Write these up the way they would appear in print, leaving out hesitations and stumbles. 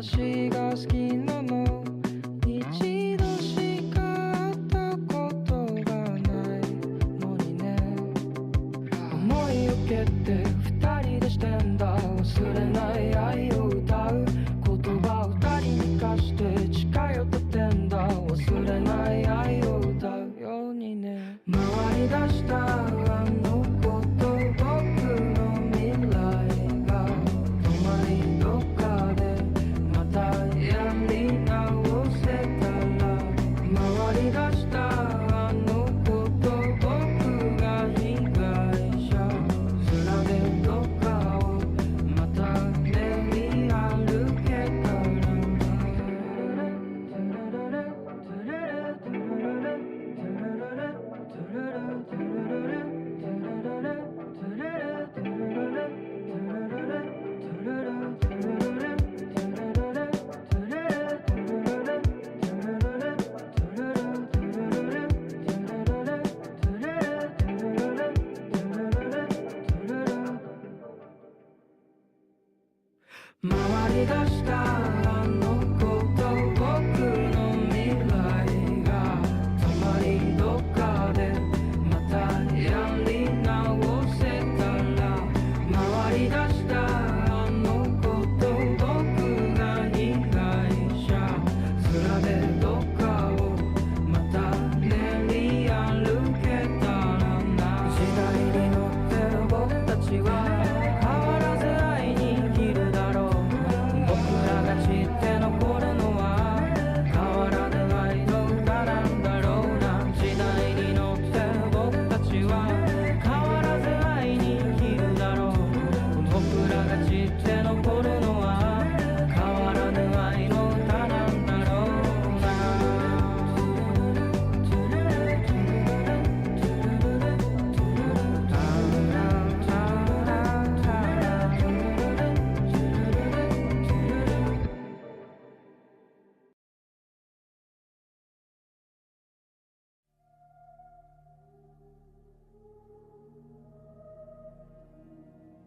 私が好きなの一度しか会ったことがないのにね思い受けて二人でしてんだ忘れない愛を歌う言葉を二人に貸して近寄っててんだ忘れない愛を歌うようにね回り出したあのこと僕の未来が止まりどっかでまたやり直せたら回り出したあのこと僕が被害者面でどっかをまた練り歩けた回り出したあのこと僕の未来が止まりどっかでまたやり直せたら回り出したあのこと僕が被害者面でどっかをまた練り歩けたらな時代に乗ってる僕たちは変わらず愛に生きるだろう僕らが知って残るのは変わらぬ愛の歌なんだろうな時代に乗って僕たちは変わらず愛に生きるだろう僕らが知って残るのは変わらぬ愛の歌なんだろうな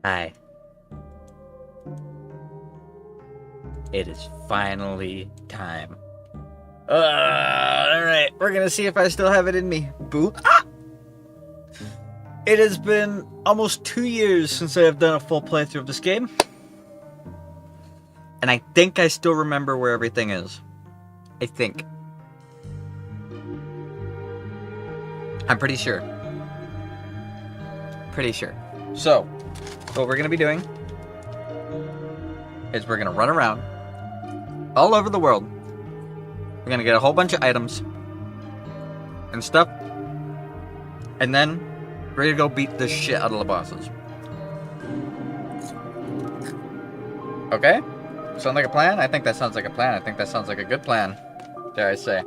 Hi. It is finally time. Alright, we're gonna see if I still have it in me. Boo. Ah! It has been almost 2 years since I have done a full playthrough of this game. And I think I still remember where everything is. I think. I'm pretty sure. Pretty sure. So, what we're going to be doing is we're going to run around all over the world. We're going to get a whole bunch of items and stuff. And then we're going to go beat the shit out of the bosses. Okay? Sound like a plan? I think that sounds like a plan. I think that sounds like a good plan, dare I say.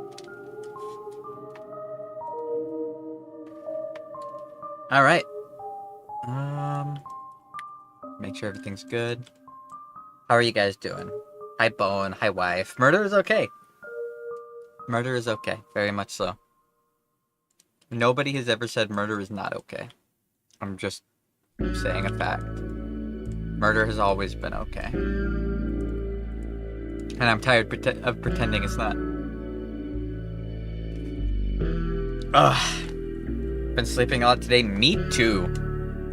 Alright. Make sure everything's good. How are you guys doing? Hi, Bone. Hi, wife. Murder is okay. Murder is okay. Very much so. Nobody has ever said murder is not okay. I'm just saying a fact. Murder has always been okay. And I'm tired of pretending it's not. Ugh. Been sleeping a lot today. Me too.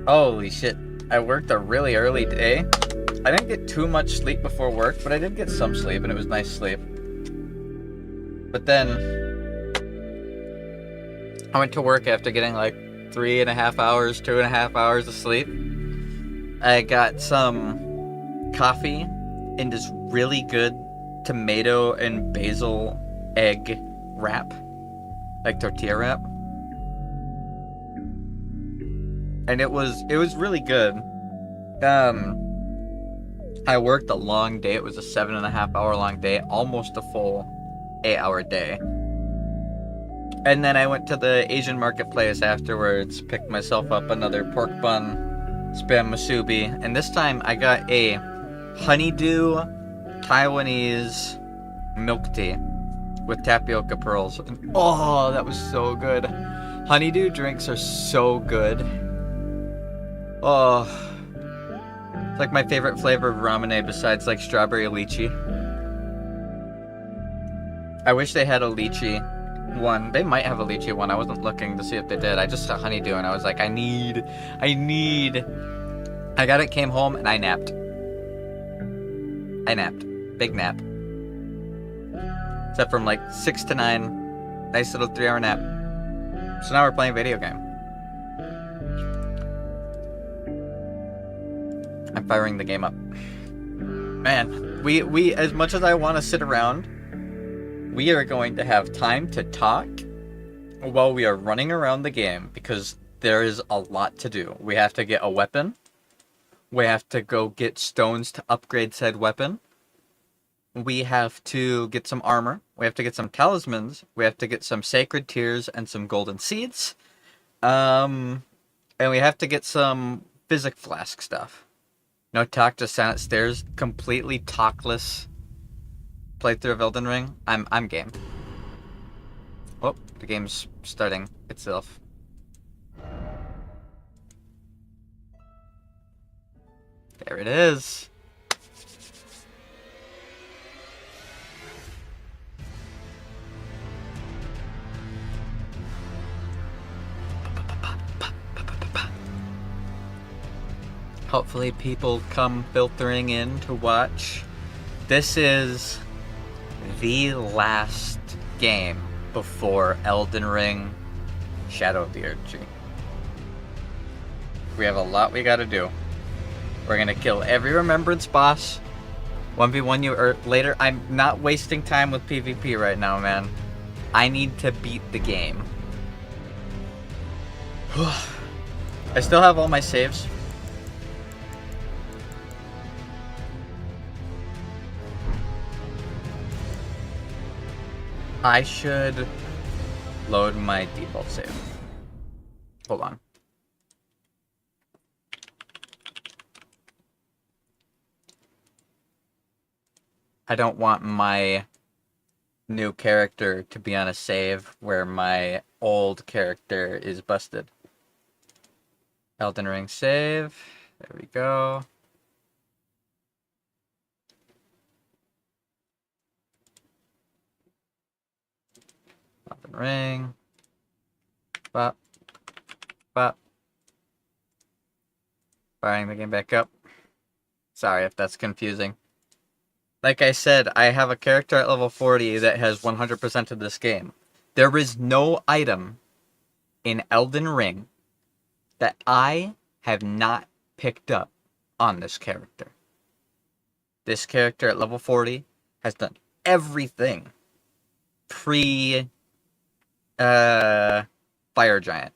Holy shit. I worked a really early day. I didn't get too much sleep before work, but I did get some sleep, and it was nice sleep. But then I went to work after getting like 3.5 hours, 2.5 hours of sleep. I got some coffee in this really good tomato and basil egg wrap, like tortilla wrap. And it was really good. I worked a long day. It was a 7.5 hour long day, almost a full 8-hour day. And then I went to the Asian marketplace afterwards, picked myself up another pork bun, spam musubi, and this time I got a honeydew Taiwanese milk tea with tapioca pearls. And, oh, that was so good. Honeydew drinks are so good. Oh, it's like my favorite flavor of ramen besides like strawberry lychee. I wish they had a lychee one. They might have a lychee one. I wasn't looking to see if they did. I just saw honeydew and I was like, I need. I got it, came home, and I napped. Big nap. Except from like 6 to 9. Nice little 3-hour nap. So now we're playing video game. I'm firing the game up. Man, we as much as I want to sit around, we are going to have time to talk while we are running around the game because there is a lot to do. We have to get a weapon. We have to go get stones to upgrade said weapon. We have to get some armor. We have to get some talismans. We have to get some sacred tears and some golden seeds. And we have to get some physic flask stuff. No talk, just silent stairs. Completely talkless playthrough of Elden Ring. I'm game. Oh, the game's starting itself. There it is. Hopefully people come filtering in to watch. This is the last game before Elden Ring Shadow of the Erdtree. We have a lot we gotta do. We're gonna kill every remembrance boss. 1v1 you later. I'm not wasting time with PvP right now, man. I need to beat the game. I still have all my saves. I should load my default save. Hold on. I don't want my new character to be on a save where my old character is busted. Elden Ring save. There we go. Elden Ring. Bop. Bop. Firing the game back up. Sorry if that's confusing. Like I said, I have a character at level 40 that has 100% of this game. There is no item in Elden Ring that I have not picked up on this character. This character at level 40 has done everything pre Fire Giant.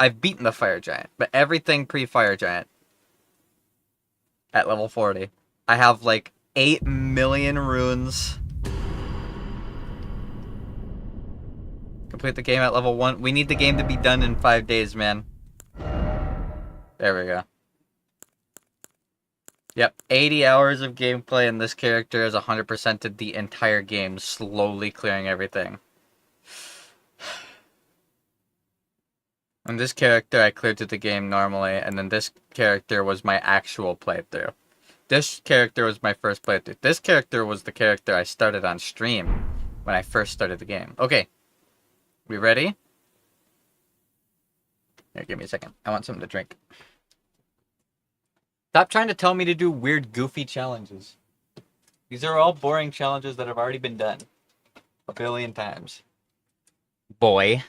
I've beaten the Fire Giant, but everything pre-Fire Giant at level 40. I have like 8 million runes. Complete the game at level 1. We need the game to be done in 5 days, man. There we go. Yep, 80 hours of gameplay, and this character is 100%ed the entire game, slowly clearing everything. And this character I cleared through the game normally, and then this character was my actual playthrough. This character was my first playthrough. This character was the character I started on stream when I first started the game. Okay. We ready? Here, give me a second. I want something to drink. Stop trying to tell me to do weird, goofy challenges. These are all boring challenges that have already been done a billion times. Boy.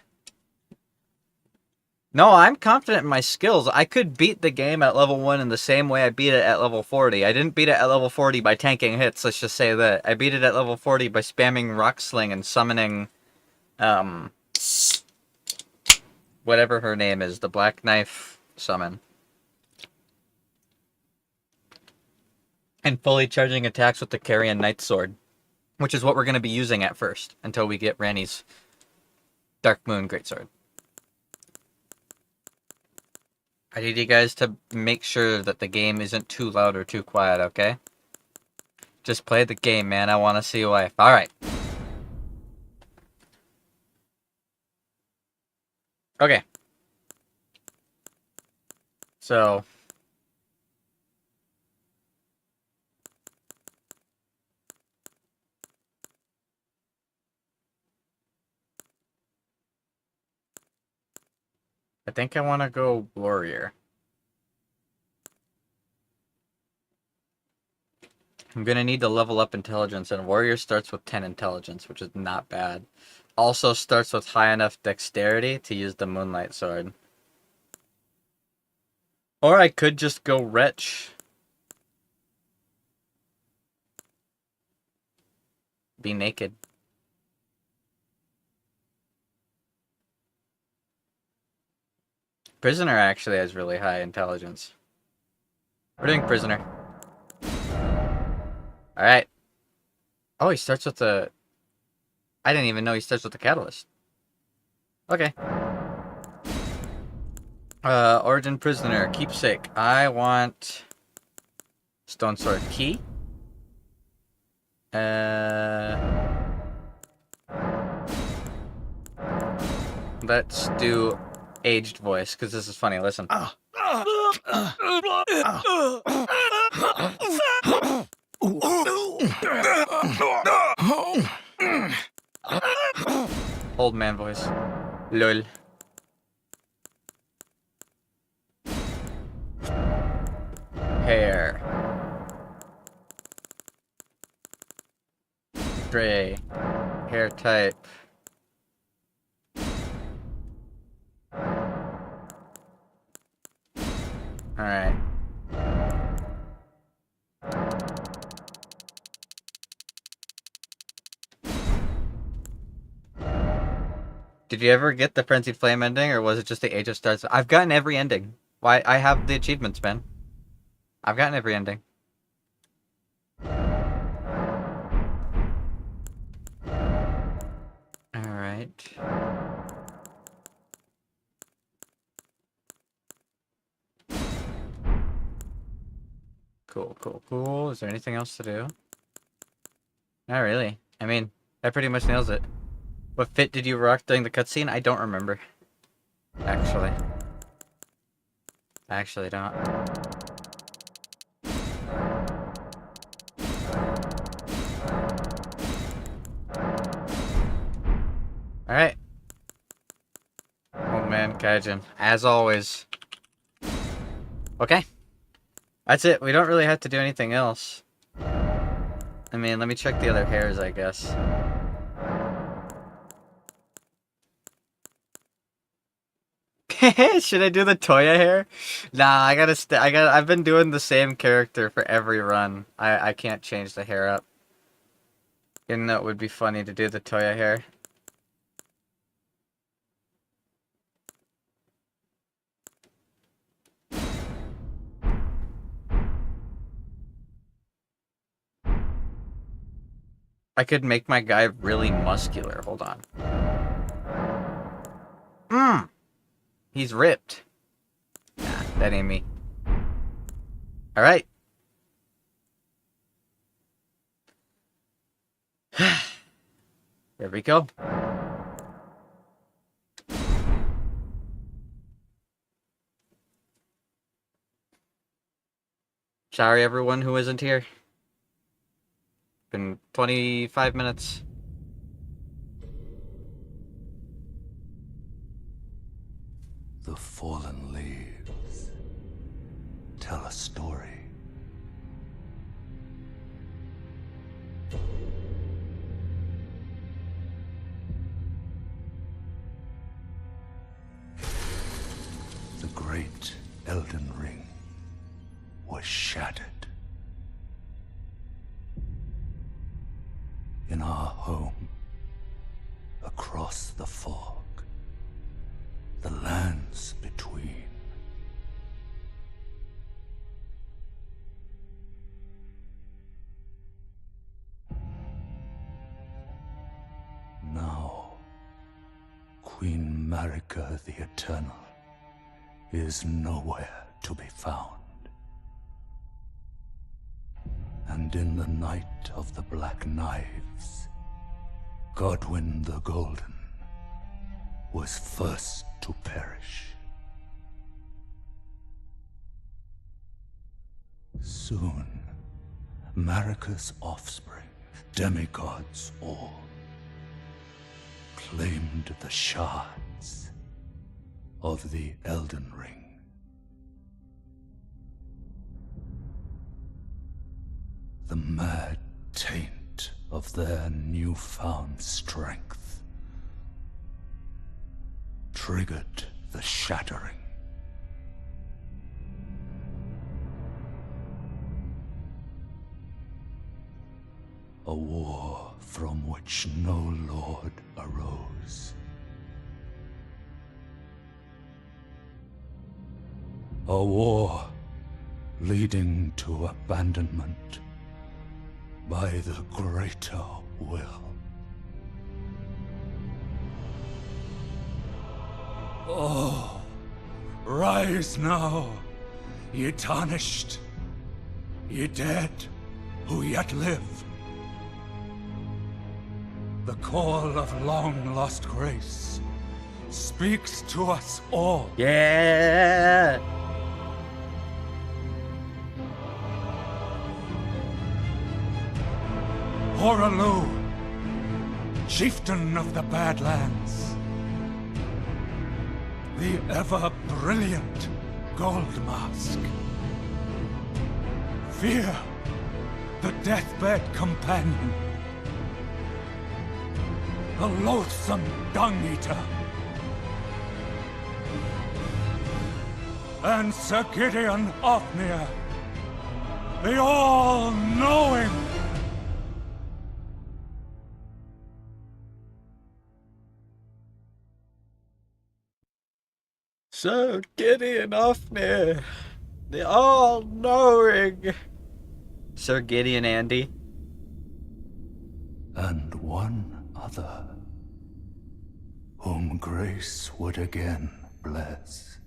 No, I'm confident in my skills. I could beat the game at level 1 in the same way I beat it at level 40. I didn't beat it at level 40 by tanking hits, let's just say that. I beat it at level 40 by spamming Rock Sling and summoning, whatever her name is, the Black Knife summon. And fully charging attacks with the Carrion Knight Sword, which is what we're going to be using at first, until we get Ranni's Dark Moon Greatsword. I need you guys to make sure that the game isn't too loud or too quiet, okay? Just play the game, man. I want to see life. Alright. Okay. So... I think I want to go warrior. I'm going to need to level up intelligence, and warrior starts with 10 intelligence, which is not bad. Also starts with high enough dexterity to use the moonlight sword. Or I could just go wretch. Be naked. Prisoner actually has really high intelligence. We're doing prisoner. Alright. Oh, he starts with the... I didn't even know he starts with the catalyst. Okay. Origin prisoner. Keepsake. I want... Stone sword key. Let's do aged voice, because this is funny. Listen. Old man voice. Lol. Hair. Gray. Hair type. Alright. Did you ever get the Frenzied Flame ending, or was it just the Age of Stars? I've gotten every ending. Why? I have the achievements, man. I've gotten every ending. Alright. Cool, cool, cool. Is there anything else to do? Not really. I mean, that pretty much nails it. What fit did you rock during the cutscene? I don't remember. Actually. I actually don't. Alright. Old man Kaijin. As always. Okay. That's it. We don't really have to do anything else. I mean, let me check the other hairs, I guess. Should I do the Toya hair? Nah, I've been doing the same character for every run. I can't change the hair up. Even though it would be funny to do the Toya hair. I could make my guy really muscular. Hold on. He's ripped. Nah, that ain't me. Alright. There we go. Sorry everyone who isn't here. Been 25 minutes. The fallen leaves tell a story. The great Elden Ring was shattered. In our home, across the fog, the lands between. Now, Queen Marika the Eternal is nowhere to be found. And in the night of the Black Knives, Godwyn the Golden was first to perish. Soon, Marika's offspring, demigods all, claimed the shards of the Elden Ring. The mad taint of their newfound strength triggered the shattering. A war from which no lord arose. A war leading to abandonment by the greater will. Oh, rise now, ye tarnished, ye dead who yet live. The call of long-lost grace speaks to us all. Yeah. Horalu, chieftain of the Badlands. The ever-brilliant Gold Mask. Fear, the deathbed companion. The loathsome dung-eater. And Sir Gideon Ofnir, the all-knowing. So Gideon Ofnir, the all-knowing Sir Gideon Andy. And one other, whom grace would again bless.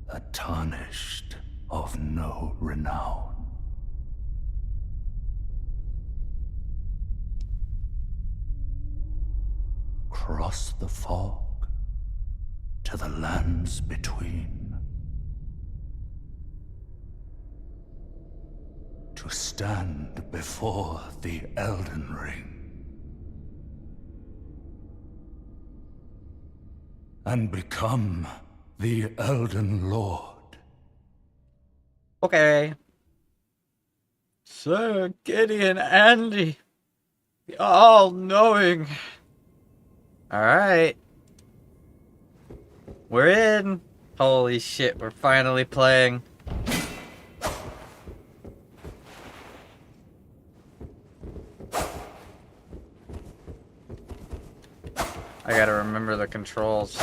A tarnished of no renown. Cross the fog to the lands between, to stand before the Elden Ring and become the Elden Lord. Okay. Sir Gideon Andy, the all-knowing. Alright. We're in. Holy shit, we're finally playing. I gotta remember the controls.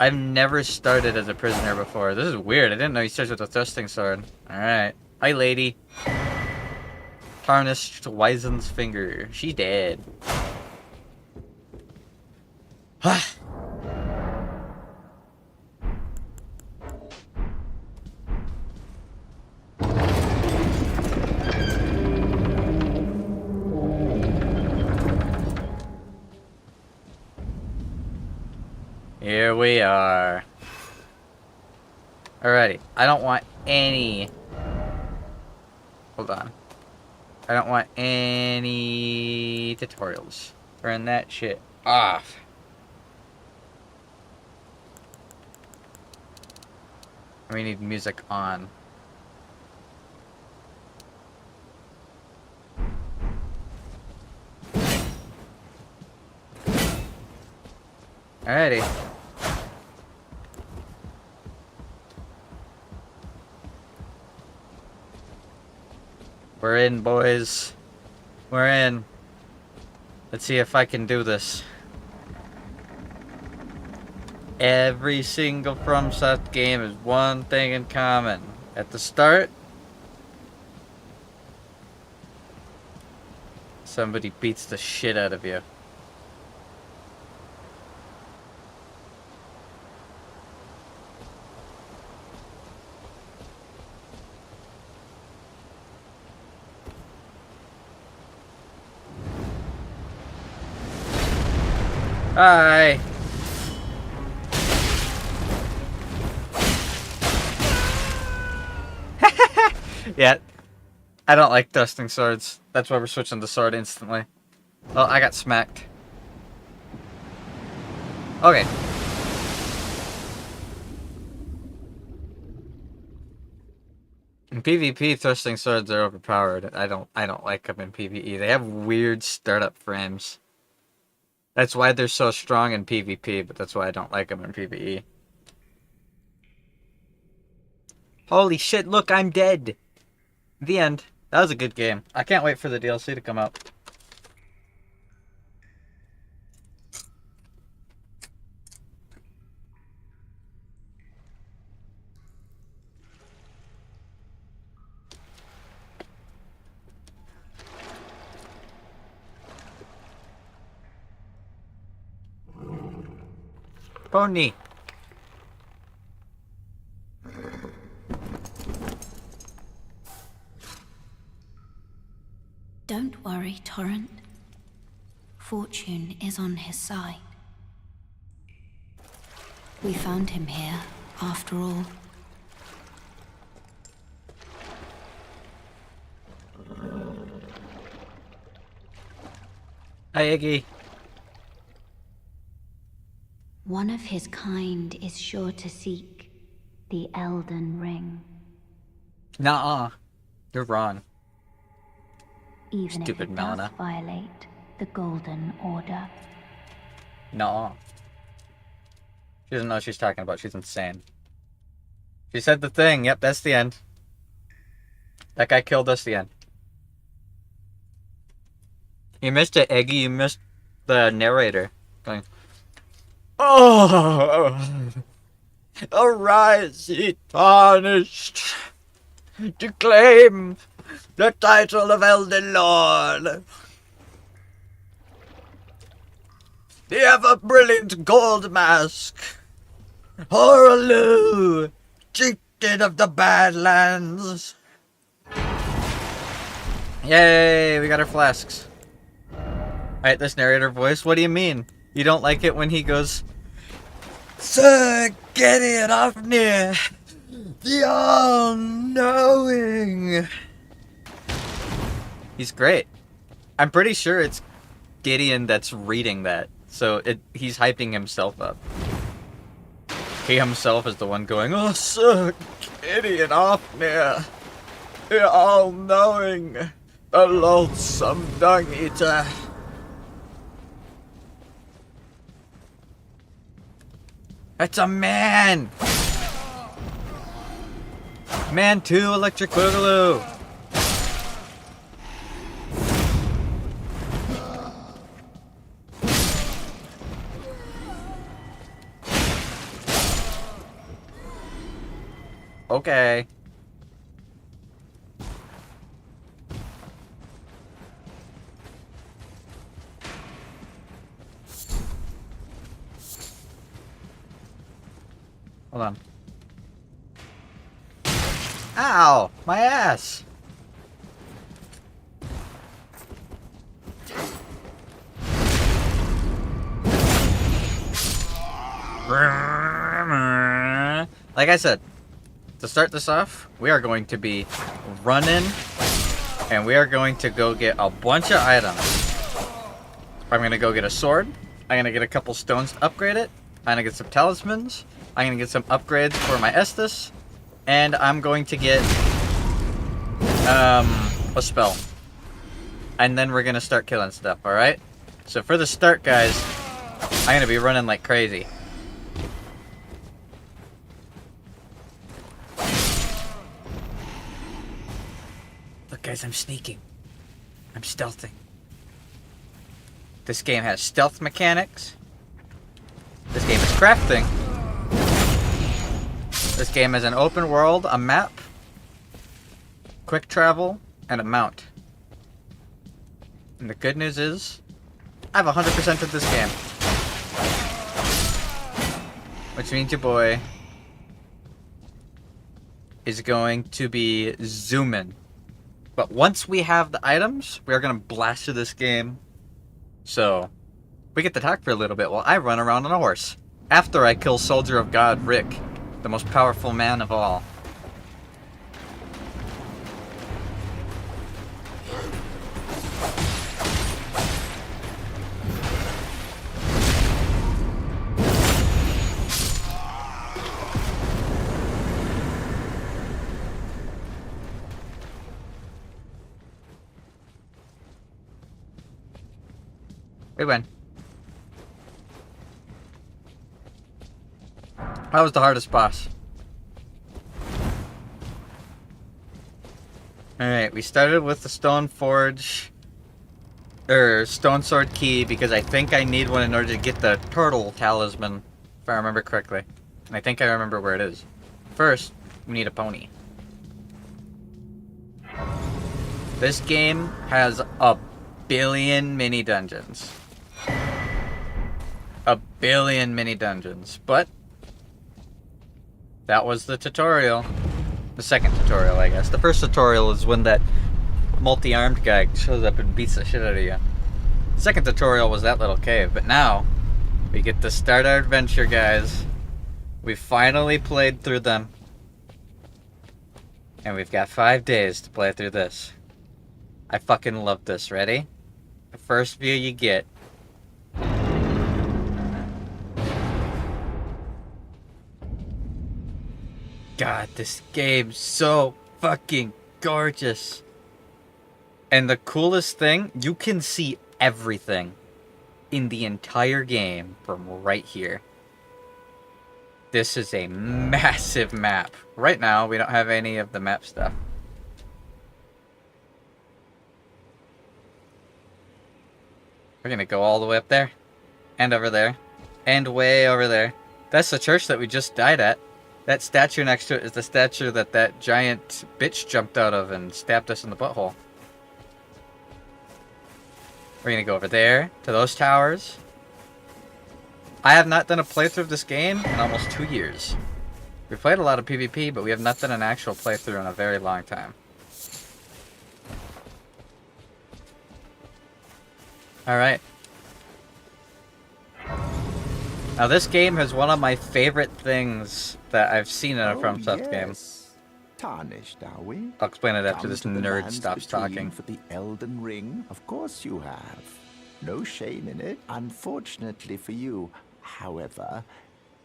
I've never started as a prisoner before. This is weird. I didn't know he starts with a thrusting sword. Alright. Hi, lady. Tarnished Wizen's finger. She's dead. Ha! Here we are. Alrighty. I don't want any... Hold on. I don't want any tutorials. Turn that shit off. We need music on. Alrighty. We're in, boys. We're in. Let's see if I can do this. Every single FromSoft game has one thing in common. At the start, somebody beats the shit out of you. Hi. Yeah, I don't like thrusting swords. That's why we're switching to sword instantly. Well, I got smacked. Okay. In PvP, thrusting swords are overpowered. I don't like them in PvE. They have weird startup frames. That's why they're so strong in PvP, but that's why I don't like them in PvE. Holy shit, look, I'm dead! The end. That was a good game. I can't wait for the DLC to come out. Pony. Don't worry, Torrent. Fortune is on his side. We found him here, after all. Hi, Iggy. One of his kind is sure to seek the Elden Ring. Nuh-uh. You're wrong. Even Stupid if it Melina. does violate the Golden Order. Nuh-uh. She doesn't know what she's talking about. She's insane. She said the thing. Yep, that's the end. That guy killed us, the end. You missed it, Eggy. You missed the narrator going, "Oh, arise, ye tarnished, to claim the title of Elden Lord. The ever-brilliant gold mask, Horaloo, chieftain of the Badlands." Yay, we got our flasks. Alright, this narrator voice, what do you mean? You don't like it when he goes, "Sir Gideon Ofnir, the all-knowing." He's great. I'm pretty sure it's Gideon that's reading that, so he's hyping himself up. He himself is the one going, "Oh, Sir Gideon Ofnir, the all-knowing, the loathsome dung-eater." It's a man! Man 2 Electric Boogaloo! Okay. Hold on. Ow! My ass! Like I said, to start this off, we are going to be running, and we are going to go get a bunch of items. I'm going to go get a sword. I'm going to get a couple stones to upgrade it. I'm going to get some talismans. I'm going to get some upgrades for my Estus. And I'm going to get a spell. And then we're going to start killing stuff, alright? So for the start, guys, I'm going to be running like crazy. Look, guys, I'm sneaking. I'm stealthing. This game has stealth mechanics. This game is crafting. This game is an open world, a map, quick travel, and a mount. And the good news is, I've 100% of this game. Which means your boy is going to be zooming. But once we have the items, we are going to blast through this game. So, we get to talk for a little bit while I run around on a horse. After I kill Soldier of God Rick, the most powerful man of all. We win. That was the hardest boss. Alright, we started with the Stone Forge. Stone Sword Key, because I think I need one in order to get the Turtle Talisman, if I remember correctly. And I think I remember where it is. First, we need a pony. This game has a billion mini dungeons. A billion mini dungeons, but that was the tutorial. The second tutorial, I guess. The first tutorial is when that multi-armed guy shows up and beats the shit out of you. The second tutorial was that little cave, but now we get to start our adventure, guys. We finally played through them. And we've got 5 days to play through this. I fucking love this. Ready? The first view you get. God, this game's so fucking gorgeous. And the coolest thing, you can see everything in the entire game from right here. This is a massive map. Right now, we don't have any of the map stuff. We're gonna go all the way up there. And over there. And way over there. That's the church that we just died at. That statue next to it is the statue that that giant bitch jumped out of and stabbed us in the butthole. We're gonna go over there, to those towers. I have not done a playthrough of this game in almost 2 years. We've played a lot of PvP, but we have not done an actual playthrough in a very long time. Alright. Now this game has one of my favorite things that I've seen in a FromSoft game. Tarnished, are we? I'll explain it after Come this to the nerd lands stops between talking. For the Elden Ring? Of course you have. No shame in it. Unfortunately for you, however,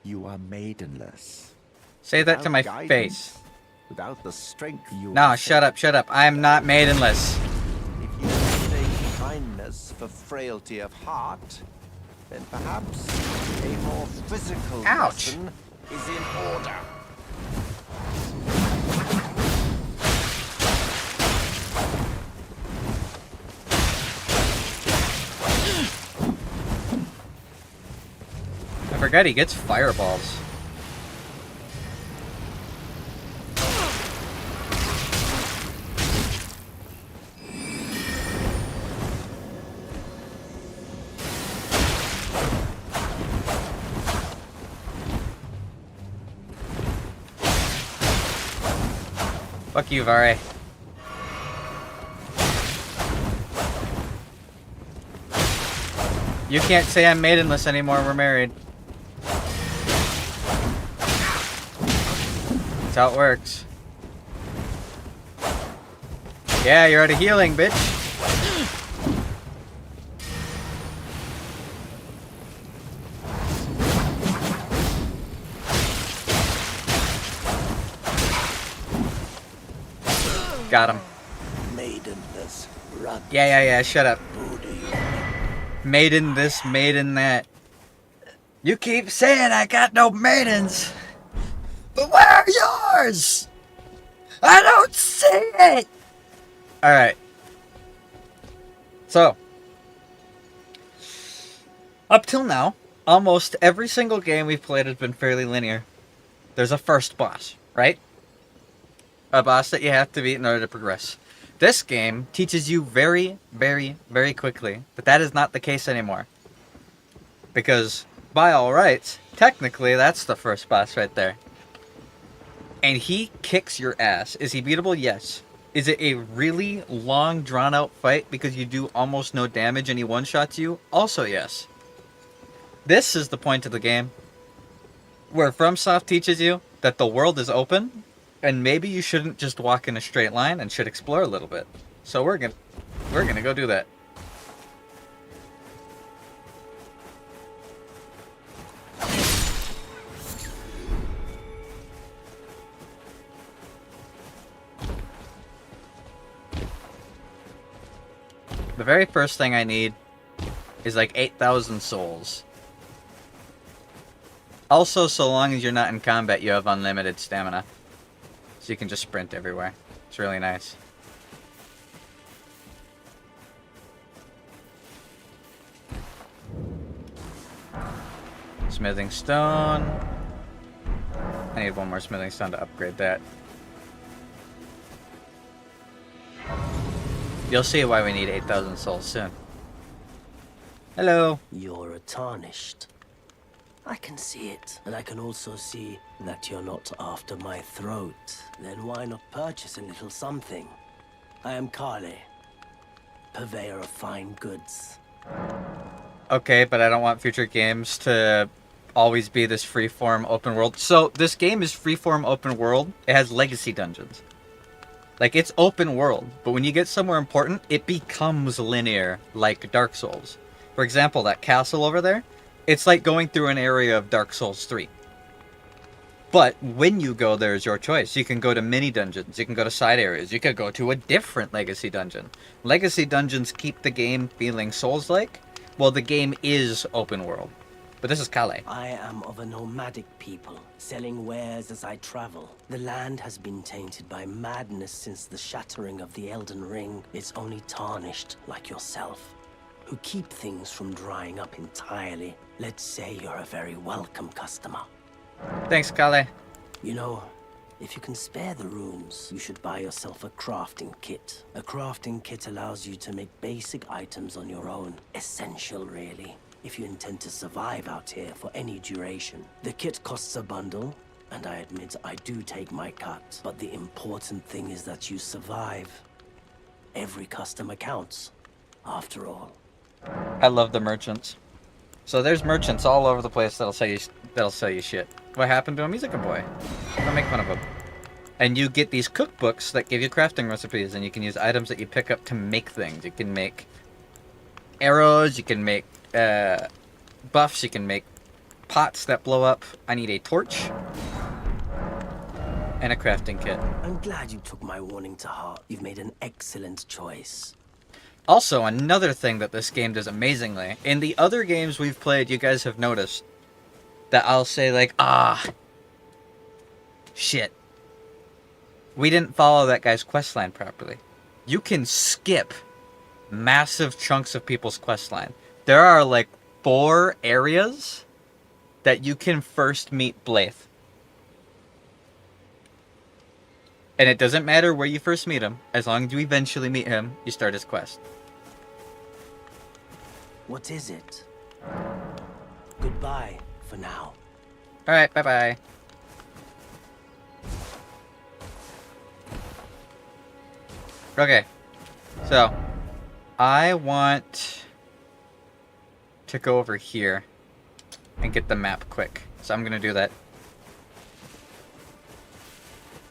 you are maidenless. Say that to my Without face. guidance, without the strength you No, have, shut up, shut up. I am not maidenless. if you mistake kindness for frailty of heart, then perhaps a more physical Ouch. lesson is in order. I forgot he gets fireballs. Fuck you, Vare. You can't say I'm maidenless anymore, we're married. That's how it works. Yeah, you're out of healing, bitch. Got him. Maidenless, run. Yeah, shut up. Booty. Maiden this, maiden that. You keep saying I got no maidens. But where are yours? I don't see it. Alright. So. Up till now, almost every single game we've played has been fairly linear. There's a first boss, right? A boss that you have to beat in order to progress. This game teaches you very, very, very quickly that that is not the case anymore. Because, by all rights, technically that's the first boss right there. And he kicks your ass. Is he beatable? Yes. Is it a really long, drawn-out fight because you do almost no damage and he one-shots you? Also yes. This is the point of the game where FromSoft teaches you that the world is open and maybe you shouldn't just walk in a straight line and should explore a little bit. So we're gonna go do that. The very first thing I need is like 8,000 souls. Also, so long as you're not in combat, you have unlimited stamina. So you can just sprint everywhere. It's really nice. Smithing stone. I need one more smithing stone to upgrade that. You'll see why we need 8,000 souls soon. Hello. You're a tarnished. I can see it, and I can also see that you're not after my throat. Then why not purchase a little something? I am Kale, purveyor of fine goods. Okay, but I don't want future games to always be this freeform open world. So this game is freeform open world. It has legacy dungeons. Like, it's open world, but when you get somewhere important, it becomes linear, like Dark Souls. For example, that castle over there, it's like going through an area of Dark Souls 3. But when you go there is your choice. You can go to mini dungeons, you can go to side areas, you could go to a different legacy dungeon. Legacy dungeons keep the game feeling Souls-like, while the game is open world. But this is Kale. I am of a nomadic people, selling wares as I travel. The land has been tainted by madness since the shattering of the Elden Ring. It's only tarnished like yourself, who keep things from drying up entirely. Let's say you're a very welcome customer. Thanks, Kale. You know, if you can spare the runes, you should buy yourself a crafting kit. A crafting kit allows you to make basic items on your own. Essential, really, if you intend to survive out here for any duration. The kit costs a bundle, and I admit I do take my cut. But the important thing is that you survive. Every customer counts, after all. I love the merchants. So there's merchants all over the place that'll sell you shit. What happened to him? He's like a boy. Don't make fun of him. And you get these cookbooks that give you crafting recipes, and you can use items that you pick up to make things. You can make arrows, you can make buffs, you can make pots that blow up. I need a torch and a crafting kit. I'm glad you took my warning to heart. You've made an excellent choice. Also, another thing that this game does amazingly, in the other games we've played, you guys have noticed that I'll say like, shit, we didn't follow that guy's questline properly. You can skip massive chunks of people's questline. There are like 4 areas that you can first meet Blythe. And it doesn't matter where you first meet him. As long as you eventually meet him, you start his quest. What is it? Goodbye for now. Alright, bye-bye. Okay. So, I want to go over here and get the map quick. So I'm going to do that.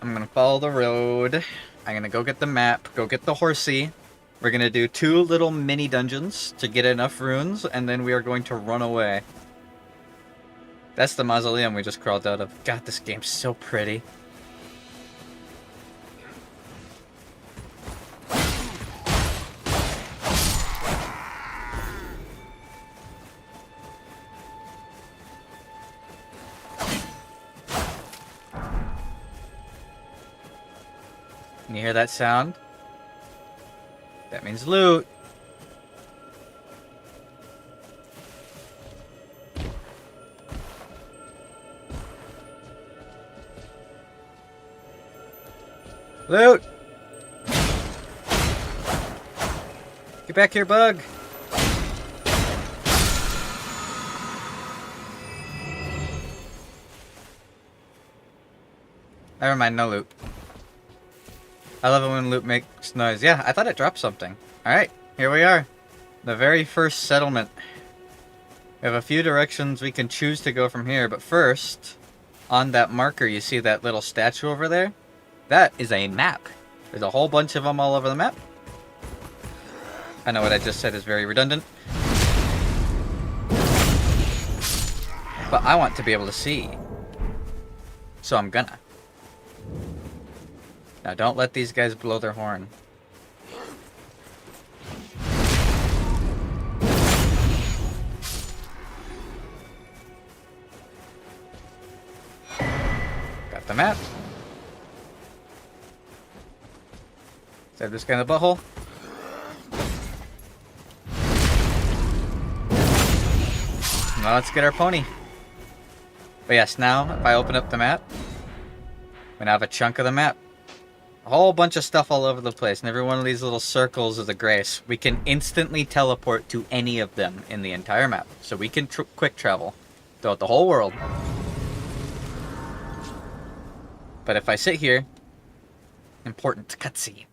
I'm going to follow the road. I'm going to go get the map, go get the horsey. We're going to do 2 little mini dungeons to get enough runes, and then we are going to run away. That's the mausoleum we just crawled out of. God, this game's so pretty. Can you hear that sound? That means loot. Loot! Get back here, bug! Never mind, no loot. I love it when loot makes noise. Yeah, I thought it dropped something. Alright, here we are. The very first settlement. We have a few directions we can choose to go from here, but first, on that marker, you see that little statue over there? That is a map. There's a whole bunch of them all over the map. I know what I just said is very redundant. But I want to be able to see. So I'm gonna. Now don't let these guys blow their horn. Got the map. Save this guy in the butthole. Now let's get our pony. But yes, now if I open up the map, I'm gonna have a chunk of the map. A whole bunch of stuff all over the place, and every one of these little circles is a grace. We can instantly teleport to any of them in the entire map. So we can quick travel throughout the whole world. But if I sit here, important cutscene.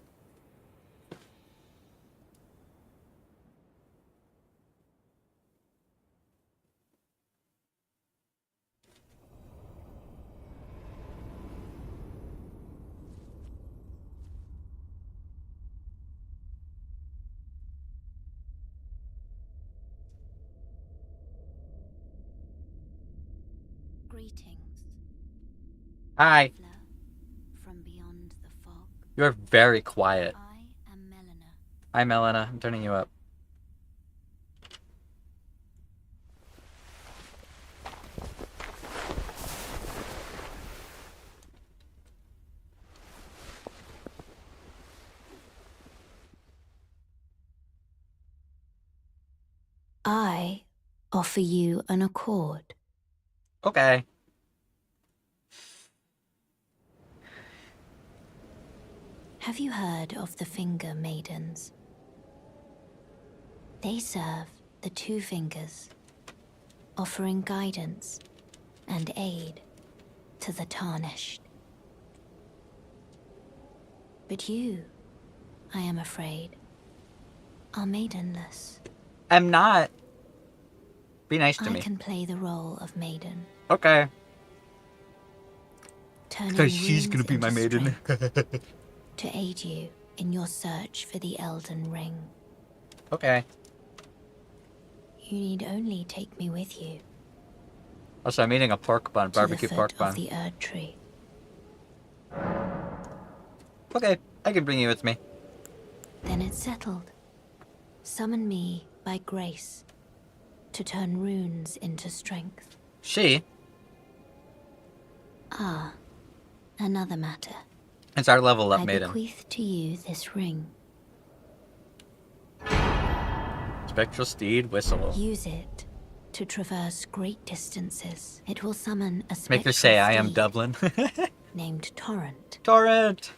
Greetings, Hi. traveler from beyond the fog. You're very quiet. I am Melina. Hi, Melina. I'm turning you up. I offer you an accord. Okay. Have you heard of the Finger Maidens? They serve the two fingers, offering guidance and aid to the tarnished. But you, I am afraid, are maidenless. I'm not. Be nice to I me. can play the role of maiden, Okay. turning Because she's runes gonna be my into maiden. strength to aid you in your search for the Elden Ring. Okay. You need only take me with you Also, I'm eating a pork bun, barbecue to the pork foot bun. of the Erd Tree. Okay, I can bring you with me. Then it's settled. Summon me by grace to turn runes into strength. She, Ah, another matter. it's our level up I maiden. bequeath to you this ring. Spectral Steed Whistle. Use it to traverse great distances. It will summon a Make her spectral say, I am steed Dublin. named Torrent. Torrent!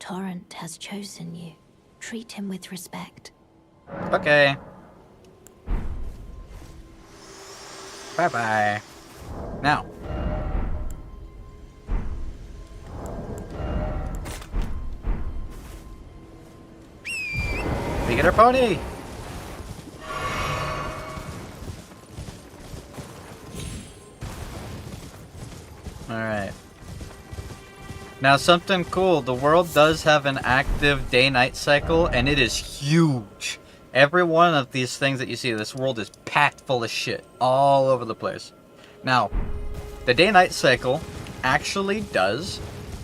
Torrent has chosen you. Treat him with respect. Okay. Bye-bye. Now. We get our pony! Alright. Now something cool, the world does have an active day-night cycle, and it is huge. Every one of these things that you see, this world is packed full of shit, all over the place. Now, the day-night cycle actually does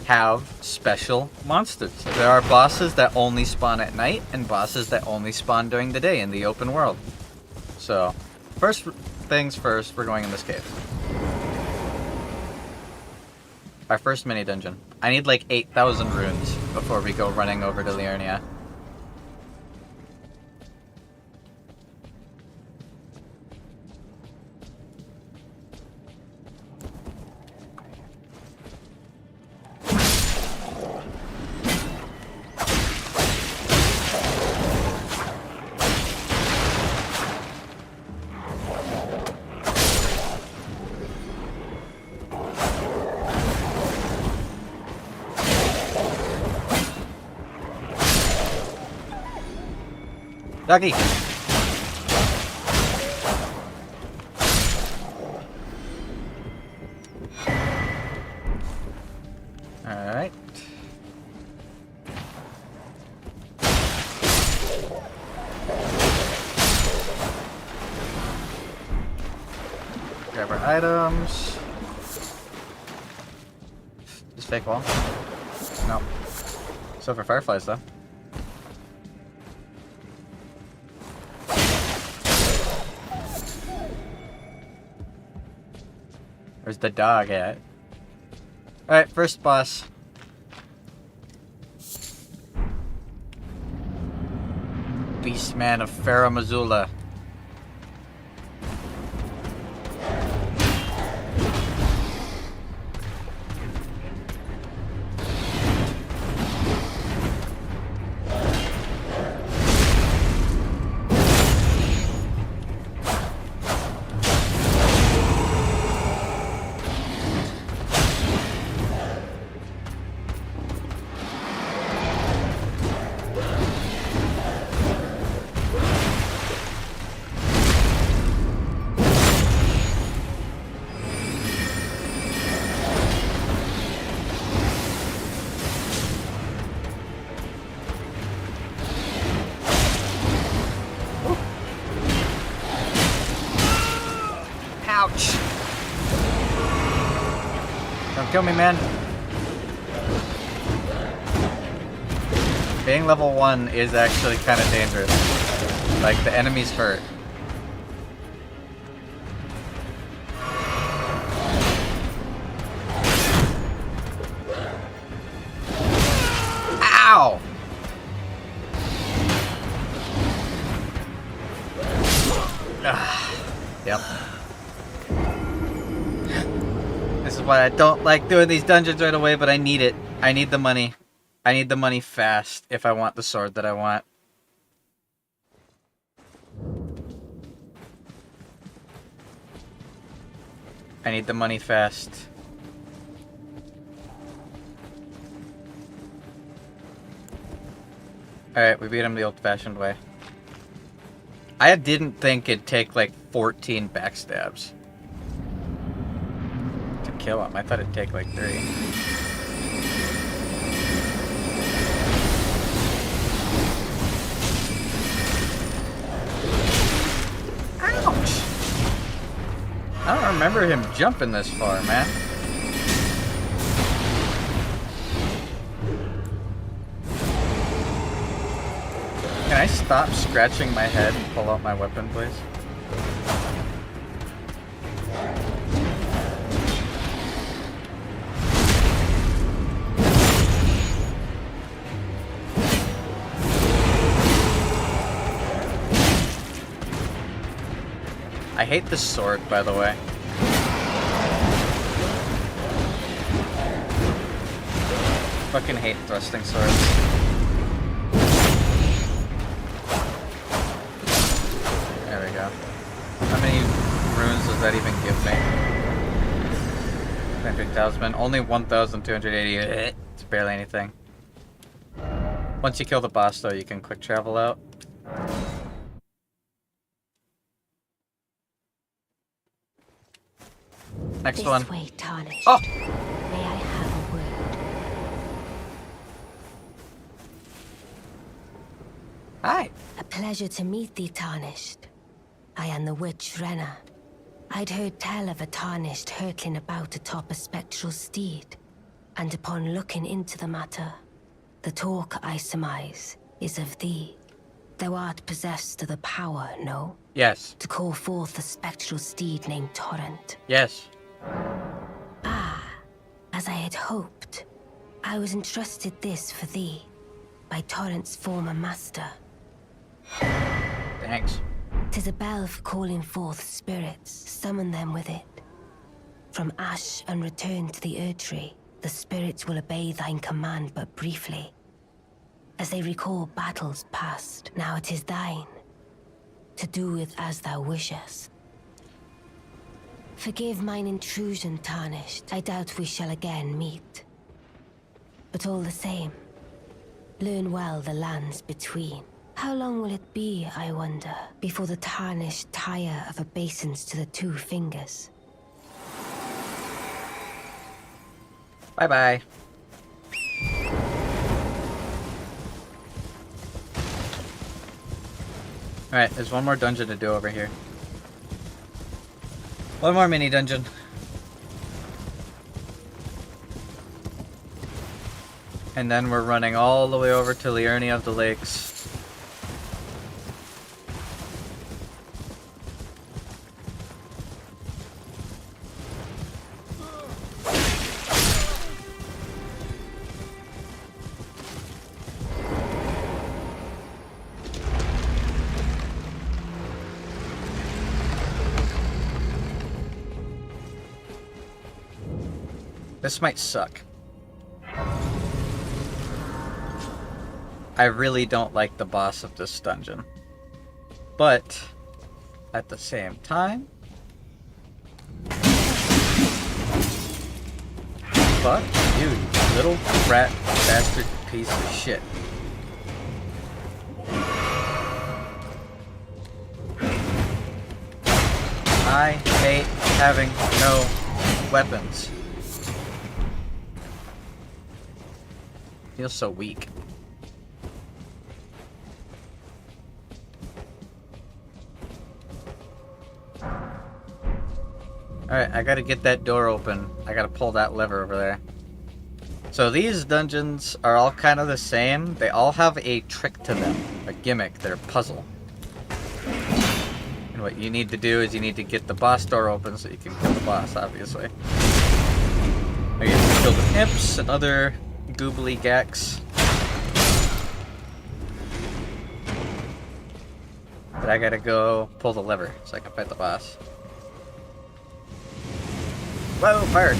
have special monsters. There are bosses that only spawn at night, and bosses that only spawn during the day in the open world. So, first things first, we're going in this cave. Our first mini dungeon. I need like 8,000 runes before we go running over to Liurnia. Doggy! Alright. Grab our items. Just fake wall? No. Silver fireflies though. Where's the dog at? Alright, first boss. Beastman of Farah Missoula. Ouch! Don't kill me, man. Being level 1 is actually kind of dangerous. Like, the enemies hurt. Ow! Yep. This is why I don't like doing these dungeons right away, but I need it. I need the money. I need the money fast if I want the sword that I want. I need the money fast. Alright, we beat him the old-fashioned way. I didn't think it'd take like 14 backstabs to kill him. I thought it'd take like 3. Ouch! I don't remember him jumping this far, man. Can I stop scratching my head and pull out my weapon, please? I hate this sword, by the way. Fucking hate thrusting swords. There we go. How many runes does that even give me? 100,000. Only 1,280. It's barely anything. Once you kill the boss, though, you can quick travel out. Next This one. way, Tarnished. Oh! May I have a word? Hi. A pleasure to meet thee, Tarnished. I am the witch Renna. I'd heard tell of a Tarnished hurtling about atop a spectral steed, and upon looking into the matter, the talk, I surmise, is of thee. Thou art possessed of the power, no? Yes. To call forth a spectral steed named Torrent. Yes. Ah, as I had hoped. I was entrusted this for thee, by Torrent's former master. Thanks. 'Tis a bell for calling forth spirits, summon them with it. From ash and return to the Erdtree, the spirits will obey thine command but briefly. As they recall battles past, now it is thine, to do with as thou wishest. Forgive mine intrusion, Tarnished. I doubt we shall again meet. But all the same, learn well the lands between. How long will it be, I wonder, before the Tarnished tire of obeisance to the two fingers? Bye-bye. Alright, there's one more dungeon to do over here. One more mini dungeon. And then we're running all the way over to Liurnia of the Lakes. This might suck. I really don't like the boss of this dungeon. But, at the same time... Fuck you, you little rat bastard piece of shit. I hate having no weapons. Feels so weak. Alright, I gotta get that door open. I gotta pull that lever over there. So these dungeons are all kind of the same. They all have a trick to them. A gimmick, they're a puzzle. And what you need to do is you need to get the boss door open so you can kill the boss, obviously. I get to kill the imps and other goobly gacks. But I gotta go pull the lever so I can fight the boss. Whoa, fire!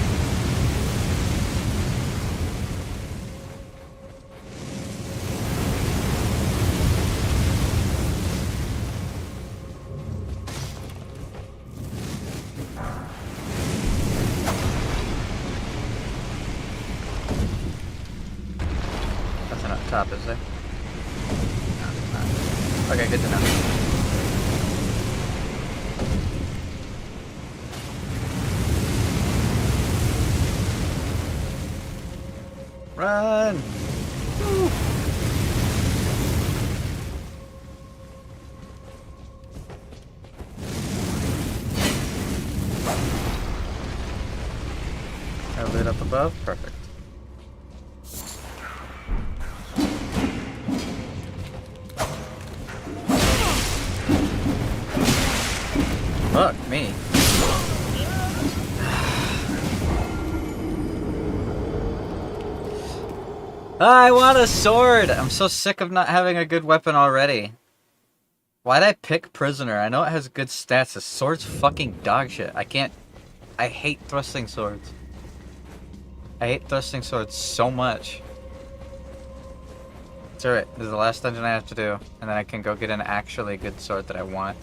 Nothing up top, is there? No, there's not. Okay, good to know. Run! Woo. Have it up above? Perfect. Fuck me. I want a sword! I'm so sick of not having a good weapon already. Why'd I pick prisoner? I know it has good stats. This sword's fucking dog shit. I hate thrusting swords. I hate thrusting swords so much. It's alright. This is the last dungeon I have to do. And then I can go get an actually good sword that I want.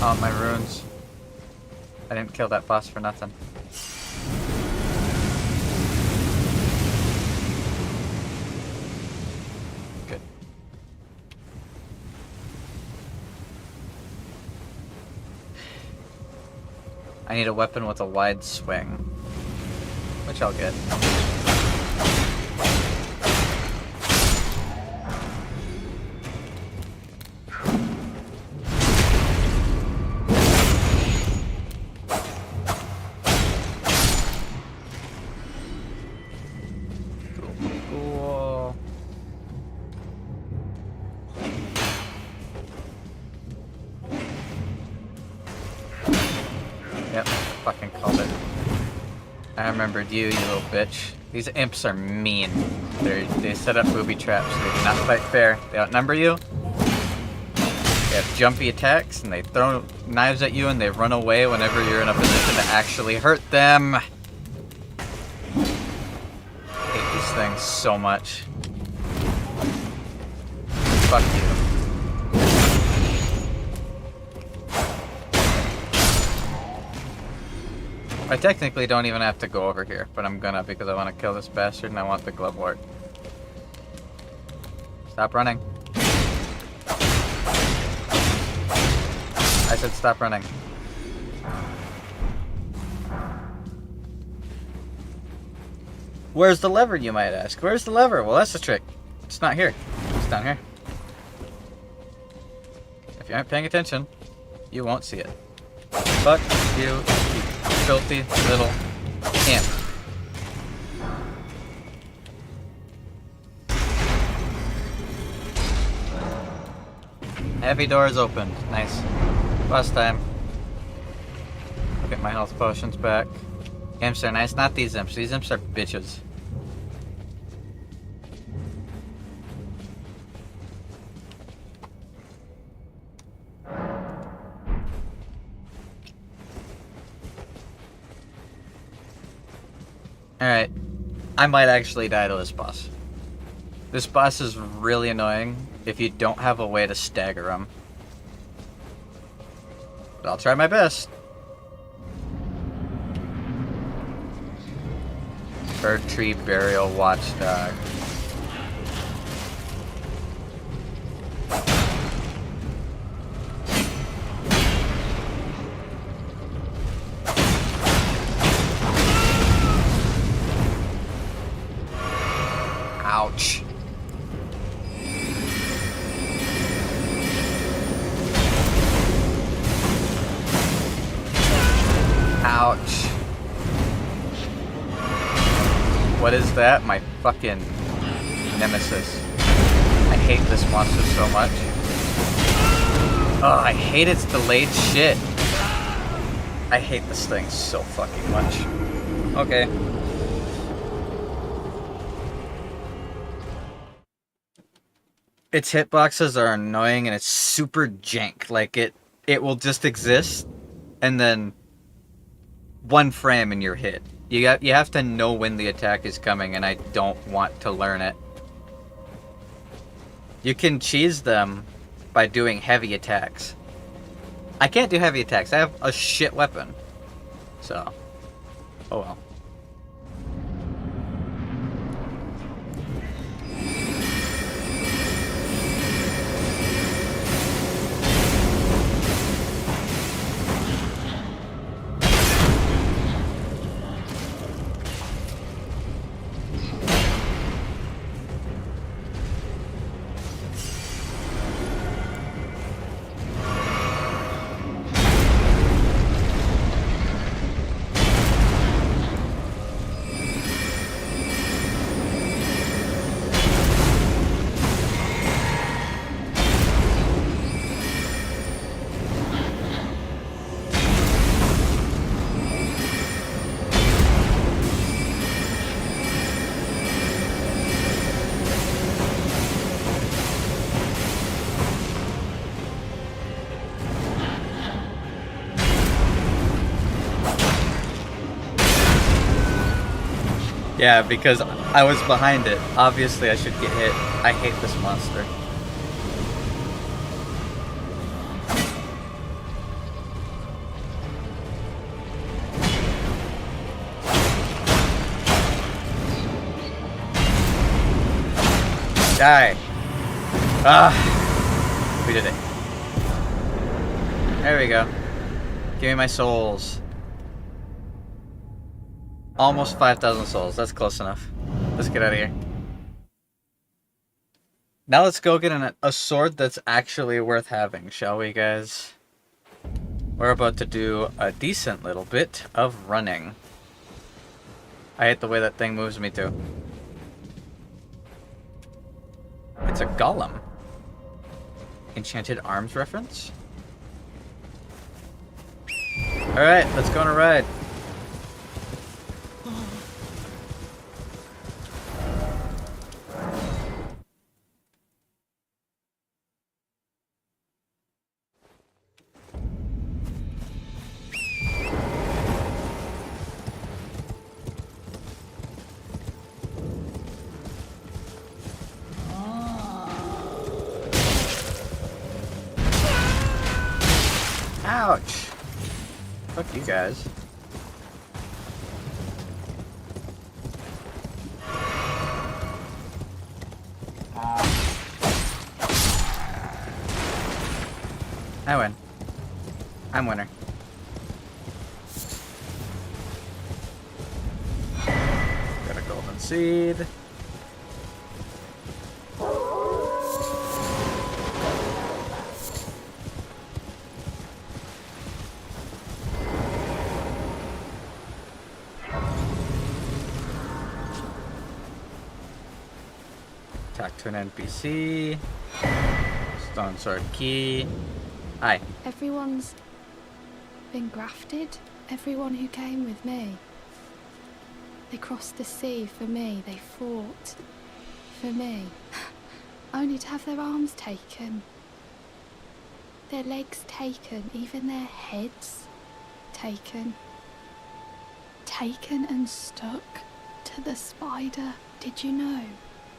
Oh, my runes. I didn't kill that boss for nothing. Good. I need a weapon with a wide swing, which I'll get. Fucking called it. I remembered you, you little bitch. These imps are mean. They set up booby traps. They do not fight fair. They outnumber you. They have jumpy attacks, and they throw knives at you, and they run away whenever you're in a position to actually hurt them. I hate these things so much. Fuck you. I technically don't even have to go over here, but I'm gonna because I want to kill this bastard and I want the glovewort. Stop running. I said stop running. Where's the lever, you might ask? Where's the lever? Well, that's the trick. It's not here. It's down here. If you aren't paying attention, you won't see it. Fuck you. Filthy little imp. Heavy doors opened. Nice. Last time. Get my health potions back. Imps are nice. Not these imps. These imps are bitches. Alright. I might actually die to this boss. This boss is really annoying if you don't have a way to stagger him. But I'll try my best. Bird Tree Burial Watchdog. Ouch. Ouch. What is that? My fucking nemesis. I hate this monster so much. Oh, I hate its delayed shit. I hate this thing so fucking much. Okay. Its hitboxes are annoying and it's super jank. Like it will just exist and then one frame and you're hit. You have to know when the attack is coming, and I don't want to learn it. You can cheese them by doing heavy attacks. I can't do heavy attacks. I have a shit weapon. So, oh well. Yeah, because I was behind it. Obviously, I should get hit. I hate this monster. Die. Ah. We did it. There we go. Give me my souls. Almost 5,000 souls. That's close enough. Let's get out of here. Now let's go get a sword that's actually worth having, shall we, guys? We're about to do a decent little bit of running. I hate the way that thing moves me, too. It's a golem. Enchanted Arms reference? Alright, let's go on a ride. Ouch! Fuck you guys. I win. I'm winner. Got a golden seed. Talk to an NPC. Stone sword key. Hi. Everyone's been grafted. Everyone who came with me. They crossed the sea for me. They fought for me. Only to have their arms taken. Their legs taken. Even their heads taken. Taken and stuck to the spider. Did you know?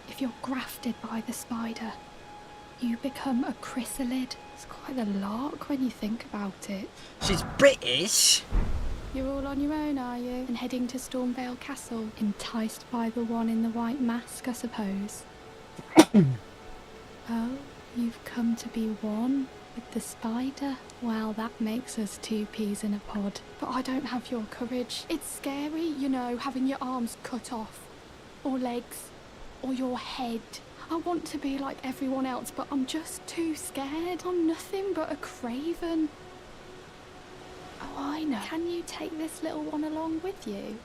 If you're grafted by the spider, you become a chrysalid. It's quite a lark when you think about it. She's British. You're all on your own, are you? And heading to Stormvale Castle, enticed by the one in the white mask, I suppose. Oh, you've come to be one with the spider? Well, that makes us two peas in a pod. But I don't have your courage. It's scary, you know, having your arms cut off. Or legs. Or your head. I want to be like everyone else, but I'm just too scared. I'm nothing but a craven. Oh, I know. Can you take this little one along with you?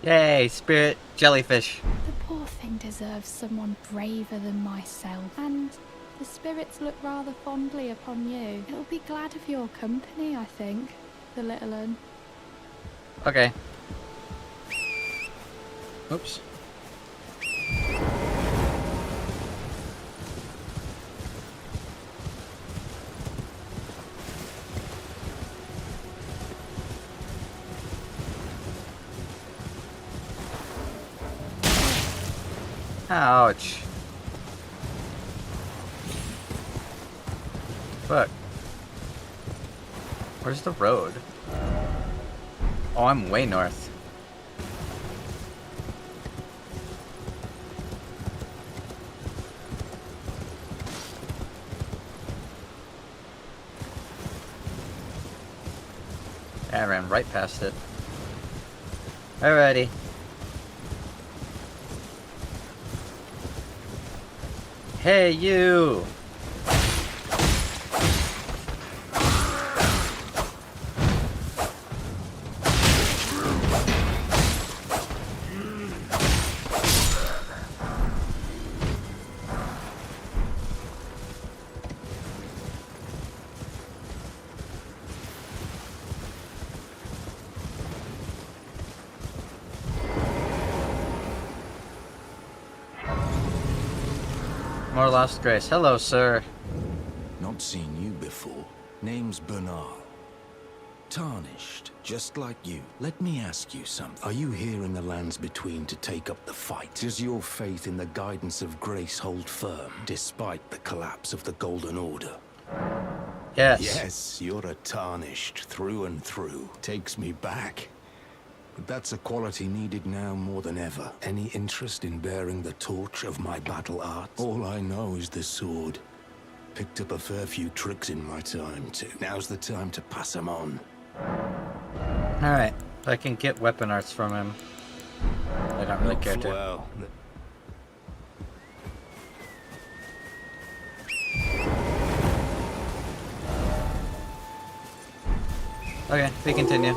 Yay, spirit jellyfish. The poor thing deserves someone braver than myself. And the spirits look rather fondly upon you. It'll be glad of your company, I think, the little one. Okay. Oops. Ouch. Fuck. Where's the road? Oh, I'm way north. I ran right past it. Alrighty. Hey, you! More lost grace. Hello, sir. Not seen you before. Name's Bernal. Tarnished, just like you. Let me ask you something. Are you here in the lands between to take up the fight? Does your faith in the guidance of grace hold firm, despite the collapse of the Golden Order? Yes. Yes, you're a Tarnished through and through. Takes me back. But that's a quality needed now more than ever. Any interest in bearing the torch of my battle art? All I know is the sword. Picked up a fair few tricks in my time, too. Now's the time to pass them on. Alright. I can get weapon arts from him. I don't really care to. Well, Okay, we continue.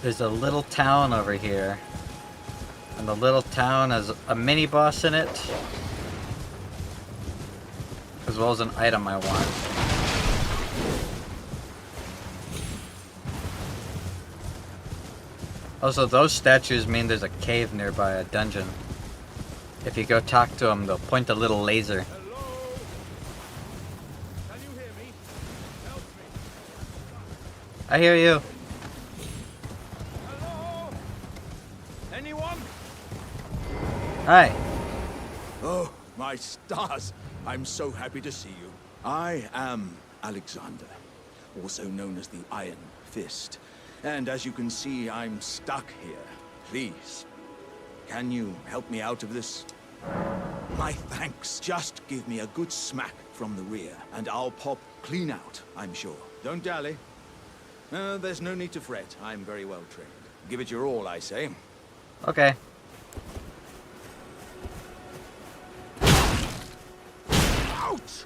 There's a little town over here. And the little town has a mini boss in it. As well as an item I want. Also, those statues mean there's a cave nearby, a dungeon. If you go talk to them, they'll point a little laser. Hello? Can you hear me? Help me. I hear you. Hello? Anyone? Hi. Oh, my stars. I'm so happy to see you. I am Alexander, also known as the Iron Fist. And as you can see, I'm stuck here. Please, can you help me out of this? My thanks. Just give me a good smack from the rear, and I'll pop clean out, I'm sure. Don't dally. There's no need to fret. I'm very well trained. Give it your all, I say. Okay. Out!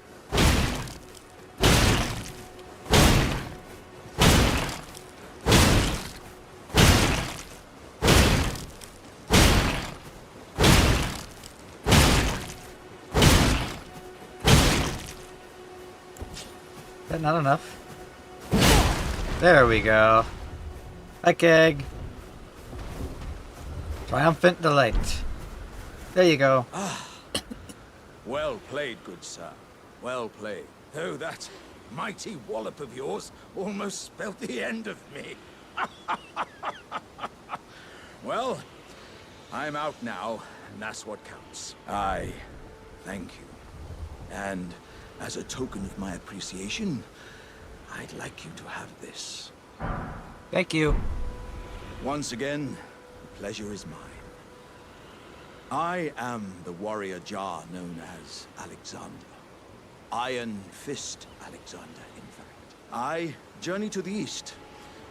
that not enough? There we go. Hi, Keg. Triumphant delight. There you go. Well played, good sir. Well played. Though that mighty wallop of yours almost spelt the end of me. Well, I'm out now, and that's what counts. I thank you. And as a token of my appreciation, I'd like you to have this. Thank you. Once again, the pleasure is mine. I am the warrior Jar known as Alexander. Iron Fist Alexander, in fact. I journey to the east,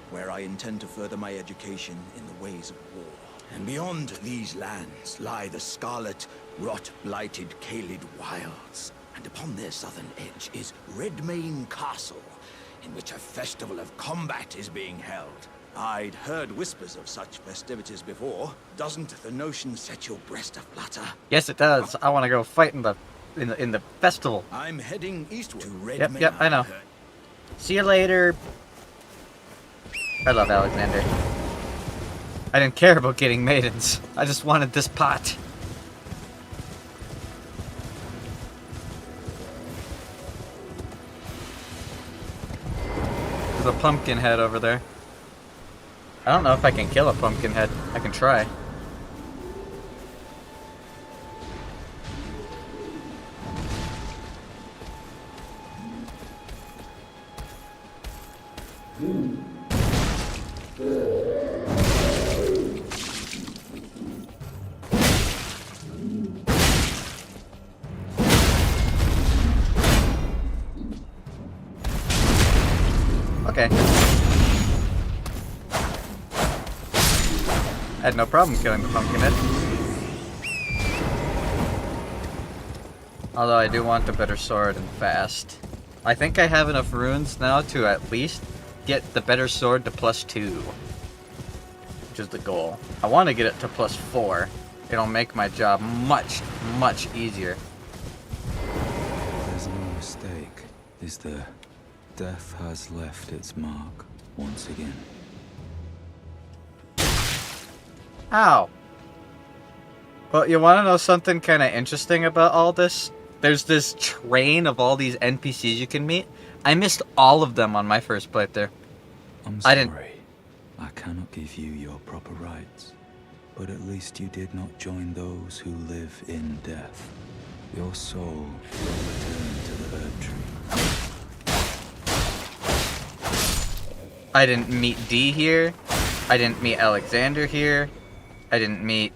where I intend to further my education in the ways of war. And beyond these lands lie the scarlet, rot-blighted Kaled Wilds. And upon their southern edge is Redmane Castle, in which a festival of combat is being held. I'd heard whispers of such festivities before. Doesn't the notion set your breast aflutter? Yes, it does. I want to go fight in the festival. I'm heading eastward to Redmane. Yep, I know. See you later. I love Alexander. I didn't care about getting maidens. I just wanted this pot. There's a pumpkin head over there. I don't know if I can kill a pumpkin head. I can try. Okay. I had no problem killing the pumpkin head. Although I do want a better sword and fast. I think I have enough runes now to at least get the better sword to +2. Which is the goal. I want to get it to +4. It'll make my job much, much easier. There's no mistake, is there? Death has left its mark once again. Ow. Well, you want to know something kind of interesting about all this? There's this train of all these NPCs you can meet. I missed all of them on my first playthrough. I'm I sorry. didn't. I cannot give you your proper rights. But at least you did not join those who live in death. Your soul will return to the Earth Tree. I didn't meet D here. I didn't meet Alexander here. I didn't meet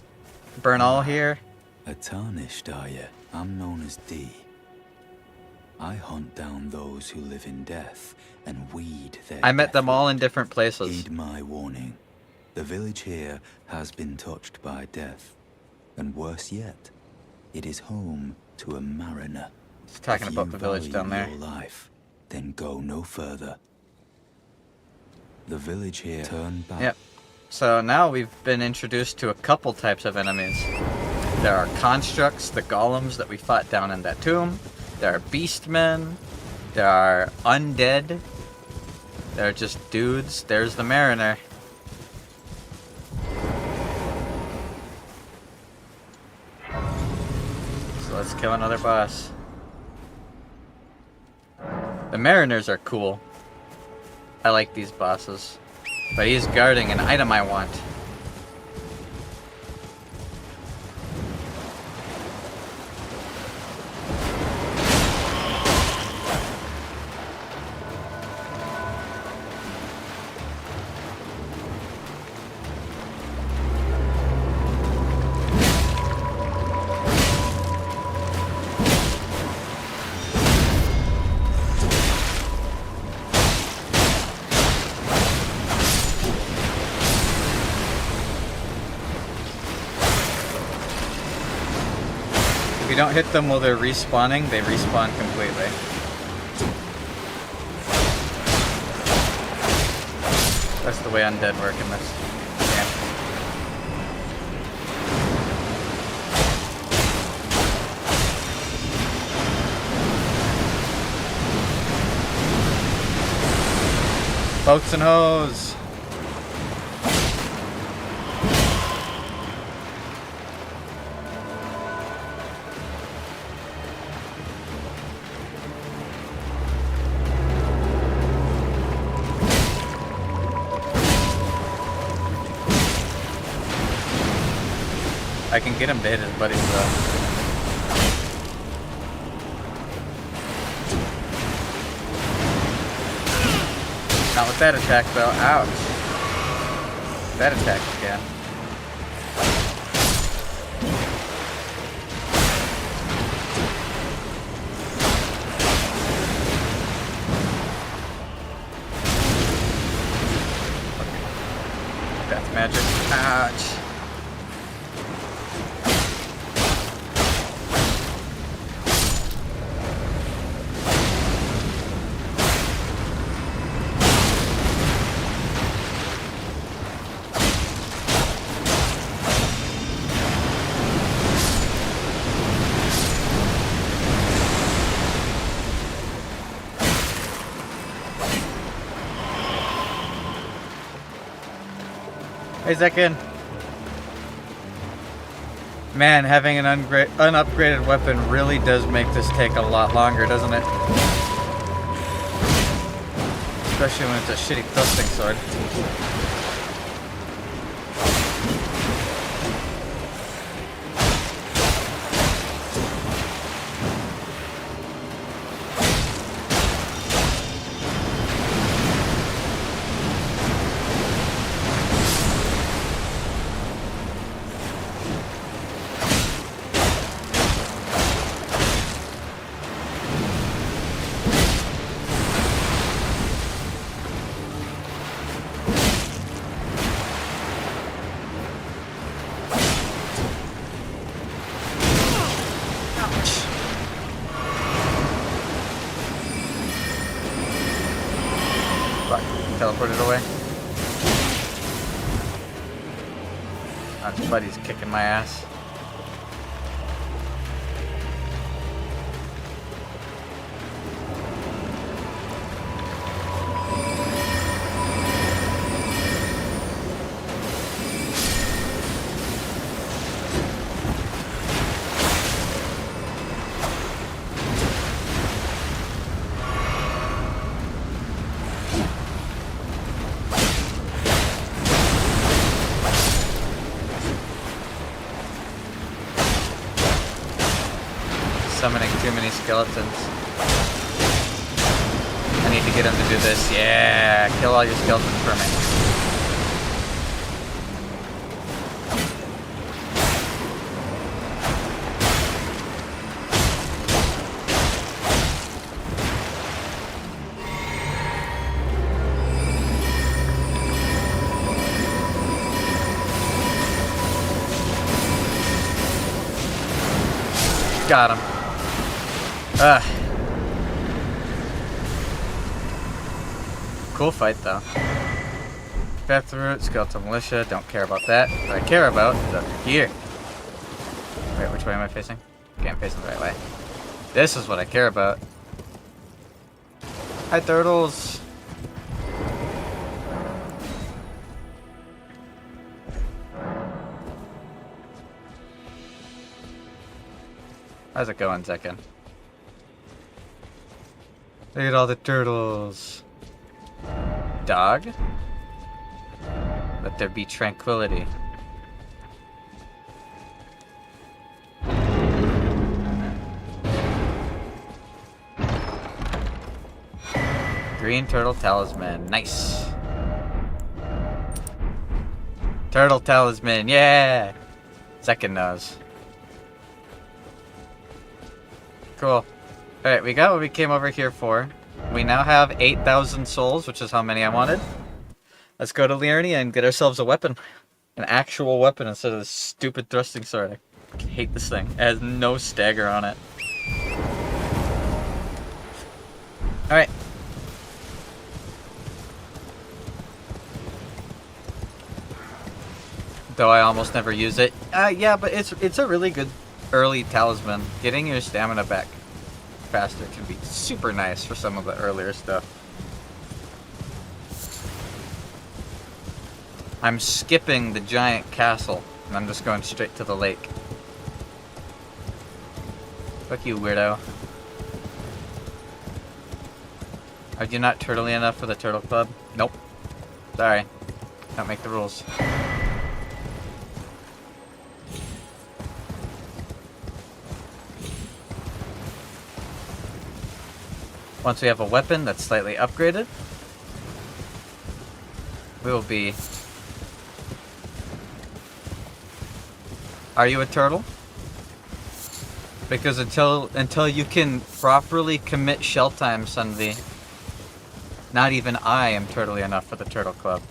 Bernal here. A tarnished, are you? I'm known as D. I hunt down those who live in death and weed their I met death them all in wood. different places. Heed my warning. The village here has been touched by death. And worse yet, it is home to a mariner. He's talking If about you the village down value there. your life, then go no further. The village here turned back. Yep. So now we've been introduced to a couple types of enemies. There are constructs, the golems that we fought down in that tomb. There are beastmen. There are undead. There are just dudes. There's the mariner. So let's kill another boss. The mariners are cool. I like these bosses. But he's guarding an item I want. If you don't hit them while they're respawning, they respawn completely. That's the way undead work in this game. Boats and hoes. I can get him to hit his buddies though. Not with that attack though. Ouch. That attack again. That's magic. Ouch. Hey, Zekin. Man, having an unupgraded weapon really does make this take a lot longer, doesn't it? Especially when it's a shitty thrusting sword. Teleported away. His buddy's kicking my ass. Summoning too many skeletons. I need to get him to do this. Yeah, kill all your skeletons for me. Got him. Cool fight though. Path route, skeletal militia, don't care about that. What I care about is up here. Wait, which way am I facing? Okay, I'm facing the right way. This is what I care about. Hi, turtles. How's it going, Zekin? Look at all the turtles. Dog? Let there be tranquility. Green turtle talisman. Nice. Turtle talisman. Yeah! Zekin knows. Cool. Alright, we got what we came over here for. We now have 8,000 souls, which is how many I wanted. Let's go to Liurnia and get ourselves a weapon. An actual weapon instead of this stupid thrusting sword. I hate this thing. It has no stagger on it. Alright. Though I almost never use it. Yeah, but it's a really good early talisman. Getting your stamina back faster can be super nice for some of the earlier stuff. I'm skipping the giant castle, and I'm just going straight to the lake. Fuck you, weirdo. Are you not turtly enough for the turtle club? Nope. Sorry. Don't make the rules. Once we have a weapon that's slightly upgraded, we will be... Are you a turtle? Because until you can properly commit shell time, Sunvi, not even I am turtly enough for the Turtle Club.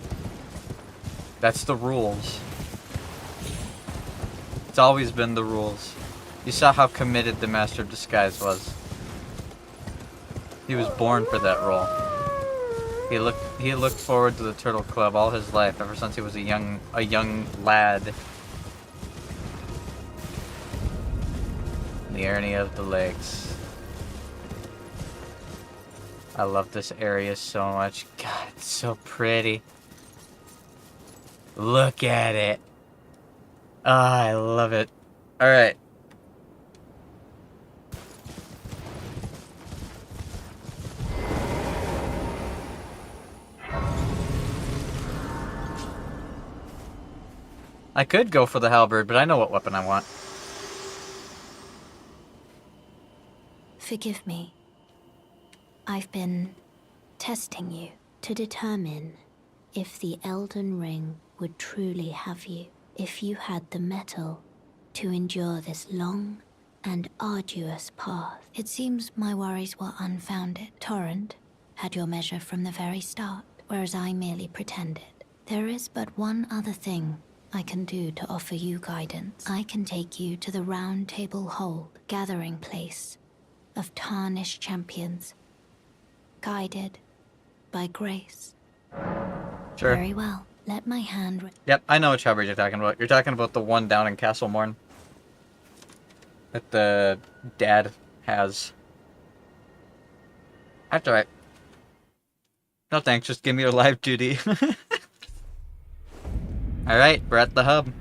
That's the rules. It's always been the rules. You saw how committed the Master of Disguise was. He was born for that role. He looked forward to the Turtle Club all his life, ever since he was a young lad. The Irony of the Lakes. I love this area so much. God, it's so pretty. Look at it. Ah, I love it. Alright. I could go for the halberd, but I know what weapon I want. Forgive me. I've been testing you to determine if the Elden Ring would truly have you, if you had the mettle to endure this long and arduous path. It seems my worries were unfounded. Torrent had your measure from the very start, whereas I merely pretended. There is but one other thing I can do to offer you guidance. I can take you to the Round Table Hold, gathering place of tarnished champions, guided by grace. Sure. Very well. Let my hand... Yep, I know which halberd you're talking about. You're talking about the one down in Castle Morn that the dad has. That's alright. No thanks, just give me your live duty. Alright, we're at the hub.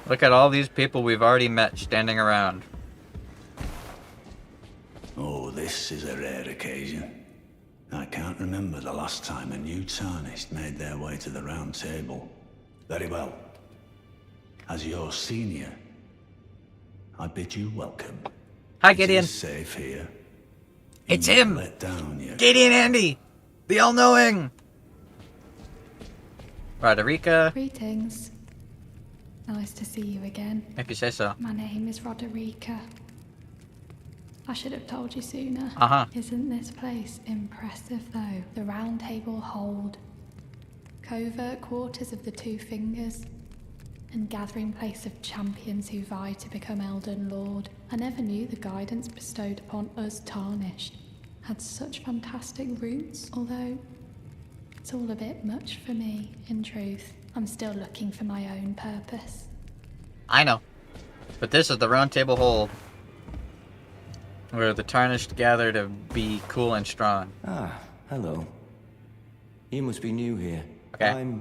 Look at all these people we've already met standing around. Oh, this is a rare occasion. I can't remember the last time a new Tarnished made their way to the Round Table. Very well. As your senior, I bid you welcome. Hi, Gideon. It is safe here. It's You won't him! Let down yet. Gideon Andy! The all-knowing! Roderica. Greetings. Nice to see you again. If you say so. My name is Roderica. I should have told you sooner. Uh-huh. Isn't this place impressive, though? The Round Table Hold, covert quarters of the Two Fingers, and gathering place of champions who vie to become Elden Lord. I never knew the guidance bestowed upon us Tarnished had such fantastic roots, although it's all a bit much for me, in truth. I'm still looking for my own purpose. I know. But this is the Round Table Hold, where the Tarnished gather to be cool and strong. Ah, hello. You must be new here. Okay.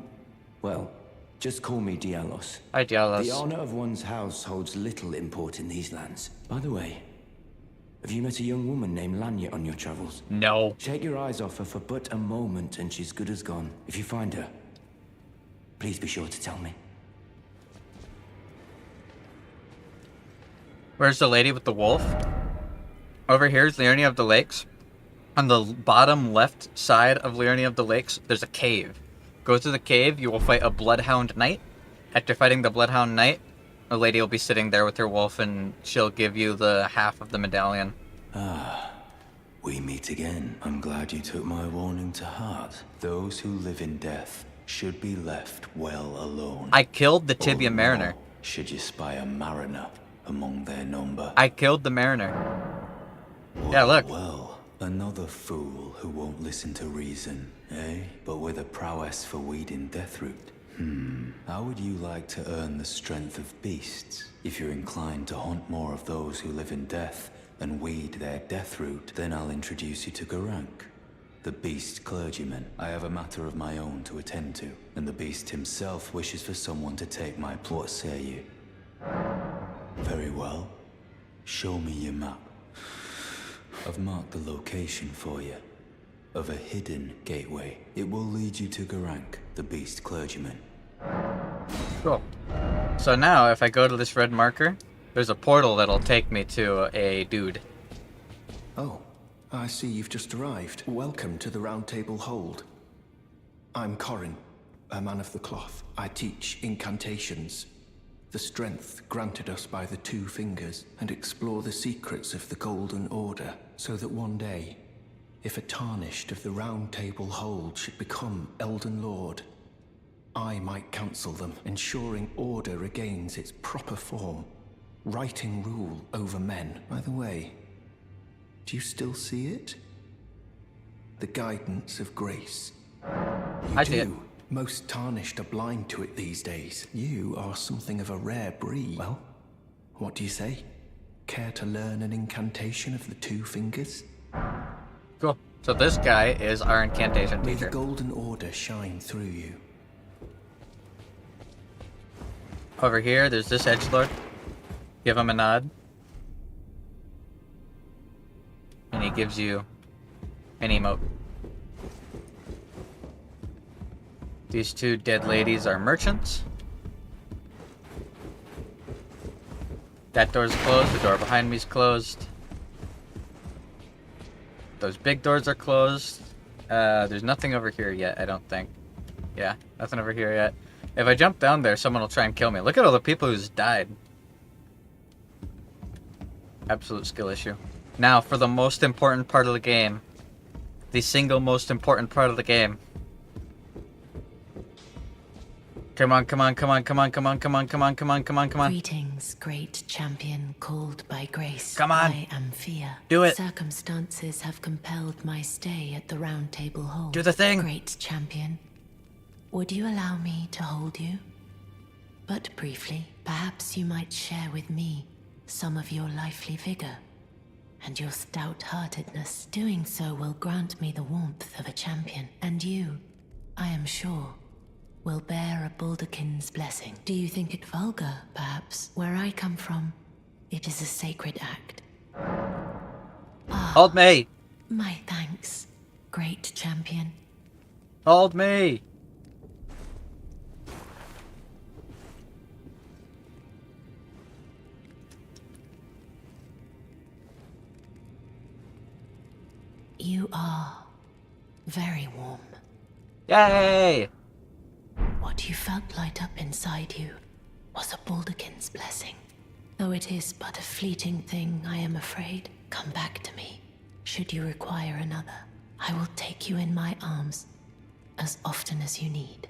Well, just call me Dialos. Hi, Dialos. The honor of one's house holds little import in these lands. By the way, have you met a young woman named Lanya on your travels? No. Take your eyes off her for but a moment and she's good as gone. If you find her, please be sure to tell me. Where's the lady with the wolf? Over here is Liurnia of the Lakes. On the bottom left side of Liurnia of the Lakes, there's a cave. Go to the cave, you will fight a Bloodhound Knight. After fighting the Bloodhound Knight, a lady will be sitting there with her wolf and she'll give you the half of the medallion. Ah, we meet again. I'm glad you took my warning to heart. Those who live in death should be left well alone. I killed the Tibia Mariner. Should you spy a mariner among their number? I killed the Mariner. Well, yeah, look. Well, another fool who won't listen to reason, eh? But with a prowess for weeding Deathroot. How would you like to earn the strength of beasts? If you're inclined to hunt more of those who live in death and weed their Deathroot, then I'll introduce you to Garank. the beast clergyman. I have a matter of my own to attend to, and the beast himself wishes for someone to take my plot. What say you? Very well. Show me your map. I've marked the location for you of a hidden gateway. It will lead you to Garank, the beast clergyman. Cool. So now, if I go to this red marker, there's a portal that'll take me to a dude. Oh, I see you've just arrived. Welcome to the Round Table Hold. I'm Corin, a man of the cloth. I teach incantations, the strength granted us by the Two Fingers, and explore the secrets of the Golden Order, so that one day, if a Tarnished of the Round Table Hold should become Elden Lord, I might counsel them, ensuring order regains its proper form, righting rule over men. By the way, do you still see it? The guidance of grace. I see it. Most Tarnished are blind to it these days. You are something of a rare breed. Well, what do you say? Care to learn an incantation of the Two Fingers? Cool. So this guy is our incantation May teacher. the Golden Order shine through you. Over here, there's this edgelord. Give him a nod. And he gives you an emote. These two dead ladies are merchants. That door's closed. The door behind me's closed. Those big doors are closed. There's nothing over here yet, I don't think. Yeah, nothing over here yet. If I jump down there, someone will try and kill me. Look at all the people who's died. Absolute skill issue. Now, for the most important part of the game. The single most important part of the game. Come on, come on, come on, come on, come on, come on, come on, come on, come on, come on. Greetings, great champion called by grace. Come on. I am Fia. Do it. Circumstances have compelled my stay at the Round Table Hold. Do the thing. Great champion. Would you allow me to hold you? But briefly, perhaps you might share with me some of your lively vigor and your stout-heartedness. Doing so will grant me the warmth of a champion, and you, I am sure, will bear a Baldakin's blessing. Do you think it vulgar, perhaps? Where I come from, it is a sacred act. Hold me! My thanks, great champion. Hold me! You are very warm. Yay! What you felt light up inside you was a Baldakin's blessing. Though it is but a fleeting thing, I am afraid. Come back to me, should you require another. I will take you in my arms as often as you need.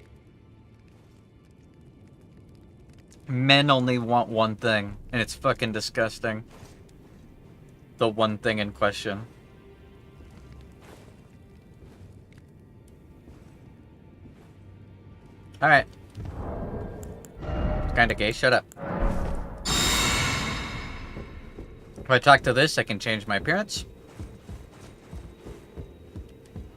Men only want one thing, and it's fucking disgusting. The one thing in question. Alright. Kinda gay, shut up. If I talk to this, I can change my appearance.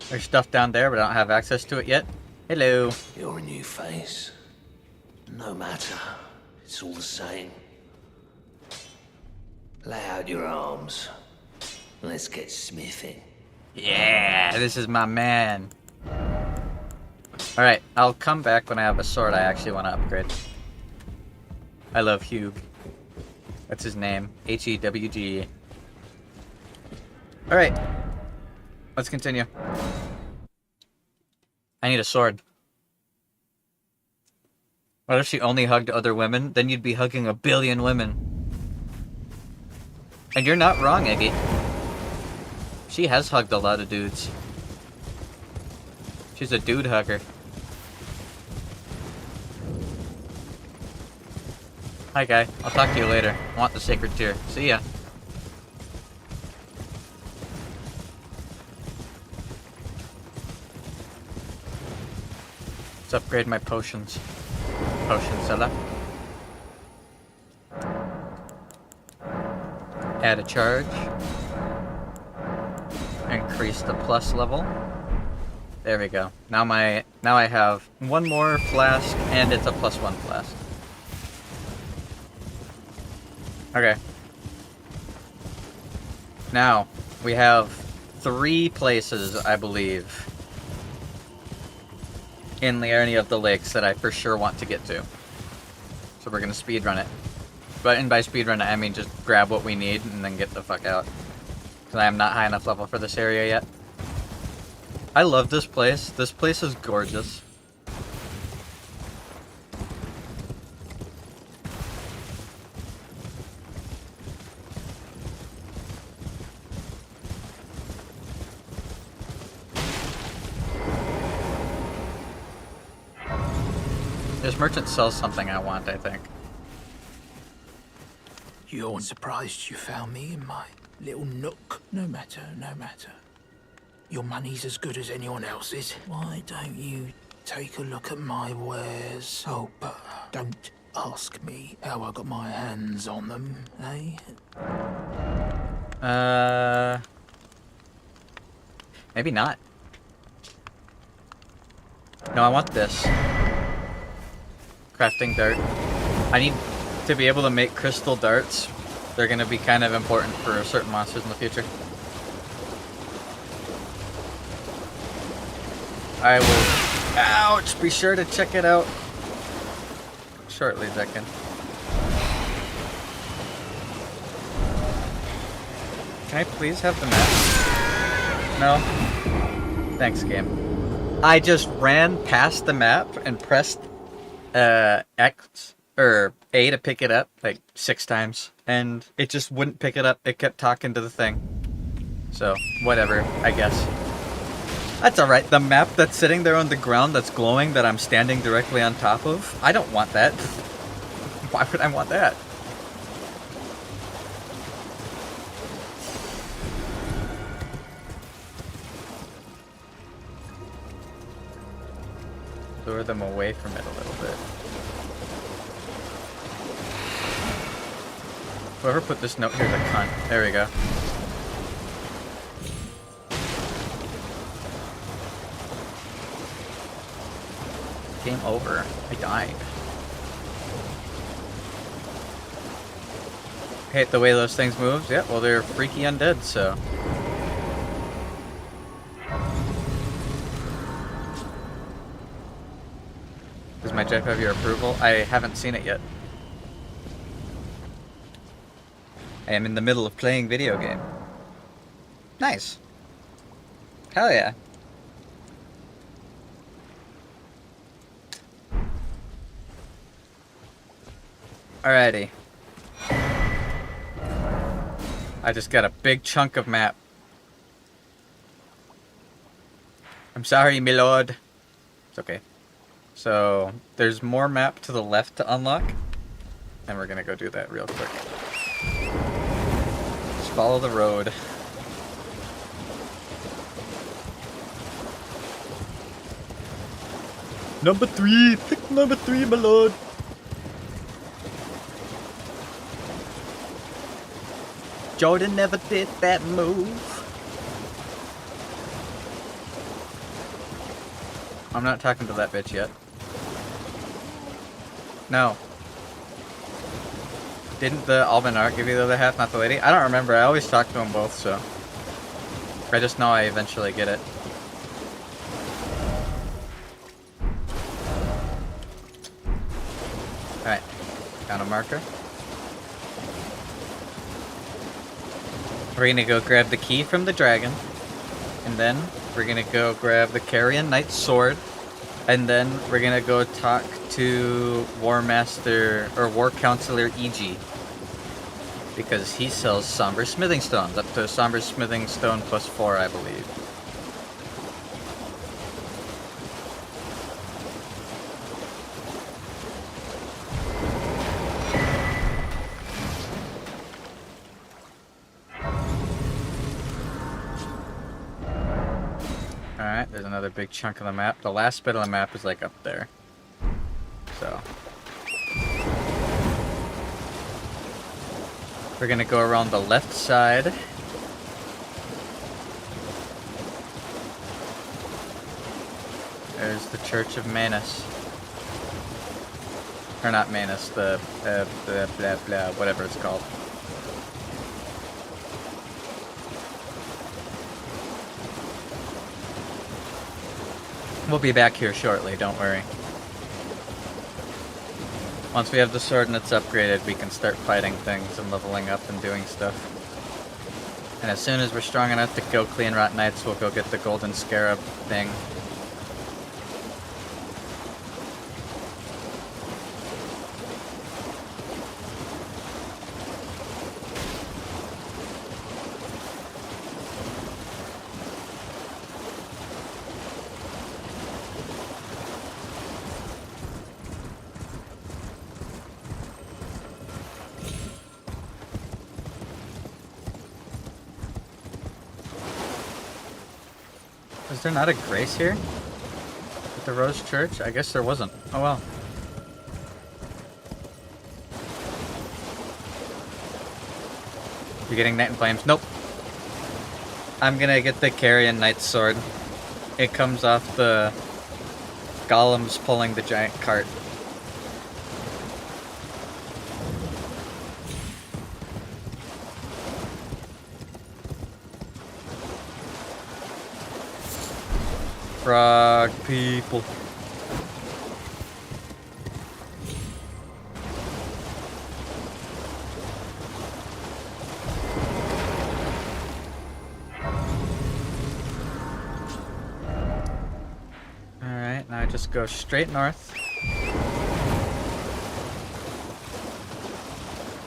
There's stuff down there, but I don't have access to it yet. Hello. You're a new face. No matter. It's all the same. Lay out your arms. Let's get smithing. Yeah, this is my man. Alright, I'll come back when I have a sword I actually want to upgrade. I love Hugh. That's his name. H-E-W-G. Alright. Let's continue. I need a sword. What if she only hugged other women? Then you'd be hugging a billion women. And you're not wrong, Iggy. She has hugged a lot of dudes. She's a dude hugger. Hi, guy. I'll talk to you later. I want the sacred tear. See ya. Let's upgrade my potions. Potion seller. Add a charge. Increase the plus level. There we go. Now I have one more flask, and it's a +1 flask. Okay. Now, we have 3 places, I believe, in the area of the lakes that I for sure want to get to. So we're gonna speedrun it. And by speedrun it, I mean just grab what we need and then get the fuck out. Because I am not high enough level for this area yet. I love this place. This place is gorgeous. This merchant sells something I want, I think. You're surprised you found me in my little nook. No matter, no matter. Your money's as good as anyone else's. Why don't you take a look at my wares? Oh, but don't ask me how I got my hands on them, eh? Maybe not. No, I want this. Crafting dart. I need to be able to make crystal darts. They're gonna be kind of important for certain monsters in the future. I will, ouch, be sure to check it out shortly, Zekin. Can I please have the map? No? Thanks, game. I just ran past the map and pressed X or A to pick it up like 6 times, and it just wouldn't pick it up. It kept talking to the thing. So, whatever, I guess. That's alright. The map that's sitting there on the ground that's glowing that I'm standing directly on top of, I don't want that. Why would I want that? Lure them away from it a little bit. Whoever put this note here is a cunt. There we go. Game over. I died. Hate the way those things move. Yeah, well, they're freaky undead, so. Does my Jeff have your approval? I haven't seen it yet. I am in the middle of playing video game. Nice. Hell yeah. Alrighty. I just got a big chunk of map. I'm sorry, my lord. It's okay. So, there's more map to the left to unlock. And we're gonna go do that real quick. Just follow the road. Number 3! Pick number 3, my lord! Jordan never did that move. I'm not talking to that bitch yet. No. Didn't the Albanar give you the other half, not the lady? I don't remember. I always talk to them both, so. I just know I eventually get it. Alright. Found a marker. We're gonna go grab the key from the dragon. And then we're gonna go grab the Carrion Knight's sword. And then we're gonna go talk to War Master or War Counselor E.G. Because he sells Somber Smithing Stones, up to Somber Smithing Stone +4, I believe. Alright, there's another big chunk of the map. The last bit of the map is like up there. So. We're gonna go around the left side. There's the Church of Manus. Or not Manus, the blah blah blah, whatever it's called. We'll be back here shortly, don't worry. Once we have the sword and it's upgraded, we can start fighting things and leveling up and doing stuff. And as soon as we're strong enough to go clean Rot Knights, we'll go get the golden scarab thing. Is there not a grace here? At the Rose Church? I guess there wasn't. Oh well. You getting Knight in Flames? Nope. I'm gonna get the Carrion Knight's sword. It comes off the golems pulling the giant cart. Frog people. Alright, now I just go straight north.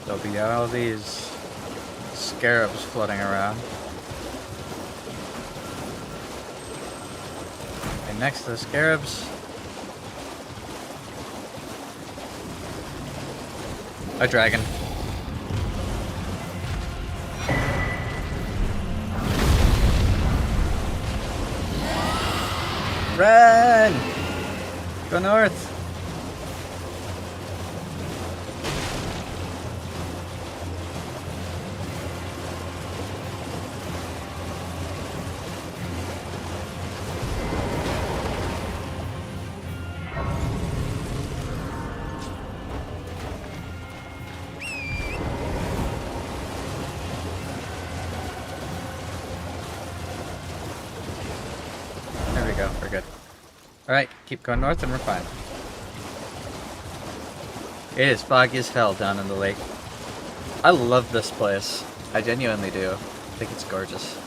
There'll be all these scarabs floating around. And next to the scarabs, a dragon. Run! Go north! There we go, we're good. Alright, keep going north and we're fine. It is foggy as hell down in the lake. I love this place. I genuinely do. I think it's gorgeous.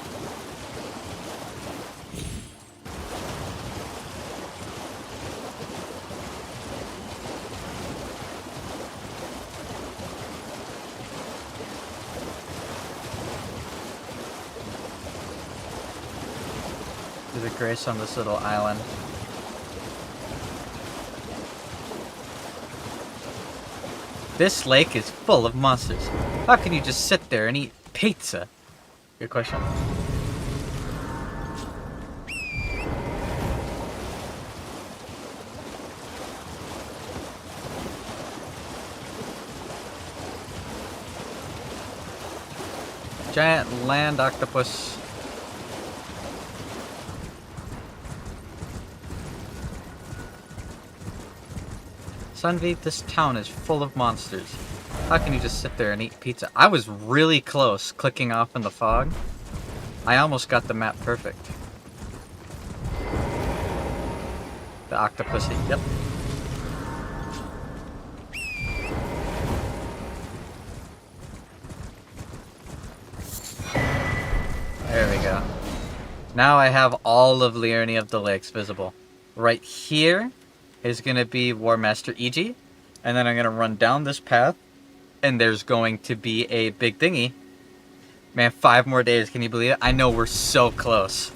There's a grace on this little island. This lake is full of monsters. How can you just sit there and eat pizza? Good question. Giant land octopus. Sunvi, this town is full of monsters. How can you just sit there and eat pizza? I was really close clicking off in the fog. I almost got the map perfect. The octopus, yep. There we go. Now I have all of Liurnia of the Lakes visible. Right here is going to be War Master EG, and then I'm going to run down this path, and there's going to be a big thingy. Man, 5 more days, can you believe it? I know we're so close.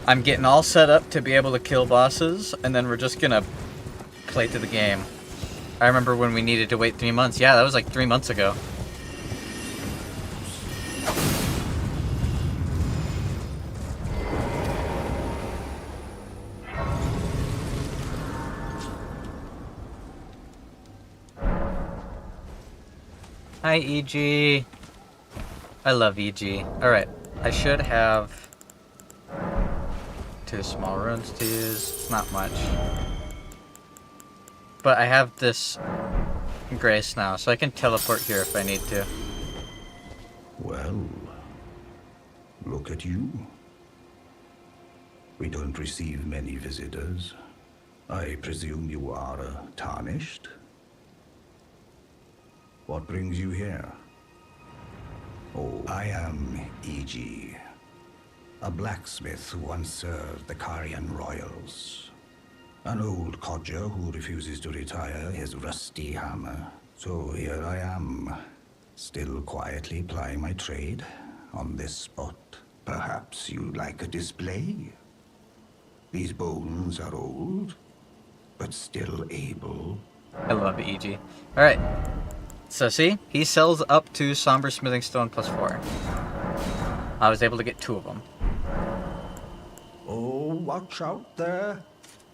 I'm getting all set up to be able to kill bosses, and then we're just going to play through the game. I remember when we needed to wait 3 months. Yeah, that was like 3 months ago. Hi, EG. I love EG. Alright, I should have 2 small runes to use. Not much. But I have this grace now, so I can teleport here if I need to. Well, look at you. We don't receive many visitors. I presume you are tarnished? What brings you here? Oh, I am E.G., a blacksmith who once served the Carian royals. An old codger who refuses to retire his rusty hammer. So here I am, still quietly plying my trade on this spot. Perhaps you'd like a display? These bones are old, but still able. I love EG. Alright. So see, he sells up to Somber Smithing Stone +4. I was able to get 2 of them. Oh, watch out there.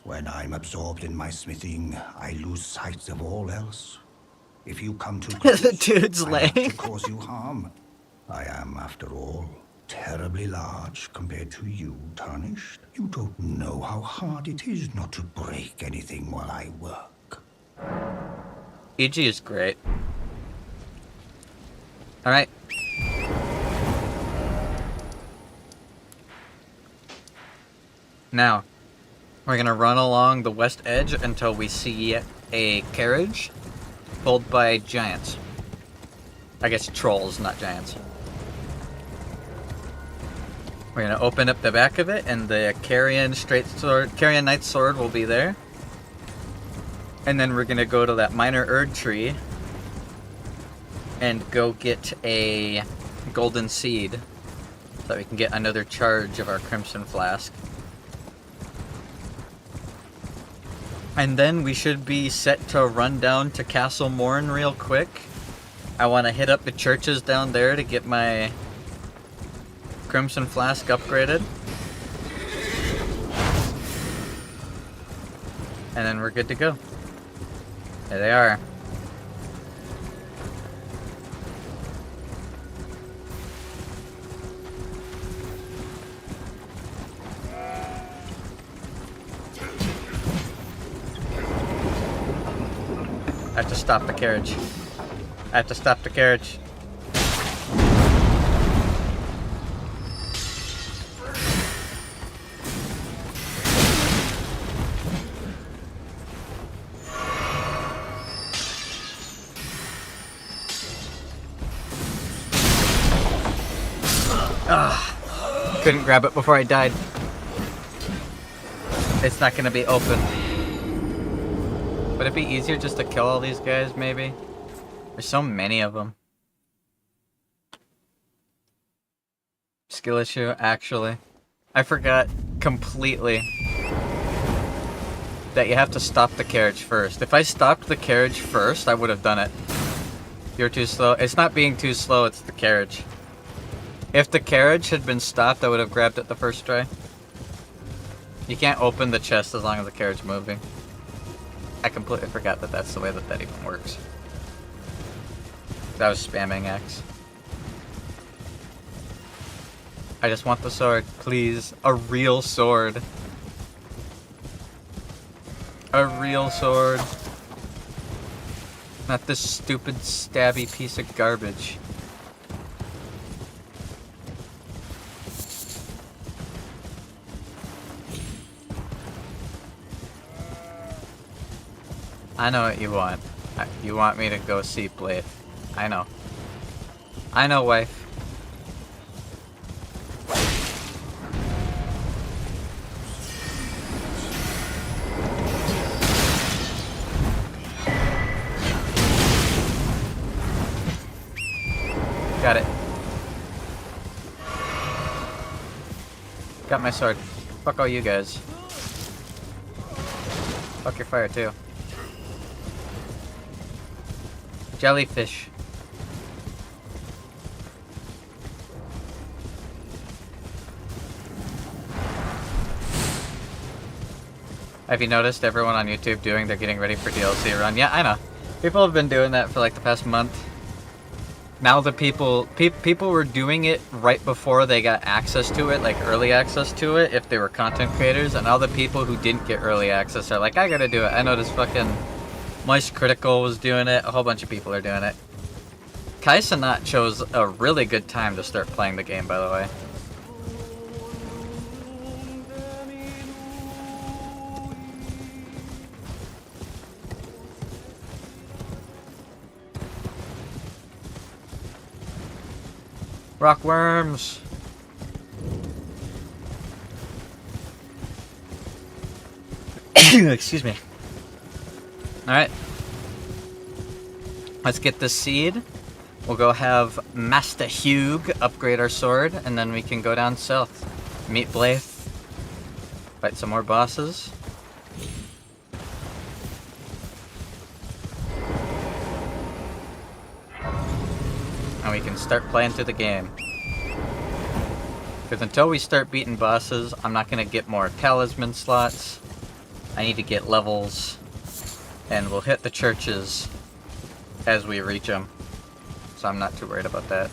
When I'm absorbed in my smithing, I lose sight of all else. If you come too close, The dude's I have laying. to cause you harm. I am, after all, terribly large compared to you, Tarnished. You don't know how hard it is not to break anything while I work. EG is great. Alright. Now, we're gonna run along the west edge until we see a carriage pulled by giants. I guess trolls, not giants. We're gonna open up the back of it, and the Carian Knight's Sword will be there. And then we're gonna go to that minor Erd tree and go get a golden seed so that we can get another charge of our Crimson Flask. And then we should be set to run down to Castle Morn real quick. I want to hit up the churches down there to get my Crimson Flask upgraded. And then we're good to go. There they are. I have to stop the carriage. I have to stop the carriage. Couldn't grab it before I died. It's not gonna be open. Would it be easier just to kill all these guys, maybe? There's so many of them. Skill issue, actually. I forgot completely that you have to stop the carriage first. If I stopped the carriage first, I would have done it. You're too slow. It's not being too slow, it's the carriage. If the carriage had been stopped, I would have grabbed it the first try. You can't open the chest as long as the carriage is moving. I completely forgot that that's the way that even works. That was spamming X. I just want the sword, please. A real sword. A real sword. Not this stupid stabby piece of garbage. I know what you want. You want me to go see Blade. I know. I know, wife. Got it. Got my sword. Fuck all you guys. Fuck your fire too. Jellyfish. Have you noticed everyone on YouTube they're getting ready for DLC run? Yeah, I know. People have been doing that for like the past month. Now the people were doing it right before they got access to it, like early access to it, if they were content creators, and now the people who didn't get early access are like, I gotta do it. I noticed fucking Moist Critical was doing it, a whole bunch of people are doing it. Kai Cenat chose a really good time to start playing the game, by the way. Rockworms! Excuse me. Alright. Let's get this seed. We'll go have Master Hugh upgrade our sword, and then we can go down south. Meet Blythe. Fight some more bosses. And we can start playing through the game. Because until we start beating bosses, I'm not going to get more talisman slots. I need to get levels. And we'll hit the churches as we reach them. So I'm not too worried about that.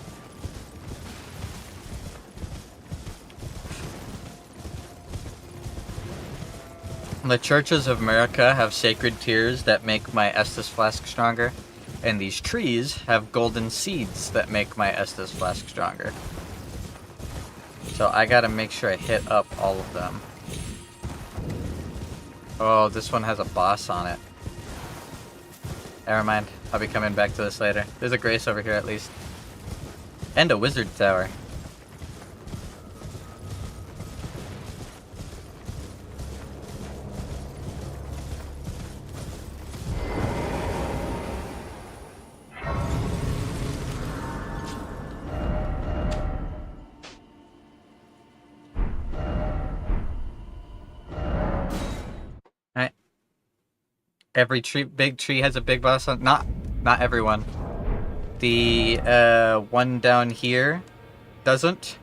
The churches of America have sacred tears that make my Estus flask stronger. And these trees have golden seeds that make my Estus flask stronger. So I gotta make sure I hit up all of them. Oh, this one has a boss on it. Never mind. I'll be coming back to this later. There's a Grace over here at least. And a Wizard Tower. Alright. Every tree, big tree has a big boss on. Not everyone. The one down here doesn't.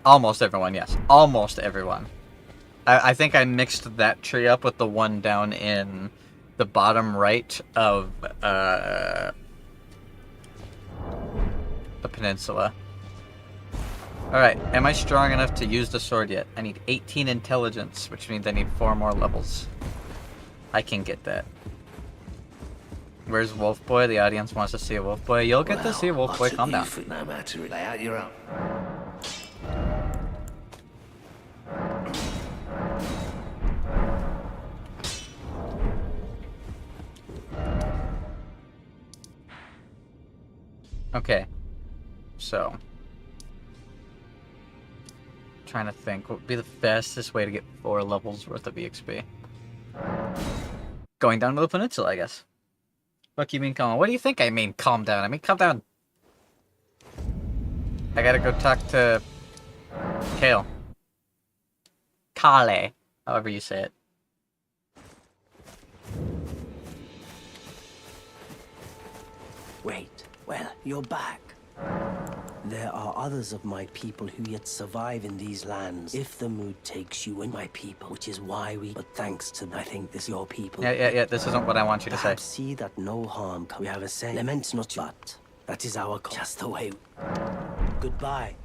Almost everyone, yes. Almost everyone. I think I mixed that tree up with the one down in the bottom right of the peninsula. Alright, am I strong enough to use the sword yet? I need 18 intelligence, which means I need 4 more levels. I can get that. Where's Wolf Boy? The audience wants to see a Wolf Boy. You'll get to see a Wolf Boy. Calm down. No matter, lay out your own. Okay. So. Trying to think. What would be the fastest way to get 4 levels worth of EXP? Going down to the peninsula, I guess. Fuck you mean calm? What do you think I mean calm down? I mean calm down. I gotta go talk to Kale. Kale. However you say it. Wait, well, you're back. There are others of my people who yet survive in these lands. If the mood takes you and my people, which is why we... But thanks to, I think, this your people. Yeah, this isn't what I want you to say. Perhaps see that no harm can... We have a saying, lament not, but that is our... Just the way... Goodbye.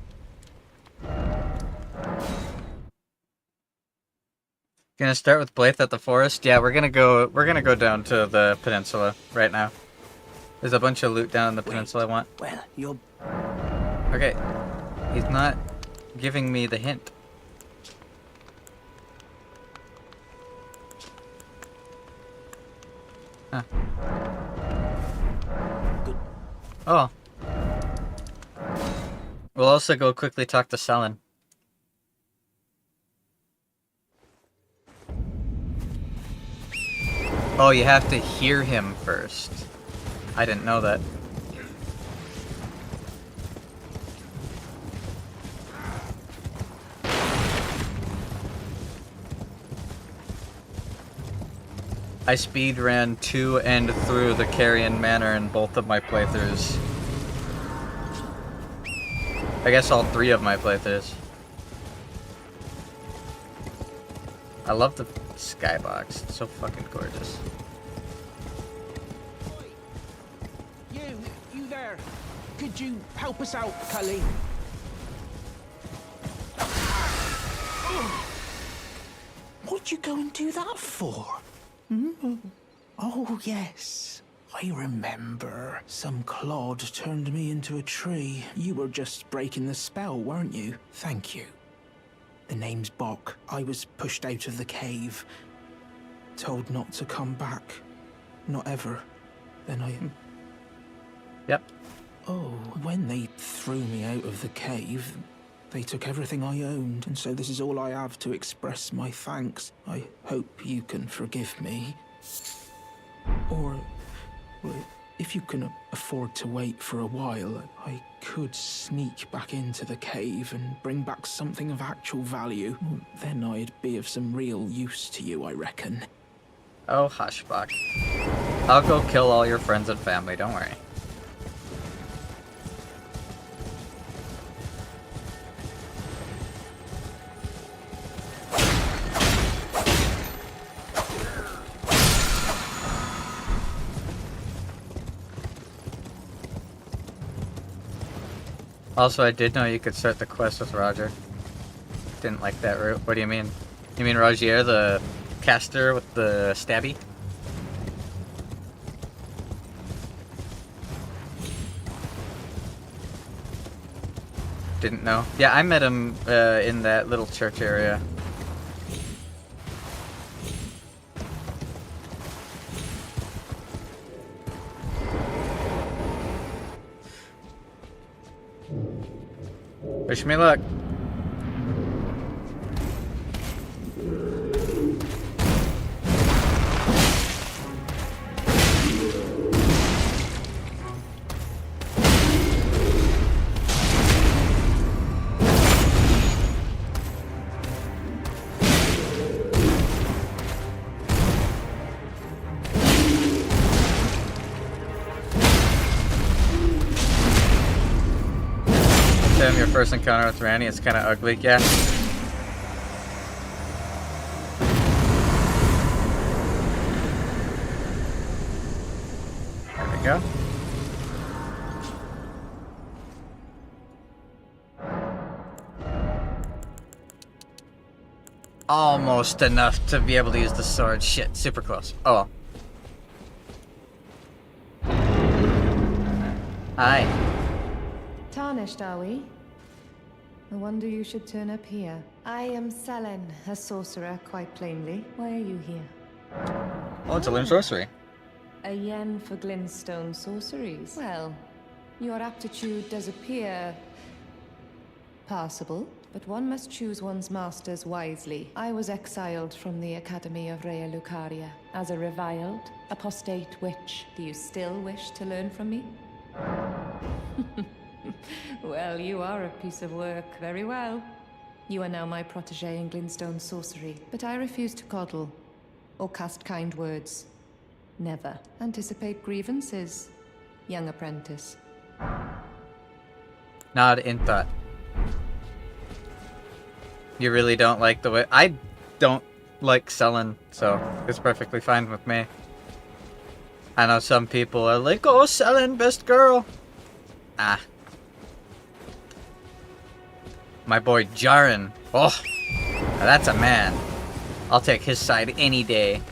Gonna start with Blythe at the forest? Yeah, we're gonna go down to the peninsula right now. There's a bunch of loot down in the peninsula I want. Well, you're... Okay. He's not giving me the hint. Huh. Oh. We'll also go quickly talk to Selin. Oh, you have to hear him first. I didn't know that. I speedran to and through the Carrion Manor in both of my playthroughs. I guess all 3 of my playthroughs. I love the skybox. It's so fucking gorgeous. You there. Could you help us out, Cully? What'd you go and do that for? Hmm? Oh, yes. I remember. Some clod turned me into a tree. You were just breaking the spell, weren't you? Thank you. The name's Bok. I was pushed out of the cave. Told not to come back. Not ever. Then I... Yep. Oh, when they threw me out of the cave, they took everything I owned, and so this is all I have to express my thanks. I hope you can forgive me. Or, well, if you can afford to wait for a while, I could sneak back into the cave and bring back something of actual value. Then I'd be of some real use to you, I reckon. Oh, hush, Buck. I'll go kill all your friends and family, don't worry. Also, I did know you could start the quest with Roger. Didn't like that route. What do you mean? You mean Rogier, the caster with the stabby? Didn't know. Yeah, I met him in that little church area. Wish me luck. Your first encounter with Randy is kind of ugly, yeah. There we go. Almost enough to be able to use the sword. Shit, super close. Oh well. Hi. Tarnished, are we? No wonder you should turn up here. I am Selen, a sorcerer, quite plainly. Why are you here? Oh, to learn sorcery. A yen for glintstone sorceries. Well, your aptitude does appear passable, but one must choose one's masters wisely. I was exiled from the Academy of Rea Lucaria as a reviled, apostate witch. Do you still wish to learn from me? Well, you are a piece of work. Very well. You are now my protege in glintstone sorcery, but I refuse to coddle or cast kind words. Never anticipate grievances, young apprentice. Nod in thought. You really don't like the way... I don't like selling, so it's perfectly fine with me. I know some people are like, oh, selling, best girl. Ah. My boy Jaren. Oh, now that's a man. I'll take his side any day.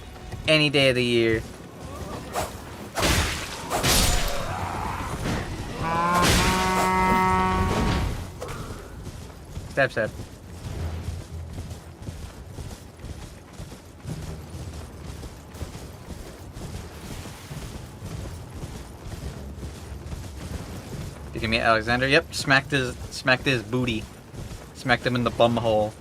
Any day of the year. Stab, stab. Did you meet Alexander? Yep, smacked his booty. Smacked him in the bum hole.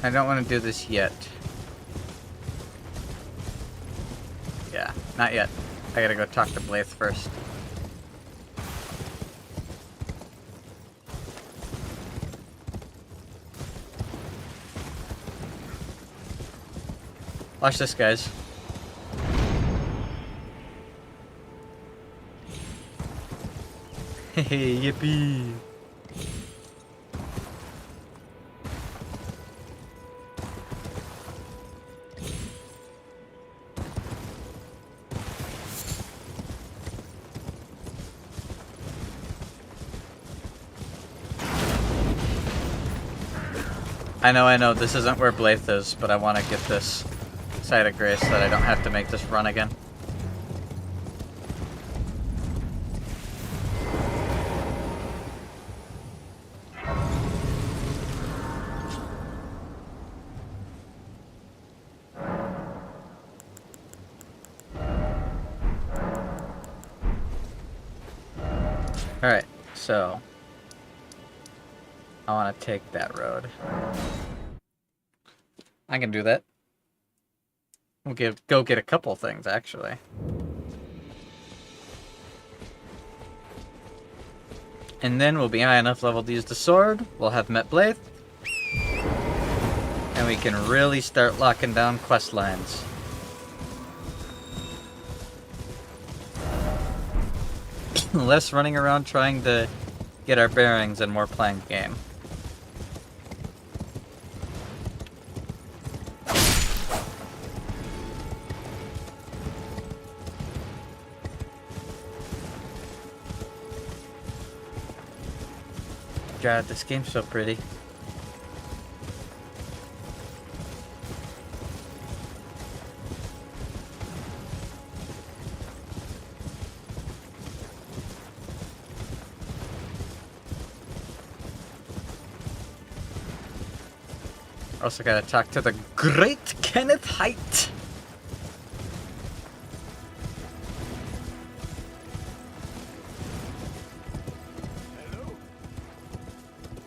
I don't want to do this yet. Yeah, not yet. I gotta go talk to Blythe first. Watch this, guys. Hey, yippee. I know, this isn't where Blythe is, but I want to get this side of grace so that I don't have to make this run again. Alright, so I want to take that road. I can do that. We'll go get a couple things, actually. And then we'll be high enough level to use the sword. We'll have met Blythe. And we can really start locking down quest lines. Less running around trying to get our bearings and more playing the game. God, this game's so pretty. Also gotta talk to the great Kenneth Haight.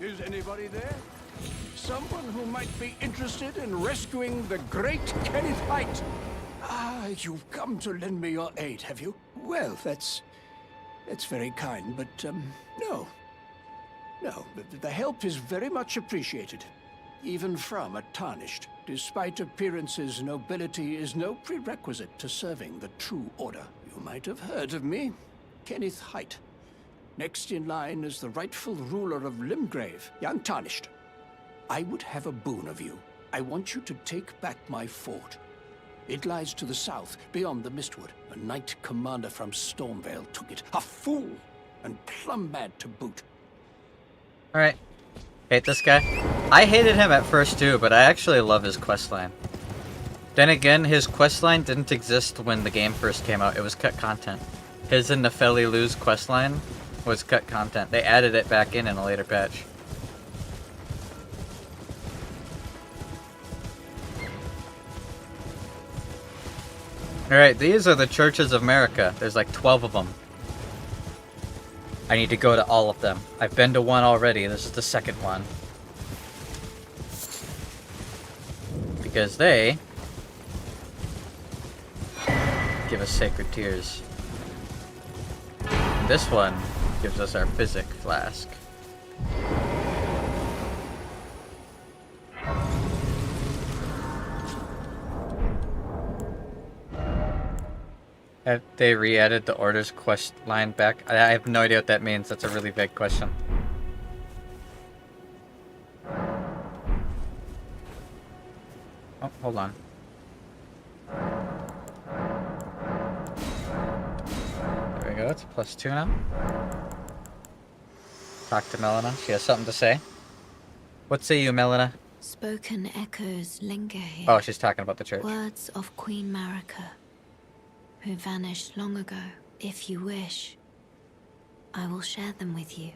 Is anybody there? Someone who might be interested in rescuing the great Kenneth Haight? Ah, you've come to lend me your aid, have you? Well, that's very kind, but, no. No, the help is very much appreciated. Even from a tarnished. Despite appearances, nobility is no prerequisite to serving the true order. You might have heard of me, Kenneth Haight. Next in line is the rightful ruler of Limgrave, young Tarnished. I would have a boon of you. I want you to take back my fort. It lies to the south, beyond the Mistwood. A knight commander from Stormvale took it. A fool! And plumb mad to boot. Alright. Hate this guy. I hated him at first too, but I actually love his questline. Then again, his questline didn't exist when the game first came out. It was cut content. His and Nefeli Lu's questline was cut content. They added it back in a later patch. Alright, these are the churches of America. There's like 12 of them. I need to go to all of them. I've been to one already. This is the second one. Because they give us sacred tears. And this one gives us our physic flask. Have they re-added the Order's quest line back? I have no idea what that means. That's a really vague question. Oh, hold on. There we go. It's +2 now. Talk to Melina. She has something to say. What say you, Melina? Spoken echoes linger here. Oh, she's talking about the church. Words of Queen Marika, who vanished long ago. If you wish, I will share them with you.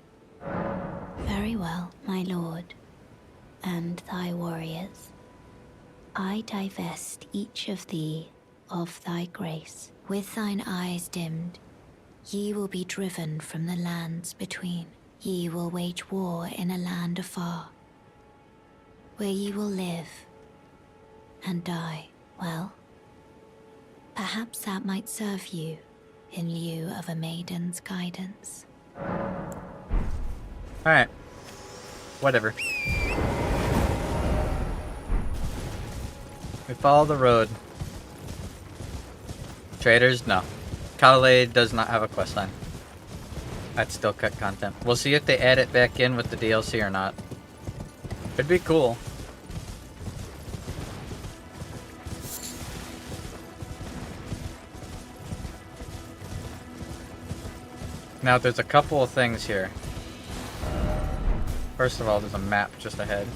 Very well, my lord, and thy warriors. I divest each of thee of thy grace. With thine eyes dimmed, ye will be driven from the lands between. Ye will wage war in a land afar, where ye will live and die. Well, perhaps that might serve you in lieu of a maiden's guidance. Alright. Whatever. We follow the road. Traders? No. Kale does not have a questline. That's still cut content. We'll see if they add it back in with the DLC or not. It'd be cool. Now, there's a couple of things here. First of all, there's a map just ahead.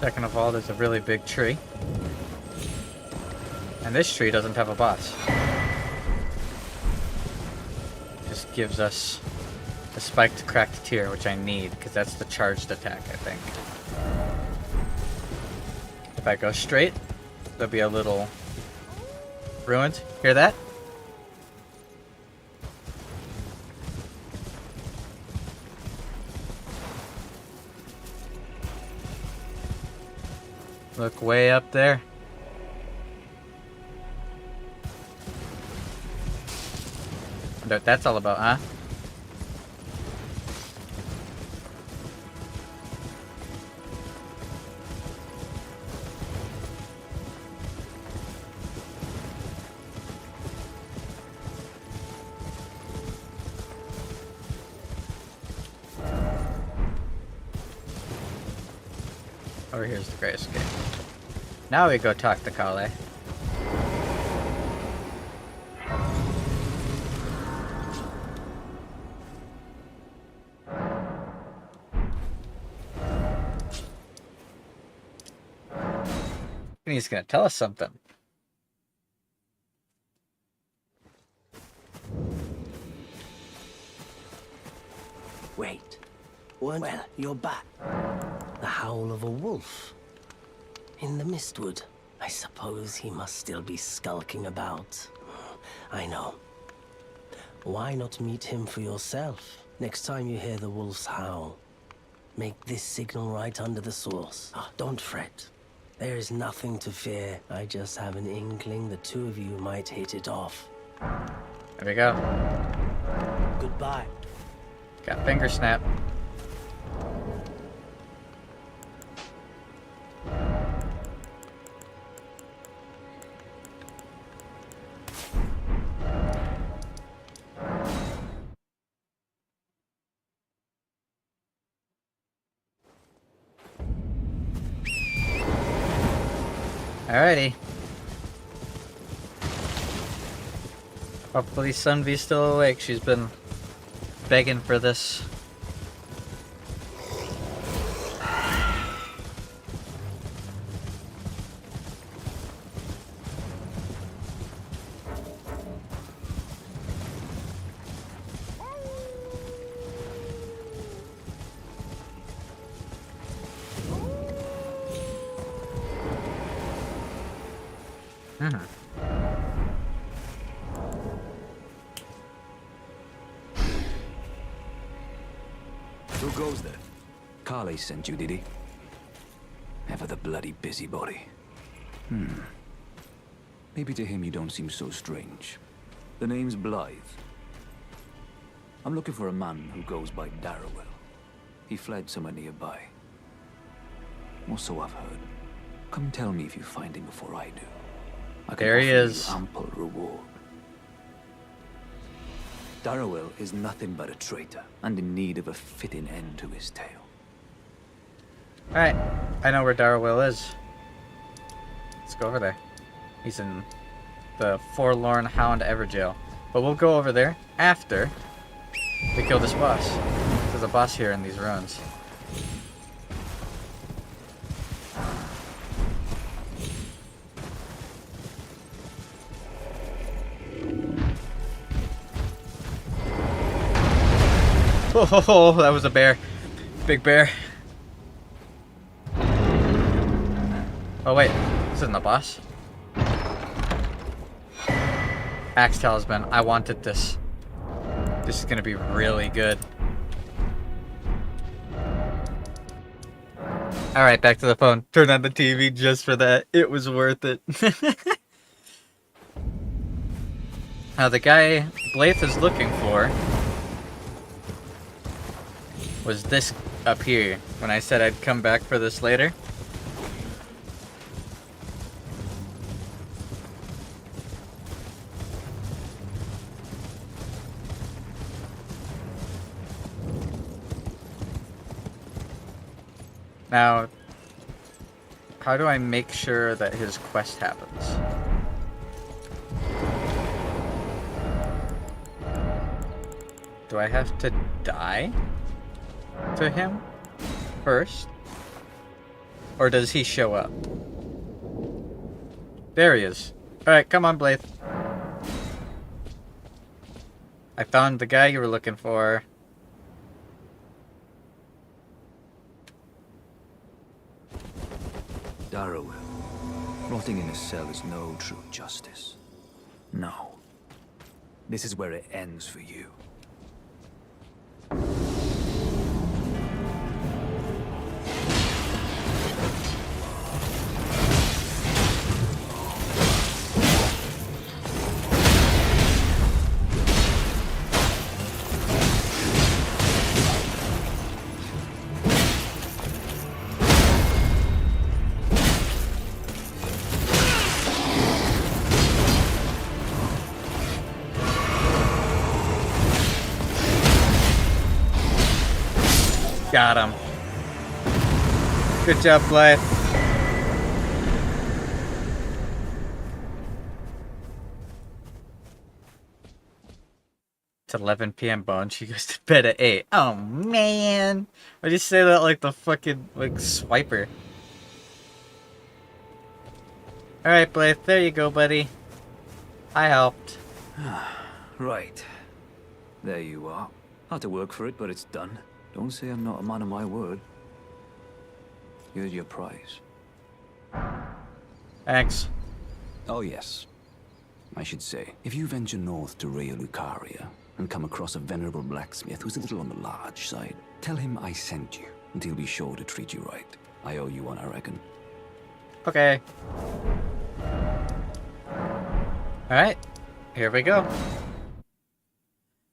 Second of all, there's a really big tree. And this tree doesn't have a boss. Just gives us a spiked cracked tier, which I need, because that's the charged attack, I think. If I go straight, there'll be a little ruined. Hear that? Look way up there. Wonder what that's all about, huh? Over here's the Great Escape. Now we go talk to Kale. And he's gonna tell us something. Wait. Well, you're back. The howl of a wolf. In the mistwood. I suppose he must still be skulking about. I know. Why not meet him for yourself? Next time you hear the wolf's howl, make this signal right under the source. Don't fret. There is nothing to fear. I just have an inkling the two of you might hit it off. There we go. Goodbye. Got finger snap. Alrighty. Hopefully Sunbee's still awake. She's been begging for this. Who goes there? Carly sent you, did he? Ever the bloody busybody. Maybe to him you don't seem so strange. The name's Blythe. I'm looking for a man who goes by Darrowell. He fled somewhere nearby. Or so I've heard. Come tell me if you find him before I do. I can There he offer you is. ample reward. Darrowell is nothing but a traitor, and in need of a fitting end to his tale. Alright, I know where Darrowell is. Let's go over there. He's in the Forlorn Hound Everjail. But we'll go over there after we kill this boss. There's a boss here in these ruins. Oh, that was a bear. Big bear. Oh wait, this isn't the boss. Axe Talisman, I wanted this. This is gonna be really good. Alright, back to the phone. Turn on the TV just for that. It was worth it. Now the guy Blythe is looking for was this up here, when I said I'd come back for this later. Now, how do I make sure that his quest happens? Do I have to die to him first? Or does he show up? There he is. Alright, come on, Blythe. I found the guy you were looking for. Darrow, rotting in a cell is no true justice. No. This is where it ends for you. Got him. Good job, Blythe. It's 11 p.m. Bone. She goes to bed at 8. Oh, man. Why'd you say that like the fucking, like, swiper? Alright, Blythe. There you go, buddy. I helped. Right. There you are. Had to work for it, but it's done. Don't say I'm not a man of my word. Here's your prize. Thanks. Oh, yes. I should say, if you venture north to Raya Lucaria and come across a venerable blacksmith who's a little on the large side, tell him I sent you, and he'll be sure to treat you right. I owe you one, I reckon. Okay. Alright. Here we go.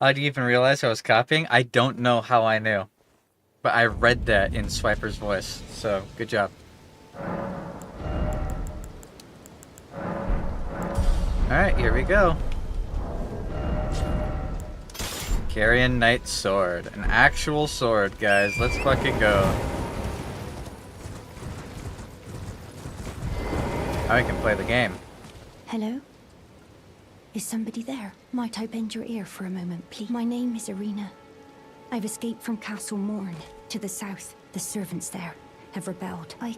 How'd you even realize I was copying? I don't know how I knew. But I read that in Swiper's voice, so good job. Alright, here we go. Carrion Knight Sword. An actual sword, guys. Let's fucking go. Now we can play the game. Hello? Is somebody there? Might I bend your ear for a moment, please? My name is Irina. I've escaped from Castle Morn to the south. The servants there have rebelled. I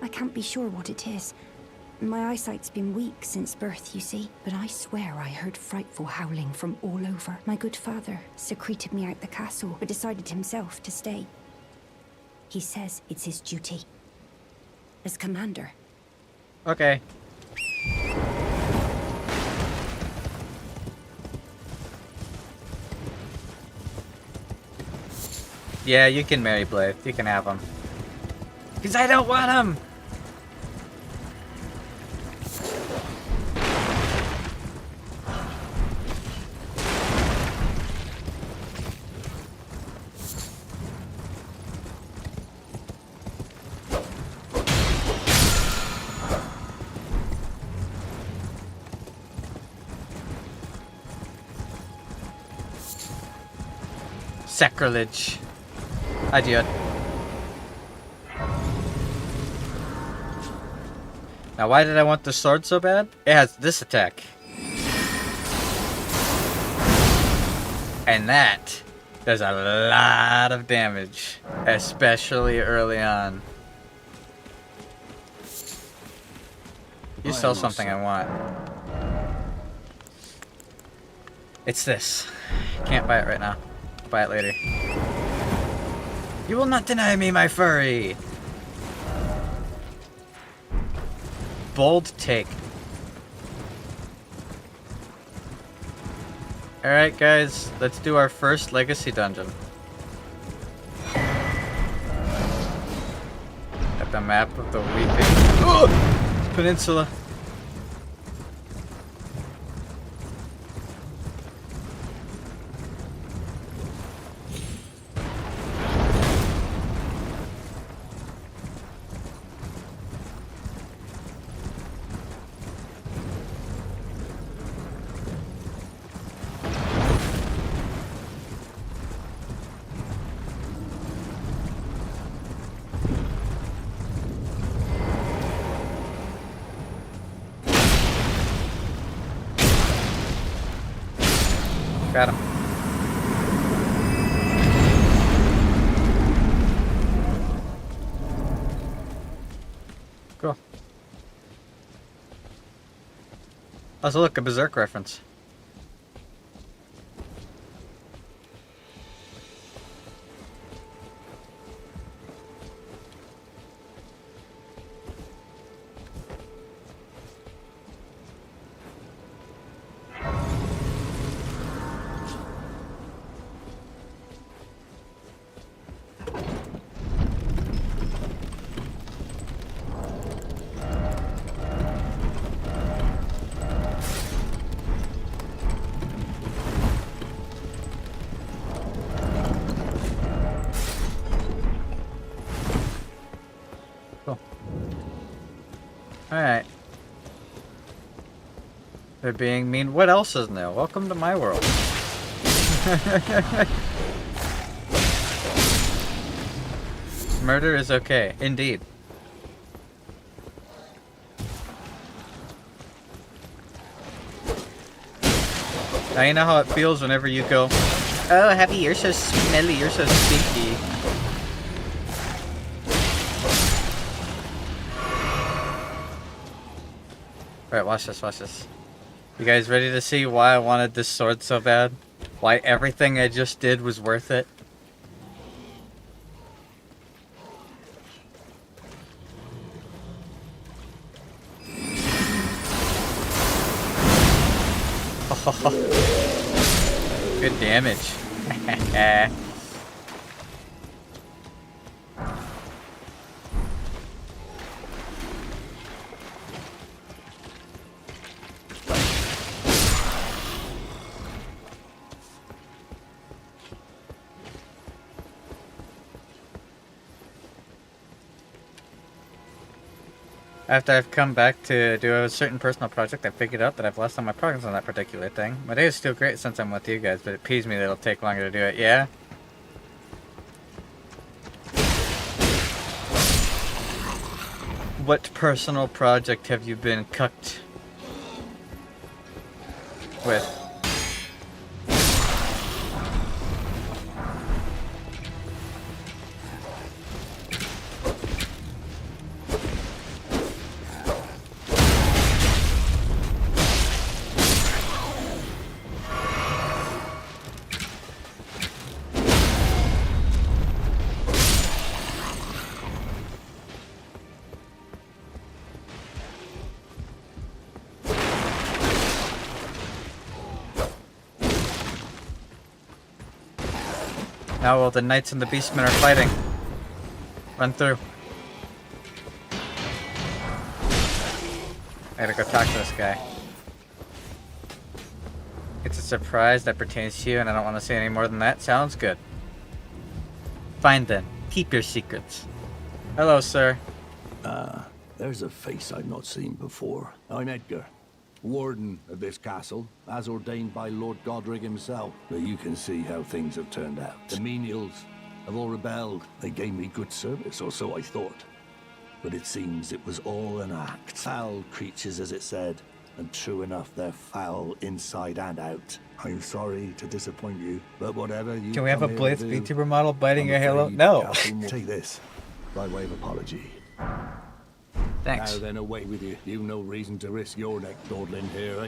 can't be sure what it is. My eyesight's been weak since birth, you see. But I swear I heard frightful howling from all over. My good father secreted me out the castle, but decided himself to stay. He says it's his duty. As commander. Okay. Yeah, you can marry Blythe. You can have him. Because I don't want him! Sacrilege. Adieu. Now, why did I want the sword so bad? It has this attack. And that does a lot of damage, especially early on. You sell something I want. It's this. Can't buy it right now. I'll buy it later. You will not deny me my furry! Bold take. Alright guys, let's do our first legacy dungeon. At the map of the Weeping Peninsula. Got him. Cool. Also, look, a Berserk reference. Cool. Alright. They're being mean. What else is new? Welcome to my world. Murder is okay. Indeed. Now you know how it feels whenever you go, oh, Happy, you're so smelly, you're so stinky. Alright, watch this, watch this. You guys ready to see why I wanted this sword so bad? Why everything I just did was worth it? Good damage. After I've come back to do a certain personal project, I figured out that I've lost all my progress on that particular thing. My day is still great since I'm with you guys, but it peeves me that it'll take longer to do it. Yeah? What personal project have you been cucked with? Now while the knights and the beastmen are fighting. Run through. I gotta go talk to this guy. It's a surprise that pertains to you and I don't want to say any more than that. Sounds good. Fine then. Keep your secrets. Hello, sir. There's a face I've not seen before. I'm Edgar, warden of this castle, as ordained by Lord Godric himself. But you can see how things have turned out. The menials have all rebelled. They gave me good service, or so I thought. But it seems it was all an act. Foul creatures, as it said. And true enough, they're foul inside and out. I'm sorry to disappoint you, but whatever you Can we have a come here Blitz to do, VTuber model biting I'm your halo? afraid No. Castle will take this by way of apology. Thanks. Now then, away with you. You've no reason to risk your neck dawdling here, eh?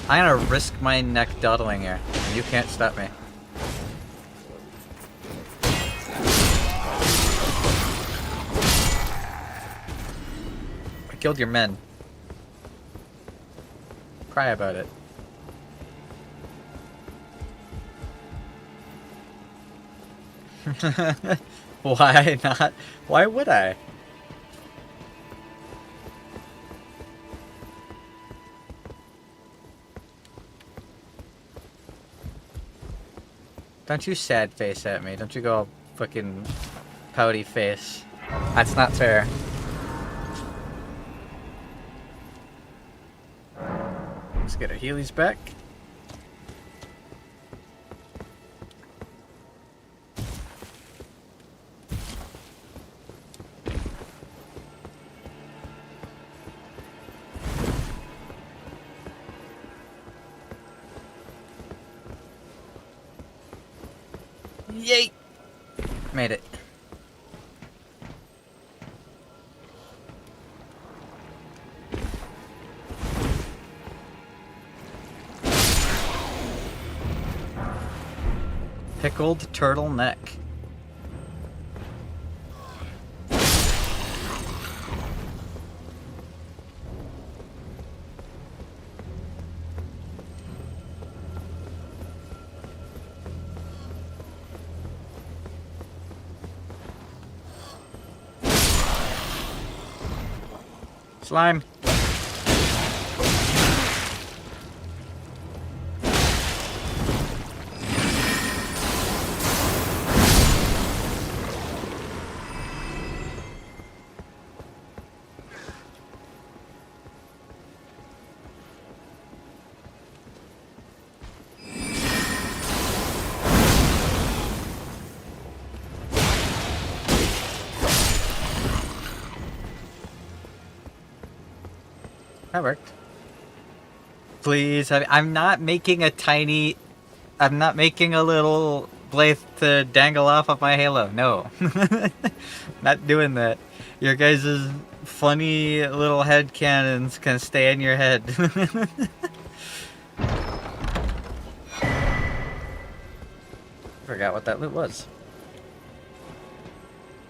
I'm gonna risk my neck dawdling here. And you can't stop me. I killed your men. Cry about it. Why not? Why would I? Don't you sad face at me. Don't you go all fucking pouty face. That's not fair. Let's get our Heelys back. Yay! Made it. Pickled turtleneck. Slime. That worked. Please, I'm not making a tiny... I'm not making a little blade to dangle off of my halo. No. Not doing that. Your guys' funny little head cannons can stay in your head. Forgot what that loot was.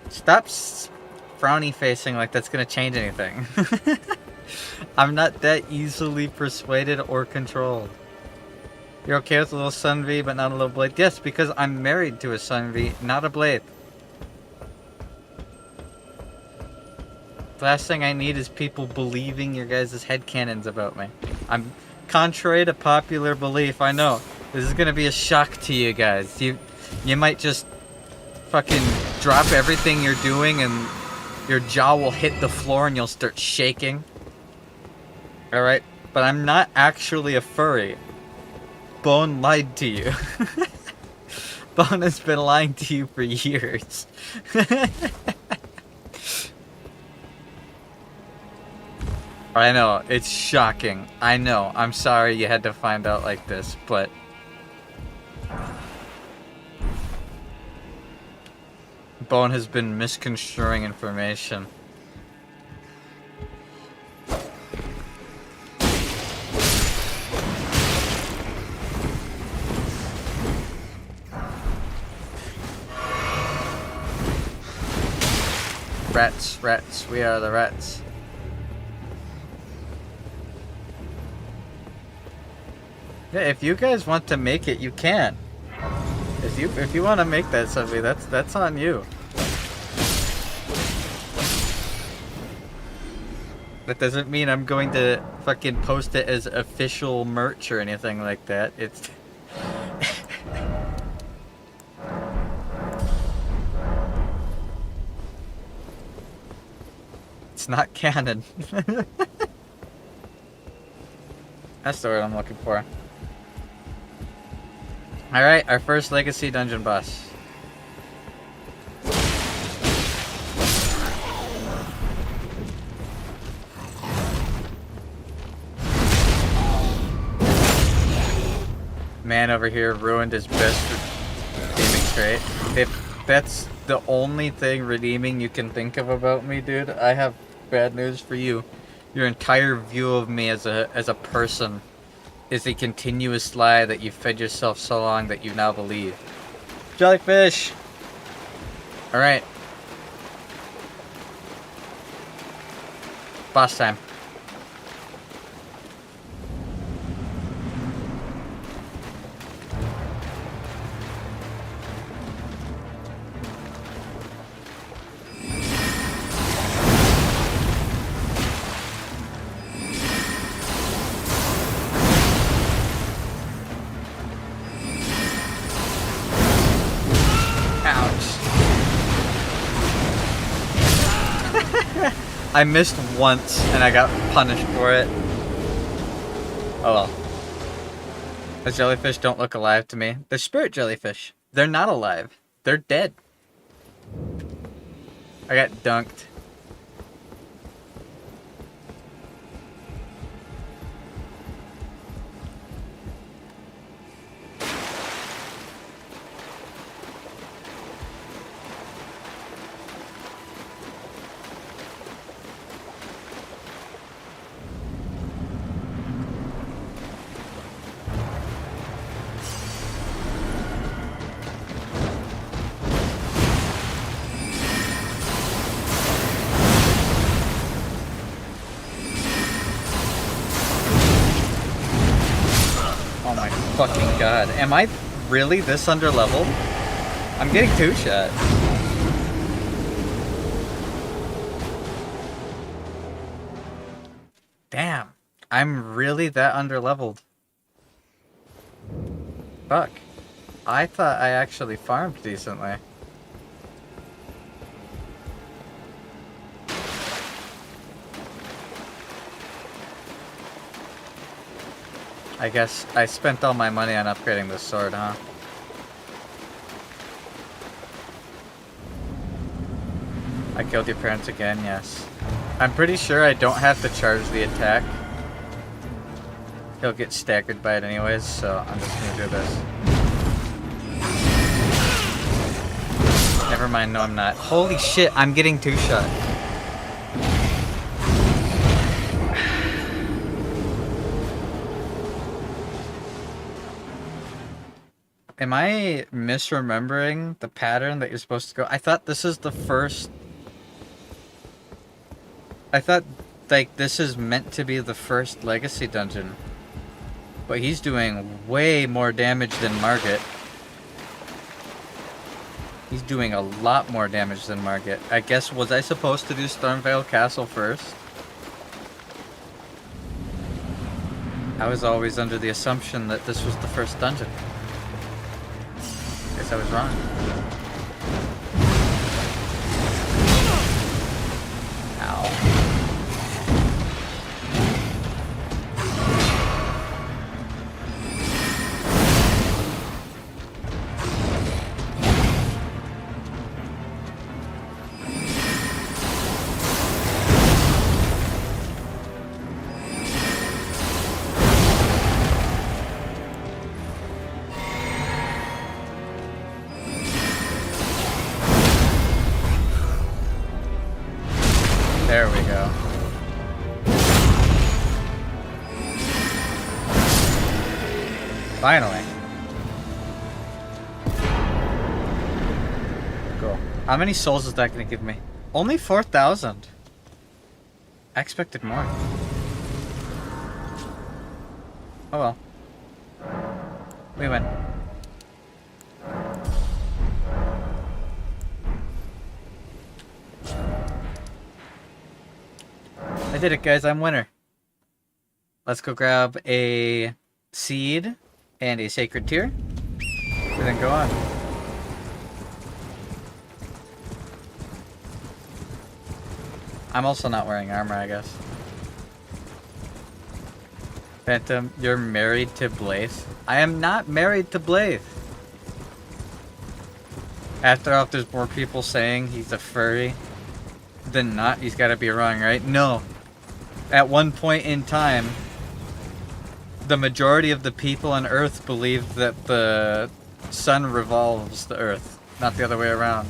Stop frowny facing like that's gonna change anything. I'm not that easily persuaded or controlled. You're okay with a little sun V, but not a little blade? Yes, because I'm married to a sun V, not a blade. The last thing I need is people believing your guys' headcanons about me. I'm contrary to popular belief, I know. This is gonna be a shock to you guys. You might just fucking drop everything you're doing and your jaw will hit the floor and you'll start shaking. Alright? But I'm not actually a furry. Bone lied to you. Bone has been lying to you for years. I know, it's shocking. I know, I'm sorry you had to find out like this, but... Bone has been misconstruing information. Rats, we are the rats. Yeah, if you guys want to make it, you can. If you want to make that something, that's on you. That doesn't mean I'm going to fucking post it as official merch or anything like that. It's it's not canon. That's the word I'm looking for. Alright, our first legacy dungeon boss. Man over here ruined his best redeeming trait. If that's the only thing redeeming you can think of about me, dude, I have bad news for you. Your entire view of me as a person is a continuous lie that you fed yourself so long that you now believe. Jellyfish! Alright. Boss time. I missed once and I got punished for it. Oh well. The jellyfish don't look alive to me. They're spirit jellyfish. They're not alive. They're dead. I got dunked. fucking god. Am I really this under leveled? I'm getting 2-shot. Damn. I'm really that under leveled. Fuck. I thought I actually farmed decently. I guess I spent all my money on upgrading this sword, huh? I killed your parents again, yes. I'm pretty sure I don't have to charge the attack. He'll get staggered by it anyways, so I'm just gonna do this. Never mind, no I'm not. Holy shit, I'm getting 2-shot. Am I misremembering the pattern that you're supposed to go? I thought this is the first... I thought, like, this is meant to be the first legacy dungeon. But he's doing way more damage than Margit. He's doing a lot more damage than Margit. I guess, was I supposed to do Stormvale Castle first? I was always under the assumption that this was the first dungeon. Guess I was wrong. Ow. There we go. Finally. Cool. How many souls is that going to give me? Only 4,000. I expected more. Oh well. We win. I did it, guys. I'm winner. Let's go grab a seed and a sacred tear, and then go on. I'm also not wearing armor, I guess. Phantom, you're married to Blaze? I am not married to Blaze. After all, if there's more people saying he's a furry than not, he's gotta be wrong, right? No. At one point in time, the majority of the people on Earth believed that the sun revolves the Earth, not the other way around.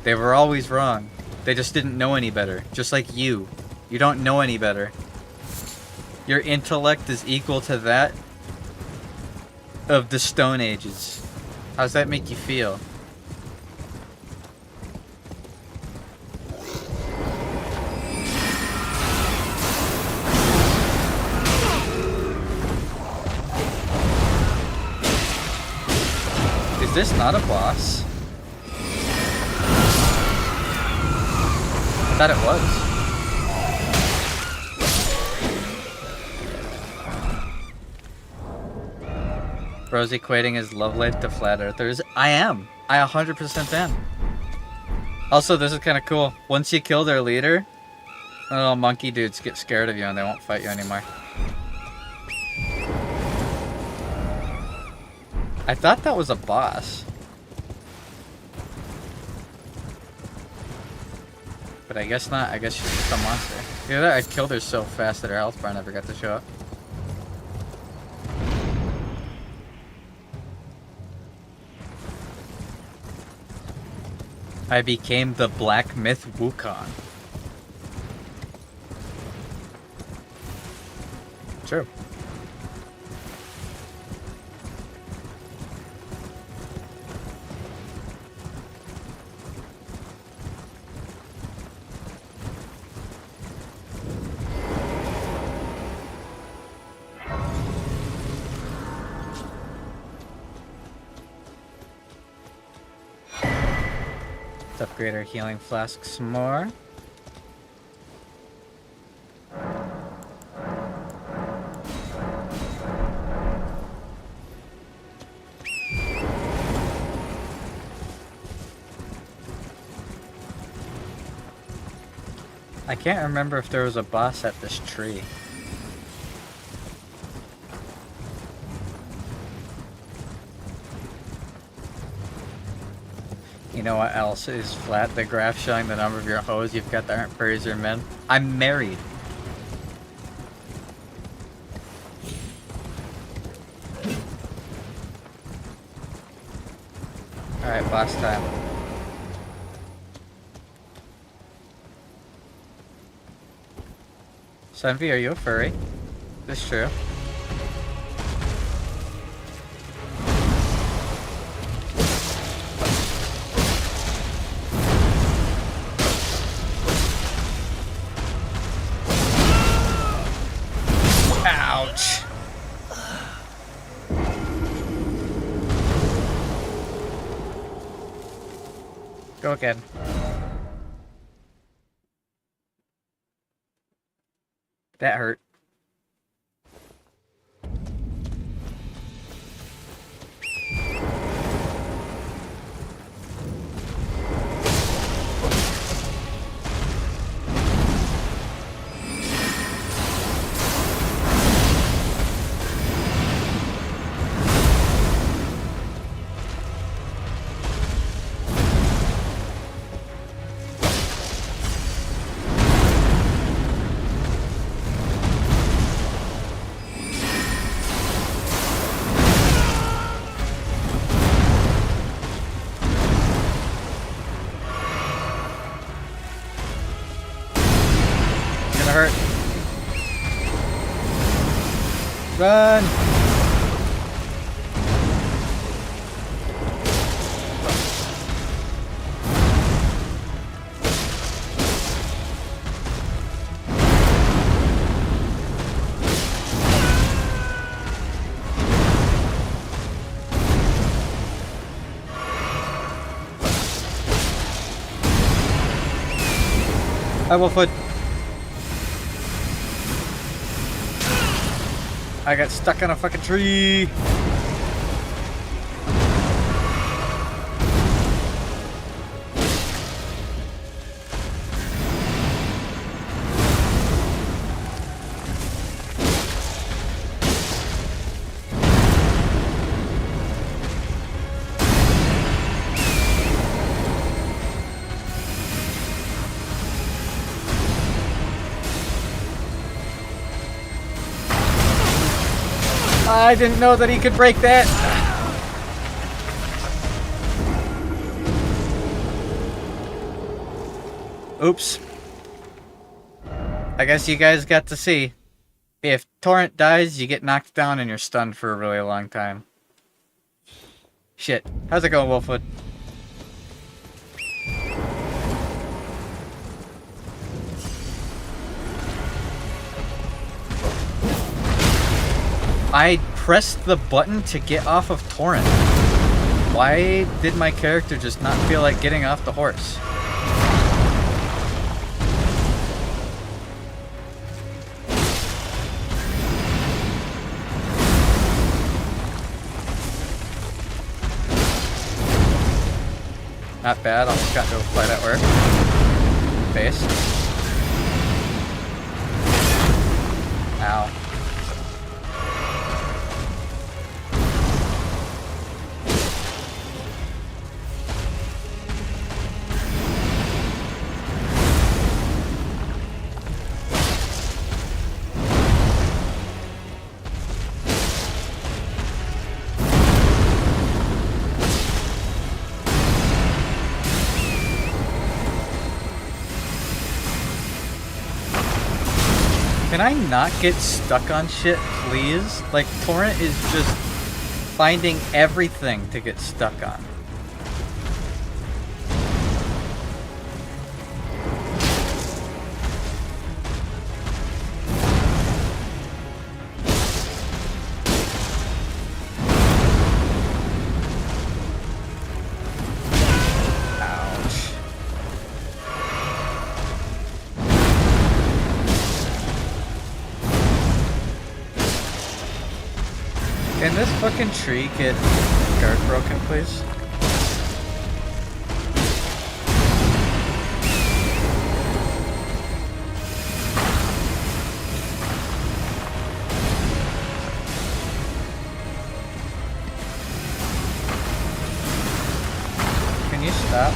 They were always wrong. They just didn't know any better. Just like you. You don't know any better. Your intellect is equal to that of the Stone Ages. How does that make you feel? Is this not a boss? I thought it was. Bro's equating his love life to flat earthers. I am. I 100% am. Also, this is kind of cool. Once you kill their leader, the little monkey dudes get scared of you and they won't fight you anymore. I thought that was a boss. But I guess not. I guess she's just a monster. Yeah, I killed her so fast that her health bar never got to show up. I became the Black Myth Wukong. True. upgrade our healing flask some more. I can't remember if there was a boss at this tree. You know what else is flat? The graph showing the number of your hoes you've got that aren't furries or men. I'm married. Alright, boss time. Sunvi, are you a furry? This true. Ouch. Go again. That hurt. Hurt. Run! I will foot. I got stuck on a fucking tree. I didn't know that he could break that. Oops. I guess you guys got to see. If Torrent dies, you get knocked down and you're stunned for a really long time. Shit. How's it going, Wolfwood? I pressed the button to get off of Torrent. Why did my character just not feel like getting off the horse? Not bad, almost got to a flight at work. Base. Ow. Can I not get stuck on shit, please? Like, Torrent is just finding everything to get stuck on. Ouch. fucking tree get guard broken, please? Can you stop?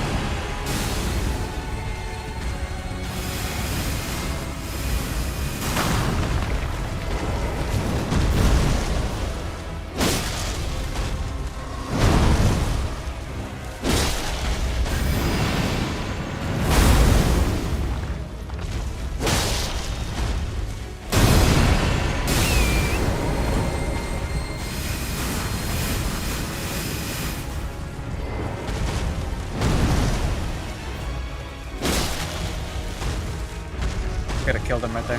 Could have killed him right there.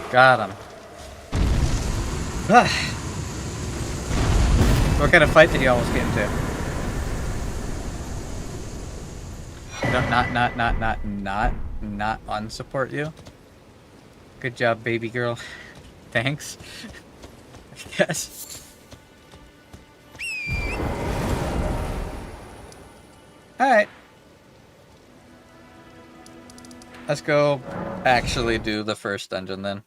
Got him. What kind of fight did you almost get into? No, not unsupport you. Good job, baby girl. Thanks. Yes. Alright. Let's go actually do the first dungeon then.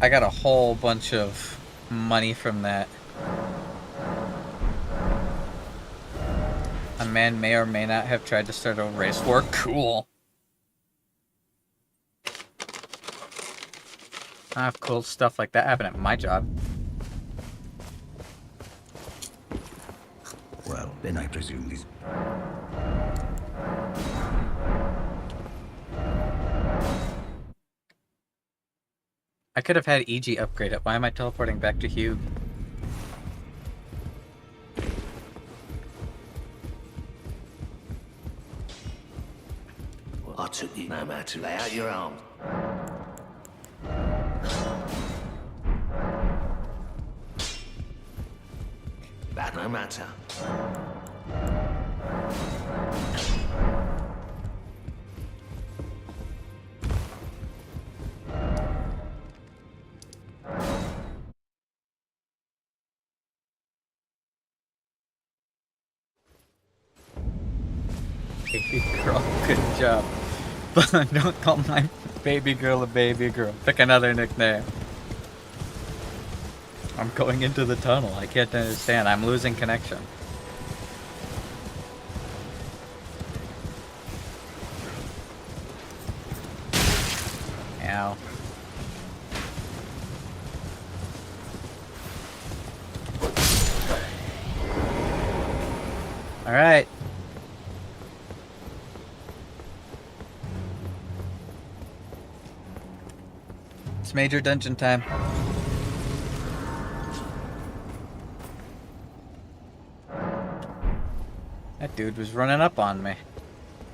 I got a whole bunch of money from that. A man may or may not have tried to start a race war. Cool. I have cool stuff like that happen at my job. Well, then I presume these... I could have had EG upgrade it. Why am I teleporting back to Hugh? Well, I took you no matter. Lay out your arms. That no matter. Baby girl, good job. But don't call my baby girl a baby girl. Pick another nickname. I'm going into the tunnel. I can't understand. I'm losing connection. Ow. Alright. It's major dungeon time. That dude was running up on me.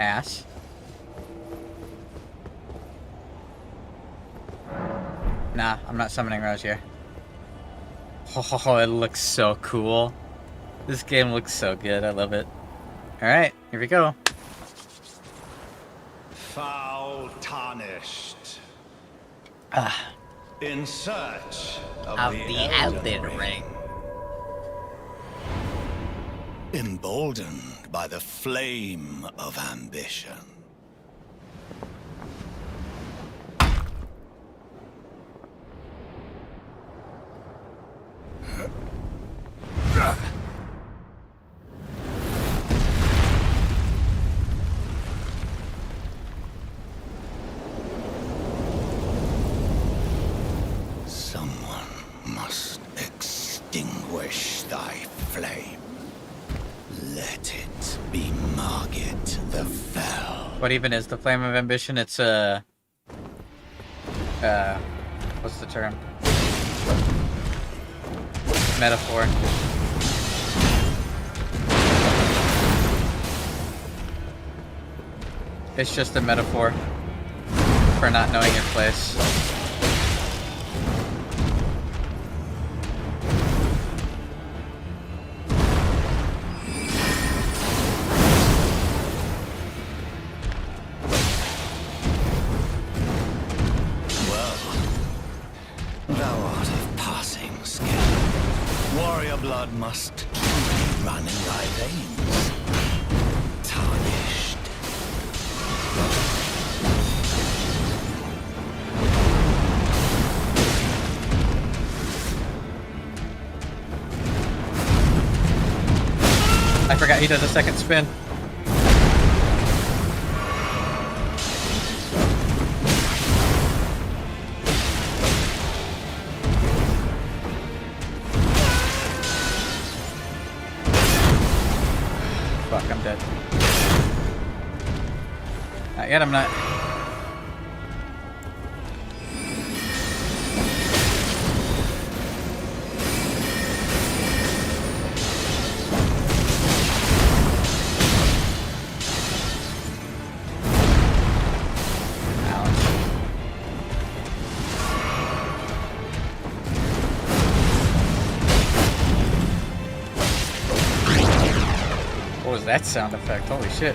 Ass. Nah, I'm not summoning Rozier. Oh, it looks so cool. This game looks so good. I love it. Alright, here we go. Foul tarnished. Ah. In search Of the Elden Ring. Emboldened by the flame of ambition. Someone must extinguish thy flame. Let it be Margit the Fell. What even is the flame of ambition? It's a... what's the term? Metaphor. It's just a metaphor for not knowing your place. blood must truly run in thy veins. Tarnished. I forgot he does a second spin. Fuck, I'm dead. Not yet, I'm not. What was that sound effect? Holy shit.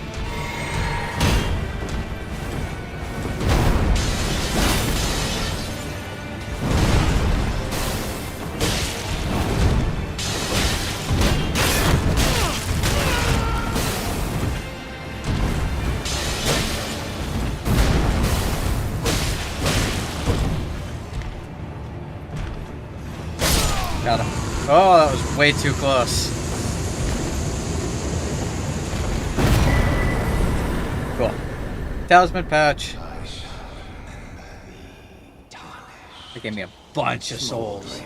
Got him. Oh, that was way too close. Cool. Talisman pouch. They gave me a bunch of souls.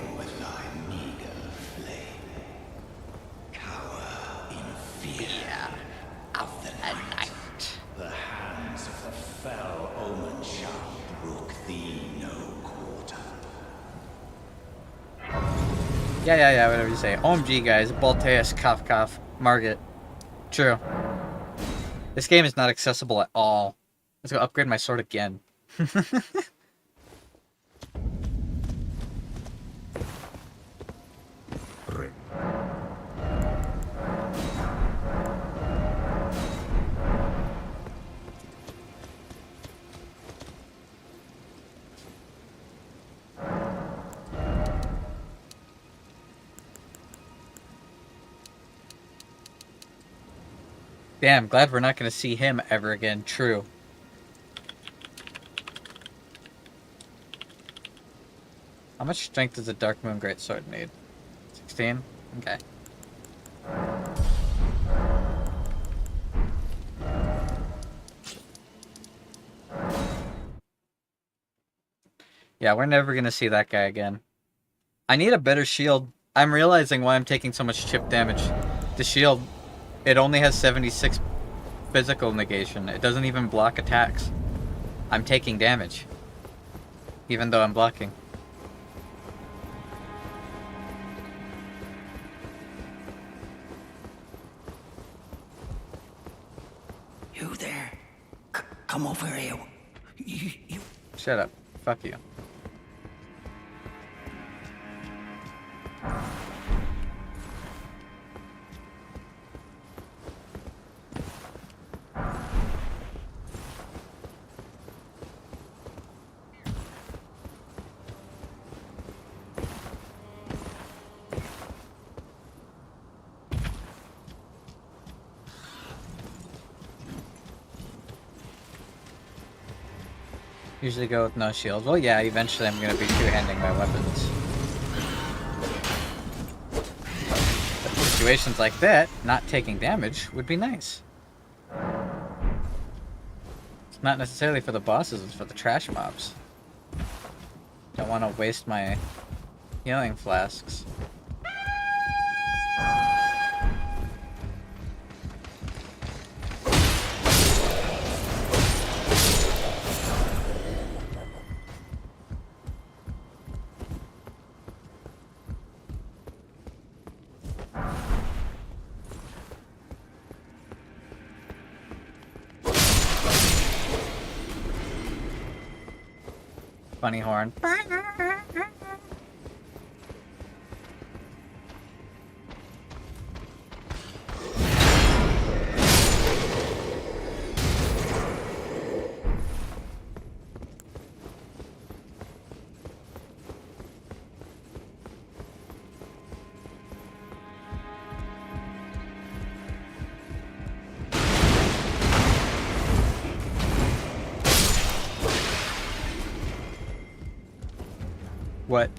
Fear of the night. The hands of the fell omen shall brook thee no quarter. Yeah, whatever you say. OMG, guys. Balteus, cough, cough. Margit. True. This game is not accessible at all. Let's go upgrade my sword again. Damn, glad we're not going to see him ever again. True. How much strength does a Dark Moon Greatsword need? 16? Okay. Yeah, we're never going to see that guy again. I need a better shield. I'm realizing why I'm taking so much chip damage. The shield, it only has 76 physical negation. It doesn't even block attacks. I'm taking damage. Even though I'm blocking. You there? Come over here. You... Shut up. Fuck you. Usually go with no shield. Well, yeah, eventually I'm going to be two-handing my weapons. But situations like that, not taking damage would be nice. It's not necessarily for the bosses, it's for the trash mobs. Don't want to waste my healing flasks. Funny horn. What?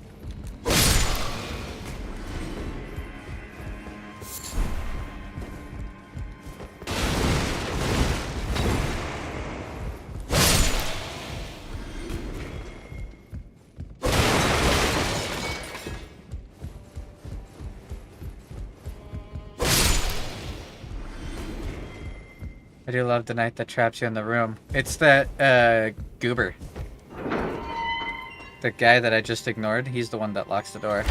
I do love the knight that traps you in the room. It's that, goober. The guy that I just ignored, he's the one that locks the door.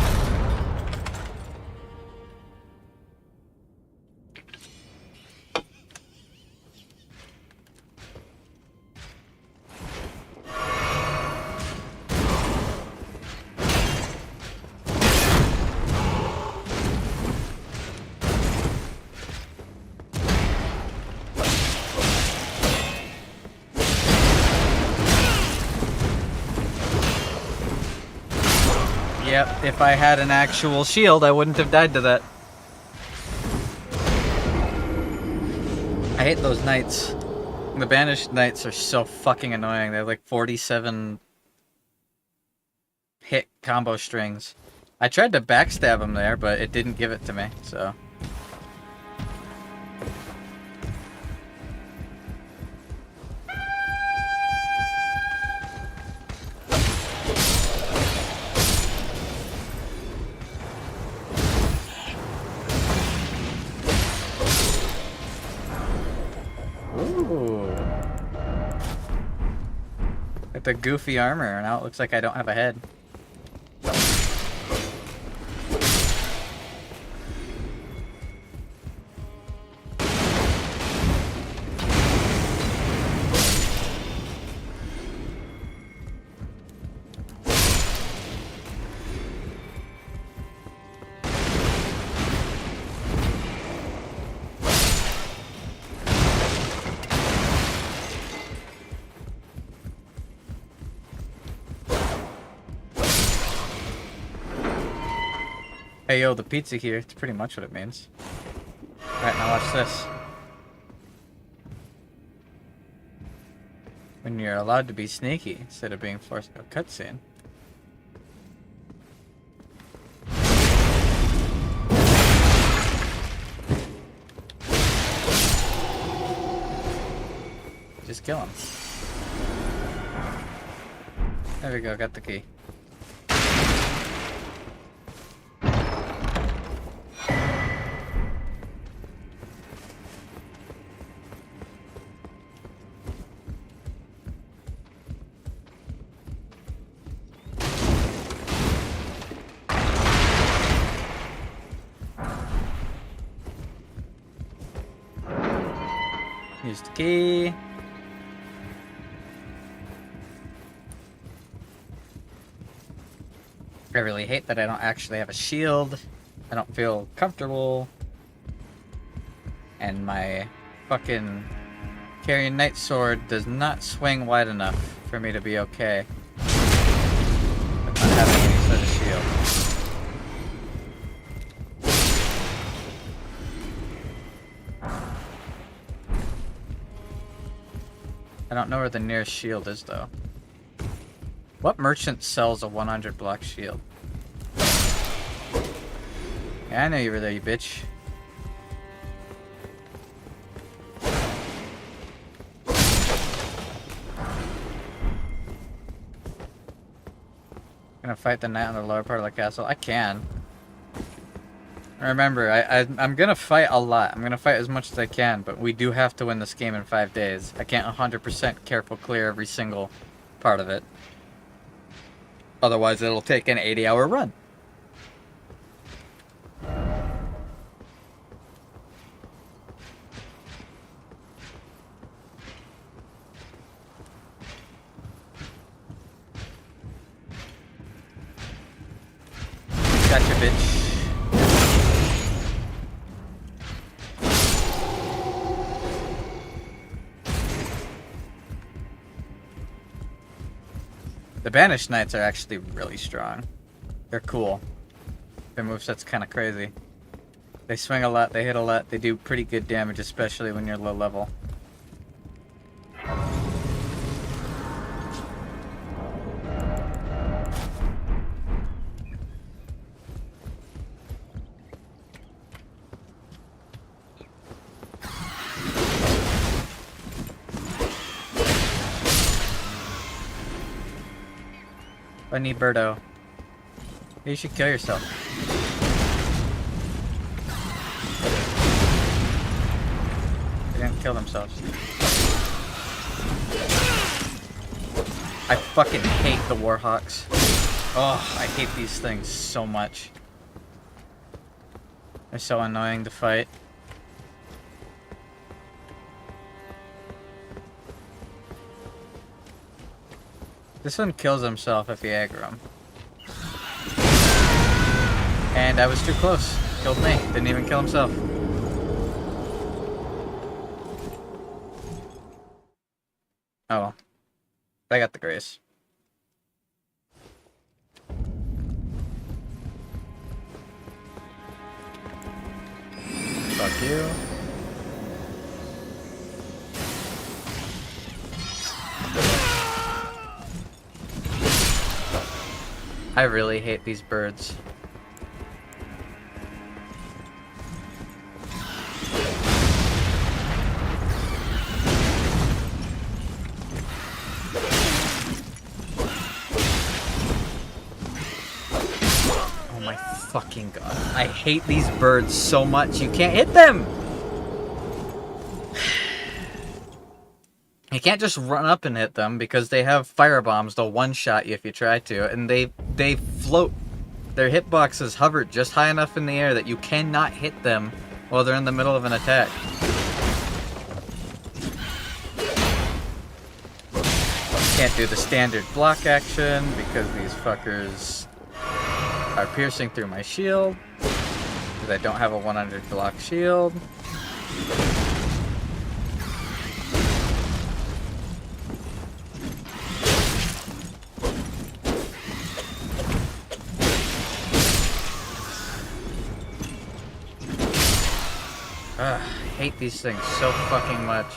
Yep, if I had an actual shield, I wouldn't have died to that. I hate those knights. The banished knights are so fucking annoying. They have like 47 hit combo strings. I tried to backstab him there, but it didn't give it to me, so... With the goofy armor, now it looks like I don't have a head. Hey yo, the pizza here, it's pretty much what it means. Alright, now watch this. When you're allowed to be sneaky instead of being forced to a cutscene. Just kill him. There we go, got the key. Use the key. I really hate that I don't actually have a shield. I don't feel comfortable. And my fucking carrying knight sword does not swing wide enough for me to be okay with not having any sort of shield. I don't know where the nearest shield is, though. What merchant sells a 100 block shield? Yeah, I know you were there, you bitch. Gonna fight the knight on the lower part of the castle? I can. Remember, I'm gonna fight a lot. I'm gonna fight as much as I can, but we do have to win this game in 5 days. I can't 100% careful clear every single part of it. Otherwise, it'll take an 80-hour run. Gotcha, bitch. The Banished Knights are actually really strong. They're cool. Their moveset's kind of crazy. They swing a lot, they hit a lot, they do pretty good damage, especially when you're low level. Bunny Birdo. You should kill yourself. They didn't kill themselves. I fucking hate the Warhawks. Oh, I hate these things so much. They're so annoying to fight. This one kills himself if you aggro him. And I was too close. Killed me. Didn't even kill himself. Oh well. I got the grace. Fuck you. I really hate these birds. Oh my fucking god. I hate these birds so much. You can't hit them! You can't just run up and hit them because they have fire bombs. They'll one-shot you if you try to, and they float. Their hitboxes hover just high enough in the air that you cannot hit them while they're in the middle of an attack. Can't do the standard block action because these fuckers are piercing through my shield because I don't have a 100 block shield. Ugh, I hate these things so fucking much.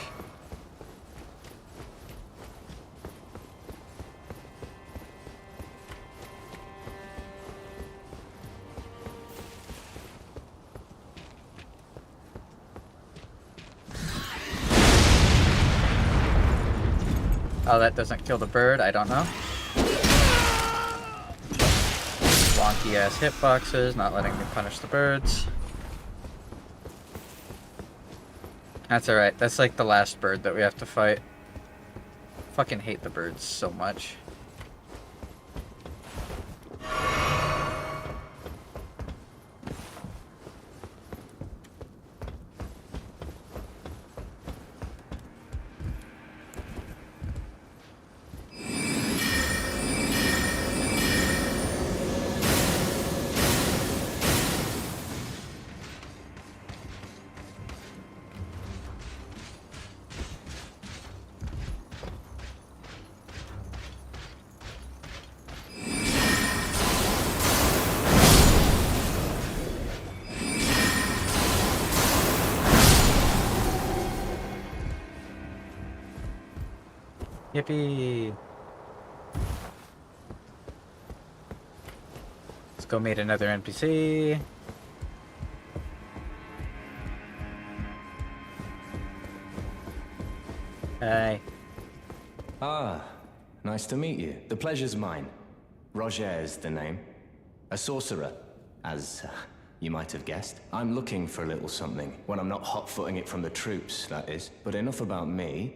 Oh, that doesn't kill the bird? I don't know. Wonky ass hitboxes, not letting me punish the birds. That's alright. That's like the last bird that we have to fight. Fucking hate the birds so much. Yippee! Let's go meet another NPC. Hi. Ah, nice to meet you. The pleasure's mine. Roger is the name. A sorcerer, as you might have guessed. I'm looking for a little something, when I'm not hot-footing it from the troops, that is. But enough about me.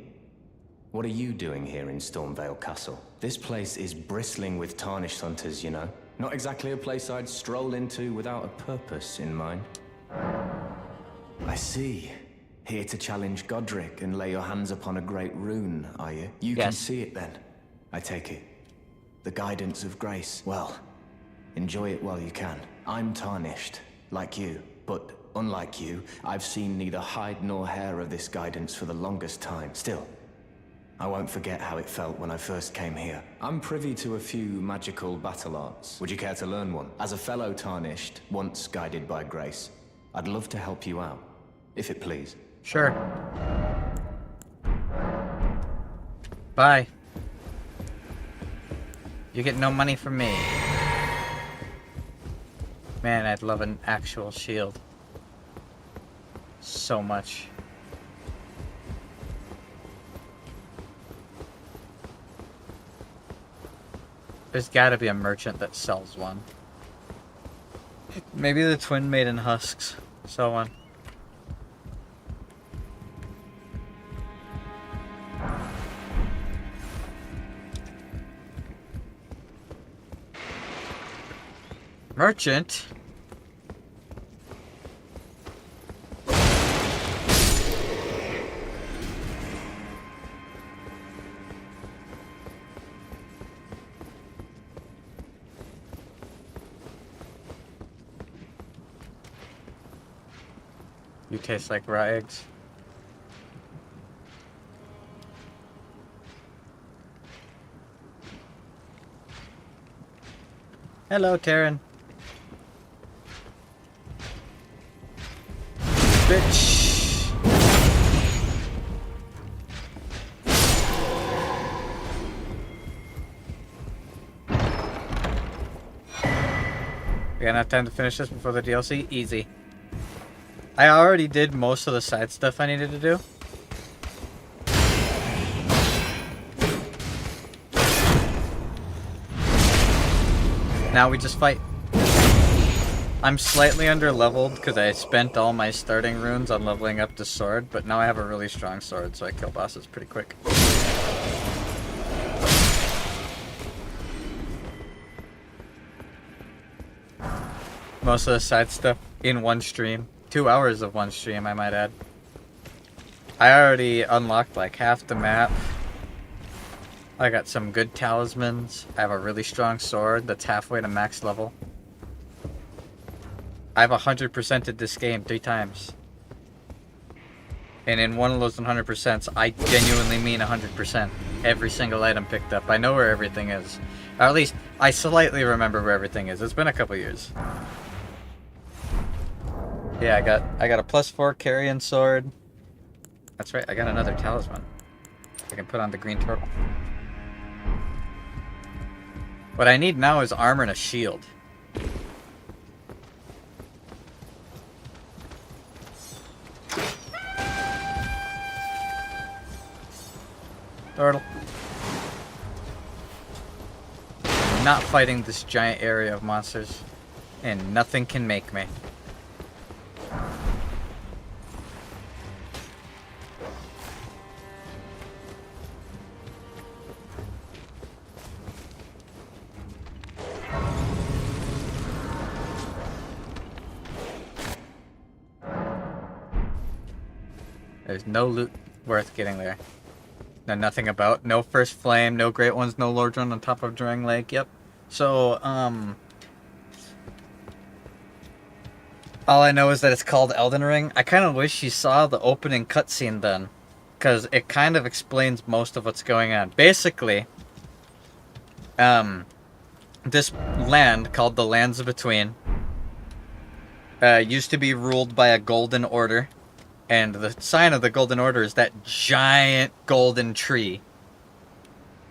What are you doing here in Stormvale Castle? This place is bristling with tarnished hunters, you know. Not exactly a place I'd stroll into without a purpose in mind. I see. Here to challenge Godric and lay your hands upon a great rune, are you? You can see it then, I take it. The guidance of grace. Well, enjoy it while you can. I'm tarnished, like you. But unlike you, I've seen neither hide nor hair of this guidance for the longest time. Still, I won't forget how it felt when I first came here. I'm privy to a few magical battle arts. Would you care to learn one? As a fellow Tarnished, once guided by grace, I'd love to help you out, if it please. Sure. Bye. You get no money from me. Man, I'd love an actual shield. So much. There's gotta be a merchant that sells one. Maybe the Twin Maiden husks sell one. Merchant? You taste like raw eggs. Hello, Taryn. Bitch. We got enough time to finish this before the DLC? Easy. I already did most of the side stuff I needed to do. Now we just fight. I'm slightly under leveled because I spent all my starting runes on leveling up the sword, but now I have a really strong sword, so I kill bosses pretty quick. Most of the side stuff in one stream. 2 hours of one stream, I might add. I already unlocked like half the map. I got some good talismans. I have a really strong sword that's halfway to max level. I've 100%ed this game 3 times. And in one of those 100%s, I genuinely mean 100%. Every single item picked up. I know where everything is. Or at least, I slightly remember where everything is. It's been a couple years. Yeah, I got a +4 carrion sword. That's right, I got another talisman. I can put on the green turtle. What I need now is armor and a shield. Turtle. I'm not fighting this giant area of monsters, and nothing can make me. There's no loot worth getting there. No, nothing about. No first flame, no great ones, no lord run on top of Drang Lake. Yep. So, all I know is that it's called Elden Ring. I kind of wish you saw the opening cutscene then, because it kind of explains most of what's going on. Basically, this land called the Lands Between used to be ruled by a golden order. And the sign of the Golden Order is that giant golden tree.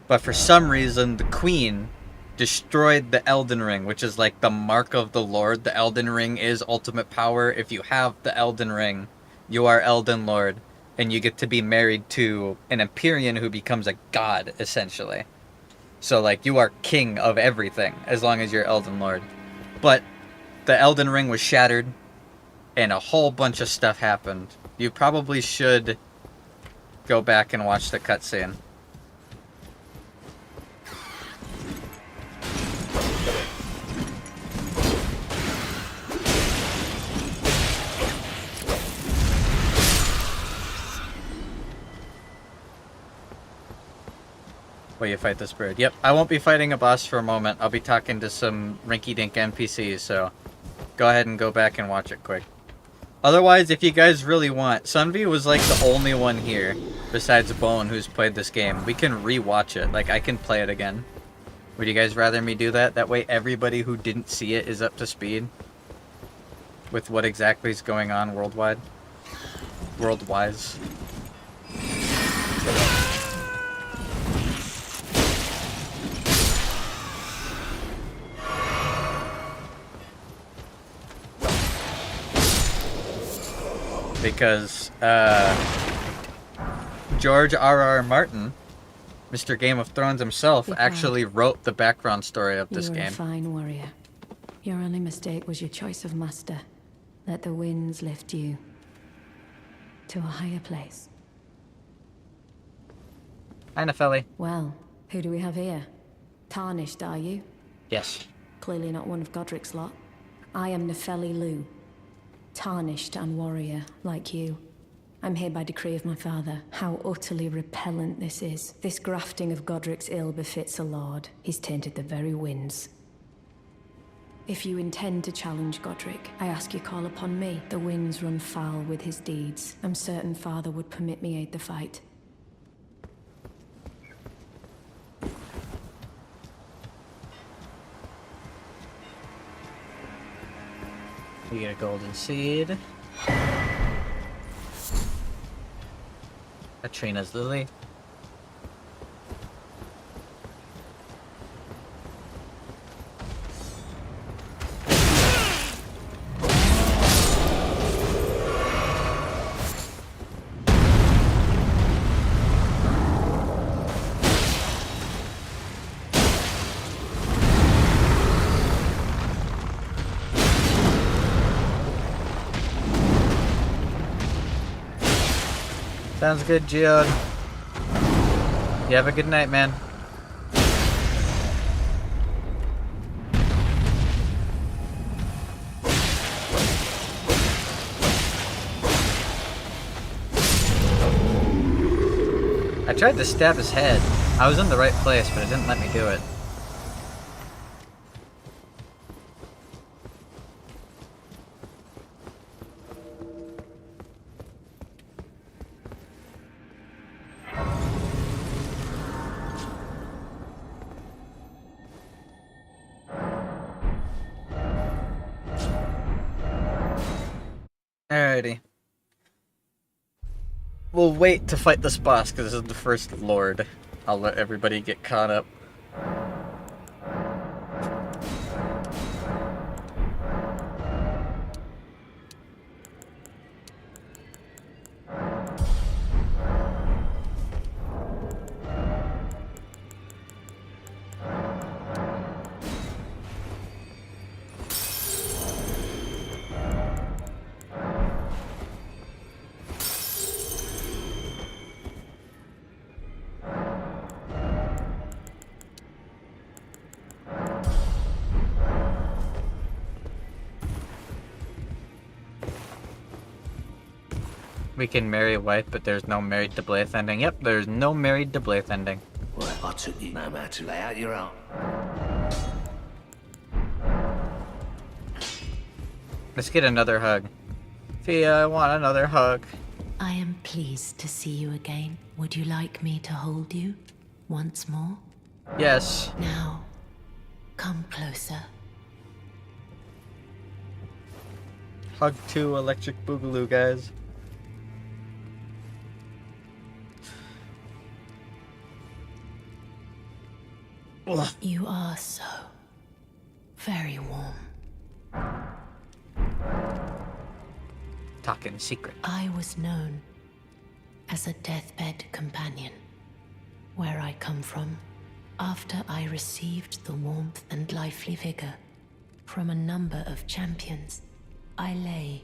But for some reason, the Queen destroyed the Elden Ring, which is like the mark of the Lord. The Elden Ring is ultimate power. If you have the Elden Ring, you are Elden Lord. And you get to be married to an Empyrean who becomes a god, essentially. So, like, you are king of everything, as long as you're Elden Lord. But the Elden Ring was shattered, and a whole bunch of stuff happened. You probably should go back and watch the cutscene. Will you fight this bird? Yep, I won't be fighting a boss for a moment. I'll be talking to some rinky-dink NPCs, so go ahead and go back and watch it quick. Otherwise, if you guys really want, Sunvi was like the only one here, besides Bone, who's played this game. We can re-watch it. Like, I can play it again. Would you guys rather me do that? That way everybody who didn't see it is up to speed with what exactly is going on worldwide. Worldwise. Because George R.R. Martin Mr. Game of Thrones himself Be proud. actually wrote the background story of this You were game. a fine warrior. Your only mistake was your choice of master. Let the winds lift you to a higher place. Hi, Nefeli. Well, who do we have here? Tarnished, are you? Yes. Clearly not one of Godric's lot. I am Nefeli Lu. Tarnished and warrior, like you. I'm here by decree of my father. How utterly repellent this is. This grafting of Godric's ill befits a lord. He's tainted the very winds. If you intend to challenge Godric, I ask you call upon me. The winds run foul with his deeds. I'm certain father would permit me aid the fight. We get a golden seed. Katrina's lily. Sounds good, Geode. You have a good night, man. I tried to stab his head. I was in the right place, but it didn't let me do it. Alrighty. We'll wait to fight this boss because this is the first Lord. I'll let everybody get caught up. We can marry a wife, but there's no married to Blythe ending. Yep, there's no married to Blythe ending. Well, I took you no matter to lay out your own. Let's get another hug. Fia, I want another hug. I am pleased to see you again. Would you like me to hold you once more? Yes. Now, come closer. Hug 2 electric boogaloo, guys. You are so very warm. Talking secret. I was known as a deathbed companion. Where I come from, after I received the warmth and lively vigor from a number of champions, I lay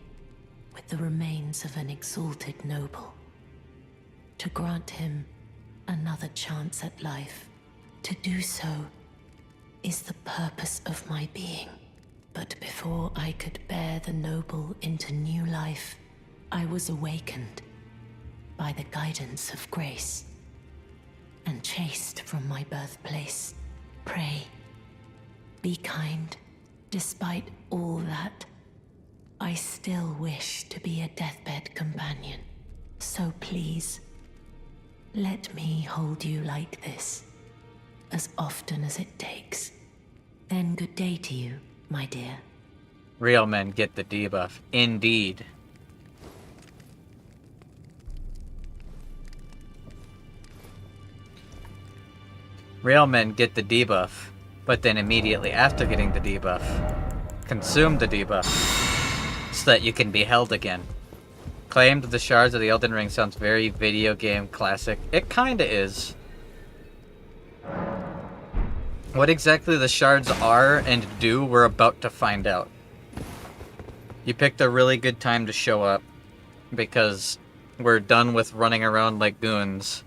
with the remains of an exalted noble. To grant him another chance at life. To do so is the purpose of my being. But before I could bear the noble into new life, I was awakened by the guidance of grace and chased from my birthplace. Pray, be kind. Despite all that, I still wish to be a deathbed companion. So please, let me hold you like this, as often as it takes. Then good day to you, my dear. Real men get the debuff. Indeed. Real men get the debuff, but then immediately after getting the debuff, consume the debuff, so that you can be held again. Claimed the shards of the Elden Ring sounds very video game classic. It kinda is. What exactly the shards are and do, we're about to find out. You picked a really good time to show up, because we're done with running around like goons,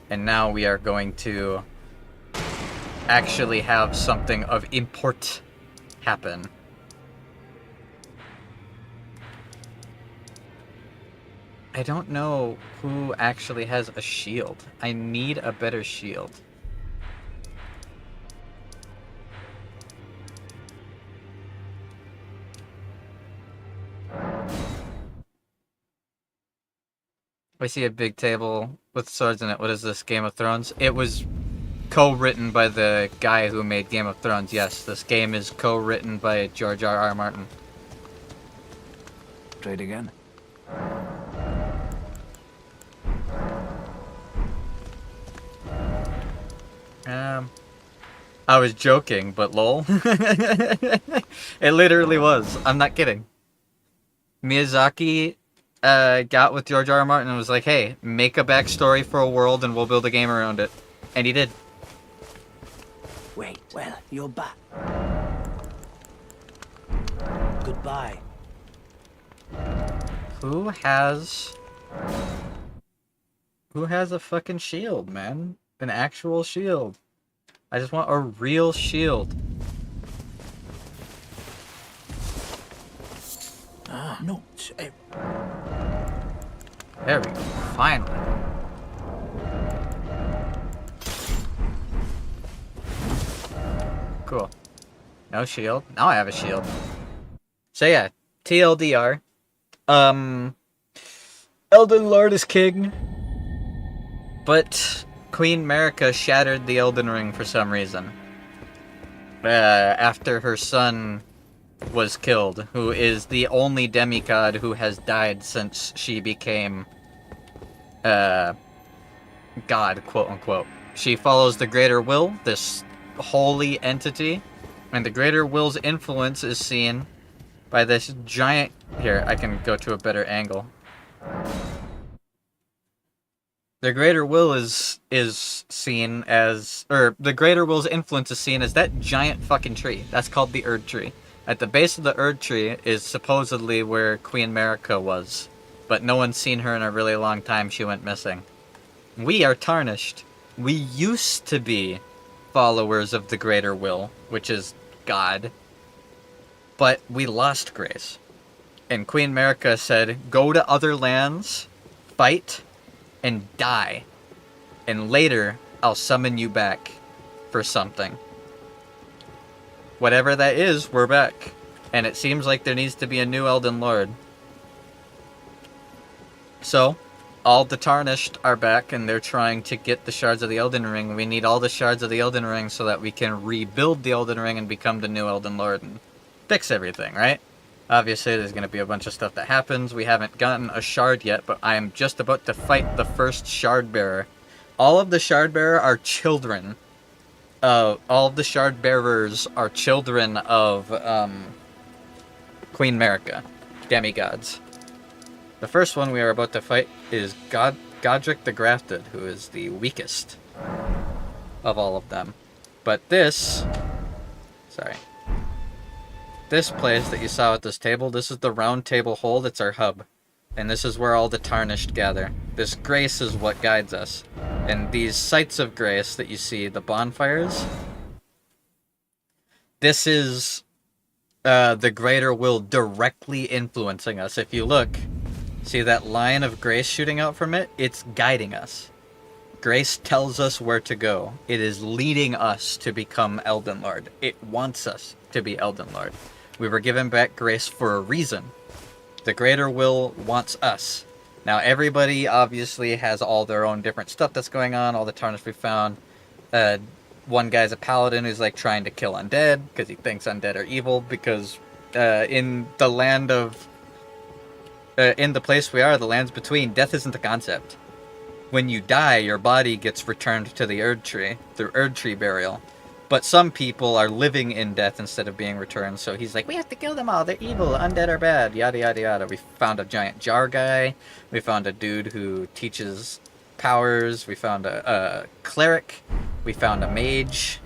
and now we are going to actually have something of import happen. I don't know who actually has a shield. I need a better shield. I see a big table with swords in it. What is this, Game of Thrones? It was co-written by the guy who made Game of Thrones. Yes, this game is co-written by George R.R. Martin. Trade again. I was joking, but lol. It literally was. I'm not kidding. Miyazaki got with George R.R. Martin and was like, hey, make a backstory for a world and we'll build a game around it. And he did. Wait, well, you're back. Goodbye. Who has a fucking shield, man? An actual shield. I just want a real shield. Not. There we go. Finally. Cool. No shield. Now I have a shield. So yeah, TLDR. Elden Lord is king. But Queen Marika shattered the Elden Ring for some reason. After her son was killed, who is the only demigod who has died since she became God, quote unquote. She follows the Greater Will, this holy entity, and the Greater Will's influence is seen by this giant... Here, I can go to a better angle. The Greater Will is seen as... Or, the Greater Will's influence is seen as that giant fucking tree. That's called the Erd Tree. At the base of the Erd Tree is supposedly where Queen Marika was. But no one's seen her in a really long time. She went missing. We are tarnished. We used to be followers of the Greater Will, which is God. But we lost grace. And Queen Marika said, go to other lands, fight, and die. And later, I'll summon you back for something. Whatever that is, we're back. And it seems like there needs to be a new Elden Lord. So, all the Tarnished are back, and they're trying to get the Shards of the Elden Ring. We need all the Shards of the Elden Ring so that we can rebuild the Elden Ring and become the new Elden Lord and fix everything, right? Obviously, there's going to be a bunch of stuff that happens. We haven't gotten a shard yet, but I am just about to fight the first Shard Bearer. All of the Shard Bearer are children. All of the Shard Bearers are children of Queen Marika, demigods. The first one we are about to fight is Godric the Grafted, who is the weakest of all of them. But this... Sorry. This place that you saw at this table, this is the round table hold. It's our hub. And this is where all the Tarnished gather. This grace is what guides us. And these sites of grace that you see, the bonfires, this is the Greater Will directly influencing us. If you look, see that line of grace shooting out from it? It's guiding us. Grace tells us where to go. It is leading us to become Elden Lord. It wants us to be Elden Lord. We were given back grace for a reason. The Greater Will wants us. Now, everybody obviously has all their own different stuff that's going on, all the Tarnished we found. One guy's a paladin who's like trying to kill undead, because he thinks undead are evil, because in the land of... in the place we are, the lands between, death isn't a concept. When you die, your body gets returned to the Erd Tree, through Erd Tree burial. But some people are living in death instead of being returned, so he's like, we have to kill them all, they're evil, undead are bad, yada yada yada. We found a giant jar guy, we found a dude who teaches powers, we found a cleric, we found a mage.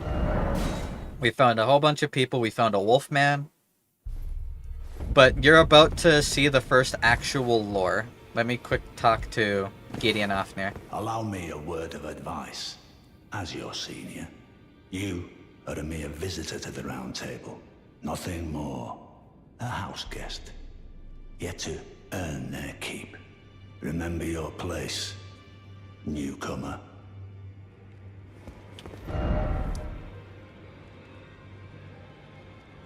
We found a whole bunch of people. We found a wolf man. But you're about to see the first actual lore. Let me quick talk to Gideon Ofnir. Allow me a word of advice. As your senior, you are a mere visitor to the Round Table. Nothing more. A house guest. Yet to earn their keep. Remember your place, newcomer.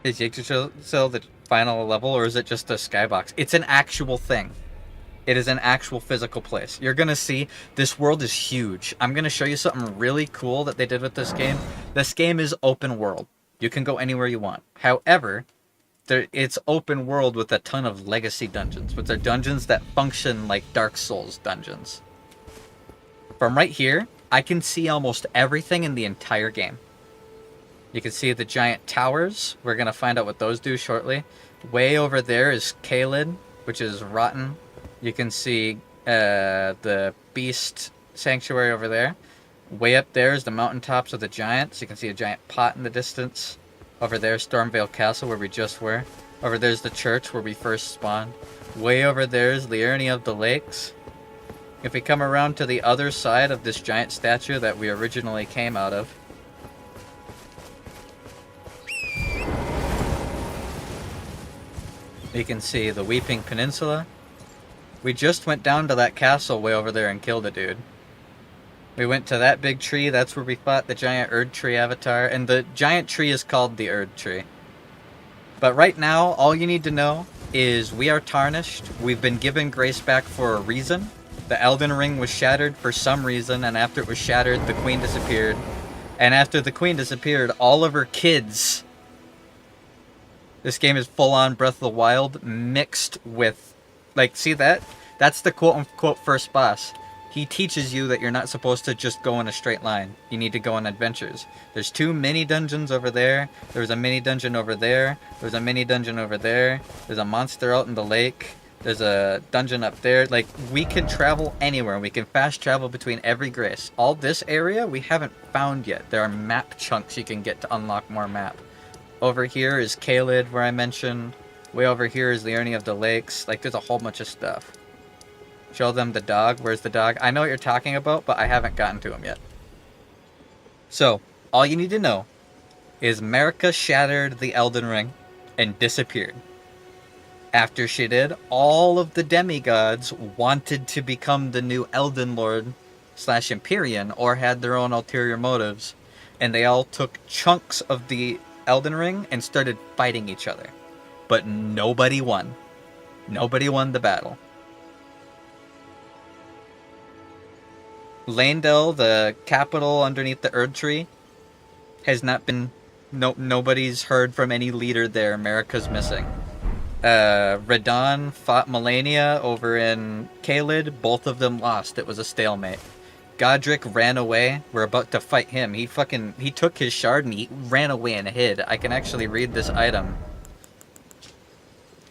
Is Yggdrasil the final level, or is it just a skybox? It's an actual thing. It is an actual physical place. You're gonna see, this world is huge. I'm gonna show you something really cool that they did with this game. This game is open world. You can go anywhere you want. However, it's open world with a ton of legacy dungeons, which are dungeons that function like Dark Souls dungeons. From right here, I can see almost everything in the entire game. You can see the giant towers. We're going to find out what those do shortly. Way over there is Caelid, which is rotten. You can see the beast sanctuary over there. Way up there is the mountaintops of the giants. You can see a giant pot in the distance. Over there, Stormvale Castle, where we just were. Over there's the church, where we first spawned. Way over there is Liurnia of the Lakes. If we come around to the other side of this giant statue that we originally came out of, you can see the Weeping Peninsula. We just went down to that castle way over there and killed a dude. We went to that big tree, that's where we fought the giant Erd Tree avatar, and the giant tree is called the Erd Tree. But right now, all you need to know is we are tarnished. We've been given grace back for a reason. The Elden Ring was shattered for some reason, and after it was shattered, the queen disappeared. And after the queen disappeared, all of her kids... This game is full-on Breath of the Wild mixed with... Like, see that? That's the quote-unquote first boss. He teaches you that you're not supposed to just go in a straight line. You need to go on adventures. There's 2 mini dungeons over there. There's a mini dungeon over there. There's a mini dungeon over there. There's a monster out in the lake. There's a dungeon up there. Like, we can travel anywhere. We can fast travel between every grace. All this area we haven't found yet. There are map chunks you can get to unlock more map. Over here is Caelid, where I mentioned. Way over here is Liurnia of the Lakes. Like, there's a whole bunch of stuff. Show them the dog. Where's the dog? I know what you're talking about, but I haven't gotten to him yet. So, all you need to know is Marika shattered the Elden Ring and disappeared. After she did, all of the demigods wanted to become the new Elden Lord / Empyrean, or had their own ulterior motives, and they all took chunks of the Elden Ring and started fighting each other. But nobody won. Nobody won the battle. Leyndell, the capital underneath the Erd Tree, has not been... nobody's heard from any leader there. Marika's missing. Radahn fought Melania over in Caelid. Both of them lost. It was a stalemate. Godric ran away. We're about to fight him. He took his shard and he ran away and hid. I can actually read this item.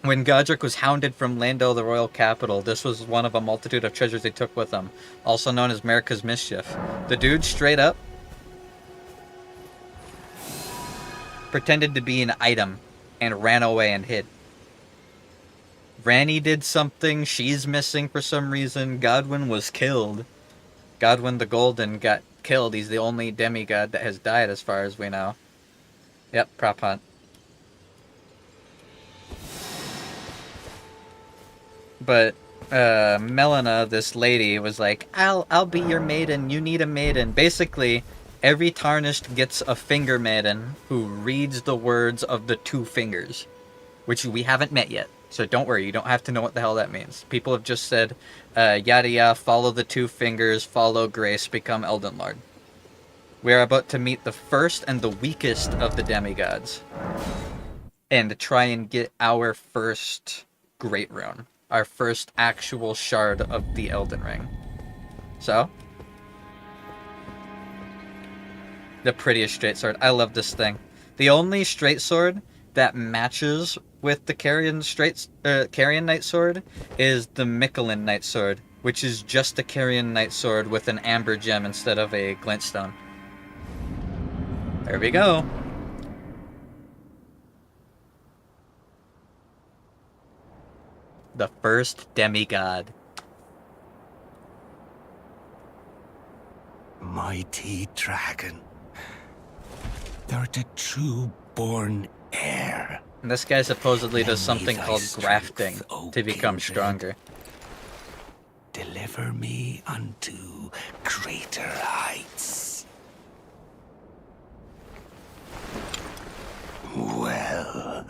When Godric was hounded from Leyndell, the royal capital, this was one of a multitude of treasures he took with him, also known as Marika's Mischief. The dude straight up pretended to be an item and ran away and hid. Ranni did something, she's missing for some reason, Godwyn was killed. Godwyn the Golden got killed, he's the only demigod that has died as far as we know. Yep, prop hunt. But Melina, this lady, was like, I'll be your maiden, you need a maiden. Basically, every Tarnished gets a finger maiden who reads the words of the 2 fingers, which we haven't met yet. So don't worry, you don't have to know what the hell that means. People have just said, yada yada, follow the 2 fingers, follow grace, become Elden Lord. We are about to meet the first and the weakest of the demigods. And try and get our first Great Rune. Our first actual shard of the Elden Ring. So, the prettiest straight sword. I love this thing. The only straight sword that matches with the Carrion Knight Sword is the Michelin Knight Sword, which is just a Carrion Knight Sword with an amber gem instead of a glintstone. There we go. The first demigod. Mighty dragon. Thou art a true born heir. And this guy supposedly does Lend me something thy called strength, grafting O to become kindred. stronger. Deliver me unto greater heights. Well.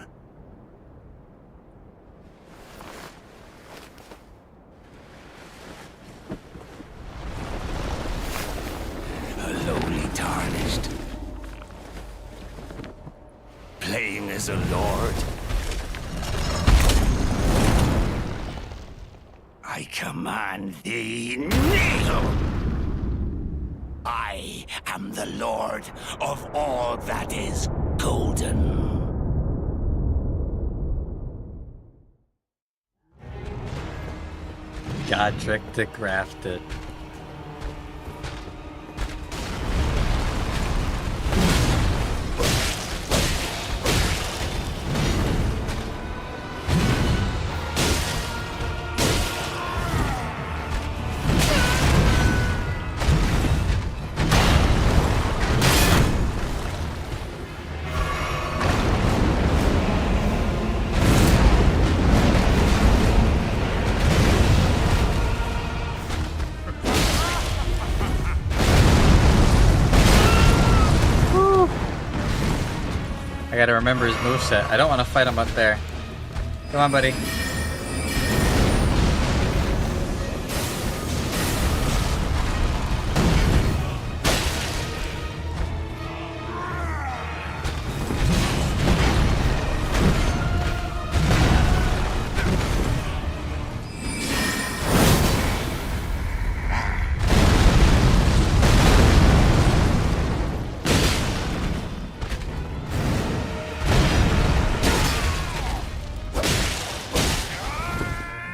A lowly tarnished. Playing as a lord. I command thee, kneel! I am the lord of all that is golden. Godric the Grafted. I gotta remember his moveset. I don't want to fight him up there. Come on, buddy.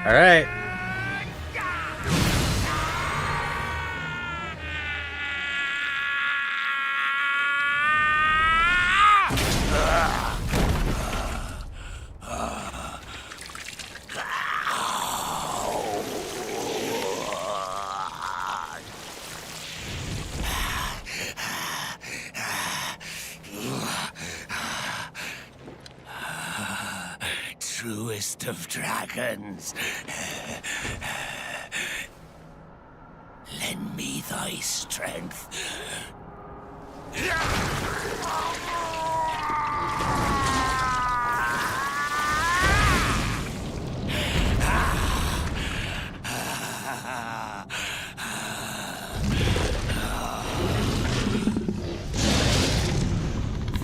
All right. Truest of dragons. Lend me thy strength.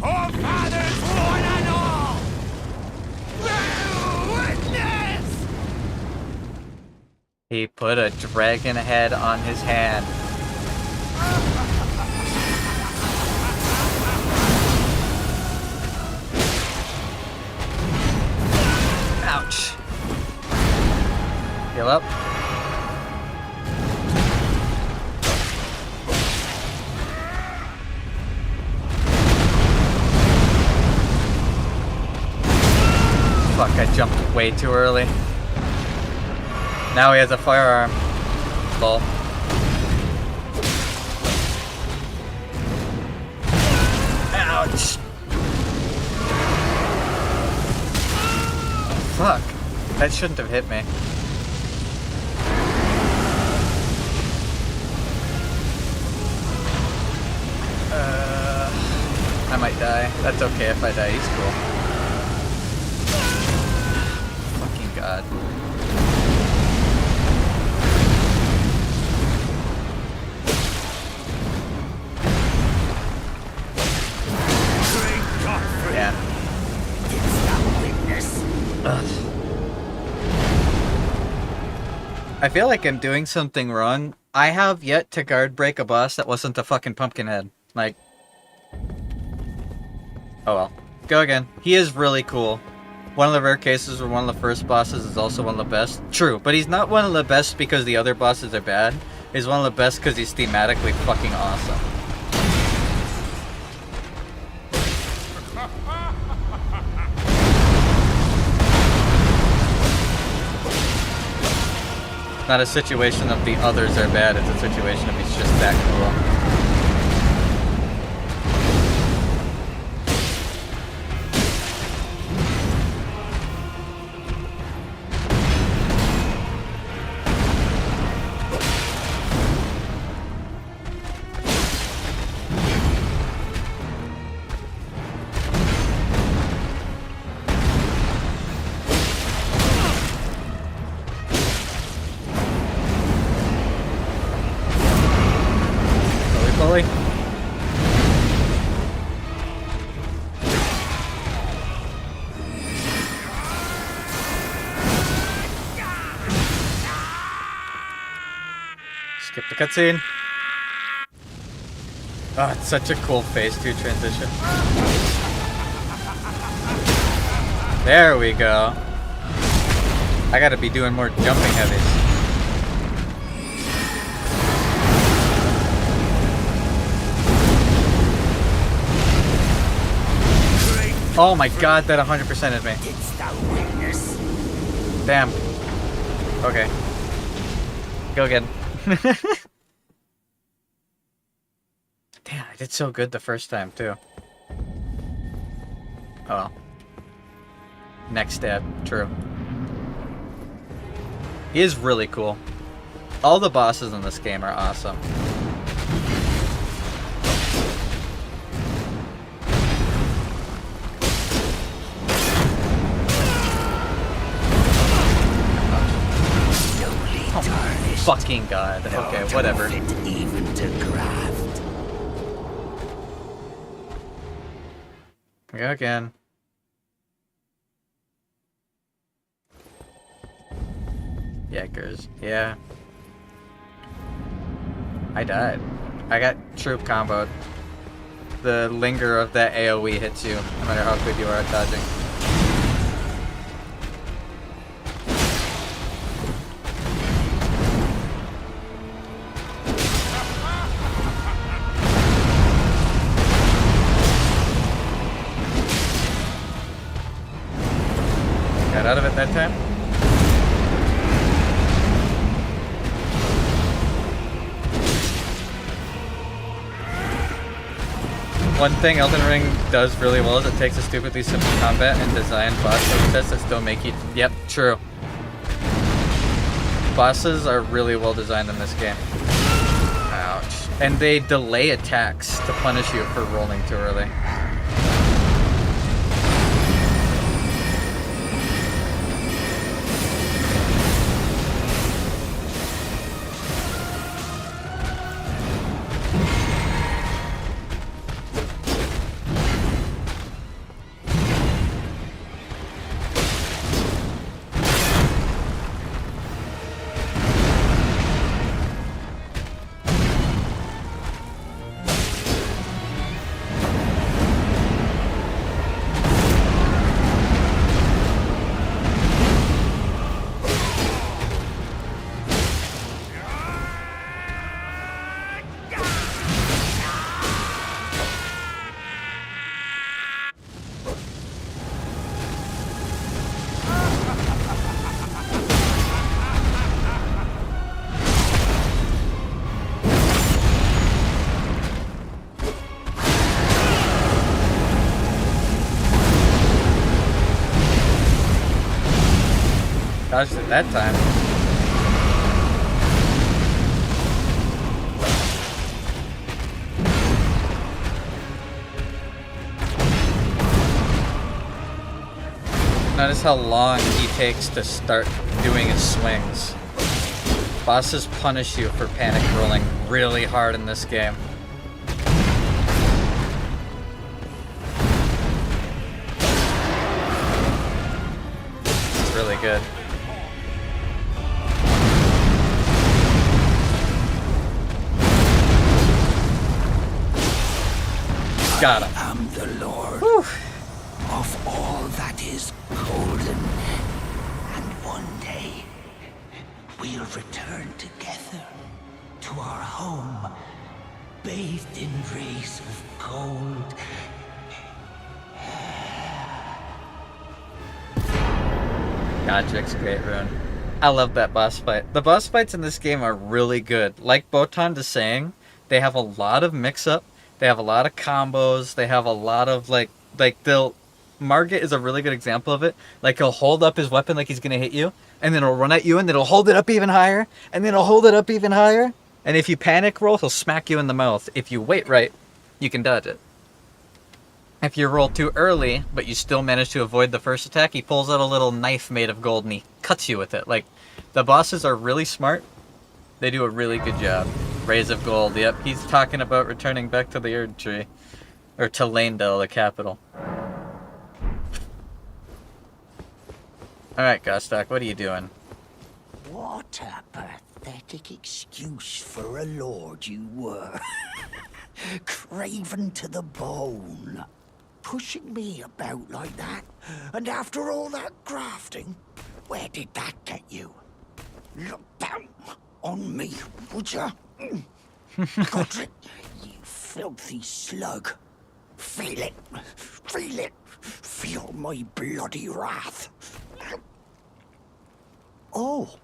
Forefathers, one and all! Witness! He put a dragon head on his hand. Ouch. Heal up. Fuck, I jumped way too early. Now he has a firearm. Lol. Ouch. Fuck. That shouldn't have hit me. I might die. That's okay if I die. He's cool. Fucking god. Yeah. Ugh. I feel like I'm doing something wrong. I have yet to guard break a boss that wasn't a fucking pumpkinhead. Like... Oh well. Go again. He is really cool. One of the rare cases where one of the first bosses is also one of the best. True, but he's not one of the best because the other bosses are bad. He's one of the best because he's thematically fucking awesome. not a situation of the others are bad, it's a situation of he's just that cool. Skip the cutscene. Oh, it's such a cool phase 2 transition. There we go. I gotta be doing more jumping heavies. Oh my god, that 100%ed me. Damn. Okay. Go again. Damn, I did so good the first time, too. Oh well. Next stab. True. He is really cool. All the bosses in this game are awesome. Oh, fucking god. Okay, whatever. Even to craft. Go again. Yakers. Yeah. I died. I got troop comboed. The linger of that AoE hits you, no matter how good you are at dodging. Got out of it that time? One thing Elden Ring does really well is it takes a stupidly simple combat and design boss sets that still make you... Yep, true. Bosses are really well designed in this game. Ouch. And they delay attacks to punish you for rolling too early. Dodged it that time. Notice how long he takes to start doing his swings. Bosses punish you for panic rolling really hard in this game. It's really good. Got him. I am the Lord of all that is golden. And one day, we'll return together to our home, bathed in rays of gold. Godric's great rune. I love that boss fight. The boss fights in this game are really good. Like Botan is saying, they have a lot of mix-up. They have a lot of combos. They have a lot of, like they'll... Margit is a really good example of it. Like, he'll hold up his weapon like he's going to hit you, and then he'll run at you, and then he'll hold it up even higher, and then he'll hold it up even higher. And if you panic roll, he'll smack you in the mouth. If you wait right, you can dodge it. If you roll too early, but you still manage to avoid the first attack, he pulls out a little knife made of gold and he cuts you with it. Like, the bosses are really smart. They do a really good job. Rays of Gold, yep. He's talking about returning back to the Erd Tree. Or to Lanedale, the capital. Alright, Gostok, what are you doing? What a pathetic excuse for a lord you were. Craven to the bone. Pushing me about like that. And after all that grafting, where did that get you? Look down on me, would ya? Godric, you filthy slug. Feel it. Feel it. Feel my bloody wrath. Oh.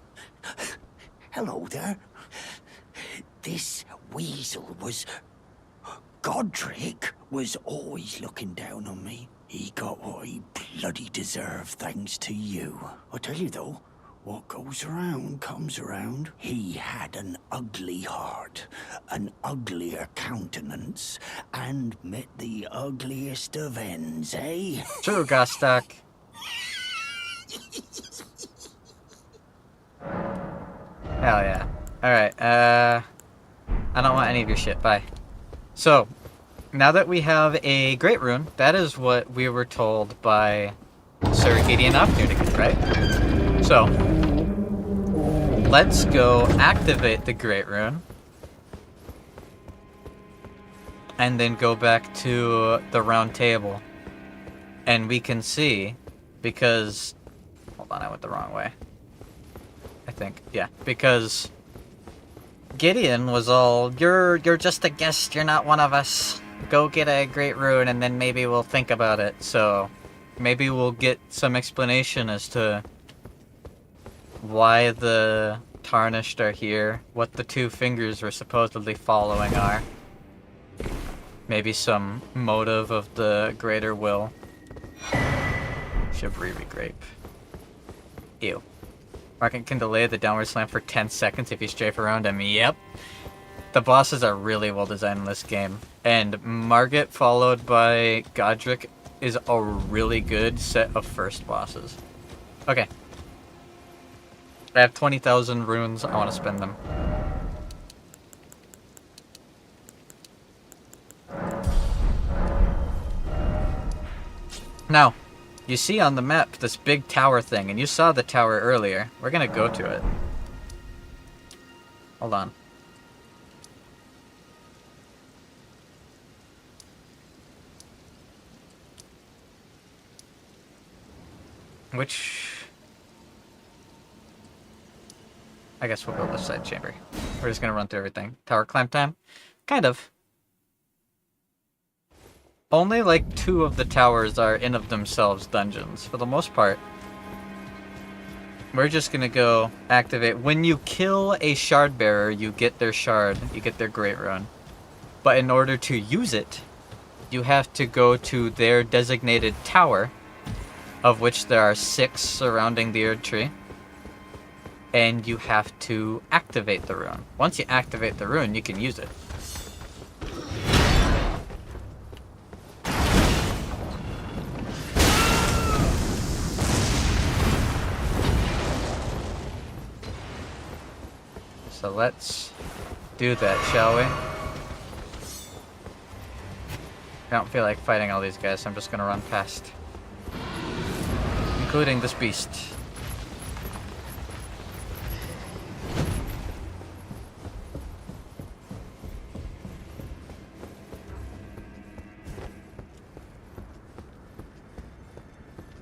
Hello there. This weasel was... Godric was always looking down on me. He got what he bloody deserved thanks to you. I tell you though, what goes around comes around. He had an ugly heart, an uglier countenance, and met the ugliest of ends, eh? True, Gostok. Hell yeah. Alright, I don't want any of your shit, bye. So, now that we have a Great Rune, that is what we were told by Sir Gideon Opportunity, right? So, let's go activate the Great Rune. And then go back to the round table. And we can see, because... Hold on, I went the wrong way. I think, yeah, because... Gideon was all, you're just a guest, you're not one of us. Go get a Great Rune and then maybe we'll think about it. So maybe we'll get some explanation as to why the Tarnished are here, what the two fingers we're supposedly following are. Maybe some motive of the greater will. Shabriri grape. Ew. Market can delay the downward slam for 10 seconds if you strafe around him. Yep. The bosses are really well designed in this game. And Margit followed by Godric is a really good set of first bosses. Okay. I have 20,000 runes. I want to spend them. Now, you see on the map this big tower thing, and you saw the tower earlier. We're gonna go to it. Hold on. Which... I guess we'll go left side chamber. We're just gonna run through everything. Tower climb time? Kind of. Only like 2 of the towers are in of themselves dungeons. For the most part, we're just gonna go activate. When you kill a shard bearer, you get their shard, you get their Great Rune. But in order to use it, you have to go to their designated tower, of which there are 6 surrounding the Erd Tree. And you have to activate the rune. Once you activate the rune, you can use it. So let's do that, shall we? I don't feel like fighting all these guys, so I'm just gonna run past. Including this beast.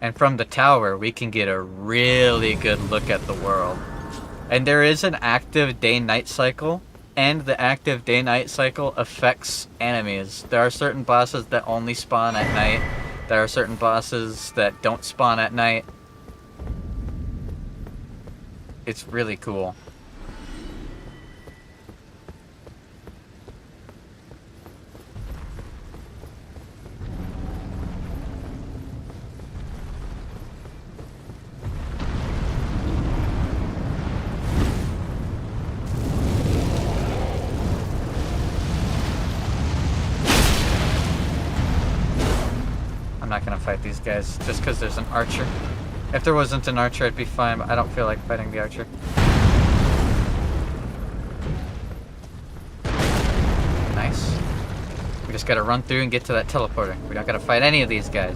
And from the tower, we can get a really good look at the world. And there is an active day-night cycle, and the active day-night cycle affects enemies. There are certain bosses that only spawn at night. There are certain bosses that don't spawn at night. It's really cool. I'm not gonna fight these guys just because there's an archer. If there wasn't an archer, I'd be fine, but I don't feel like fighting the archer. Nice. We just gotta run through and get to that teleporter. We don't gotta fight any of these guys.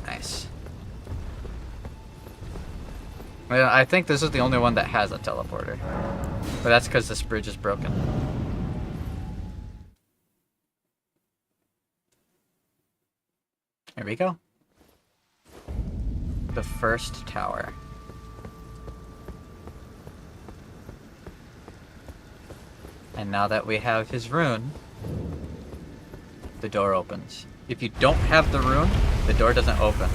Nice. Well, I think this is the only one that has a teleporter. But that's because this bridge is broken. Here we go. The first tower. And now that we have his rune, the door opens. If you don't have the rune, the door doesn't open.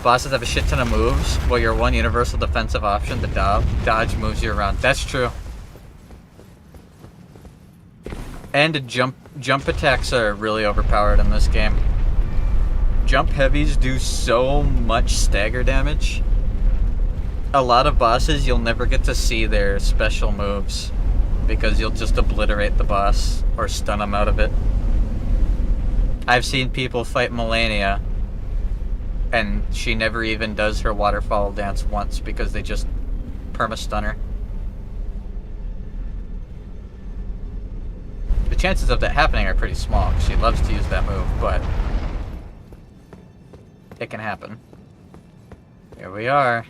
Bosses have a shit ton of moves, while your one universal defensive option, the dodge, moves you around. That's true. And jump attacks are really overpowered in this game. Jump heavies do so much stagger damage. A lot of bosses, you'll never get to see their special moves because you'll just obliterate the boss or stun them out of it. I've seen people fight Melania and she never even does her waterfall dance once because they just perma-stun her. The chances of that happening are pretty small because she loves to use that move, but it can happen. Here we are.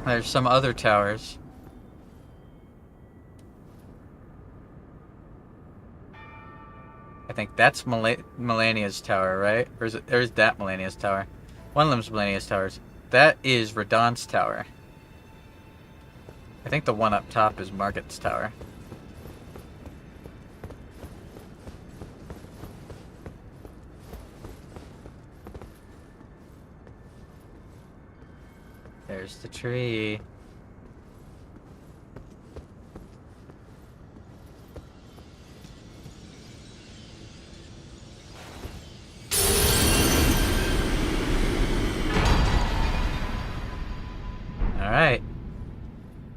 There's some other towers. I think that's Melania's tower, right? Or is it? There's that Melania's tower. One of them's Melania's towers. That is Radahn's tower. I think the one up top is Margit's tower. There's the tree. Alright.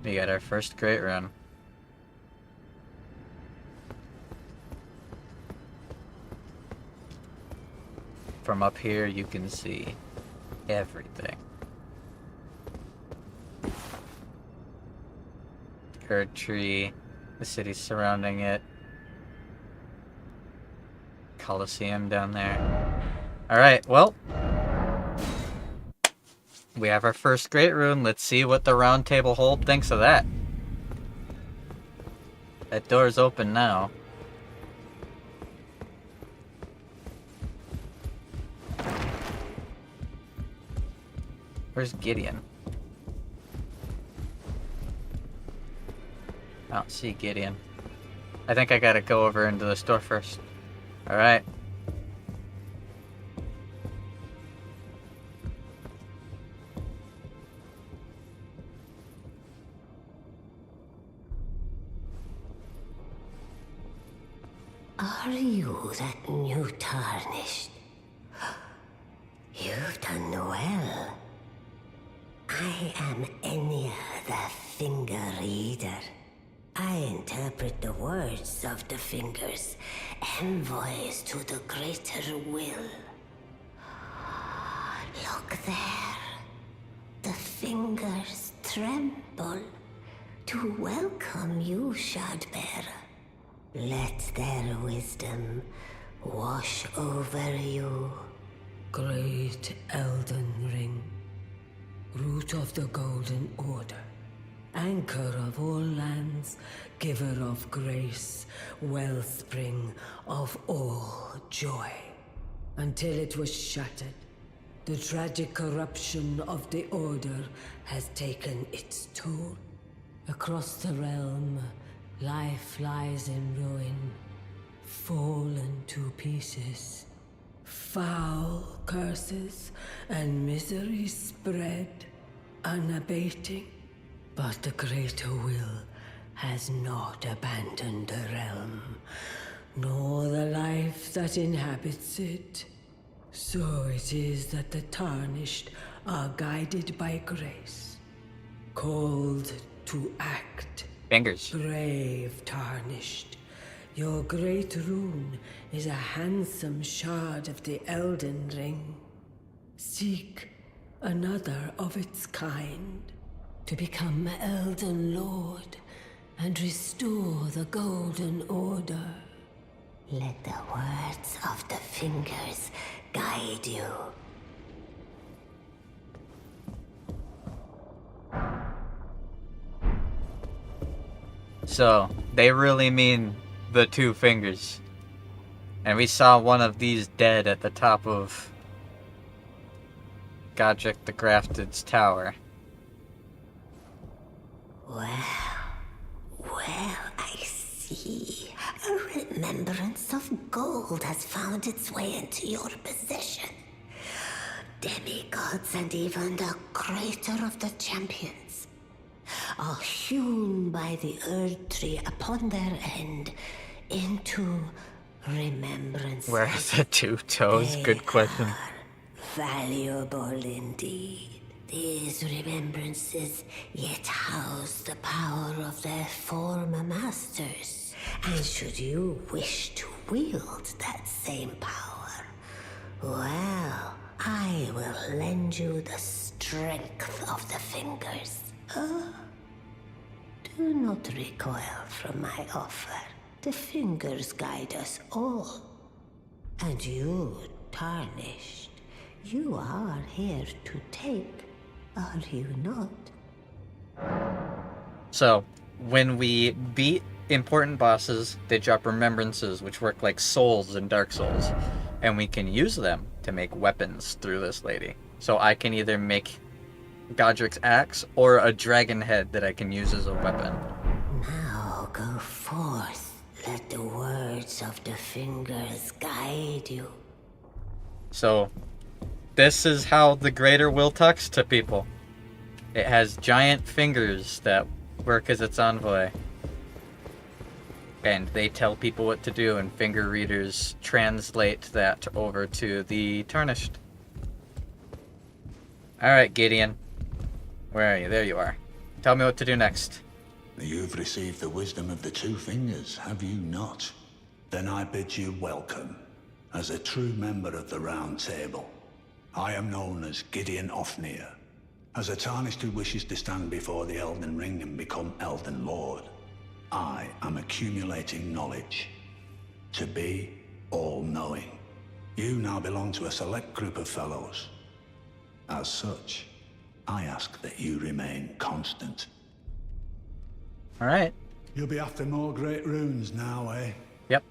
We got our first great run. From up here you can see everything. Erd tree, the city surrounding it, Colosseum down there. Alright, well, we have our first great rune. Let's see what the round table hold thinks of that. That door's open now. Where's Gideon? I don't see Gideon. I think I gotta go over into the store first. Alright. Are you that new tarnished? You've done well. I am Enya the Finger Reader. I interpret the words of the fingers, envoys to the greater will. Look there. The fingers tremble to welcome you, Shardbearer. Let their wisdom wash over you. Great Elden Ring, root of the Golden Order, anchor of all lands, giver of grace, wellspring of all joy. Until it was shattered, the tragic corruption of the Order has taken its toll. Across the realm, life lies in ruin. fallen to pieces. Foul curses and misery spread, unabating. But the greater will has not abandoned the realm, nor the life that inhabits it. So it is that the Tarnished are guided by grace, called to act. Fingers. Brave Tarnished, your great rune is a handsome shard of the Elden Ring. Seek another of its kind to become Elden Lord and restore the Golden Order. Let the words of the fingers guide you. So, they really mean the two fingers. And we saw one of these dead at the top of Godric the Grafted's tower. Well, I see. A remembrance of gold has found its way into your possession. Demigods and even the greater of the champions are hewn by the Earth Tree upon their end into remembrance. Where are the two toes? Good question. Valuable indeed. These remembrances yet house the power of their former masters. And should you wish to wield that same power, well, I will lend you the strength of the fingers. Do not recoil from my offer. The fingers guide us all. And you, Tarnished, you are here to take, are you not? So, when we beat important bosses, they drop remembrances, which work like souls in Dark Souls. And we can use them to make weapons through this lady. So I can either make Godric's axe or a dragon head that I can use as a weapon. Now go forth. Let the words of the fingers guide you. So, this is how the Greater Will talks to people. It has giant fingers that work as its envoy. And they tell people what to do, and finger readers translate that over to the Tarnished. Alright, Gideon. Where are you? There you are. Tell me what to do next. You've received the wisdom of the two fingers, have you not? Then I bid you welcome, as a true member of the Round Table. I am known as Gideon Ofnir, as a Tarnished who wishes to stand before the Elden Ring and become Elden Lord. I am accumulating knowledge, to be all-knowing. You now belong to a select group of fellows. As such, I ask that you remain constant. Alright. You'll be after more great runes now, eh? Yep.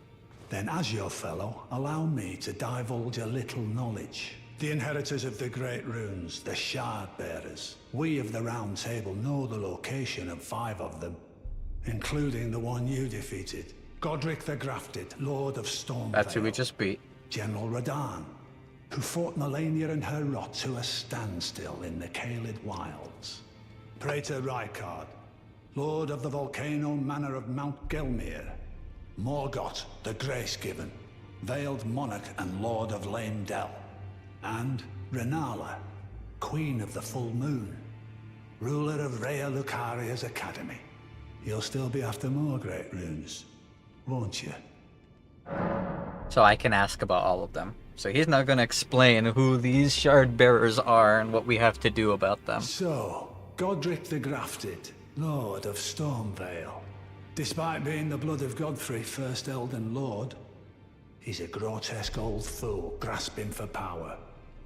Then as your fellow, allow me to divulge a little knowledge. The inheritors of the great runes, the Shard Bearers. We of the Round Table know the location of 5 of them, including the one you defeated. Godric the Grafted, Lord of Stormvale. That's who we just beat. General Radahn, who fought Melania and her rot to a standstill in the Caelid Wilds. Praetor Rykard, Lord of the Volcano Manor of Mount Gelmir. Morgoth, the Grace-Given, Veiled Monarch and Lord of Lame Dell. And Renala, Queen of the Full Moon, ruler of Rhea Lucaria's Academy. You'll still be after more great runes, won't you? So I can ask about all of them. So he's not going to explain who these shard bearers are and what we have to do about them. So, Godric the Grafted, Lord of Stormvale. Despite being the blood of Godfrey, first Elden Lord, he's a grotesque old fool grasping for power.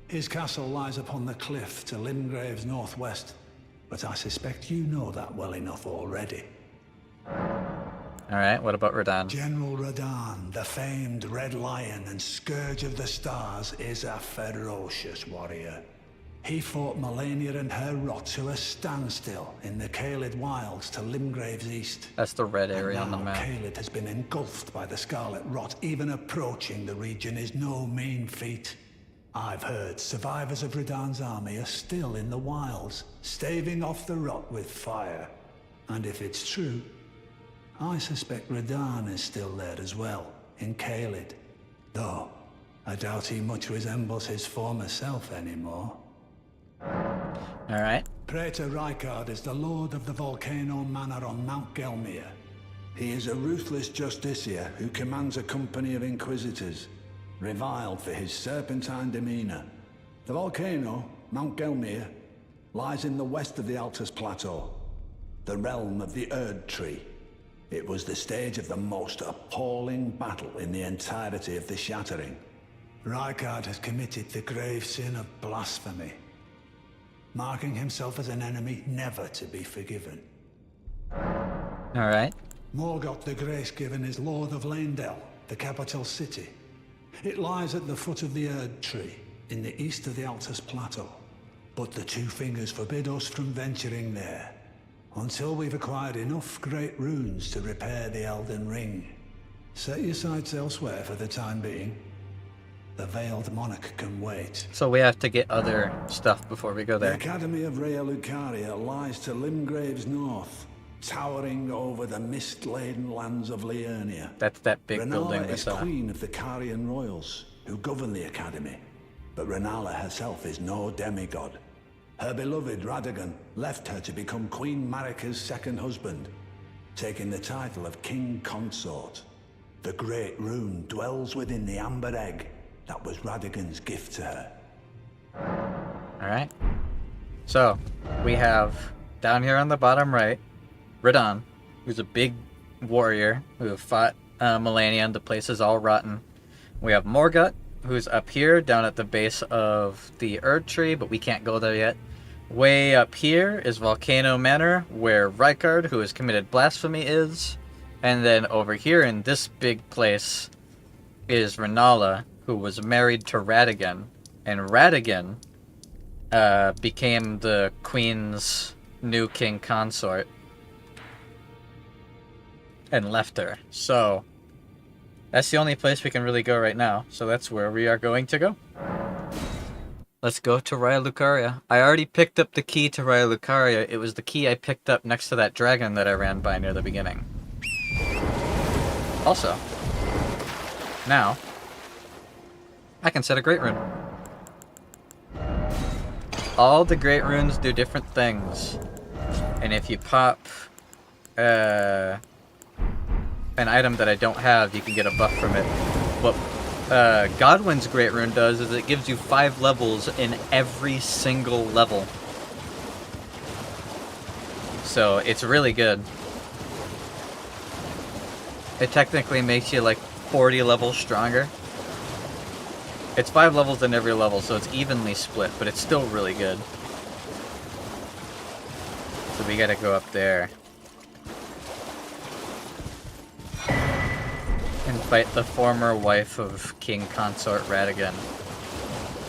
His castle lies upon the cliff to Limgrave's northwest, but I suspect you know that well enough already. Alright, what about Radahn? General Radahn, the famed Red Lion and Scourge of the Stars, is a ferocious warrior. He fought Melania and her rot to a standstill in the Caelid Wilds to Limgrave's east. That's the red area on the Now map. Caelid has been engulfed by the Scarlet Rot. Even approaching the region is no mean feat. I've heard survivors of Radahn's army are still in the wilds, staving off the rot with fire. And if it's true, I suspect Radahn is still there as well, in Caelid. Though, I doubt he much resembles his former self anymore. Alright. Praetor Rykard is the lord of the Volcano Manor on Mount Gelmir. He is a ruthless justiciar who commands a company of inquisitors, reviled for his serpentine demeanor. The volcano, Mount Gelmir, lies in the west of the Altus Plateau, the realm of the Erd Tree. It was the stage of the most appalling battle in the entirety of the Shattering. Rykard has committed the grave sin of blasphemy, marking himself as an enemy never to be forgiven. Alright. Morgoth the Grace-Given is Lord of Leyndell, the capital city. It lies at the foot of the Erd Tree, in the east of the Altus Plateau. But the Two Fingers forbid us from venturing there, until we've acquired enough great runes to repair the Elden Ring. Set your sights elsewhere for the time being. The Veiled Monarch can wait. So we have to get other stuff before we go The there. Academy of Rhea Lucaria lies to Limgrave's north, towering over the mist-laden lands of Liurnia. That's that big Renala building we is saw. queen of the Carian royals, who govern the Academy. But Renala herself is no demigod. Her beloved Radagon left her to become Queen Marika's second husband, taking the title of King Consort. The Great Rune dwells within the Amber Egg that was Radagon's gift to her. Alright. So, we have, down here on the bottom right, Radahn, who's a big warrior who fought Melania and the place is all rotten. We have Morgoth, who's up here, down at the base of the Erd Tree, but we can't go there yet. Way up here is Volcano Manor, where Rykard, who has committed blasphemy, is. And then over here in this big place is Renala, who was married to Radagon. And Radagon became the queen's new king consort and left her. So that's the only place we can really go right now. So that's where we are going to go. Let's go to Raya Lucaria. I already picked up the key to Raya Lucaria. It was the key I picked up next to that dragon that I ran by near the beginning. Also, now, I can set a Great Rune. All the Great Runes do different things. And if you pop an item that I don't have, you can get a buff from it. What Godwin's Great Rune does is it gives you 5 levels in every single level. So it's really good. It technically makes you like 40 levels stronger. It's 5 levels in every level, so it's evenly split, but it's still really good. So we gotta go up there and fight the former wife of King Consort Radagon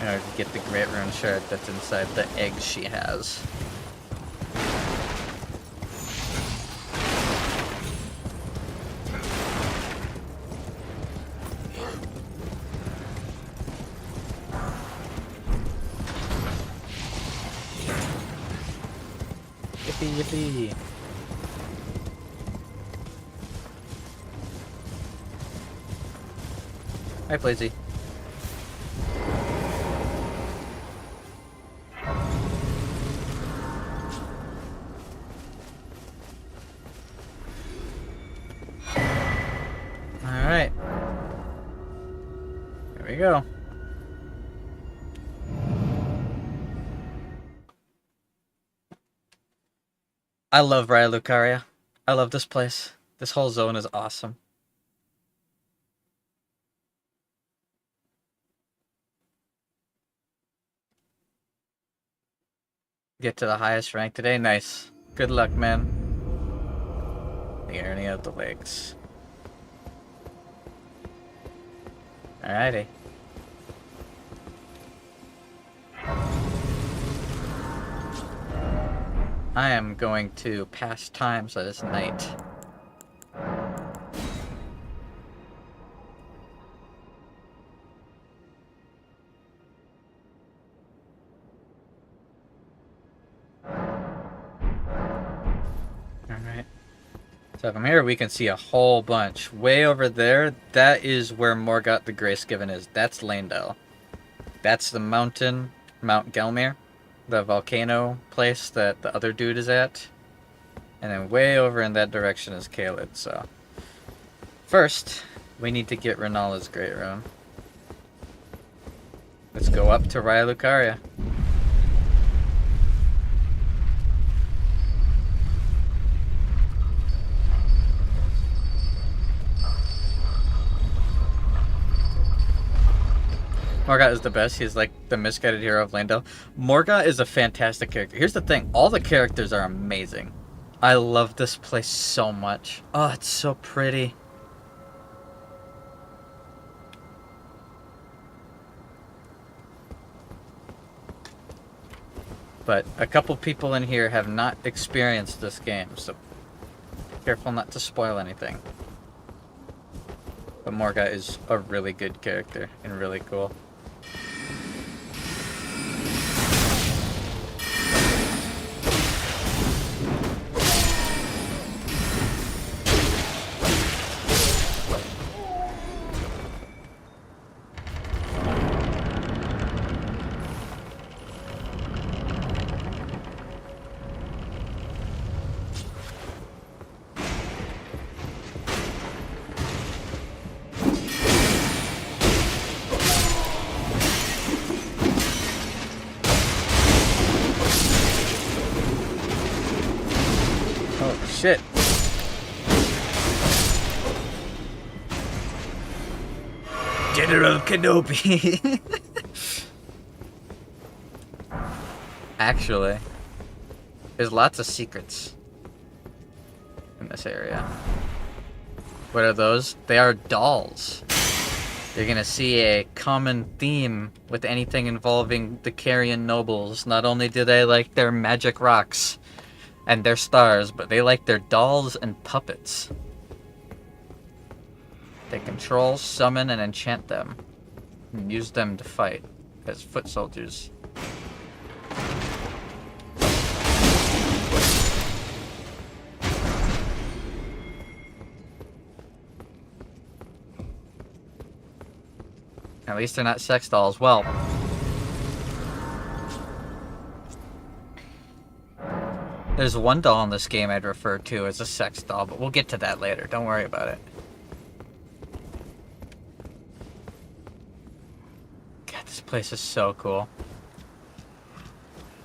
in order to get the Great Rune Shard that's inside the egg she has. Yippee yippee! Hi, Blazy. Alright. There we go. I love Raya Lucaria. I love this place. This whole zone is awesome. Get to the highest rank today. Nice. Good luck, man. The irony of the lakes. Alrighty. I am going to pass time so this night. Alright. So from here we can see a whole bunch. Way over there, that is where Morgoth the Gracegiven is. That's Landel. That's the mountain, Mount Gelmir. The volcano place that the other dude is at. And then way over in that direction is Caelid, so... First, we need to get Renala's Great Rune. Let's go up to Raya Lucaria. Morgoth is the best. He's like the misguided hero of Landel. Morgoth is a fantastic character. Here's the thing. All the characters are amazing. I love this place so much. Oh, it's so pretty. But a couple people in here have not experienced this game, so careful not to spoil anything. But Morgoth is a really good character and really cool. Shit. General Kenobi. Actually, there's lots of secrets in this area. What are those? They are dolls. You're gonna see a common theme with anything involving the Carian nobles. Not only do they like their magic rocks and their stars, but they like their dolls and puppets. They control, summon, and enchant them, and use them to fight as foot soldiers. At least they're not sex dolls. Well, there's one doll in this game I'd refer to as a sex doll, but we'll get to that later. Don't worry about it. God, this place is so cool.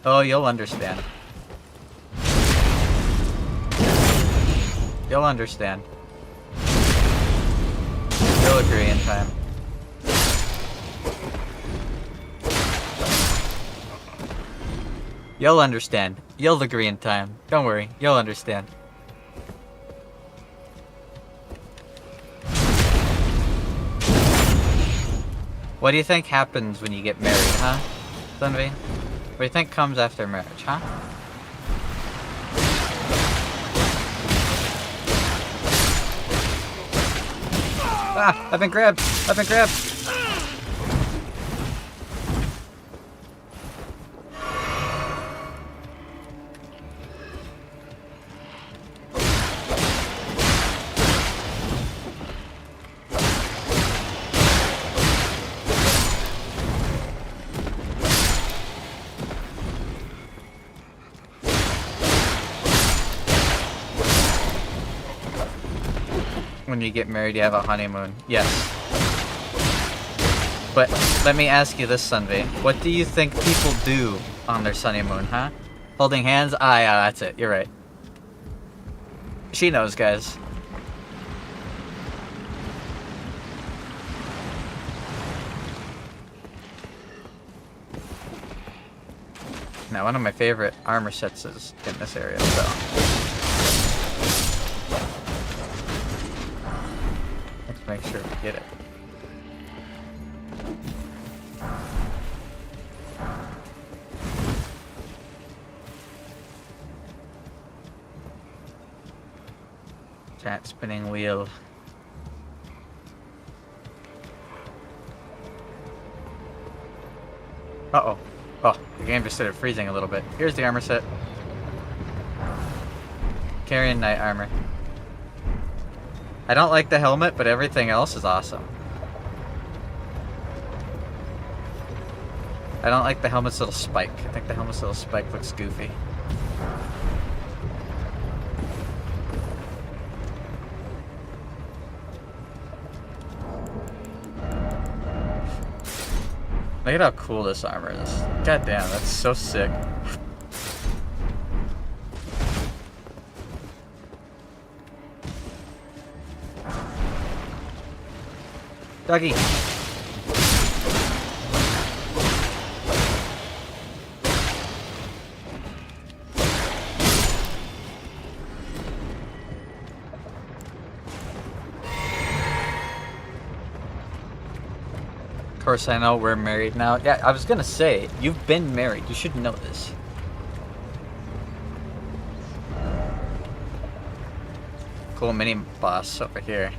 Oh, you'll understand. You'll understand. You'll agree in time. You'll understand. You'll agree in time. Don't worry, you'll understand. What do you think happens when you get married, huh, Sunvi? What do you think comes after marriage, huh? Ah! I've been grabbed! I've been grabbed! When you get married, you have a honeymoon. Yes. But let me ask you this, Sunvi. What do you think people do on their honeymoon, huh? Holding hands? Ah, yeah, that's it. You're right. She knows, guys. Now, one of my favorite armor sets is in this area, so... let's make sure we get it. Giant spinning wheel. Uh-oh. Oh, the game just started freezing a little bit. Here's the armor set. Carrying knight armor. I don't like the helmet, but everything else is awesome. I don't like the helmet's little spike. I think the helmet's little spike looks goofy. Look at how cool this armor is. God damn, that's so sick. Doggy. Of course, I know we're married now. Yeah, I was gonna say, you've been married. You should know this. Cool mini boss over here.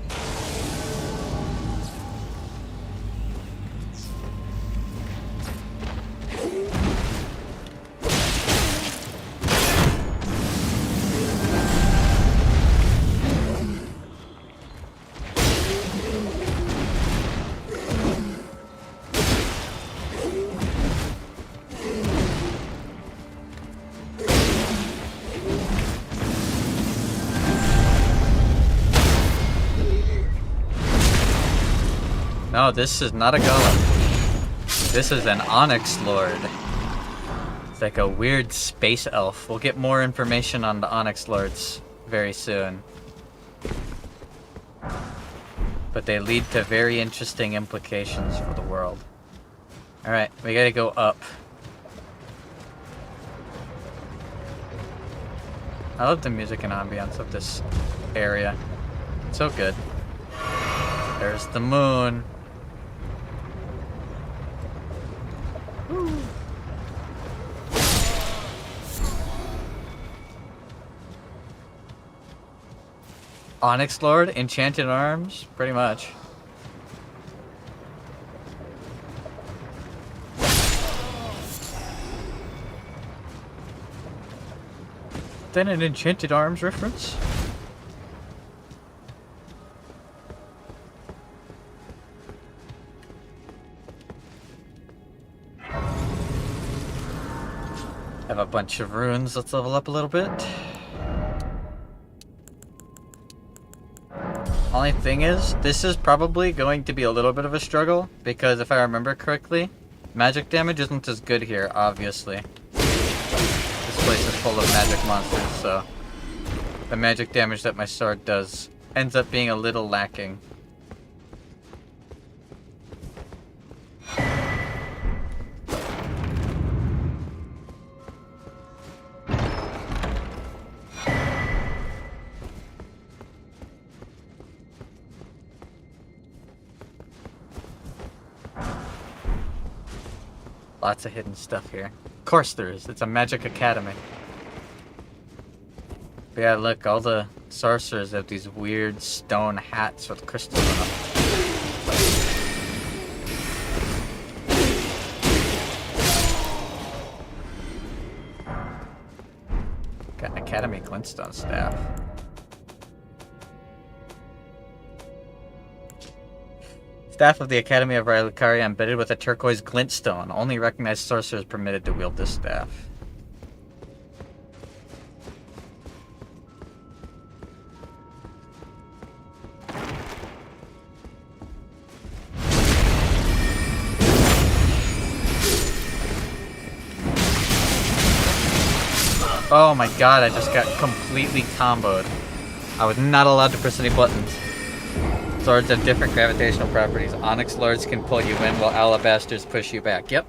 No, this is not a golem. This is an Onyx Lord. It's like a weird space elf. We'll get more information on the Onyx Lords very soon. But they lead to very interesting implications for the world. Alright, we gotta go up. I love the music and ambience of this area. It's so good. There's the moon. Onyx Lord, Enchanted Arms, pretty much. Then an Enchanted Arms reference? Have a bunch of runes. Let's level up a little bit. Only thing is, this is probably going to be a little bit of a struggle, because if I remember correctly, magic damage isn't as good here, obviously. This place is full of magic monsters, so the magic damage that my sword does ends up being a little lacking. Lots of hidden stuff here. Of course there is. It's a magic academy. But yeah, look, all the sorcerers have these weird stone hats with crystals on them. Got an Academy Glintstone staff. Staff of the Academy of Lucaria embedded with a turquoise glintstone. Only recognized sorcerers permitted to wield this staff. Oh my god, I just got completely comboed. I was not allowed to press any buttons. Swords have different gravitational properties. Onyx Lords can pull you in while Alabasters push you back. Yep.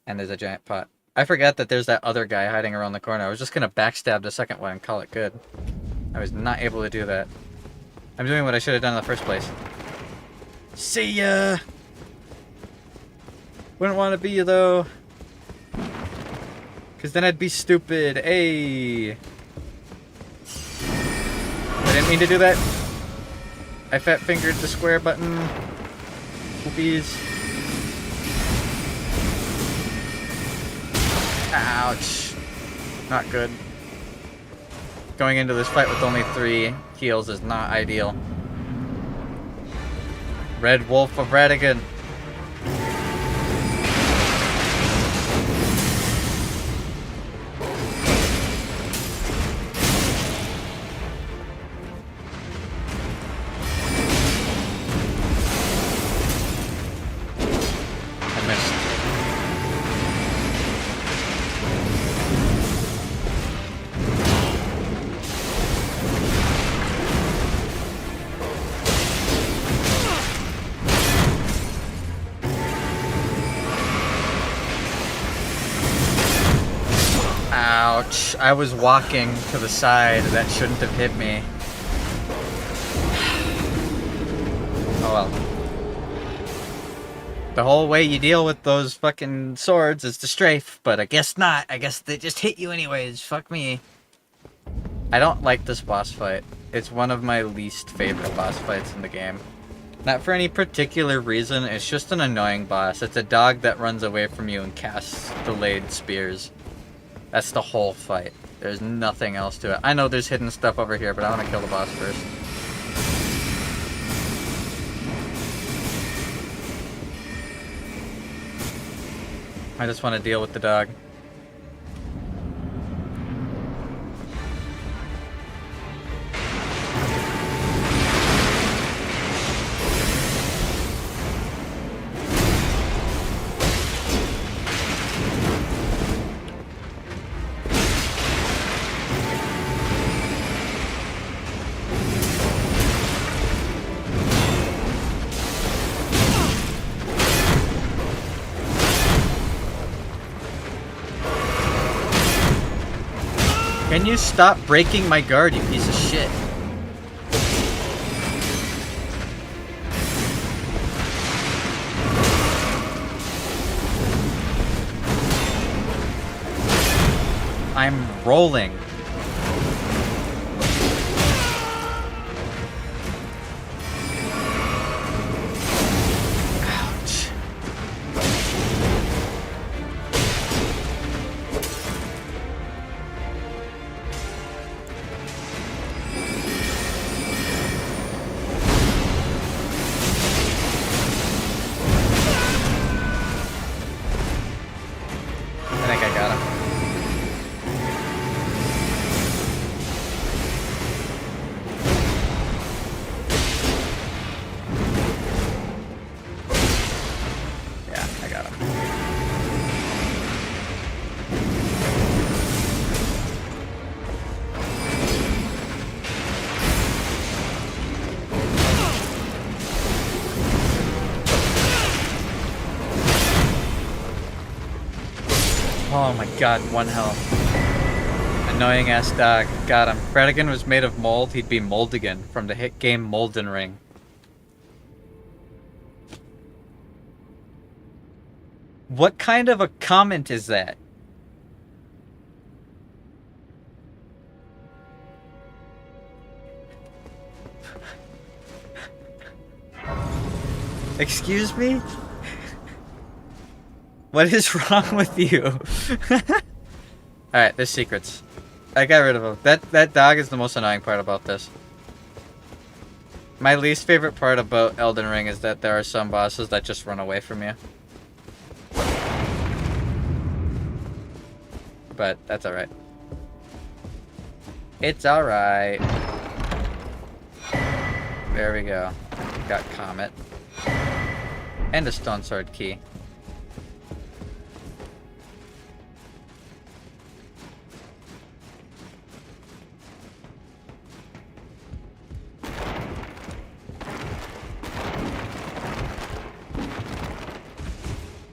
And there's a giant pot. I forgot that there's that other guy hiding around the corner. I was just gonna backstab the second one and call it good. I was not able to do that. I'm doing what I should have done in the first place. See ya! Wouldn't want to be you though. Cause then I'd be stupid. Hey! didn't mean to do that. I fat fingered the square button. Whoopies. Ouch. Not good. Going into this fight with only 3 heals is not ideal. Red Wolf of Radigan. Ouch. I was walking to the side. That shouldn't have hit me. Oh well. The whole way you deal with those fucking swords is to strafe, but I guess not. I guess they just hit you anyways. Fuck me. I don't like this boss fight. It's one of my least favorite boss fights in the game. Not for any particular reason, it's just an annoying boss. It's a dog that runs away from you and casts delayed spears. That's the whole fight. There's nothing else to it. I know there's hidden stuff over here, but I want to kill the boss first. I just want to deal with the dog. Can you stop breaking my guard, you piece of shit? I'm rolling. Ouch. I think I got him. Yeah, I got him. Oh my god, 1 health. Annoying ass dog. Got him. Radigan was made of mold, he'd be Moldigan from the hit game Elden Ring. What kind of a comment is that? Excuse me? What is wrong with you? Alright, there's secrets. I got rid of him. That dog is the most annoying part about this. My least favorite part about Elden Ring is that there are some bosses that just run away from you. But that's alright. It's alright. There we go. Got Comet. And a Stone Sword key.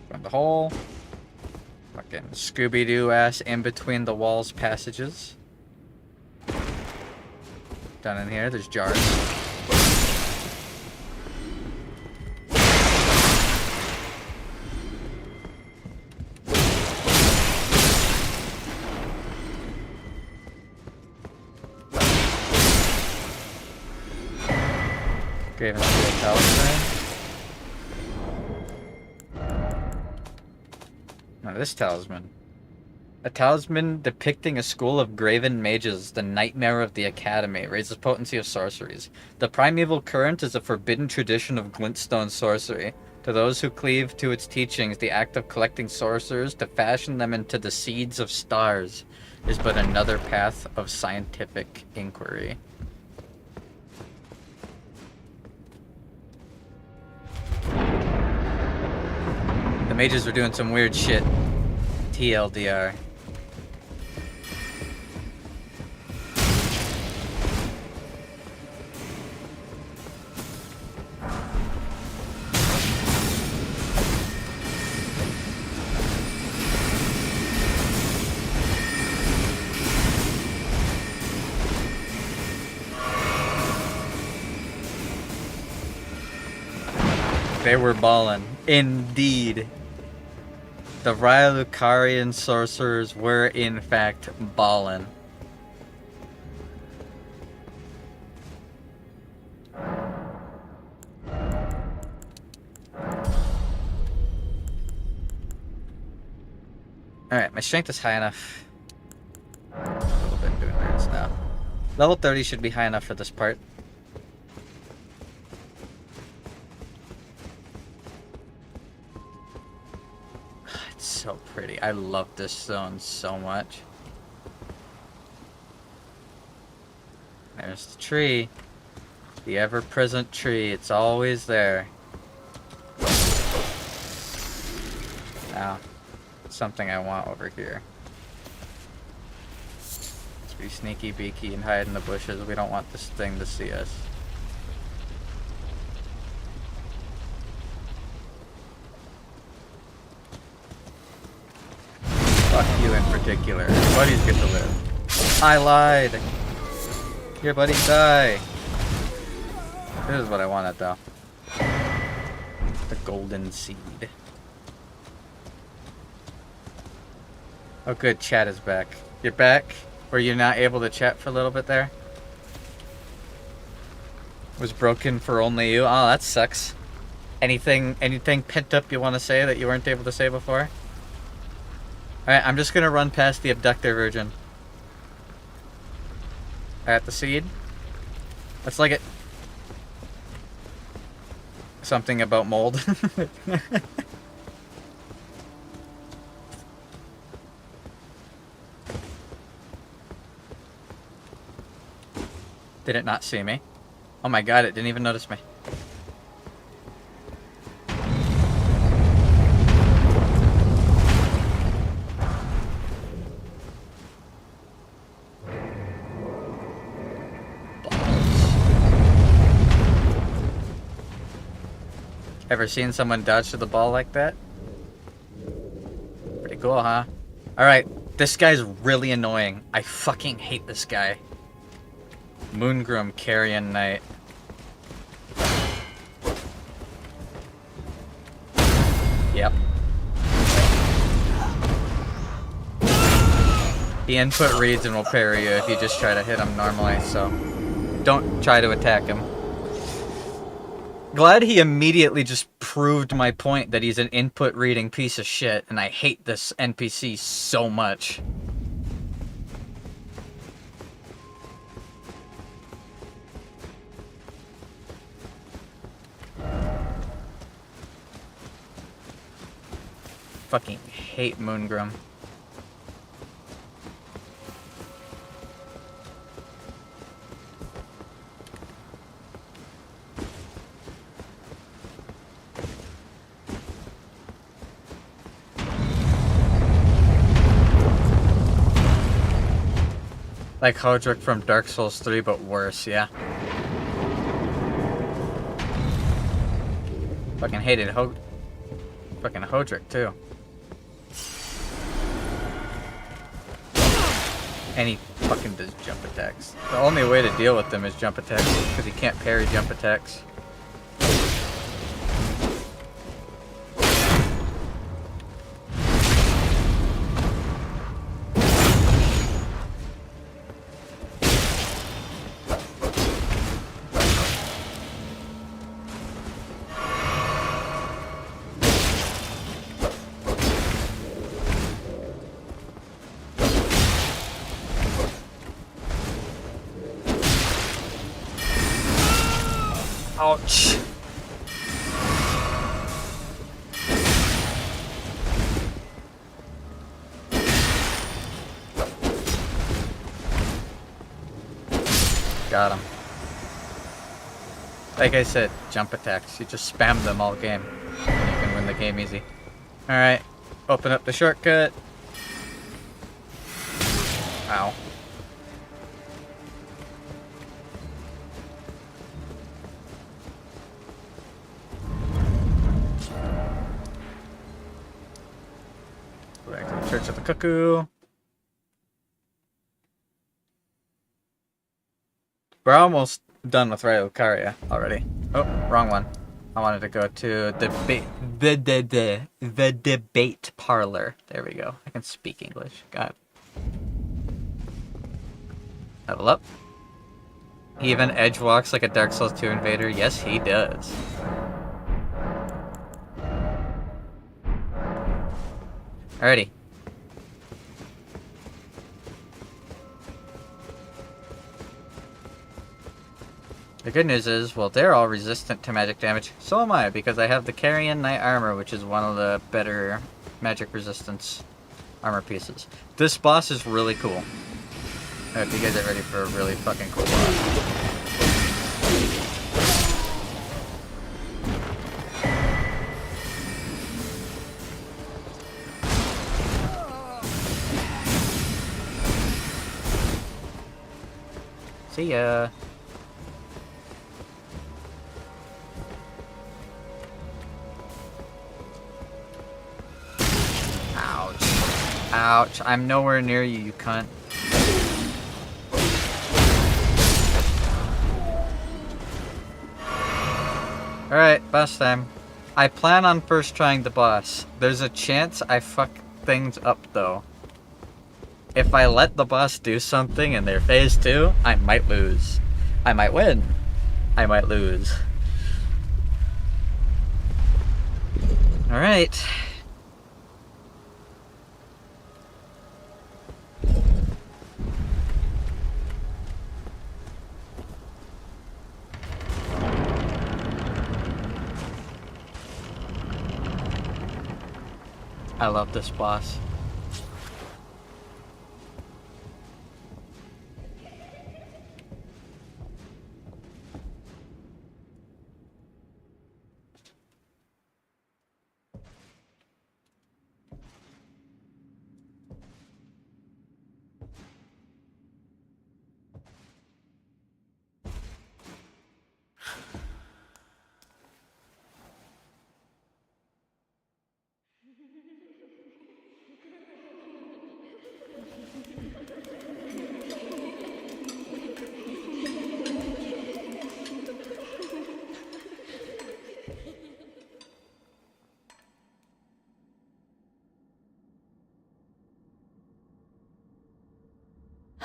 From the hole. Fucking Scooby-Doo ass in between the walls passages. Down in here, there's jars. Graven Steel Talisman. Now this talisman. A talisman depicting a school of graven mages, the nightmare of the academy, raises potency of sorceries. The primeval current is a forbidden tradition of glintstone sorcery. To those who cleave to its teachings, the act of collecting sorcerers to fashion them into the seeds of stars is but another path of scientific inquiry. The mages were doing some weird shit. TLDR. They were ballin'. Indeed. The Ryalucarian sorcerers were, in fact, ballin'. Alright, my strength is high enough. A little bit doing nerds now. Level 30 should be high enough for this part. It's so pretty. I love this zone so much. There's the tree. The ever-present tree. It's always there. Now, something I want over here. Let's be sneaky beaky and hide in the bushes. We don't want this thing to see us. Fuck you in particular. Buddies get to live. I lied. Here, buddy, die. This is what I wanted, though. The golden seed. Oh, good. Chat is back. You're back? Were you not able to chat for a little bit there? Was broken for only you? Oh, that sucks. Anything pent up you want to say that you weren't able to say before? Alright, I'm just gonna run past the abductor virgin. At the seed. Let's like it. Something about mold. Did it not see me? Oh my god, it didn't even notice me. Ever seen someone dodge to the ball like that? Pretty cool, huh? Alright, this guy's really annoying. I fucking hate this guy. Moongrum Carrion Knight. Yep. The input reads and will parry you if you just try to hit him normally, so don't try to attack him. Glad he immediately just proved my point that he's an input reading piece of shit, and I hate this NPC so much. Fucking hate Moongrum. Like Hodrick from Dark Souls 3, but worse, yeah. Fucking hated fucking Hodrick, too. And he fucking does jump attacks. The only way to deal with them is jump attacks, because he can't parry jump attacks. Ouch. Got him. Like I said, jump attacks. You just spam them all game. And you can win the game easy. Alright. Open up the shortcut. Ow. Back to the Church of the Cuckoo. We're almost done with Raya Lucaria already. Oh, wrong one. I wanted to go to the debate parlor. There we go. I can speak English. Got it. Level up. He even edge walks like a Dark Souls 2 invader. Yes, he does. Alrighty. The good news is, well, they're all resistant to magic damage. So am I, because I have the Carrion Knight Armor, which is one of the better magic resistance armor pieces. This boss is really cool. I hope you guys are ready for a really fucking cool boss. See ya. Ouch. Ouch. I'm nowhere near you, you cunt. Alright, boss time. I plan on first trying the boss. There's a chance I fuck things up, though. If I let the boss do something in their phase 2, I might lose. I might win. I might lose. Alright. I love this boss.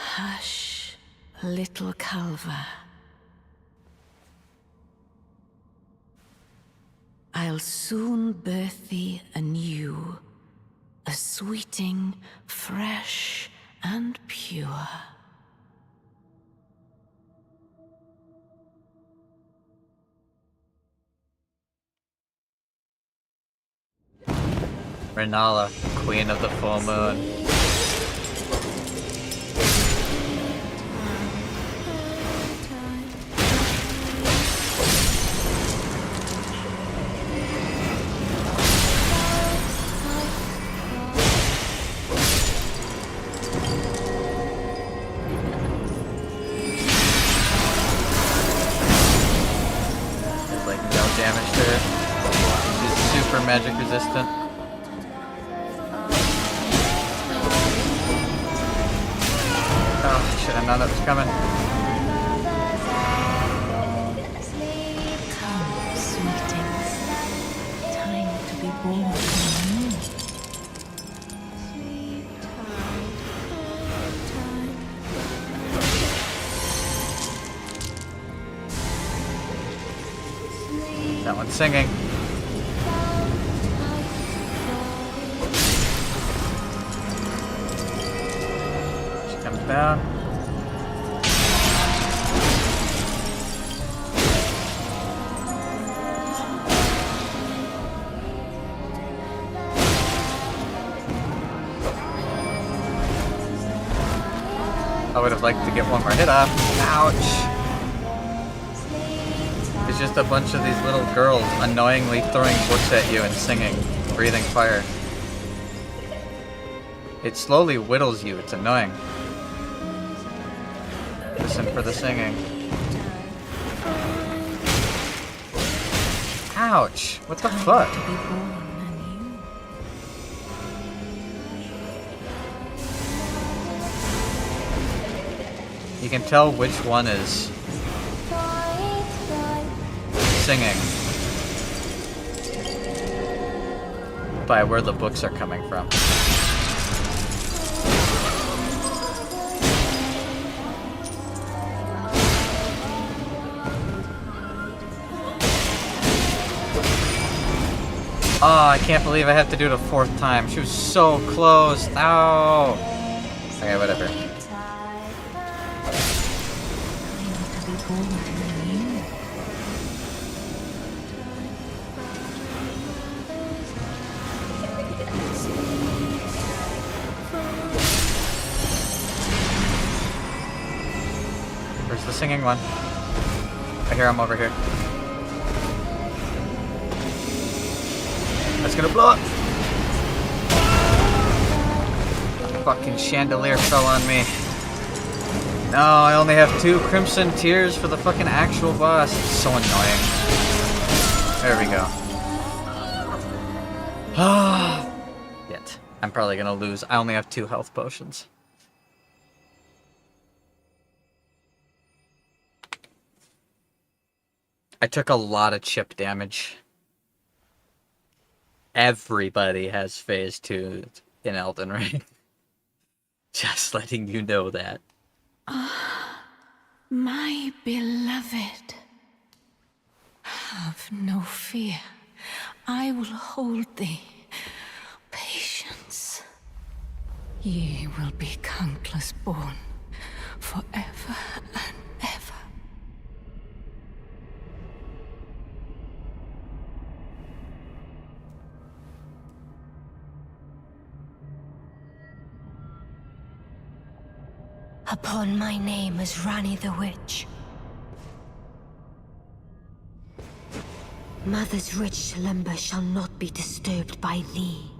Hush, little Calva. I'll soon birth thee anew, a sweeting, fresh and pure. Renala, Queen of the Full Moon. Damage to her. She's super magic resistant. Oh, should have known that was coming. Come, sweetings. Time to be born anew. That one's singing. She comes down. would have liked to get one more hit off. Ouch! It's just a bunch of these little girls annoyingly throwing books at you and singing, breathing fire. It slowly whittles you, it's annoying. Listen for the singing. Ouch! What the fuck? You can tell which one is singing by where the books are coming from. Oh, I can't believe I have to do it a fourth time. She was so close. Ow. Okay, whatever. Where's the singing one? I hear him over here. That's gonna blow up! The fucking chandelier fell on me. No, I only have 2 crimson tears for the fucking actual boss. It's so annoying. There we go. Ah, yet. I'm probably gonna lose. I only have 2 health potions. I took a lot of chip damage. Everybody has phase 2 in Elden Ring. Just letting you know that. Ah, my beloved. Have no fear. I will hold thee. Patience. Ye will be countless born forever and ever. Upon my name as Rani the Witch. Mother's rich slumber shall not be disturbed by thee.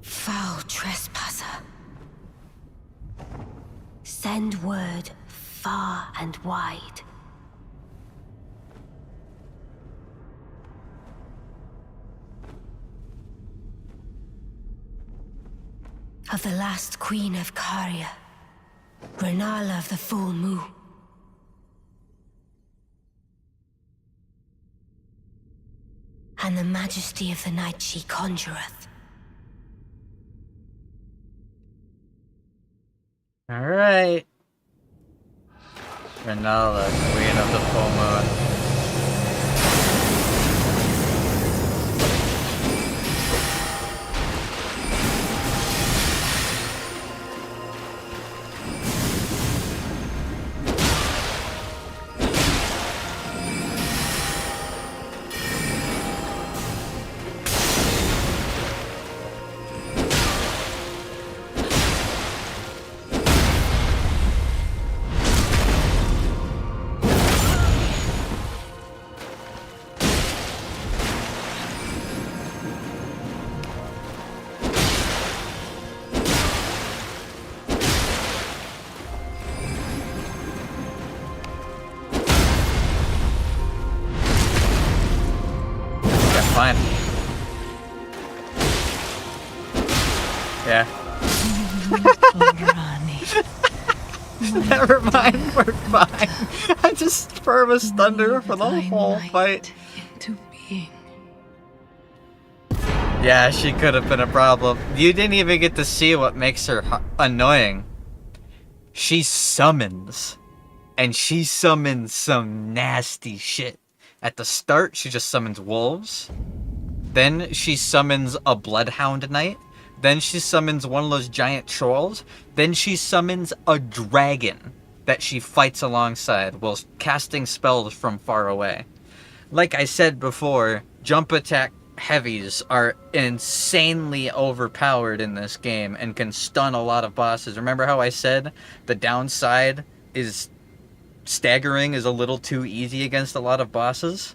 Foul trespasser. Send word far and wide. Of the last queen of Caria, Renala of the full moon. And the majesty of the night she conjureth. Alright. Renala, queen of the full moon. Fine. Yeah. Never mind, we're fine. I just perma thunder for the whole fight. Yeah, she could have been a problem. You didn't even get to see what makes her annoying. She summons. And she summons some nasty shit. At the start, she just summons wolves. Then she summons a bloodhound knight. Then she summons one of those giant trolls. Then she summons a dragon that she fights alongside while casting spells from far away. Like I said before, jump attack heavies are insanely overpowered in this game and can stun a lot of bosses. Remember how I said the downside is staggering is a little too easy against a lot of bosses?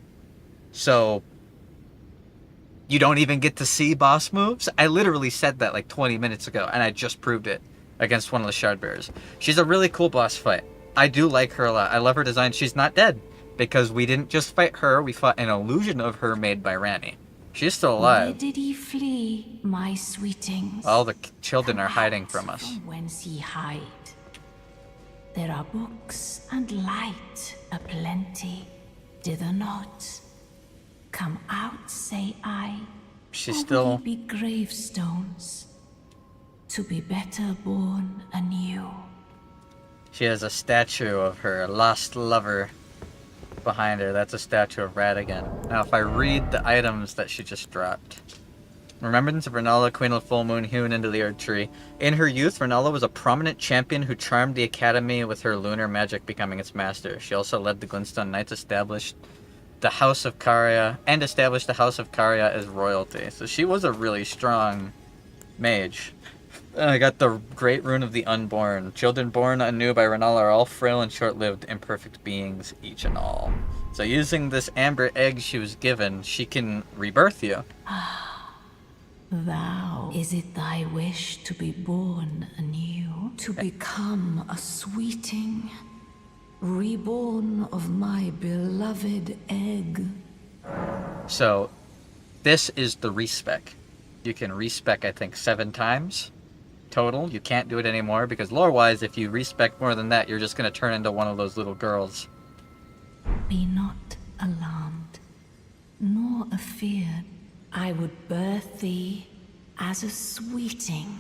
So you don't even get to see boss moves? I literally said that like 20 minutes ago, and I just proved it against one of the shard bearers. She's a really cool boss fight. I do like her a lot. I love her design. She's not dead, because we didn't just fight her, we fought an illusion of her made by Ranni. She's still Where alive. did he flee, my sweetings? All the children are hiding from us. From whence he hide. There are books and light aplenty, dither not. Come out, say I. She's or still... will ye be gravestones, to be better born anew. She has a statue of her lost lover behind her. That's a statue of Radagon. Now, if I read the items that she just dropped. Remembrance of Renala, Queen of the Full Moon, hewn into the Earth Tree. In her youth, Renala was a prominent champion who charmed the Academy with her lunar magic, becoming its master. She also led the Glintstone Knights, established the House of Caria as royalty. So she was a really strong mage. I got the Great Rune of the Unborn. Children born anew by Renala are all frail and short-lived, imperfect beings, each and all. So using this amber egg she was given, she can rebirth you. Thou, is it thy wish to be born anew? To become a sweeting? Reborn of my beloved egg? So, this is the respec. You can respec, I think, 7 times total. You can't do it anymore because lore-wise, if you respec more than that, you're just going to turn into one of those little girls. Be not alarmed, nor afeared. I would birth thee as a sweeting,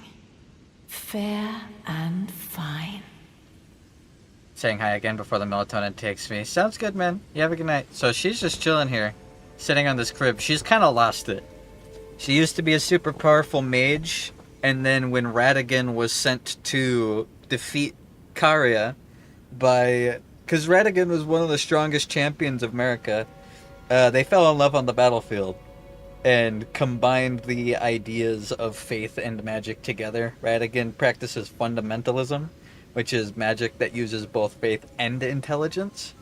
fair and fine. Saying hi again before the melatonin takes me. Sounds good, man. You have a good night. So she's just chilling here, sitting on this crib. She's kind of lost it. She used to be a super powerful mage, and then when Radagon was sent to defeat Caria because Radagon was one of the strongest champions of America, they fell in love on the battlefield and combined the ideas of faith and magic together. Radagon practices fundamentalism, which is magic that uses both faith and intelligence.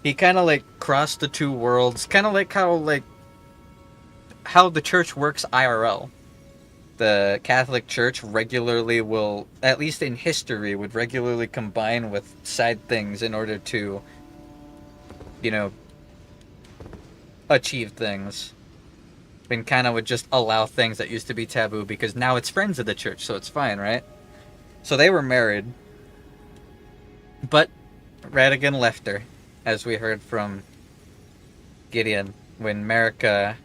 He kind of like crossed the two worlds, kind of like how the church works IRL. The Catholic Church regularly will, at least in history, would regularly combine with side things in order to, achieve things. And kind of would just allow things that used to be taboo because now it's friends of the church, so it's fine, right? So they were married. But Radagon left her, as we heard from Gideon, when Marika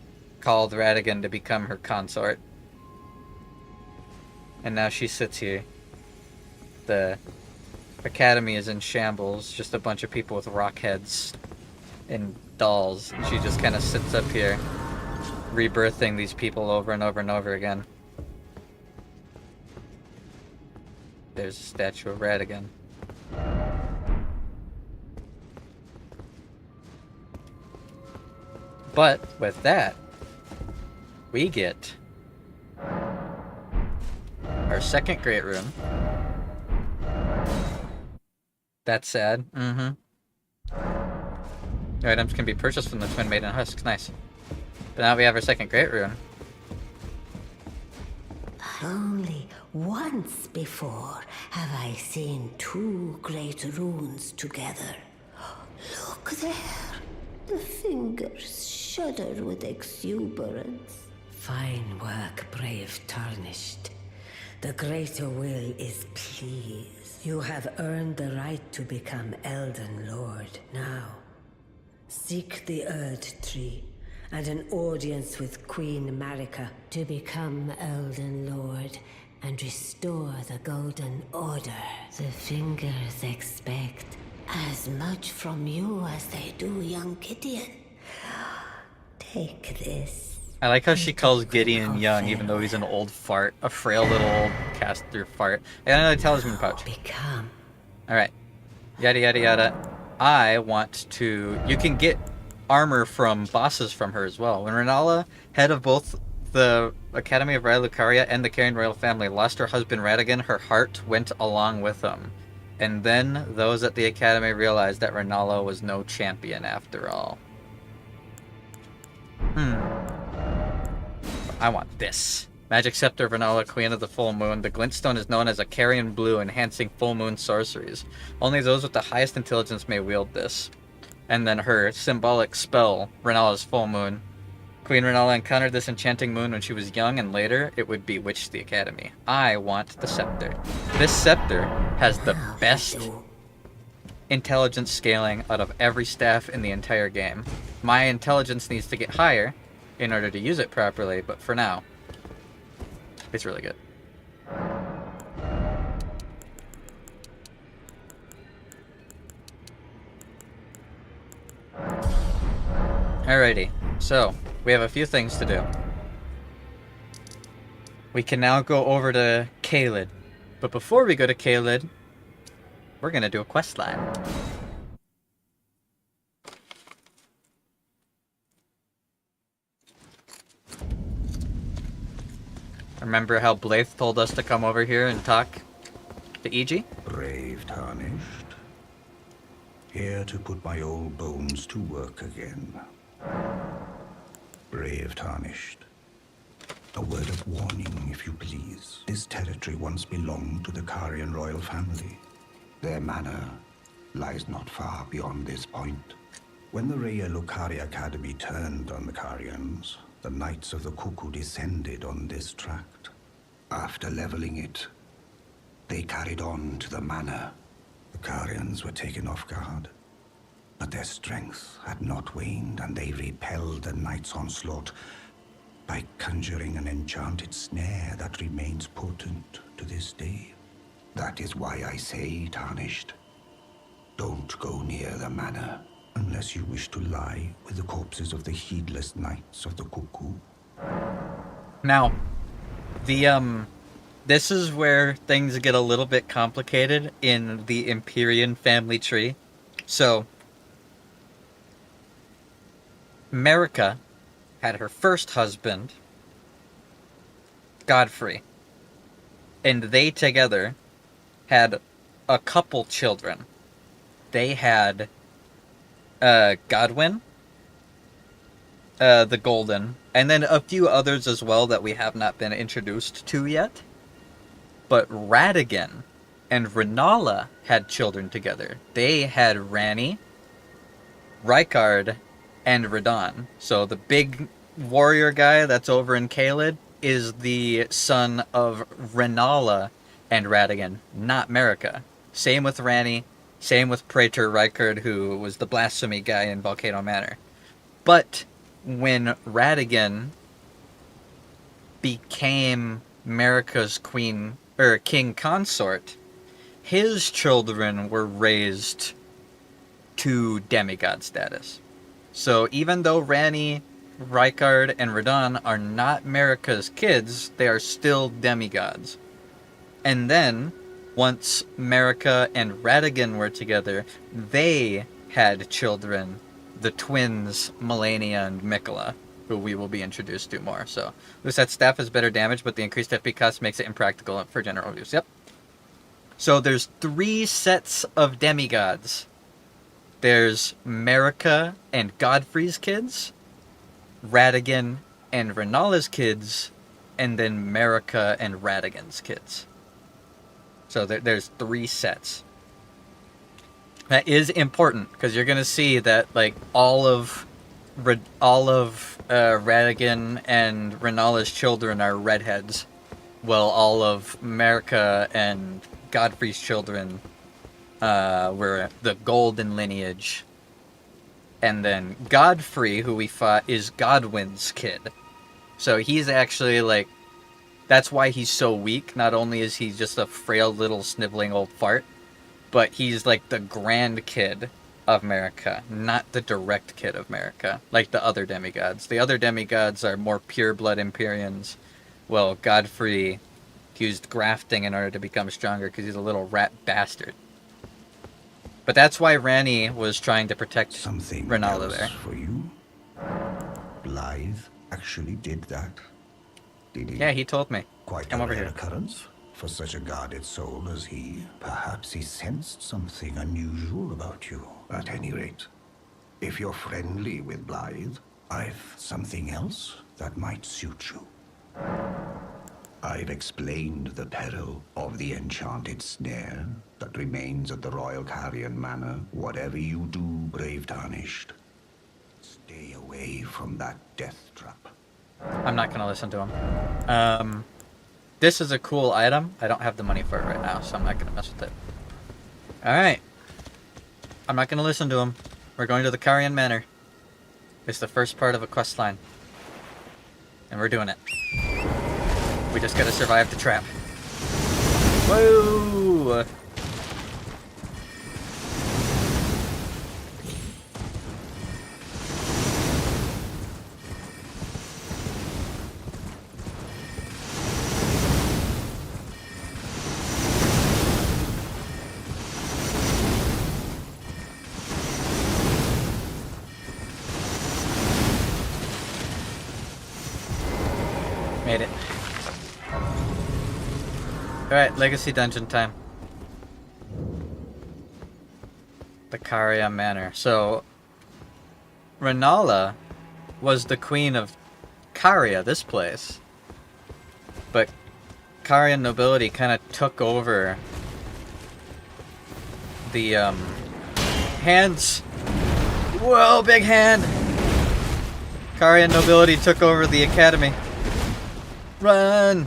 called Radagon to become her consort. And now she sits here. The academy is in shambles, just a bunch of people with rock heads and dolls. And she just kind of sits up here, rebirthing these people over and over and over again. There's a statue of Radagon. But with that, we get our second Great Rune. That's sad. Items can be purchased from the Twin Maiden Husks. Nice. But now we have our second Great Rune. Only once before have I seen 2 great runes together. Look there. The fingers shudder with exuberance. Fine work, brave Tarnished. The greater will is pleased. You have earned the right to become Elden Lord. Now, seek the Erd Tree and an audience with Queen Marika to become Elden Lord and restore the Golden Order. The fingers expect as much from you as they do young Gideon. Take this. I like how she calls Gideon young, even though he's an old fart. A frail little old caster fart. I got another talisman pouch. Alright. Yada yada yada. I want to... You can get armor from bosses from her as well. When Renala, head of both the Academy of Raya Lucaria and the Carrion royal family, lost her husband Radagon, her heart went along with him. And then those at the Academy realized that Renala was no champion after all. I want this. Magic Scepter of Renala, Queen of the Full Moon. The Glintstone is known as a Carrion Blue, enhancing full moon sorceries. Only those with the highest intelligence may wield this. And then her symbolic spell, Renala's Full Moon. Queen Renala encountered this enchanting moon when she was young, and later it would bewitch the Academy. I want the scepter. This scepter has the best intelligence scaling out of every staff in the entire game. My intelligence needs to get higher in order to use it properly, but for now, it's really good. Alrighty, so we have a few things to do. We can now go over to Caelid, but before we go to Caelid, we're gonna do a quest line. Remember how Blythe told us to come over here and talk to EG? Brave Tarnished. Here to put my old bones to work again. Brave Tarnished. A word of warning, if you please. This territory once belonged to the Carrion royal family. Their manor lies not far beyond this point. When the Raya Lucaria Academy turned on the Carrions, the Knights of the Cuckoo descended on this tract. After leveling it, they carried on to the manor. The Carrions were taken off guard, but their strength had not waned, and they repelled the Knights' onslaught by conjuring an enchanted snare that remains potent to this day. That is why I say, Tarnished, don't go near the manor unless you wish to lie with the corpses of the heedless Knights of the Cuckoo. Now, this is where things get a little bit complicated in the Empyrean family tree. So, Marika had her first husband, Godfrey, and they together had a couple children. They had Godwyn, the Golden, and then a few others as well that we have not been introduced to yet. But Radagon and Renala had children together. They had Ranni, Rykard, and Radon. So the big warrior guy that's over in Caelid is the son of Renala and Radagon, not Marika. Same with Ranni, same with Praetor Rykard, who was the blasphemy guy in Volcano Manor. But when Radagon became Marika's queen or king consort, his children were raised to demigod status. So even though Ranni, Rykard, and Radon are not Marika's kids, they are still demigods. And then, once Marika and Radagon were together, they had children, the twins Melania and Mikola, who we will be introduced to more. So, Lucette's staff has better damage, but the increased FP cost makes it impractical for general use. Yep. So there's 3 sets of demigods. There's Marika and Godfrey's kids, Radagon and Renala's kids, and then Marika and Radagon's kids. So there's 3 sets. That is important, because you're going to see that like all of Radagon and Renala's children are redheads, while all of Marika and Godfrey's children were the golden lineage. And then Godfrey, who we fought, is Godwyn's kid. So he's actually like, that's why he's so weak. Not only is he just a frail little sniveling old fart, but he's like the grandkid of Marika, not the direct kid of Marika, like the other demigods. The other demigods are more pure-blood Empyreans. Well, Godfrey used grafting in order to become stronger because he's a little rat bastard. But that's why Ranni was trying to protect Renala there. For you? Blythe actually did that? Did he? Yeah, he told me. Quite Come a over rare here. occurrence for such a guarded soul as he. Perhaps he sensed something unusual about you. At any rate, if you're friendly with Blythe, I've something else that might suit you. I've explained the peril of the enchanted snare that remains at the Royal Carrion Manor. Whatever you do, brave Tarnished, stay away from that death trap. I'm not gonna listen to him. This is a cool item. I don't have the money for it right now, so I'm not gonna mess with it. Alright. I'm not gonna listen to him. We're going to the Carrion Manor. It's the first part of a quest line. And we're doing it. We just gotta survive the trap. Whoa! Made it. Alright, Legacy Dungeon time. The Caria Manor. So, Renala was the queen of Caria, this place. But Carian nobility kind of took over the, hands. Whoa, big hand! Carian nobility took over the academy. Run!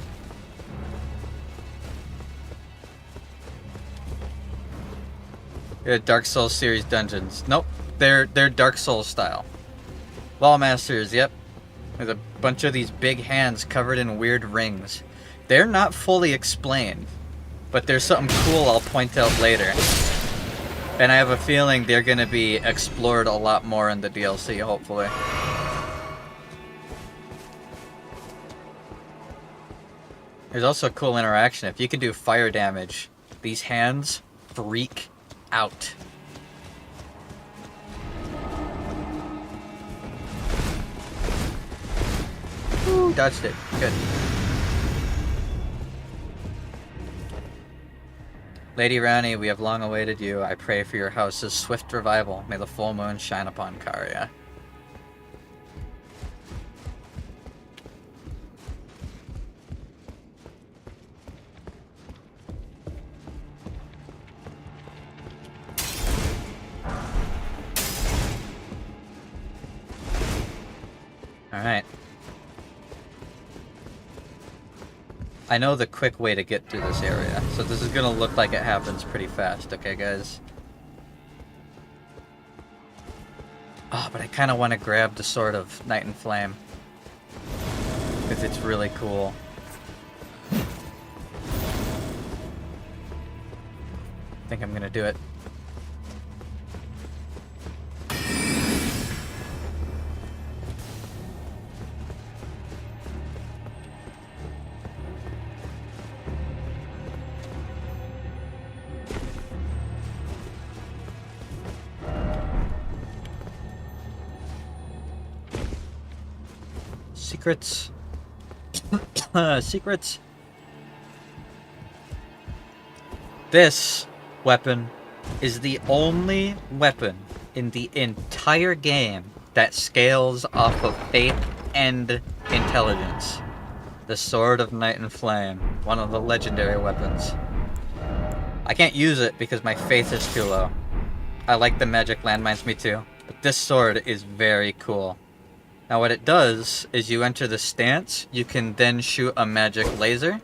Yeah, Dark Souls series dungeons. Nope, they're Dark Souls style. Lawmasters, yep. There's a bunch of these big hands covered in weird rings. They're not fully explained, but there's something cool I'll point out later. And I have a feeling they're gonna be explored a lot more in the DLC, hopefully. There's also a cool interaction. If you can do fire damage, these hands freak out. Ooh, dodged it. Good. Lady Rani, we have long awaited you. I pray for your house's swift revival. May the full moon shine upon Caria. Alright. I know the quick way to get through this area, so this is gonna look like it happens pretty fast, okay guys? Oh, but I kinda wanna grab the Sword of Night and Flame. Because it's really cool. I think I'm gonna do it. Secrets. Secrets. This weapon is the only weapon in the entire game that scales off of faith and intelligence. The Sword of Night and Flame, one of the legendary weapons. I can't use it because my faith is too low. I like the magic landmines, me too, but this sword is very cool. Now what it does is you enter the stance, you can then shoot a magic laser,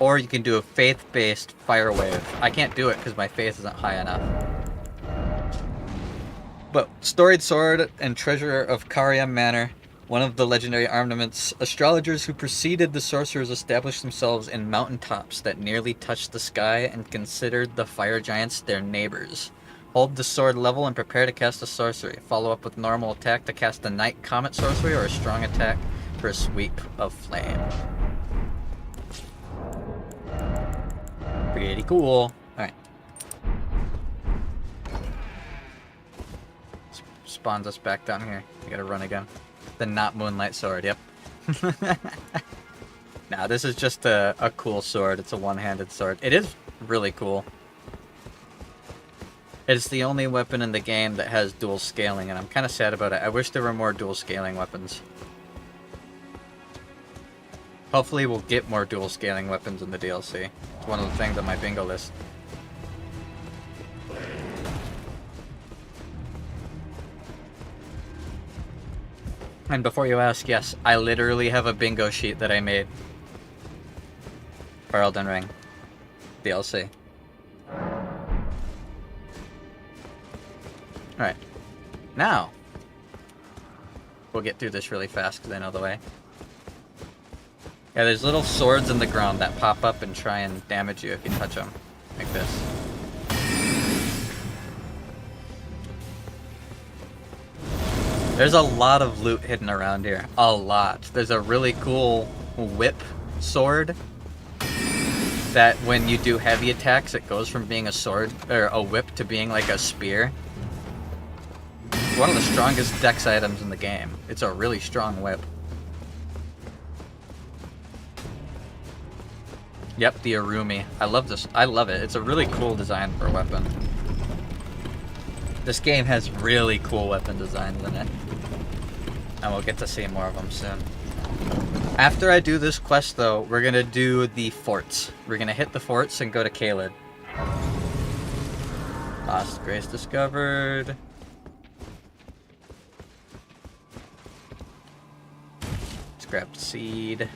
or you can do a faith-based fire wave. I can't do it because my faith isn't high enough. But Storied Sword and Treasure of Caria Manor, one of the legendary armaments, astrologers who preceded the sorcerers established themselves in mountaintops that nearly touched the sky and considered the fire giants their neighbors. Hold the sword level and prepare to cast a sorcery. Follow up with normal attack to cast a Night Comet sorcery or a strong attack for a sweep of flame. Pretty cool. Alright. Spawns us back down here. We gotta run again. The not Moonlight Sword, yep. Nah, this is just a cool sword. It's a one-handed sword. It is really cool. It's the only weapon in the game that has dual scaling, and I'm kind of sad about it. I wish there were more dual scaling weapons. Hopefully we'll get more dual scaling weapons in the DLC. It's one of the things on my bingo list. And before you ask, yes, I literally have a bingo sheet that I made for Elden Ring DLC. Alright. Now, we'll get through this really fast because I know the way. Yeah, there's little swords in the ground that pop up and try and damage you if you touch them. Like this. There's a lot of loot hidden around here. A lot. There's a really cool whip sword that when you do heavy attacks, it goes from being a sword, or a whip, to being like a spear. It's one of the strongest dex items in the game. It's a really strong whip. Yep, the Arumi. I love this. I love it. It's a really cool design for a weapon. This game has really cool weapon designs in it. And we'll get to see more of them soon. After I do this quest, though, we're going to do the forts. We're going to hit the forts and go to Caelid. Lost Grace discovered. Let's grab the seed.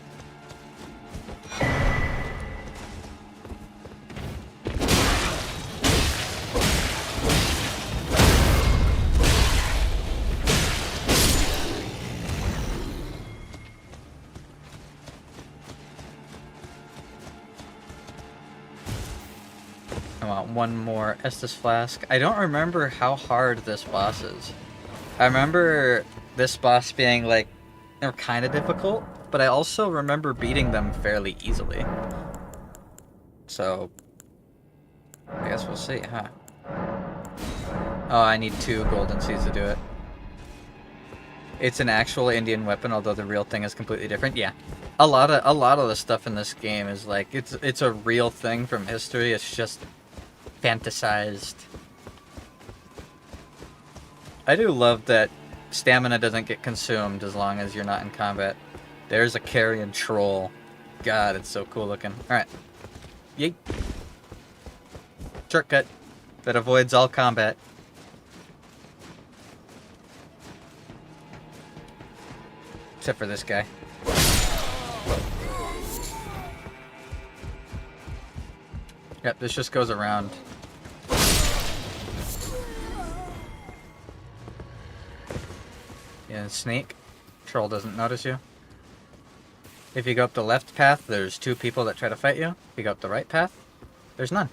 One more Estus Flask. I don't remember how hard this boss is. I remember this boss being like, they're kind of difficult, but I also remember beating them fairly easily. So, I guess we'll see, huh? Oh, I need 2 golden seeds to do it. It's an actual Indian weapon, although the real thing is completely different. Yeah, a lot of the stuff in this game is like it's a real thing from history. It's just fantasized. I do love that stamina doesn't get consumed as long as you're not in combat. There's a carrion troll. God, it's so cool looking. Alright. Yeet. Shortcut that avoids all combat. Except for this guy. Yep, this just goes around. Yeah, snake. Troll doesn't notice you. If you go up the left path, there's 2 people that try to fight you. If you go up the right path, there's none.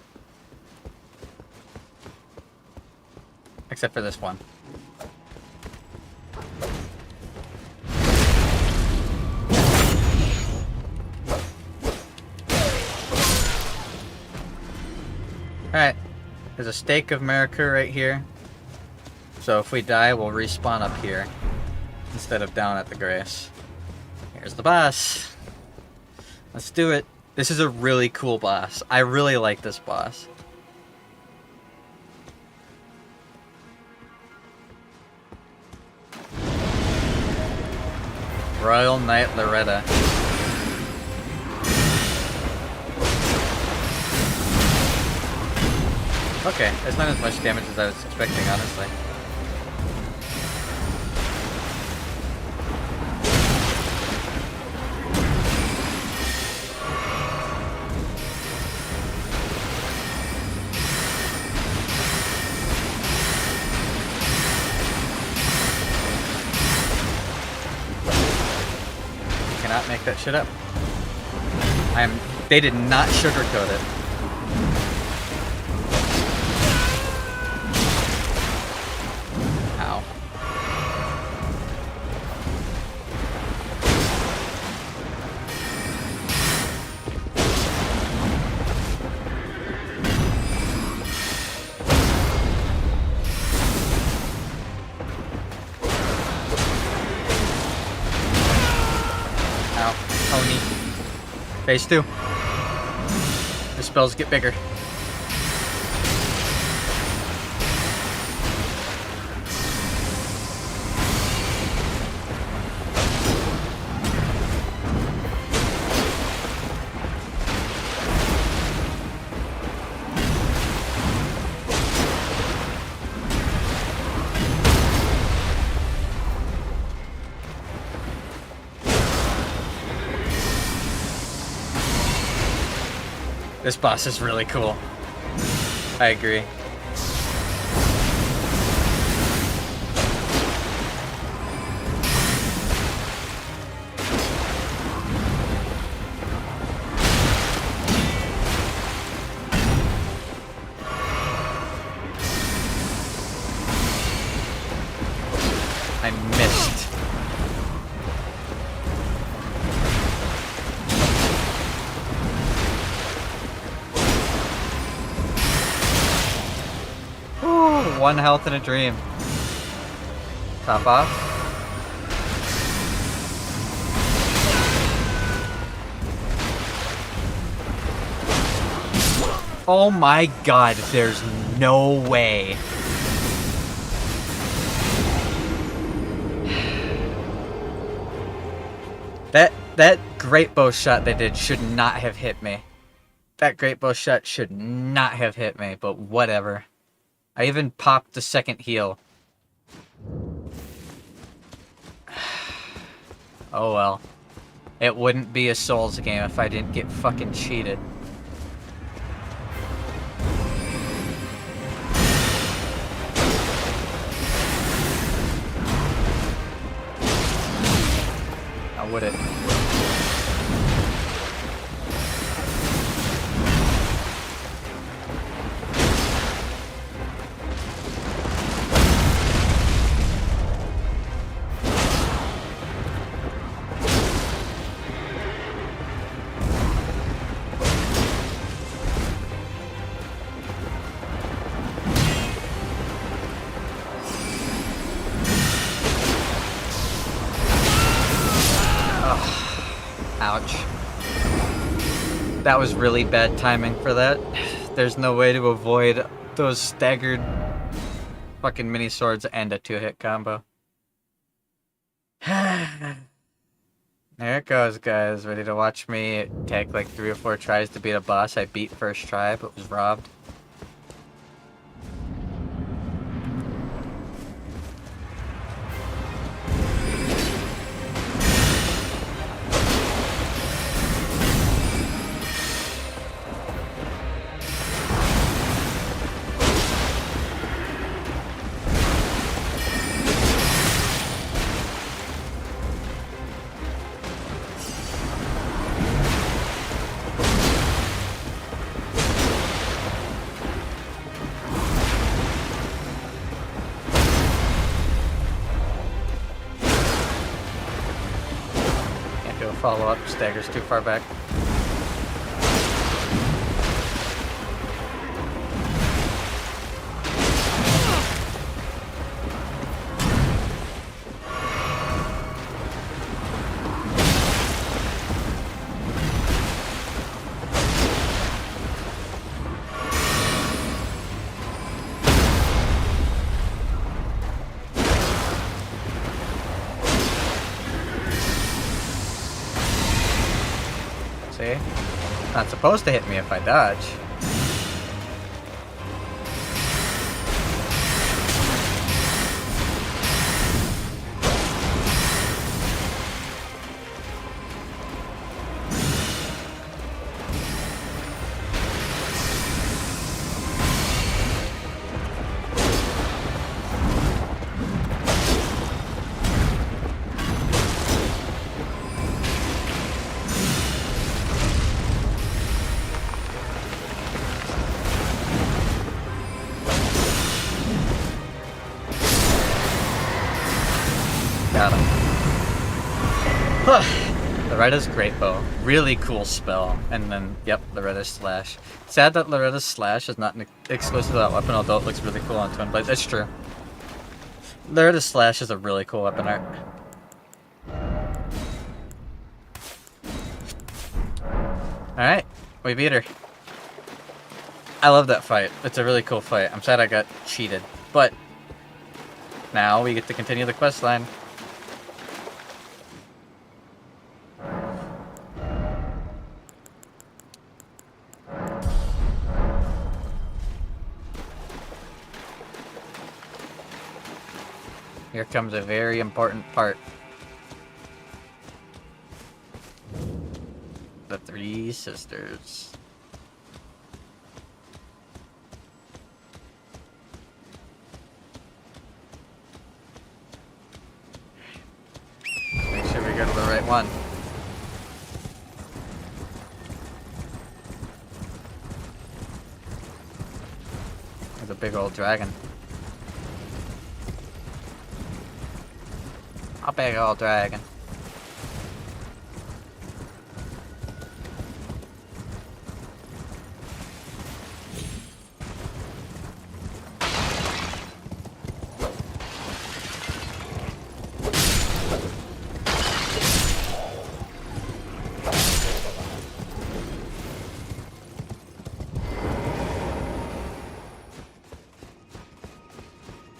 Except for this one. Alright, there's a stake of Mirakur right here. So if we die, we'll respawn up here instead of down at the grace. Here's the boss. Let's do it. This is a really cool boss. I really like this boss. Royal Knight Loretta. Okay, it's not as much damage as I was expecting, honestly. You cannot make that shit up. They did not sugarcoat it. Phase 2. The spells get bigger. This boss is really cool. I agree. I missed. Ooh, 1 health in a dream. Top off. Oh my god, there's no way. That great bow shot they did should not have hit me. That great bow shot should not have hit me, but whatever. I even popped the second heal. Oh well. It wouldn't be a Souls game if I didn't get fucking cheated. How would it? Ouch. That was really bad timing for that. There's no way to avoid those staggered fucking mini swords and a 2-hit combo. There it goes, guys. Ready to watch me take like 3 or 4 tries to beat a boss I beat first try but was robbed? Follow up, stagger's too far back. See? Not supposed to hit me if I dodge. Got him. Loretta's Great Bow. Really cool spell. And then, yep, Loretta's Slash. Sad that Loretta's Slash is not exclusive to that weapon, although it looks really cool on Twin Blade. That's true. Loretta's Slash is a really cool weapon art. Alright, we beat her. I love that fight. It's a really cool fight. I'm sad I got cheated. But now we get to continue the quest line. Here comes a very important part. The Three Sisters. Make sure we go to the right one. There's a big old dragon. A big old dragon.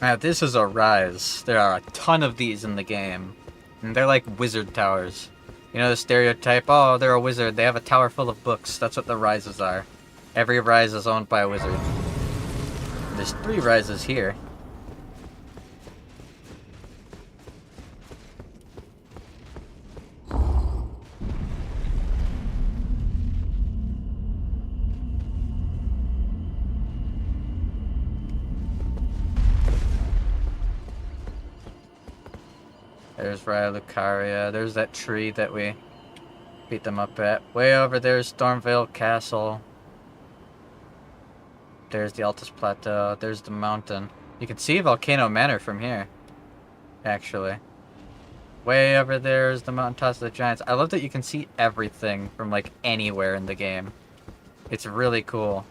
Now, this is a rise. There are a ton of these in the game. And they're like wizard towers. You know the stereotype, oh, they're a wizard. They have a tower full of books. That's what the rises are. Every rise is owned by a wizard. There's 3 rises here. There's Raya Lucaria. There's that tree that we beat them up at. Way over there's Stormvale Castle. There's the Altus Plateau. There's the mountain. You can see Volcano Manor from here, actually. Way over there is the mountain toss of the giants. I love that you can see everything from like anywhere in the game. It's really cool.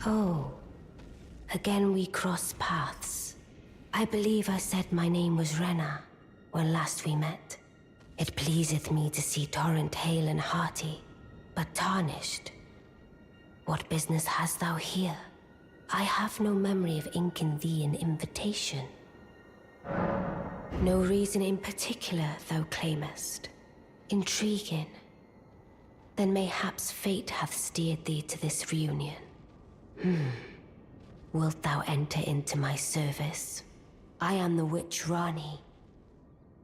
Oh. Again we cross paths. I believe I said my name was Rena when last we met. It pleaseth me to see Torrent hale and hearty, but tarnished. What business hast thou here? I have no memory of inking thee an invitation. No reason in particular thou claimest. Intriguing. Then mayhaps fate hath steered thee to this reunion. Wilt thou enter into my service? I am the witch Rani.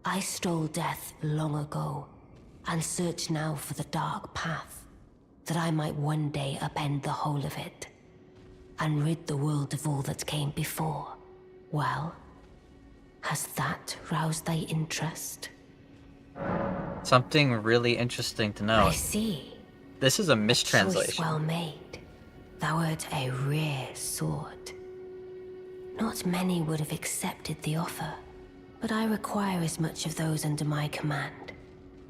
I stole death long ago, and search now for the dark path, that I might one day upend the whole of it, and rid the world of all that came before. Well, has that roused thy interest? Something really interesting to know. I see. This is a Choice mistranslation. well made. Thou art a rare sword. Not many would have accepted the offer, but I require as much of those under my command.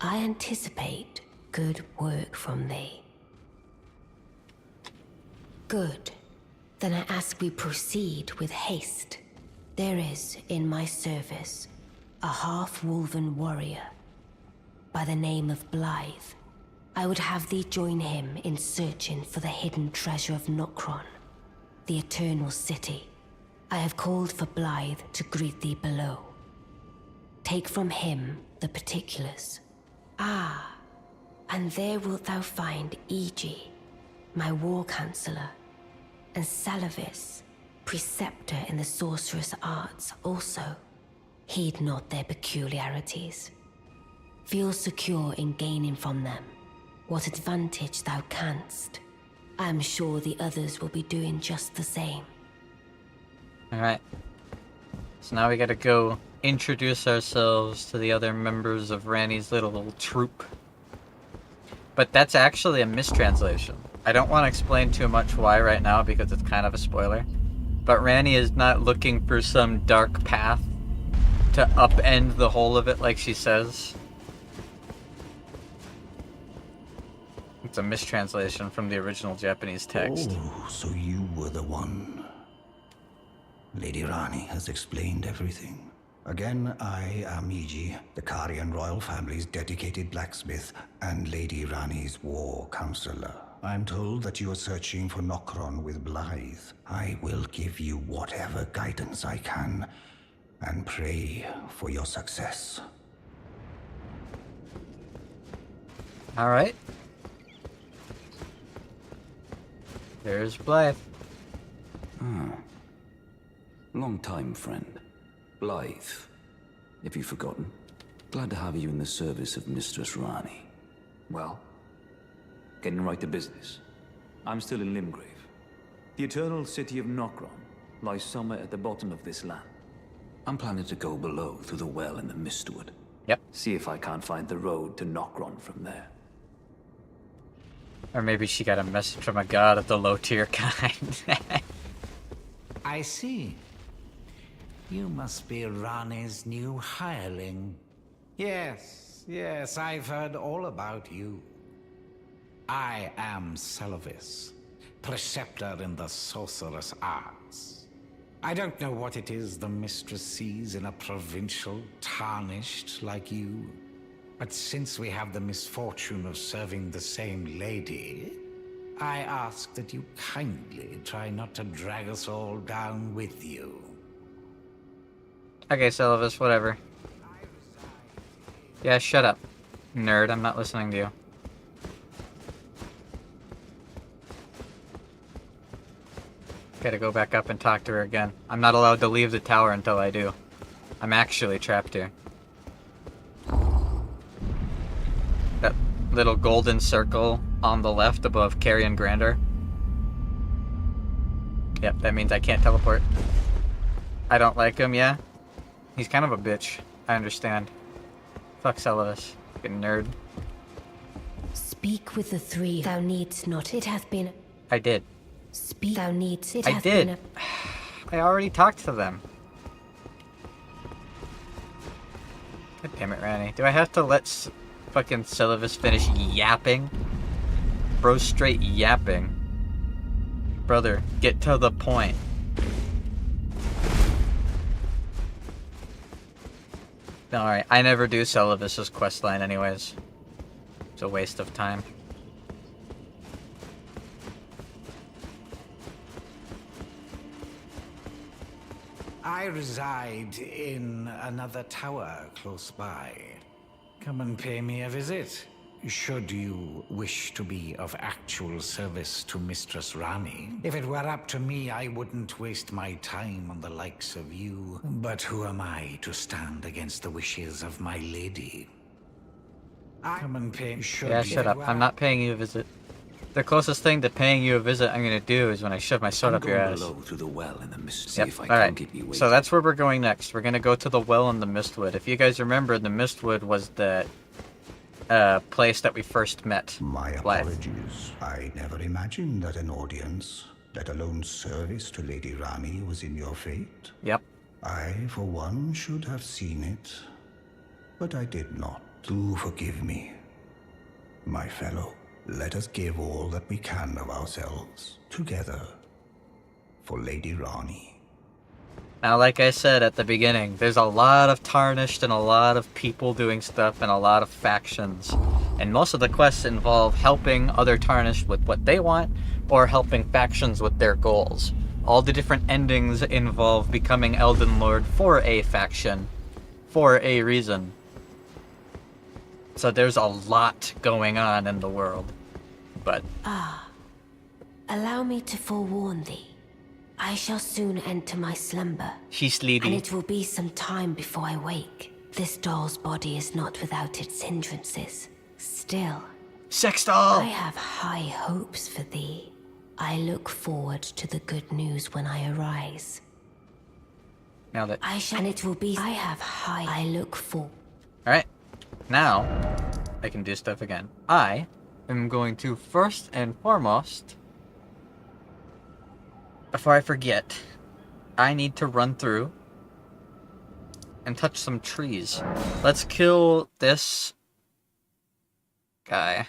I anticipate good work from thee. Good. Then I ask we proceed with haste. There is, in my service, a half-wolven warrior by the name of Blythe. I would have thee join him in searching for the hidden treasure of Nokron, the Eternal City. I have called for Blythe to greet thee below. Take from him the particulars. Ah, and there wilt thou find Iji, my war counselor, and Salavis, preceptor in the sorcerous arts also. Heed not their peculiarities. Feel secure in gaining from them what advantage thou canst. I am sure the others will be doing just the same. Alright. So now we gotta go introduce ourselves to the other members of Rani's little troop. But that's actually a mistranslation. I don't want to explain too much why right now because it's kind of a spoiler. But Rani is not looking for some dark path to upend the whole of it like she says. It's a mistranslation from the original Japanese text. Oh, so you were the one. Lady Rani has explained everything. Again, I am Iji, the Karian royal family's dedicated blacksmith and Lady Rani's war counselor. I'm told that you are searching for Nokron with Blythe. I will give you whatever guidance I can, and pray for your success. Alright. There's Blythe. Ah. Long time, friend. Blythe. If you've forgotten. Glad to have you in the service of Mistress Rani. Well, getting right to business. I'm still in Limgrave. The eternal city of Nokron lies somewhere at the bottom of this land. I'm planning to go below through the well in the Mistwood. Yep. See if I can't find the road to Nokron from there. Or maybe she got a message from a god of the low-tier kind. I see. You must be Rani's new hireling. Yes, I've heard all about you. I am Selvis, preceptor in the sorcerous arts. I don't know what it is the mistress sees in a provincial tarnished like you, but since we have the misfortune of serving the same lady, I ask that you kindly try not to drag us all down with you. Okay, Sylvis, whatever. Yeah, shut up, nerd. I'm not listening to you. Gotta go back up and talk to her again. I'm not allowed to leave the tower until I do. I'm actually trapped here. That little golden circle on the left above Carrion Grander. Yep, that means I can't teleport. I don't like him, yeah? He's kind of a bitch. I understand. Fuck Celadus. Fucking nerd. Speak with the three. Thou needst not. It hath been. I did. Speak. Thou needst. It I hath did. been. I already talked to them. God damn it, Rani. Do I have to let fucking Celadus finish yapping? Bro's straight yapping. Brother, get to the point. Alright, I never do Celadus's questline anyways. It's a waste of time. I reside in another tower close by. Come and pay me a visit. Should you wish to be of actual service to Mistress Rani. If it were up to me, I wouldn't waste my time on the likes of you. But who am I to stand against the wishes of my lady? Come and pay. Yeah, shut up. I'm not paying you a visit. The closest thing to paying you a visit I'm gonna do is when I shove my sword up your ass. Below through the well in the mist. Yep. Alright, so that's where we're going next. We're gonna go to the well in the Mistwood. If you guys remember, the Mistwood was the place that we first met. My apologies. I never imagined that an audience, let alone service to Lady Rani, was in your fate. Yep. I, for one, should have seen it, but I did not. Do forgive me, my fellow. Let us give all that we can of ourselves, together, for Lady Rani. Now, like I said at the beginning, there's a lot of Tarnished and a lot of people doing stuff and a lot of factions. And most of the quests involve helping other Tarnished with what they want or helping factions with their goals. All the different endings involve becoming Elden Lord for a faction, for a reason. So there's a lot going on in the world. But... allow me to forewarn thee. I shall soon enter my slumber. She's sleepy. And it will be some time before I wake. This doll's body is not without its hindrances. Still... Sex doll! I have high hopes for thee. I look forward to the good news when I arise. Now that... And it will be... I look for... Alright. Now, I can do stuff again. I am going to first and foremost... Before I forget, I need to run through and touch some trees. Let's kill this guy.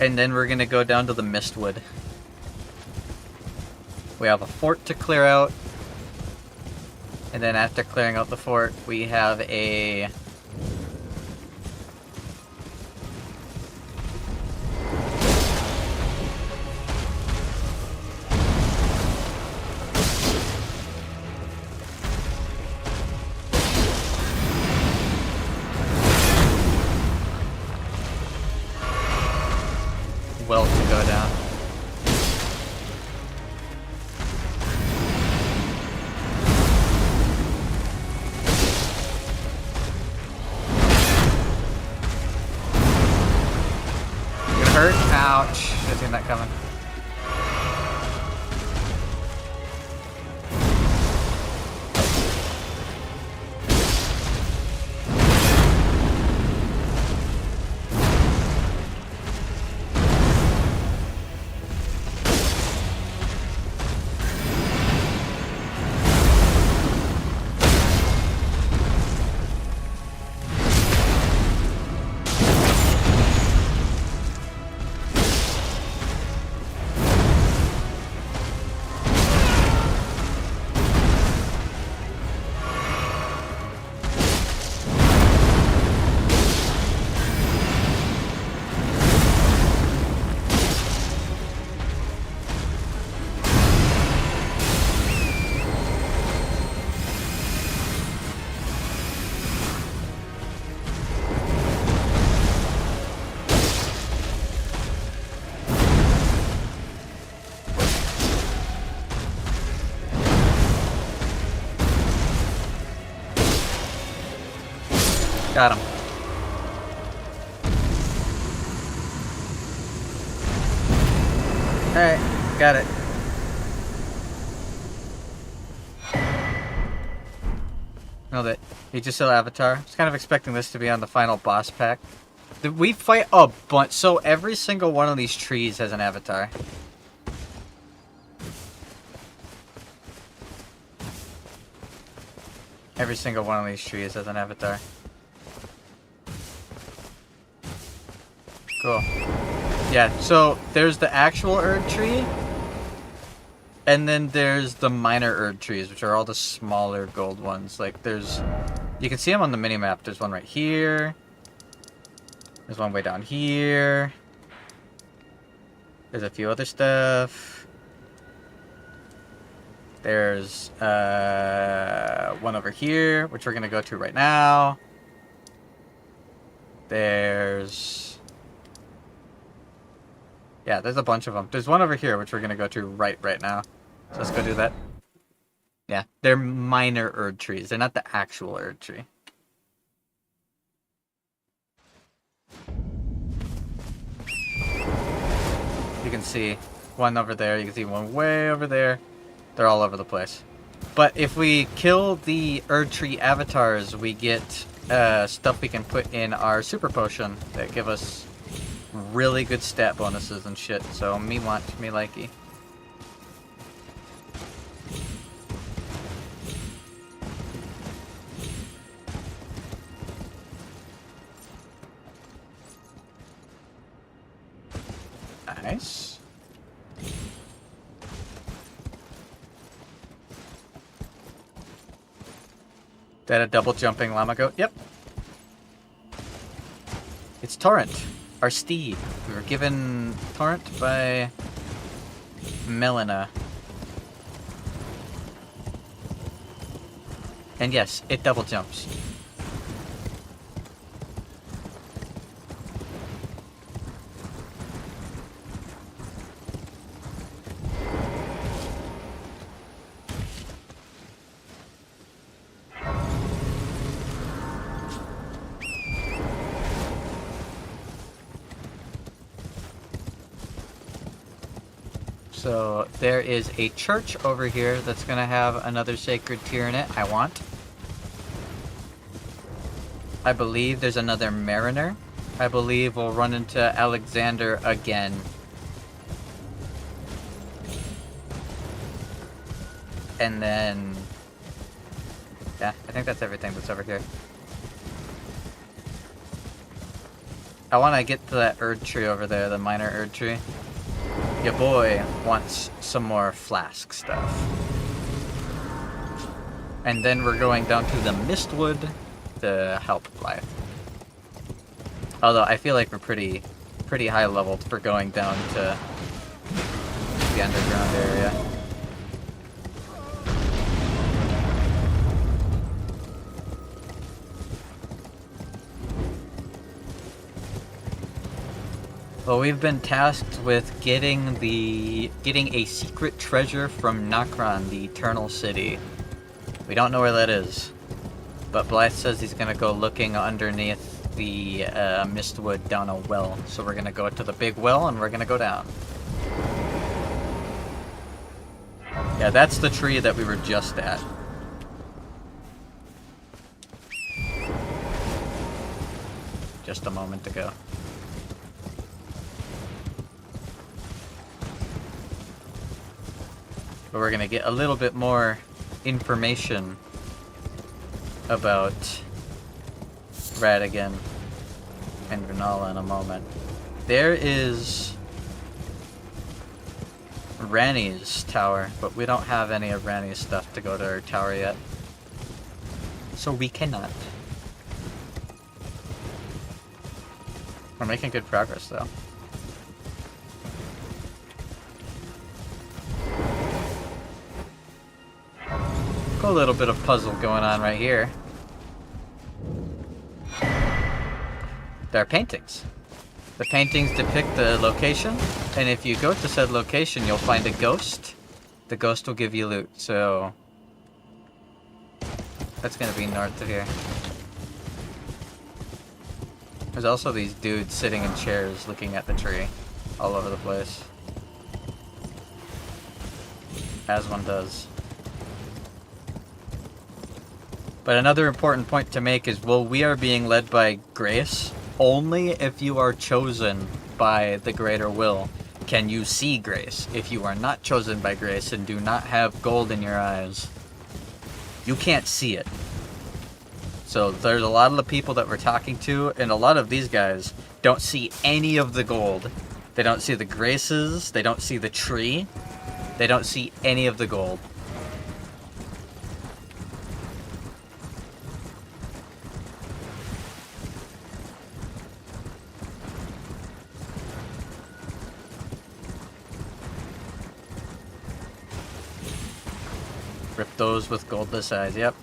And then we're gonna go down to the Mistwood. We have a fort to clear out. And then after clearing out the fort, we have a... well to go down. Gonna hurt? Ouch. Should've seen that coming. Got him. Alright, got it. No, that he just saw Avatar. I was kind of expecting this to be on the final boss pack. We fight a bunch, so every single one of these trees has an avatar. Every single one of these trees has an avatar. Cool. Yeah, so there's the actual Erd tree, and then there's the minor Erd trees, which are all the smaller gold ones. Like, there's... You can see them on the minimap. There's one right here. There's one way down here. There's a few other stuff. There's one over here, which we're going to go to right now. There's... Yeah, there's a bunch of them. There's one over here, which we're going to go to right now. So let's go do that. Yeah, they're minor Erd trees. They're not the actual Erd tree. You can see one over there. You can see one way over there. They're all over the place. But if we kill the Erd tree avatars, we get stuff we can put in our super potion that give us really good stat bonuses and shit. So me want, me likey. Nice. That a double jumping llama goat? Yep. It's Torrent, our steed. We were given Torrent by Melina. And yes, it double jumps. So there is a church over here that's going to have another sacred tear in it. I want. I believe there's another mariner. I believe we'll run into Alexander again. And then... yeah, I think that's everything that's over here. I want to get to that Erd tree over there, the minor Erd tree. Your boy wants some more flask stuff. And then we're going down to the Mistwood to help Blythe. Although I feel like we're pretty high leveled for going down to the underground area. Well, we've been tasked with getting a secret treasure from Nokron, the Eternal City. We don't know where that is, but Blythe says he's gonna go looking underneath the Mistwood down a well. So we're gonna go to the big well and we're gonna go down. Yeah, that's the tree that we were just at. Just a moment ago. But we're gonna get a little bit more information about Radigan and Renala in a moment. There is Ranni's tower, but we don't have any of Ranni's stuff to go to her tower yet. So we cannot. We're making good progress though. Cool little bit of puzzle going on right here. There are paintings. The paintings depict the location, and if you go to said location, you'll find a ghost. The ghost will give you loot, so that's gonna be north of here. There's also these dudes sitting in chairs looking at the tree all over the place. As one does. But another important point to make is, well, we are being led by grace. Only if you are chosen by the greater will can you see grace. If you are not chosen by grace and do not have gold in your eyes, you can't see it. So there's a lot of the people that we're talking to, and a lot of these guys don't see any of the gold. They don't see the graces, they don't see the tree, they don't see any of the gold. Rip those with goldless eyes, yep.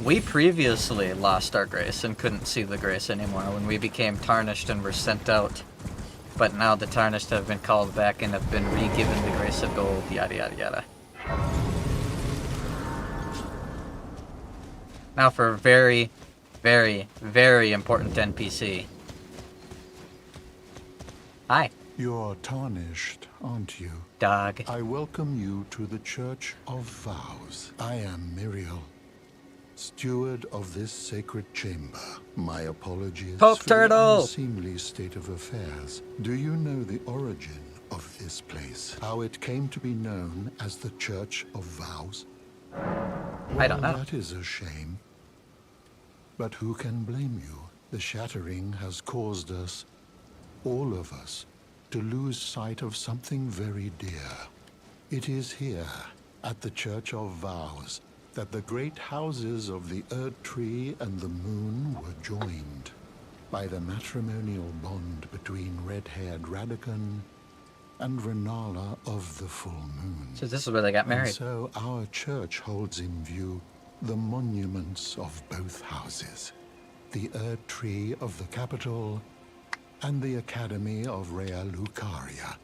We previously lost our grace and couldn't see the grace anymore when we became tarnished and were sent out. But now the tarnished have been called back and have been re-given the grace of gold, yada yada yada. Now for a very, very, very important NPC. Hi. You're tarnished, aren't you? Dog. I welcome you to the Church of Vows. I am Miriel, steward of this sacred chamber. My apologies Pope for Turtle! the unseemly state of affairs. Do you know the origin of this place? How it came to be known as the Church of Vows? I don't know. That is a shame. But who can blame you? The shattering has caused us, all of us, to lose sight of something very dear. It is here, at the Church of Vows, that the great houses of the Erd Tree and the Moon were joined by the matrimonial bond between red-haired Radigan and Renala of the Full Moon. So this is where they got married. And so our church holds in view the monuments of both houses, the Erd Tree of the capital and the Academy of Rea Lucaria.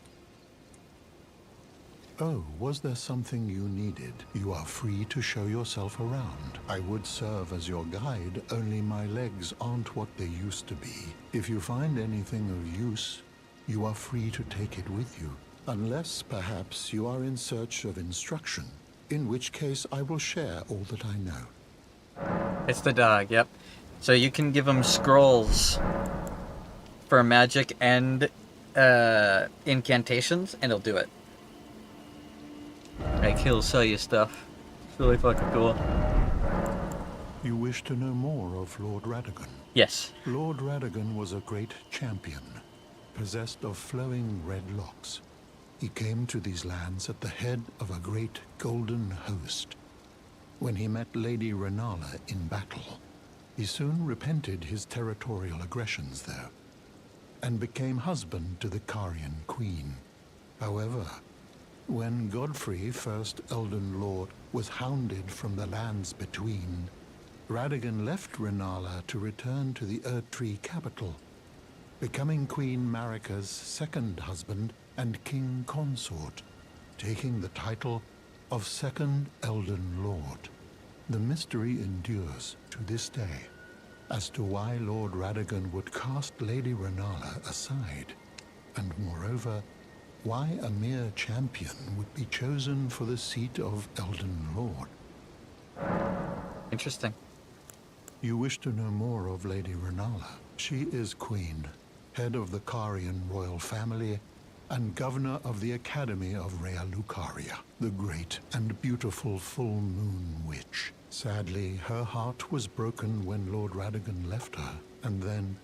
Oh, was there something you needed? You are free to show yourself around. I would serve as your guide, only my legs aren't what they used to be. If you find anything of use, you are free to take it with you. Unless, perhaps, you are in search of instruction, in which case I will share all that I know. It's the dog, yep. So you can give him scrolls for magic and incantations, and he'll do it. Like, he'll sell you stuff. It's really fucking cool. You wish to know more of Lord Radagon? Yes. Lord Radagon was a great champion, possessed of flowing red locks. He came to these lands at the head of a great golden host. When he met Lady Renala in battle, he soon repented his territorial aggressions there, and became husband to the Carian queen. However, when Godfrey, first Elden Lord, was hounded from the lands between, Radagon left Renala to return to the Erdtree capital, becoming Queen Marika's second husband and king consort, taking the title of Second Elden Lord. The mystery endures to this day as to why Lord Radagon would cast Lady Renala aside, and moreover, why a mere champion would be chosen for the seat of Elden Lord. Interesting. You wish to know more of Lady Renala. She is queen, head of the Carian royal family, and governor of the Academy of Rea Lucaria, the great and beautiful full moon witch. Sadly, her heart was broken when Lord Radagon left her, and then,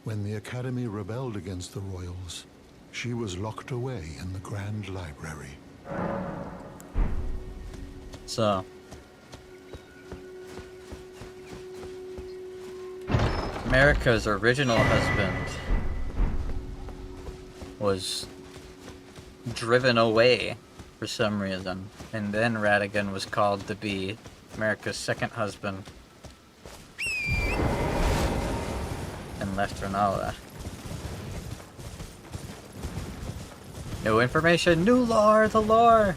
when the Academy rebelled against the royals, she was locked away in the Grand Library. So, Marika's original husband was driven away for some reason, and then Radagon was called to be Marika's second husband and left Renala. No information, new lore, the lore!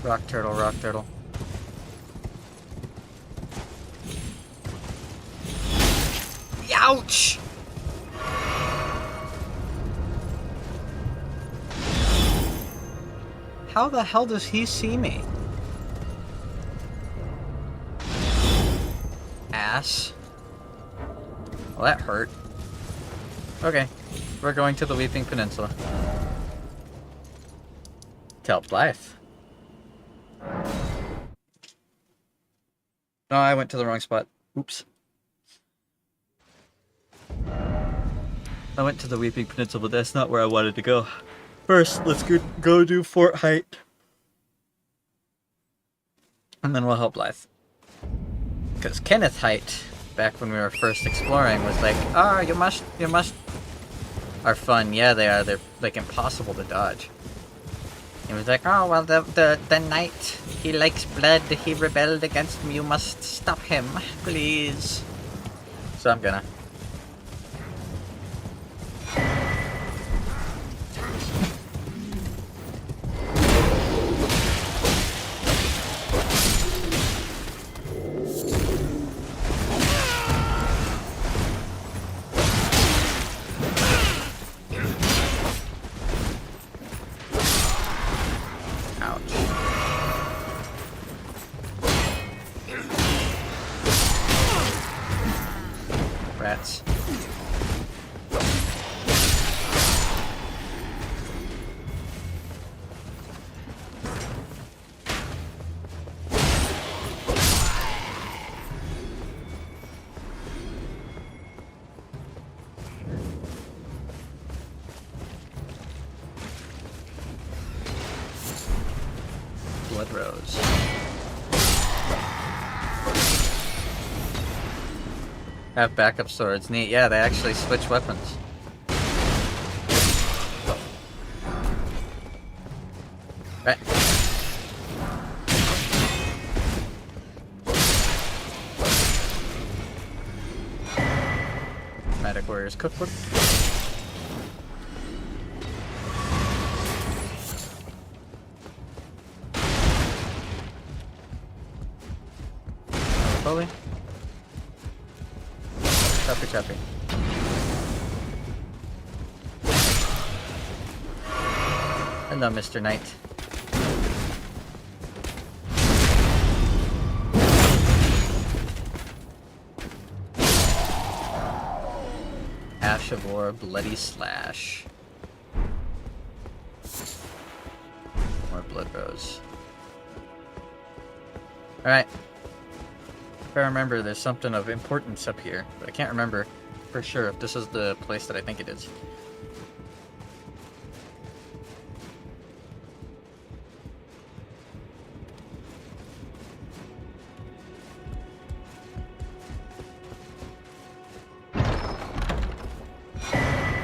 Rock turtle, rock turtle. Ouch! How the hell does he see me? Ass. Well, that hurt. Okay, we're going to the Weeping Peninsula. Tell Blythe. No, I went to the wrong spot. Oops. I went to the Weeping Peninsula, but that's not where I wanted to go. First, let's go do Fort Height. And then we'll help Blythe. Because Kenneth Height, back when we were first exploring, was like, oh, you must are fun. Yeah, they are. They're like impossible to dodge. He was like, oh, well, the knight, he likes blood, he rebelled against me, you must stop him, please. So I'm gonna. Rats. Blood Rose. Have backup swords. Neat. Yeah, they actually switch weapons. Right. Magic Warriors Cookbook. Holy. Choppy choppy. Hello, Mr. Knight. Ash of War, Bloody Slash. More Blood Rose. Alright. If I remember, there's something of importance up here, but I can't remember for sure if this is the place that I think it is.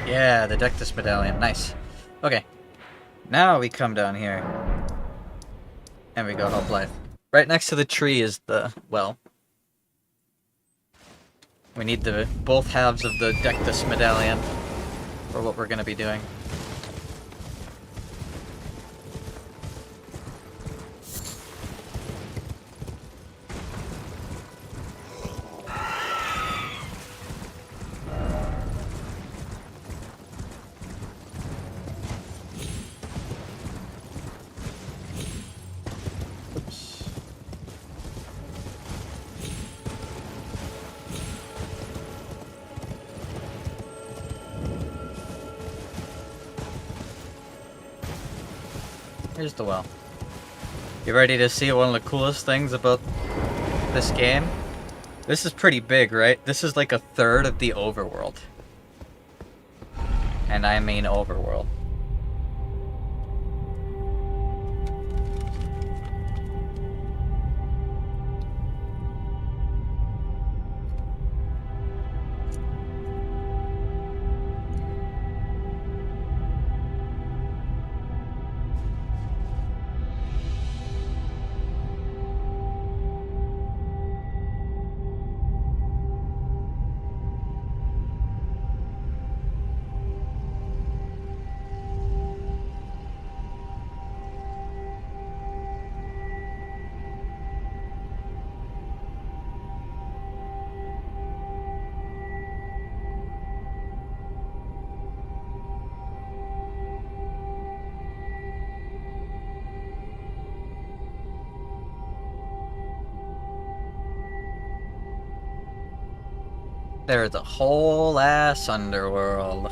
Yeah, the Dectus Medallion. Nice. Okay. Now we come down here. And we go to Blythe. Right next to the tree is the well. We need the both halves of the Dectus Medallion for what we're going to be doing. Here's the well. You ready to see one of the coolest things about this game? This is pretty big, right? This is like a third of the overworld. And I mean overworld. There's a whole ass underworld.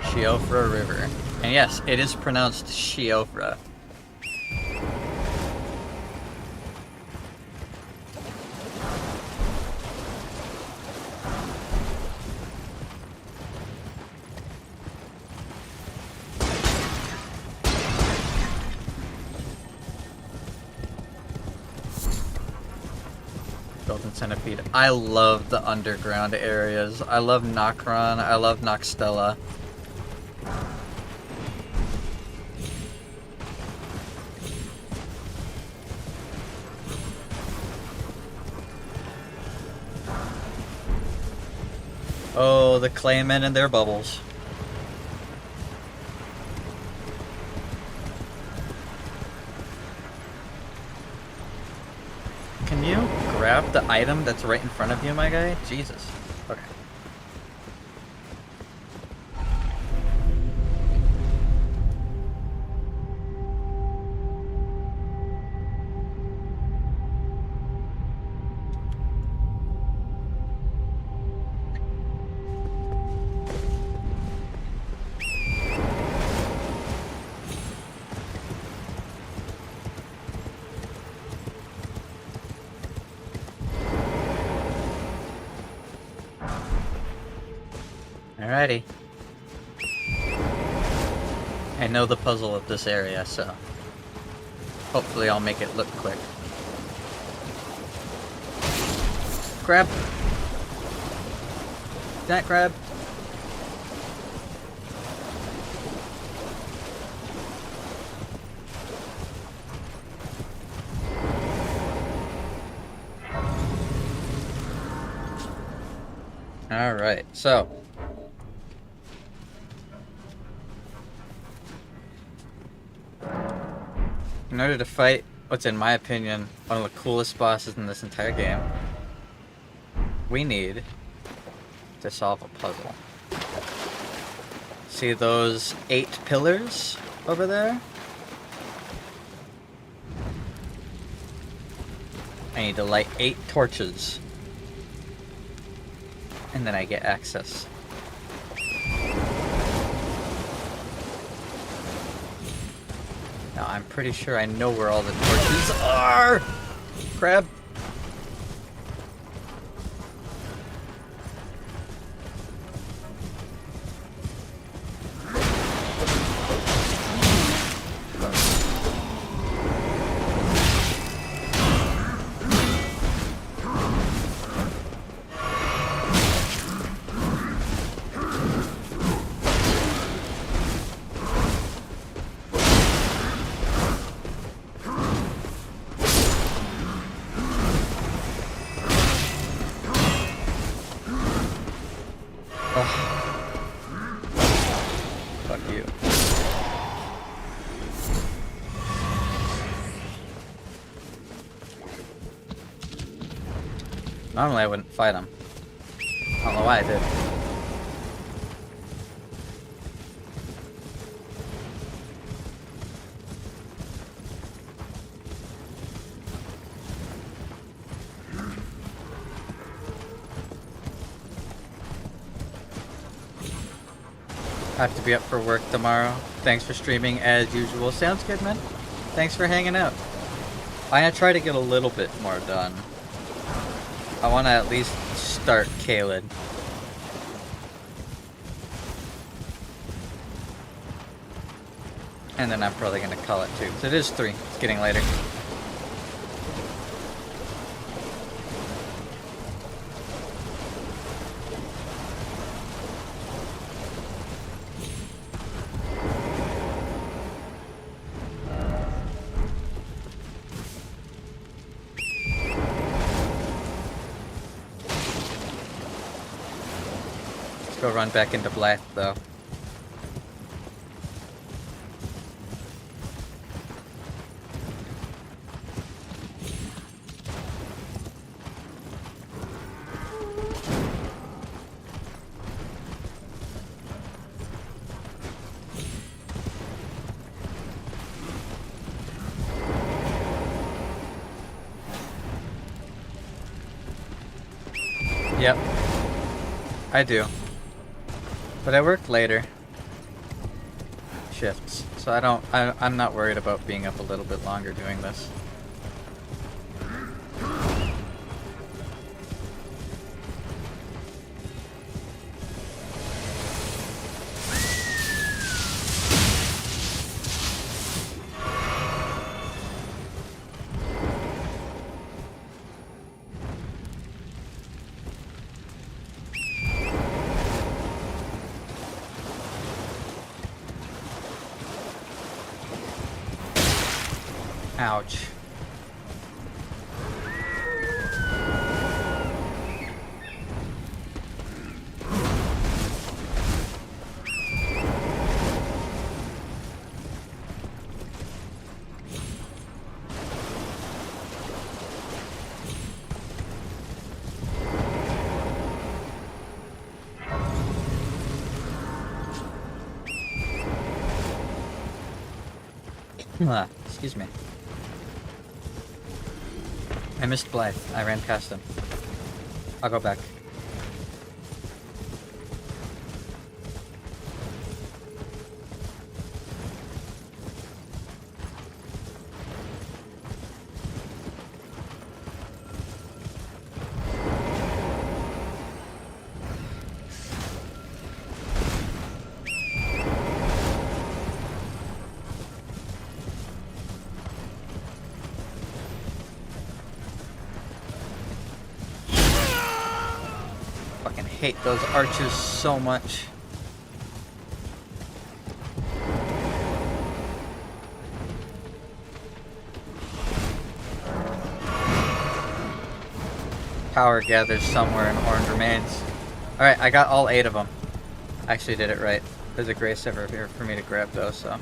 Shiofra River. And yes, it is pronounced Shiofra. Golden Centipede. I love the underground areas. I love Nokron. I love Noxtella. Oh, the Claymen and their bubbles. Can you grab the item that's right in front of you, my guy? Jesus. Okay. Alrighty. I know the puzzle of this area, so hopefully I'll make it look quick. Grab. That grab. Alright, so in order to fight what's in my opinion one of the coolest bosses in this entire game, we need to solve a puzzle. See those 8 pillars over there? I need to light 8 torches. And then I get access. Now I'm pretty sure I know where all the torches are! Crab! Fuck you. Normally I wouldn't fight him. I don't know why I did. I have to be up for work tomorrow. Thanks for streaming as usual. Sounds good, man. Thanks for hanging out. I'm gonna try to get a little bit more done. I want to at least start Caelid. And then I'm probably gonna call it too. So it is 3. It's getting later. Go run back into Blythe, though. Yep. I do. But I work later shifts, so I'm not worried about being up a little bit longer doing this. Ouch. Excuse me. I missed Blythe. I ran past him. I'll go back. Hate those archers so much. Power gathers somewhere and Horned remains. Alright, I got all 8 of them. Actually did it right. There's a grace over here for me to grab those, so.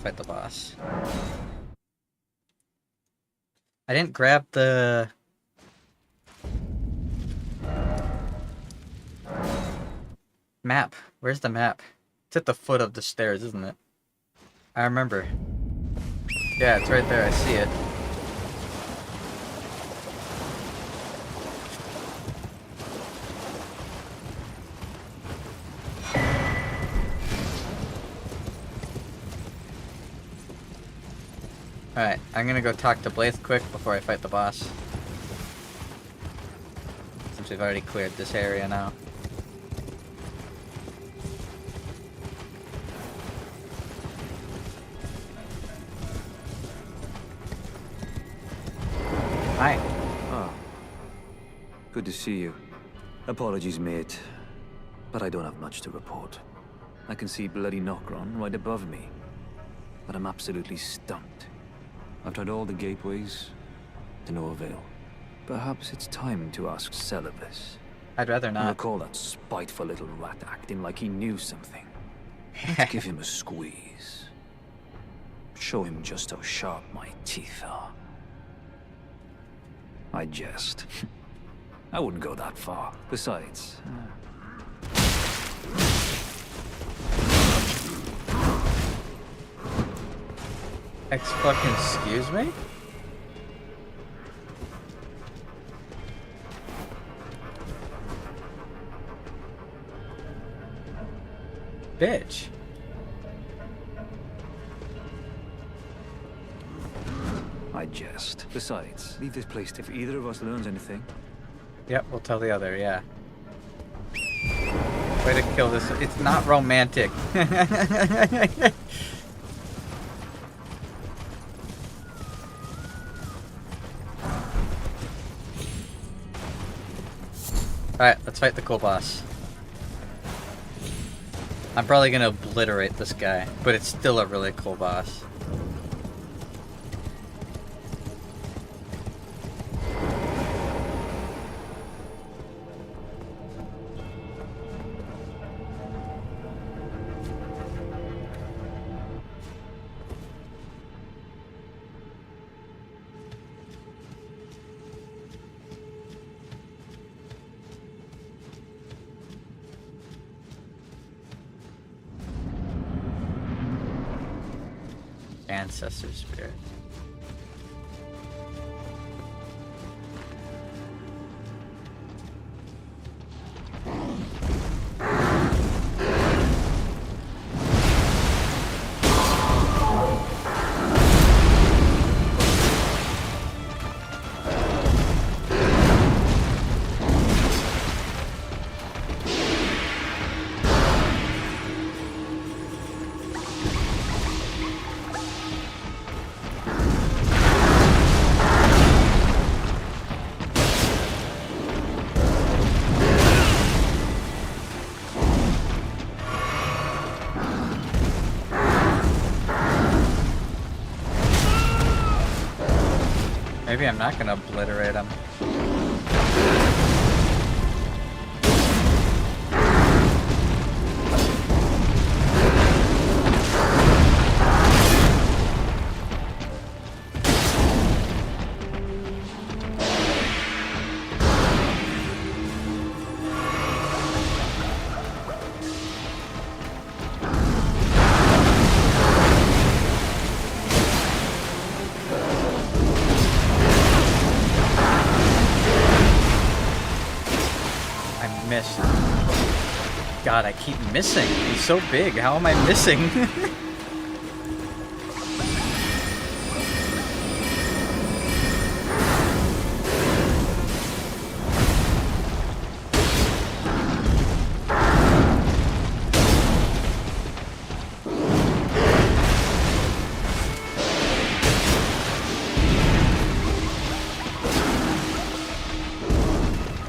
fight the boss. I didn't grab the... map. Where's the map? It's at the foot of the stairs, isn't it? I remember. Yeah, it's right there. I see it. Alright, I'm gonna go talk to Blythe quick before I fight the boss. Since we've already cleared this area now. Hi. Ah. Good to see you. Apologies, mate. But I don't have much to report. I can see bloody Nokron right above me. But I'm absolutely stumped. I've tried all the gateways, to no avail. Perhaps it's time to ask Celibus. I'd rather not. I recall that spiteful little rat acting like he knew something. Let's give him a squeeze. Show him just how sharp my teeth are. I jest. I wouldn't go that far. Besides... Excuse me? Bitch. I jest. Besides, leave this place if either of us learns anything. Yep, we'll tell the other, yeah. Way to kill this. It's not romantic. Alright, let's fight the cool boss. I'm probably gonna obliterate this guy, but it's still a really cool boss. Ancestor spirit. Maybe I'm not gonna obliterate him. Missed. God, I keep missing. He's so big. How am I missing?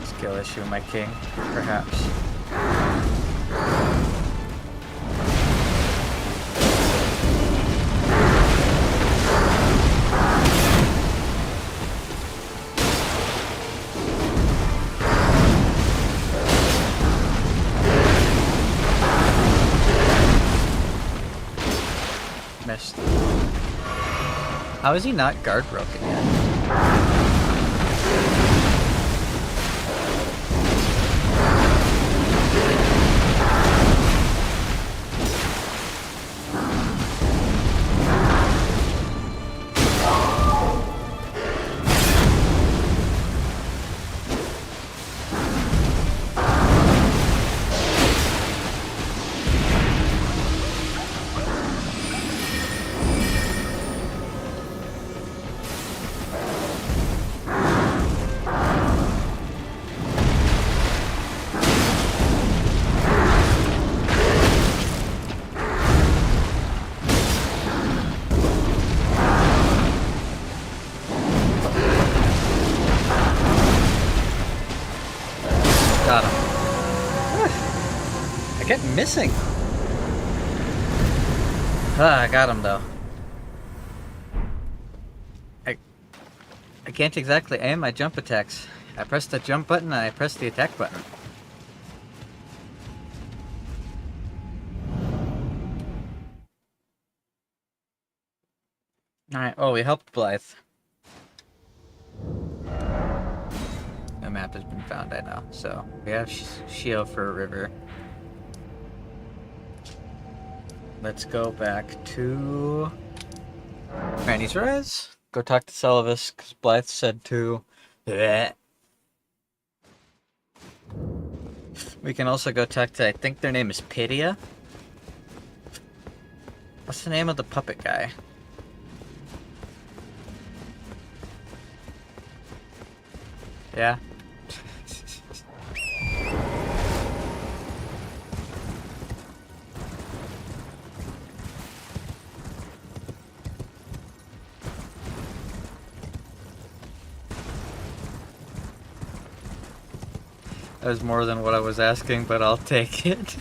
Skill issue, my king, perhaps. Missed. How is he not guard broken yet? Got him. I kept missing. Ah, I got him though. I can't exactly aim my jump attacks. I pressed the jump button and I pressed the attack button. Alright, oh, we helped Blythe. A map has been found, I know. So, we have Shio for a river. Let's go back to Granny's Rise. Go talk to Selvus, because Blythe said to. Bleh. We can also go talk to, I think their name is Pydia. What's the name of the puppet guy? Yeah. That was more than what I was asking, but I'll take it.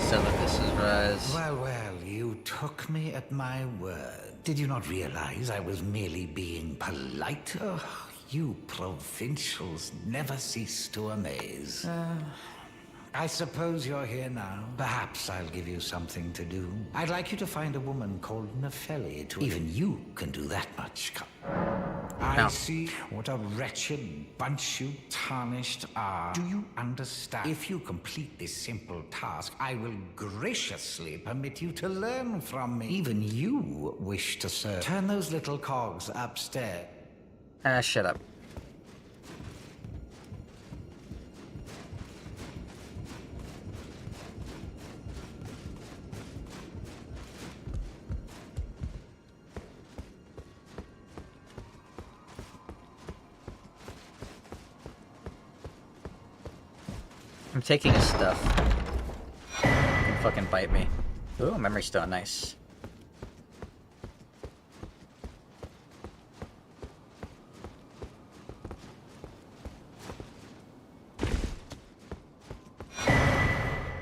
Selvus' Rise. Well, well, you took me at my word. Did you not realize I was merely being polite? Oh, you provincials never cease to amaze. I suppose you're here now. Perhaps I'll give you something to do. I'd like you to find a woman called Nefeli to... Even you can do that much. I see what a wretched bunch you tarnished are. Do you understand? If you complete this simple task, I will graciously permit you to learn from me. Even you wish to serve. Turn those little cogs upstairs. Ah, shut up. I'm taking his stuff. He can fucking bite me. Ooh, memory stone, nice.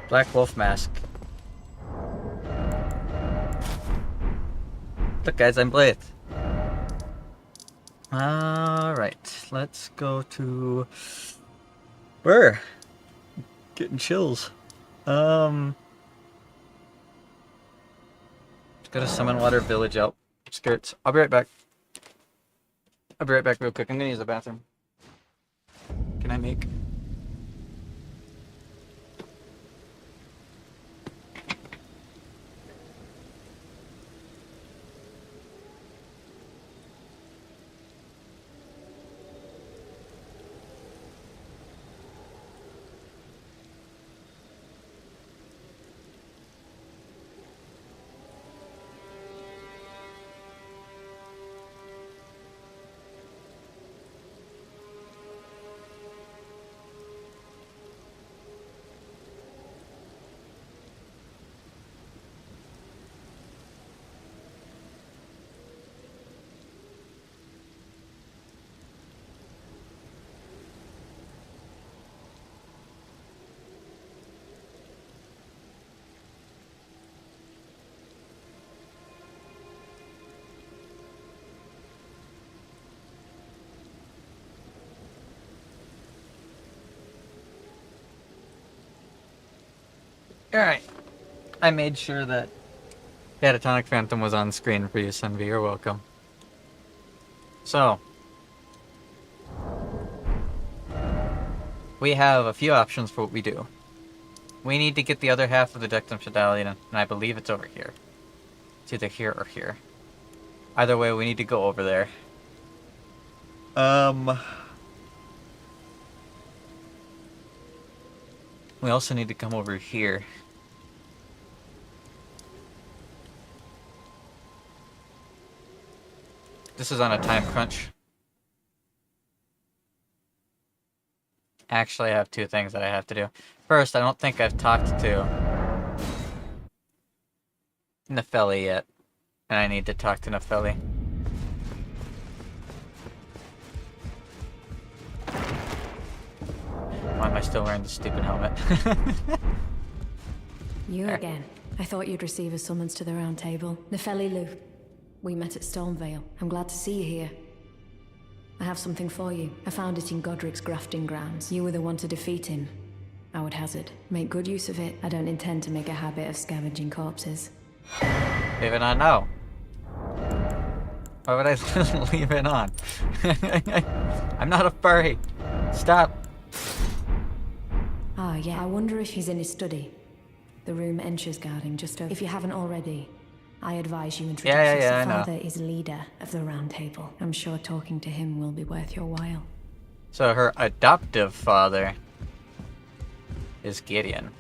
Black wolf mask. Look guys, I'm Blythe. Alright, let's go to... Where? Getting chills. Let's go to Summon Water Village outskirts. I'll be right back. I'll be right back real quick. I'm gonna use the bathroom. Can I make? Alright. I made sure that Catatonic Phantom was on screen for you, Sunvi. You're welcome. So, we have a few options for what we do. We need to get the other half of the Dectum Medallion, and I believe it's over here. It's either here or here. Either way, we need to go over there. We also need to come over here. This is on a time crunch. Actually, I have two things that I have to do. First, I don't think I've talked to Nefeli yet. And I need to talk to Nefeli. Why am I still wearing the stupid helmet? You again. I thought you'd receive a summons to the round table. Nefeli Lu. We met at Stormvale. I'm glad to see you here. I have something for you. I found it in Godric's grafting grounds. You were the one to defeat him. I would hazard. Make good use of it. I don't intend to make a habit of scavenging corpses. Leave it on now. Why would I leave it on? I'm not a furry. Stop. Ah, yeah. I wonder if he's in his study. The room Ensha's guarding just over. If you haven't already, I advise you introduce us. Yeah, I know. Father is leader of the round table. I'm sure talking to him will be worth your while. So her adoptive father is Gideon.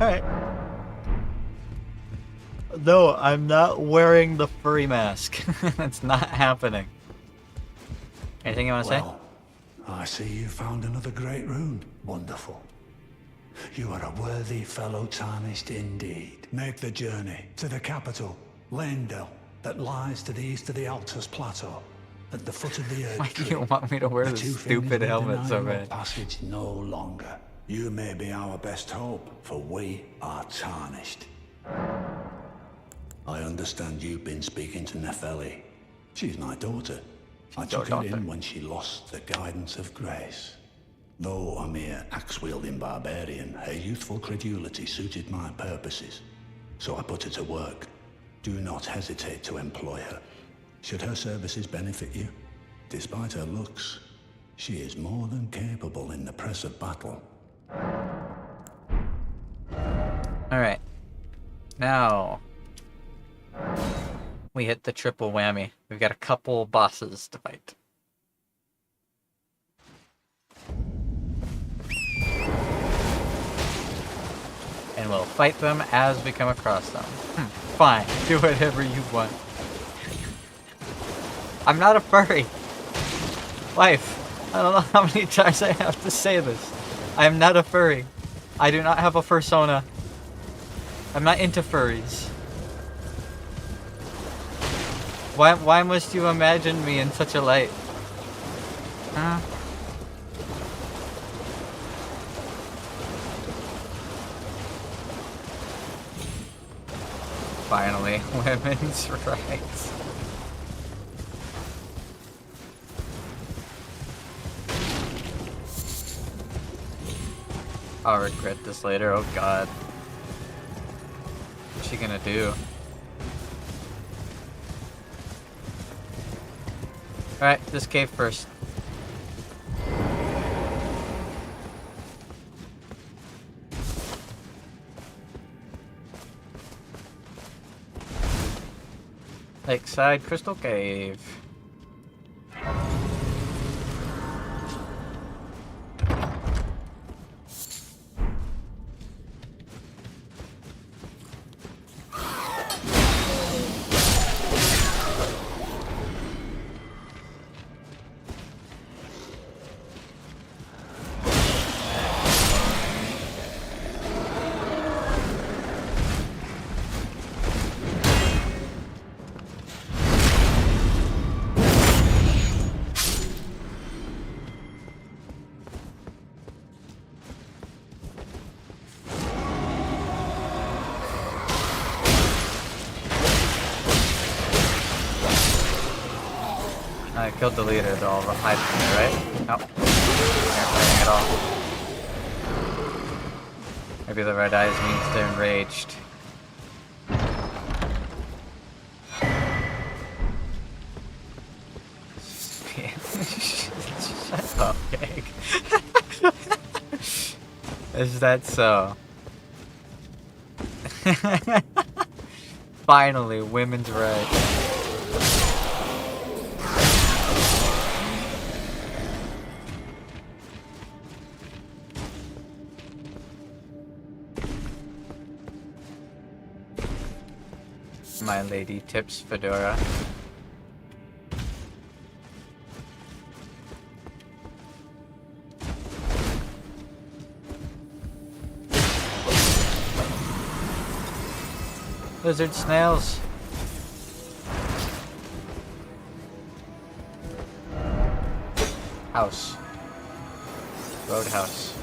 Alright. No, I'm not wearing the furry mask. That's not happening. Anything you want to say? Well, I see you found another great rune. Wonderful. You are a worthy fellow tarnished indeed. Make the journey to the capital, Leyndell, that lies to the east of the Altus Plateau, at the foot of the Earth Why do you want me to wear this stupid helmet so bad? Passage no longer. You may be our best hope, for we are tarnished. I understand you've been speaking to Nefeli. She's my daughter. I took her in when she lost the guidance of grace. Though a mere axe-wielding barbarian, her youthful credulity suited my purposes. So I put her to work. Do not hesitate to employ her. Should her services benefit you, despite her looks, she is more than capable in the press of battle. Alright. Now, we hit the triple whammy. We've got a couple bosses to fight. And we'll fight them as we come across them. Fine, do whatever you want. I'm not a furry. Wife, I don't know how many times I have to say this. I am not a furry. I do not have a fursona. I'm not into furries. Why must you imagine me in such a light? Huh? Finally, women's rights. I'll regret this later, oh god. What's she gonna do? Alright, this cave first. Lakeside Crystal Cave. killed the leader, they'll hide from me, right? Nope. They're playing at all. Maybe the red eyes means they're enraged. Shut up, Gag. Is that so? Finally, women's rights. My lady tips fedora. Lizard snails. House. Roadhouse.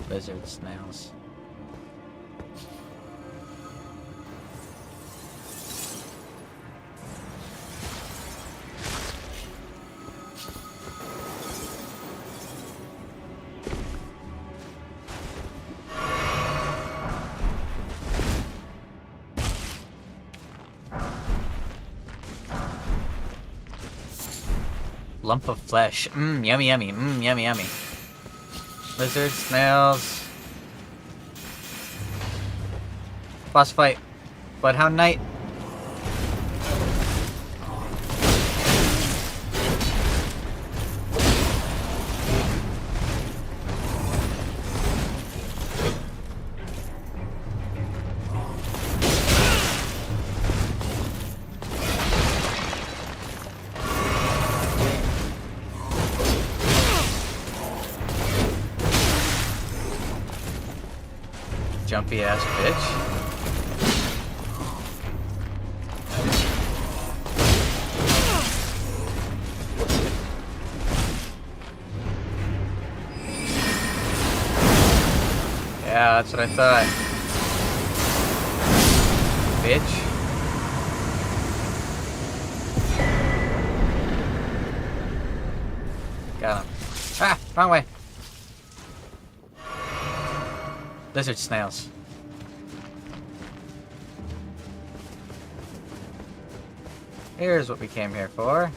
Lizard snails. Lump of flesh. Mmm, yummy, yummy. Mmm, yummy, yummy. Lizard, snails. Boss fight. Bloodhound Knight. Jumpy ass bitch. Yeah, that's what I thought. Bitch. Got him. Ah, wrong way. Lizard snails. Here's what we came here for.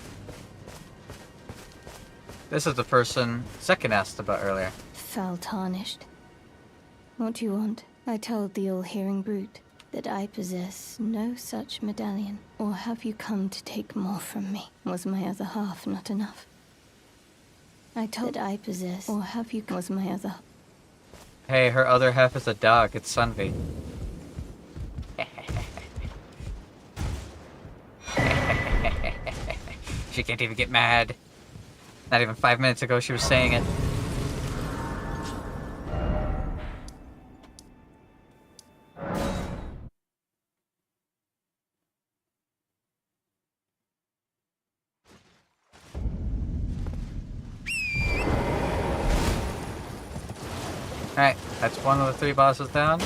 This is the person Second asked about earlier. Foul tarnished. What do you want? I told the all-hearing brute that I possess no such medallion. Or have you come to take more from me? Was my other half not enough? I told that I possess, or have you, was my other... Hey, her other half is a dog. It's Sunvi. She can't even get mad. Not even 5 minutes ago she was saying it. Alright, that's one of the 3 bosses down.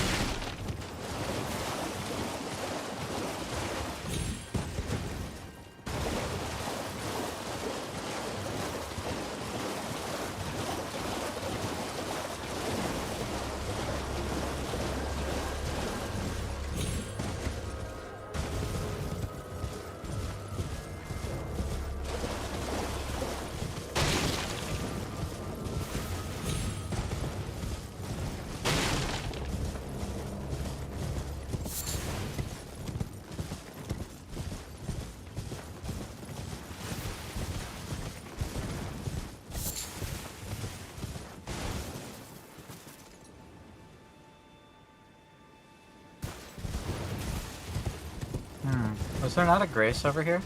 Was there not a Grace over here?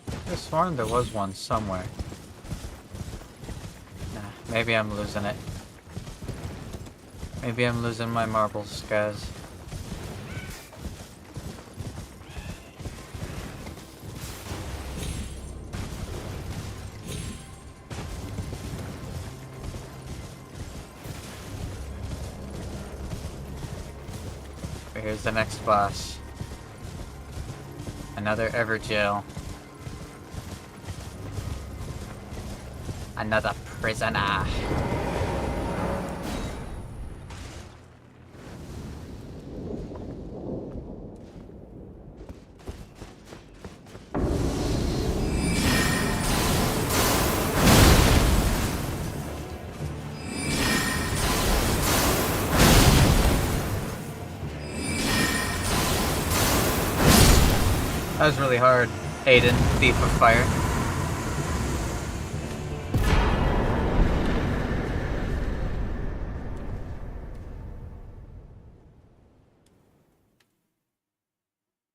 I could have sworn there was one somewhere. Nah, maybe I'm losing it. Maybe I'm losing my marbles, guys. here's the next boss. Another Everjail. Another prisoner. That was really hard. Aiden, Thief of Fire.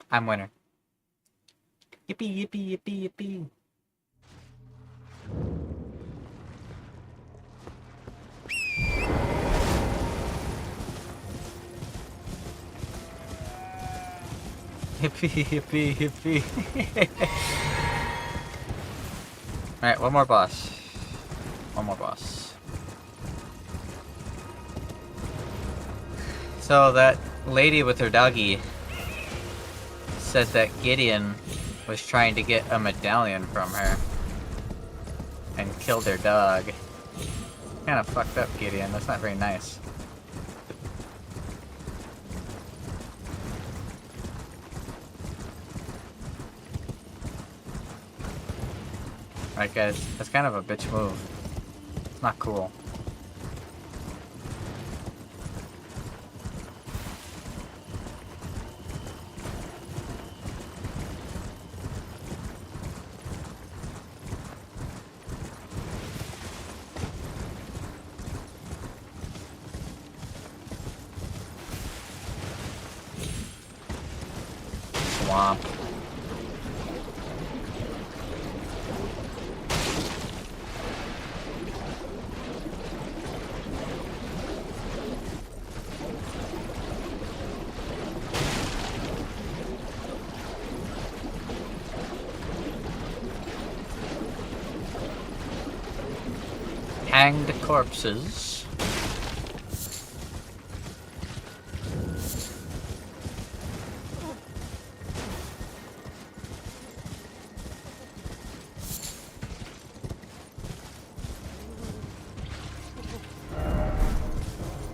I'm winner. Yippee, yippee, yippee, yippee. Hippie, hippie, hippie. Alright, one more boss. One more boss. So that lady with her doggy said that Gideon was trying to get a medallion from her and killed her dog. Kinda fucked up, Gideon. That's not very nice. Alright guys, that's kind of a bitch move. It's not cool. Swamp. Hanged corpses.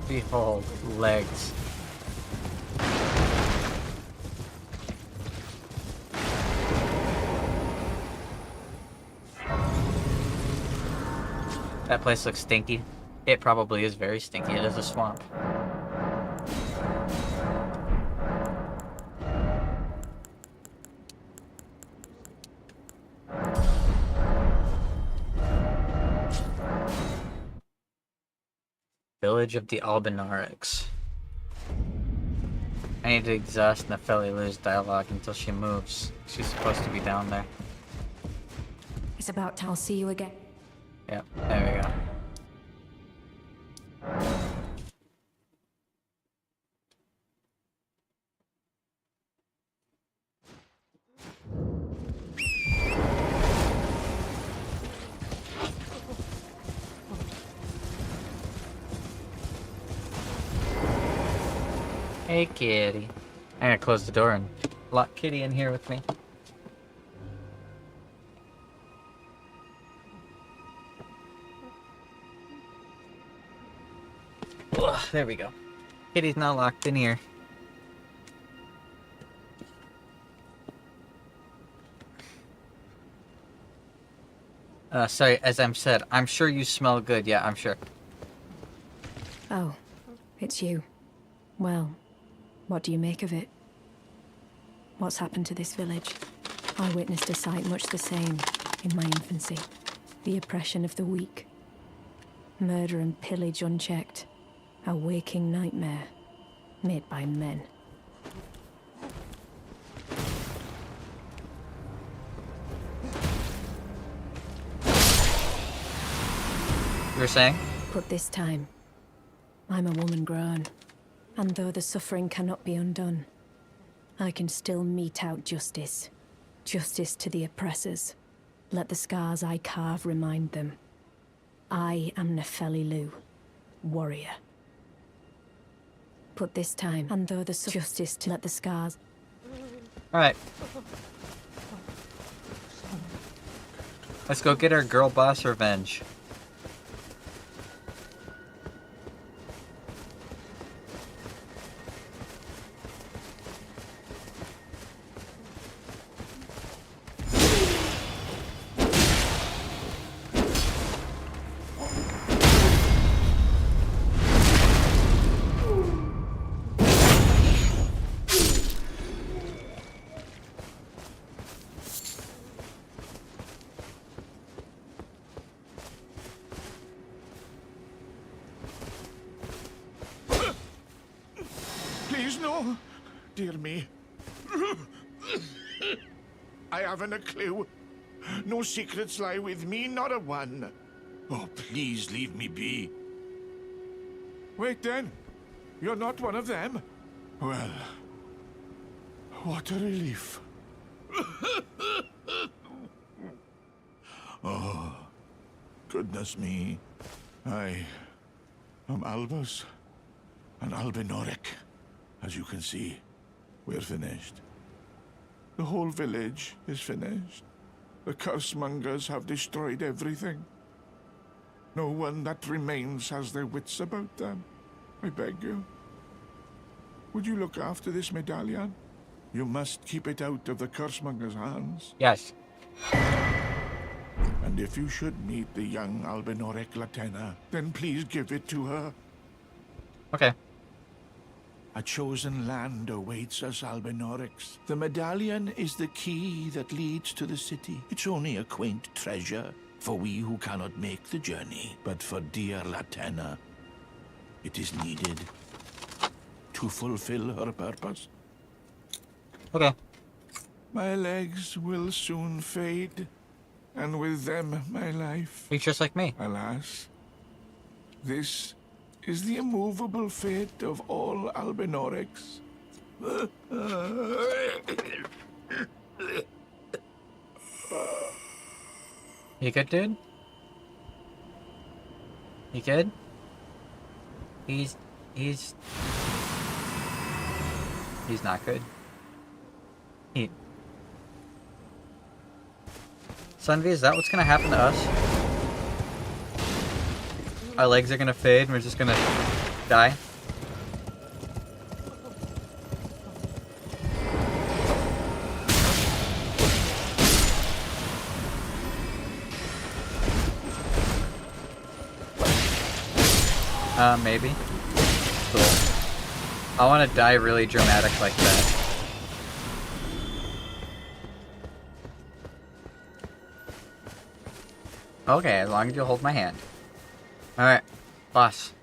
Behold, legs. That place looks stinky. It probably is very stinky. It is a swamp. Village of the Albinarics. I need to exhaust Nefeli Lou's dialogue until she moves. She's supposed to be down there. It's about time. I'll see you again. Yep, there we go. Hey, kitty. I'm gonna close the door and lock Kitty in here with me. Ugh, there we go. Kitty's now locked in here. Sorry, as I'm said, I'm sure you smell good. Yeah, I'm sure. Oh, it's you. Well, what do you make of it? What's happened to this village? I witnessed a sight much the same in my infancy. The oppression of the weak. Murder and pillage unchecked. A waking nightmare made by men. You were saying? But this time, I'm a woman grown. And though the suffering cannot be undone, I can still mete out justice. Justice to the oppressors. Let the scars I carve remind them. I am Nefeli Lou, warrior. But this time, and though there's justice to let the scars... Alright. Let's go get our girl boss revenge. Please, no. Dear me. I haven't a clue. No secrets lie with me, not a one. Oh, please leave me be. Wait then. You're not one of them? Well, what a relief. Oh, goodness me. I am Albus and Albinoric. As you can see, we're finished. The whole village is finished. The cursemongers have destroyed everything. No one that remains has their wits about them. I beg you. Would you look after this medallion? You must keep it out of the cursemongers' hands. Yes. And if you should meet the young Albinoric Latena, then please give it to her. Okay. A chosen land awaits us, Albinorics. The medallion is the key that leads to the city. It's only a quaint treasure for we who cannot make the journey. But for dear Latena, it is needed to fulfill her purpose. Okay. My legs will soon fade, and with them my life. He's just like me. Alas, this is the immovable fate of all Albinorics. You good, dude? You good? He's not good. Sunvi, is that what's gonna happen to us? Our legs are gonna fade and we're just gonna die? Maybe. Cool. I want to die really dramatic like that. Okay, as long as you hold my hand. Alright, boss.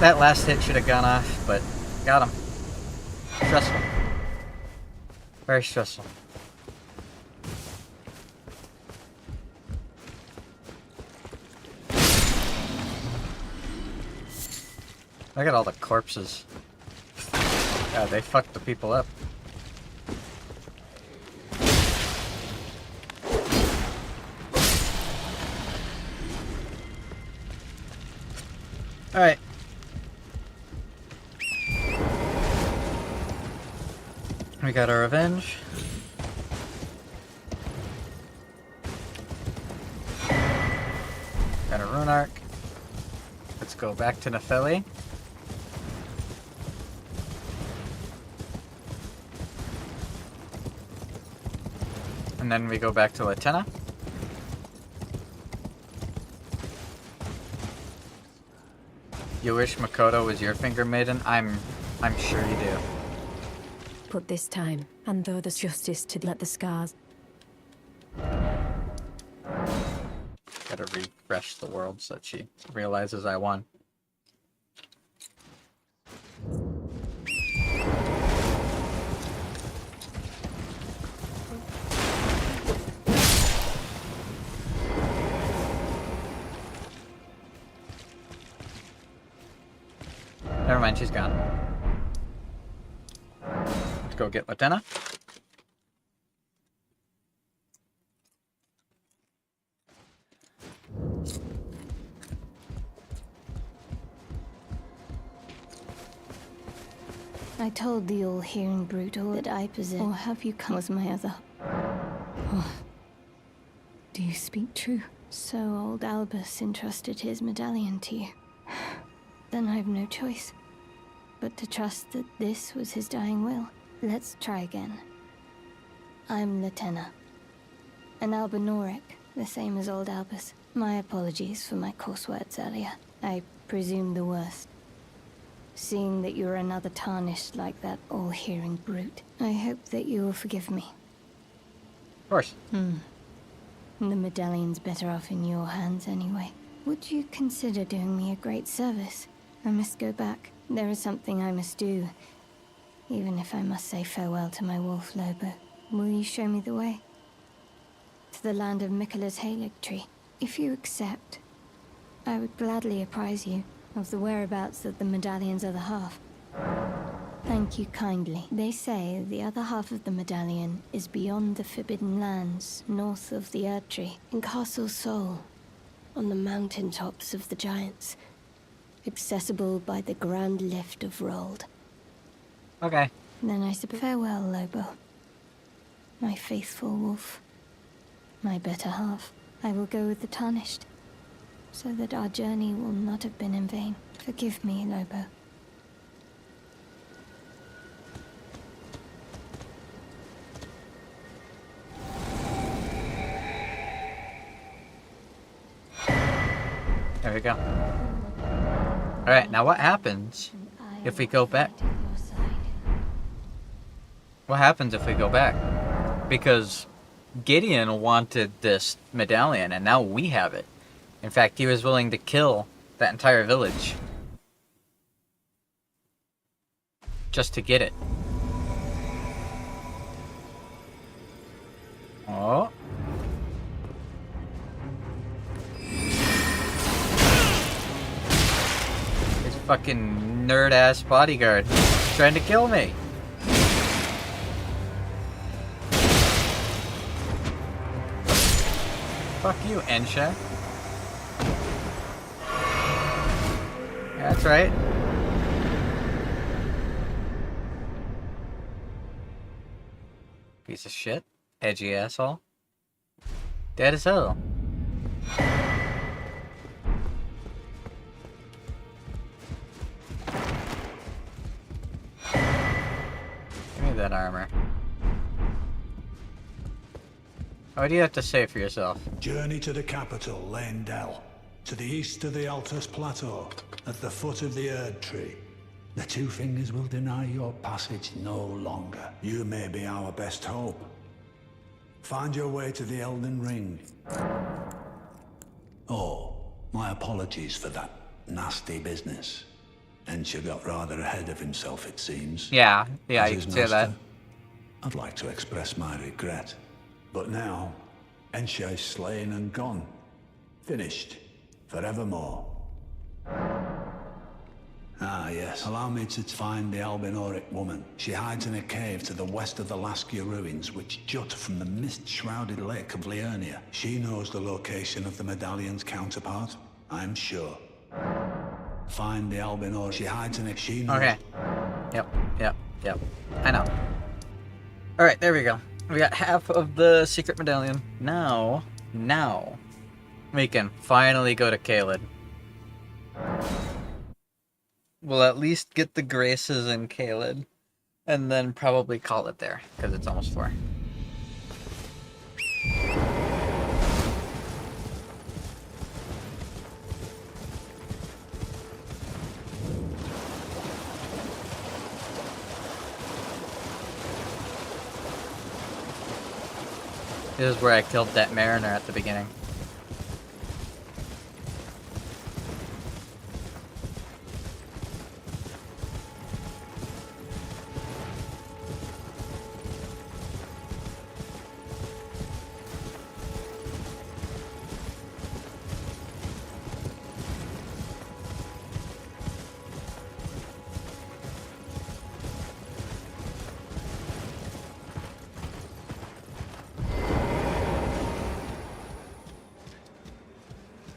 That last hit should have gone off, but got him. Stressful. Very stressful. Look at all the corpses. Yeah, they fucked the people up. Alright. We got our revenge. Got a rune arc. Let's go back to Nefeli. And then we go back to Latenna. You wish Makoto was your finger maiden? I'm sure you do. But this time, and though there's justice to let the scars. Gotta refresh the world so that she realizes I won. Never mind, she's gone. Let's go get Latenna. I told the all-hearing brute all that I possess. Or have you come as my other? Oh. Do you speak true? So old Albus entrusted his medallion to you. Then I've no choice but to trust that this was his dying will. Let's try again. I'm Latenna. An Albinoric, the same as old Albus. My apologies for my coarse words earlier. I presume the worst. Seeing that you're another tarnished like that all-hearing brute, I hope that you will forgive me. Of course. The medallion's better off in your hands anyway. Would you consider doing me a great service? I must go back. There is something I must do, even if I must say farewell to my wolf Lobo. Will you show me the way? To the land of Miquella's Halig tree. If you accept, I would gladly apprise you of the whereabouts of the medallion's other half. Thank you kindly. They say the other half of the medallion is beyond the Forbidden Lands, north of the Erd Tree, in Castle Sol, on the mountain tops of the Giants, accessible by the Grand Lift of Rold. Okay. Then I say farewell, Lobo. My faithful wolf. My better half. I will go with the Tarnished, so that our journey will not have been in vain. Forgive me, Lobo. There we go. Alright, now what happens if we go back? What happens if we go back? Because Gideon wanted this medallion, and now we have it. In fact, he was willing to kill that entire village just to get it. Oh. His fucking nerd-ass bodyguard trying to kill me. Fuck you, Ensha. That's right. Piece of shit. Edgy asshole. Dead as hell. Give me that armor. What do you have to say for yourself? Journey to the capital, Leyndell. To the east of the Altus Plateau, at the foot of the Erd Tree. The Two Fingers will deny your passage no longer. You may be our best hope. Find your way to the Elden Ring. Oh, my apologies for that nasty business. Ensha got rather ahead of himself, it seems. Yeah, you As can his say that. master, I'd like to express my regret. But now, Ensha is slain and gone. Finished. Forevermore. Ah, yes. Allow me to find the Albinoric woman. She hides in a cave to the west of the Laskia ruins, which jut from the mist-shrouded lake of Liurnia. She knows the location of the medallion's counterpart, I'm sure. Find the Albinoric. She hides in a... She knows... Okay. Yep. I know. Alright, there we go. We got half of the secret medallion. Now, we can finally go to Caelid. We'll at least get the graces in Caelid. And then probably call it there, because it's almost 4. This is where I killed that mariner at the beginning.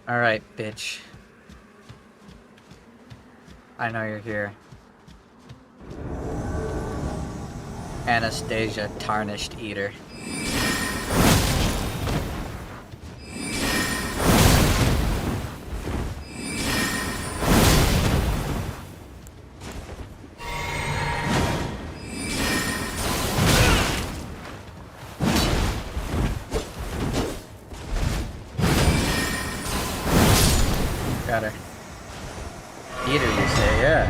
Alright, bitch. I know you're here. Anastasia, Tarnished Eater. Got her. Eater, you say? Yeah.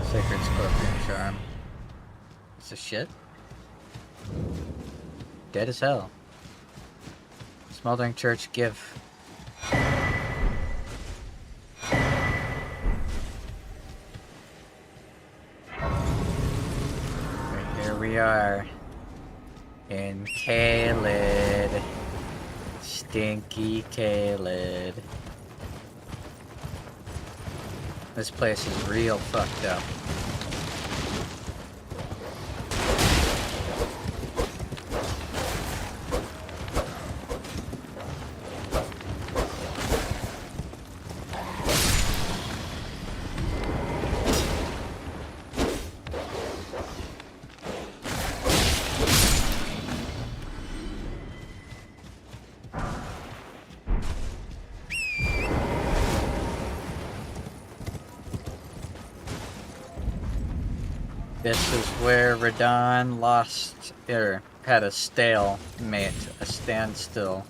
Sacred Scorpion Charm. It's a shit. Dead as hell. Smoldering Church, give. Right, here we are. In Caelid. Stinky Caelid. This place is real fucked up. This is where Radon lost, or had a stalemate, a standstill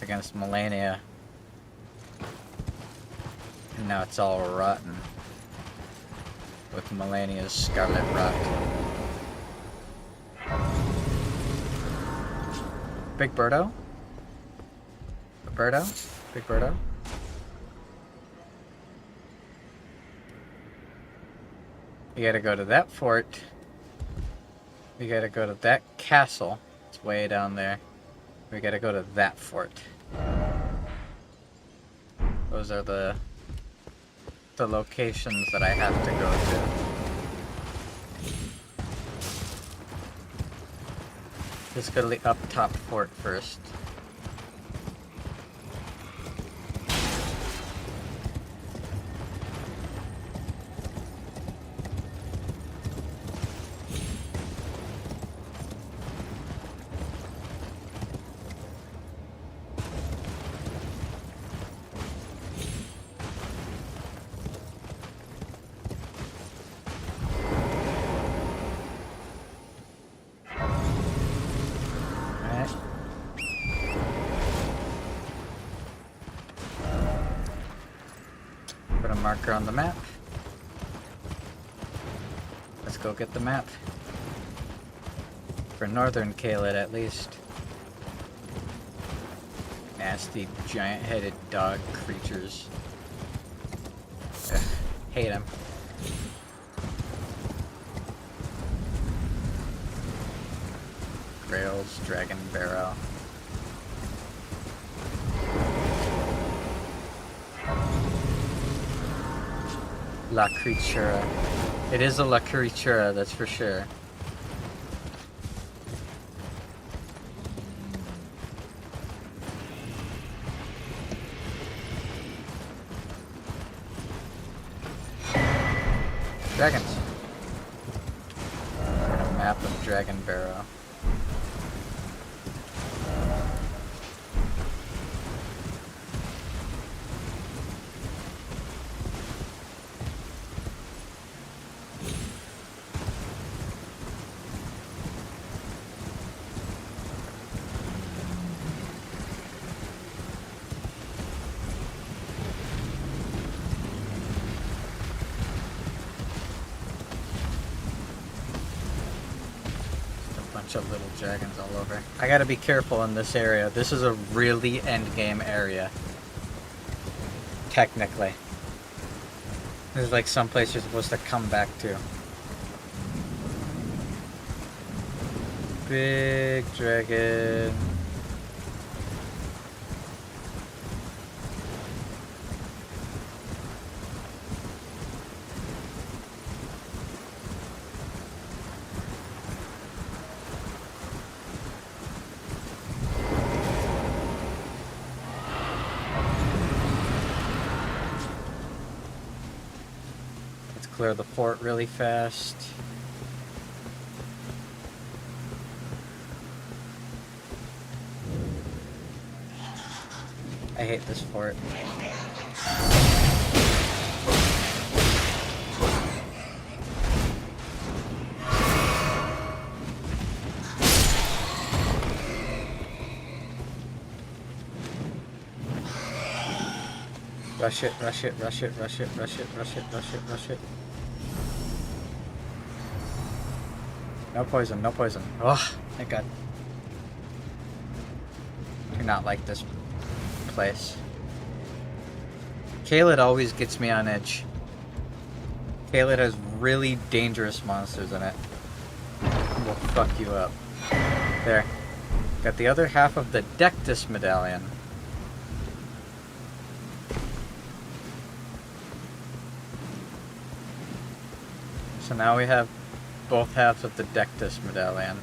against Melania. And now it's all rotten. With Melania's scarlet rot. Big Birdo? Birdo? Big Birdo? We gotta go to that fort. We gotta go to that castle. It's way down there. We gotta go to that fort. Those are the locations that I have to go to. Let's go to the up top fort first. Marker on the map. Let's go get the map. For northern Caelid, at least. Nasty, giant-headed dog creatures. Ugh, hate them. Grails, Dragon Barrow. La Creatura. It is a La Creatura, that's for sure. Dragons. A map of Dragon Barrow. bunch of little dragons all over. I gotta be careful in this area. This is a really endgame area. Technically. This is like some place you're supposed to come back to. Big dragon. Let's clear the fort really fast. I hate this fort. Rush it, rush it, rush it, rush it, rush it, rush it, rush it, rush it. No poison, no poison. Oh, thank God. I do not like this place. Caelid always gets me on edge. Caelid has really dangerous monsters in it. Will fuck you up. There. Got the other half of the Dectus medallion. So now we have both halves of the Dectus medallion.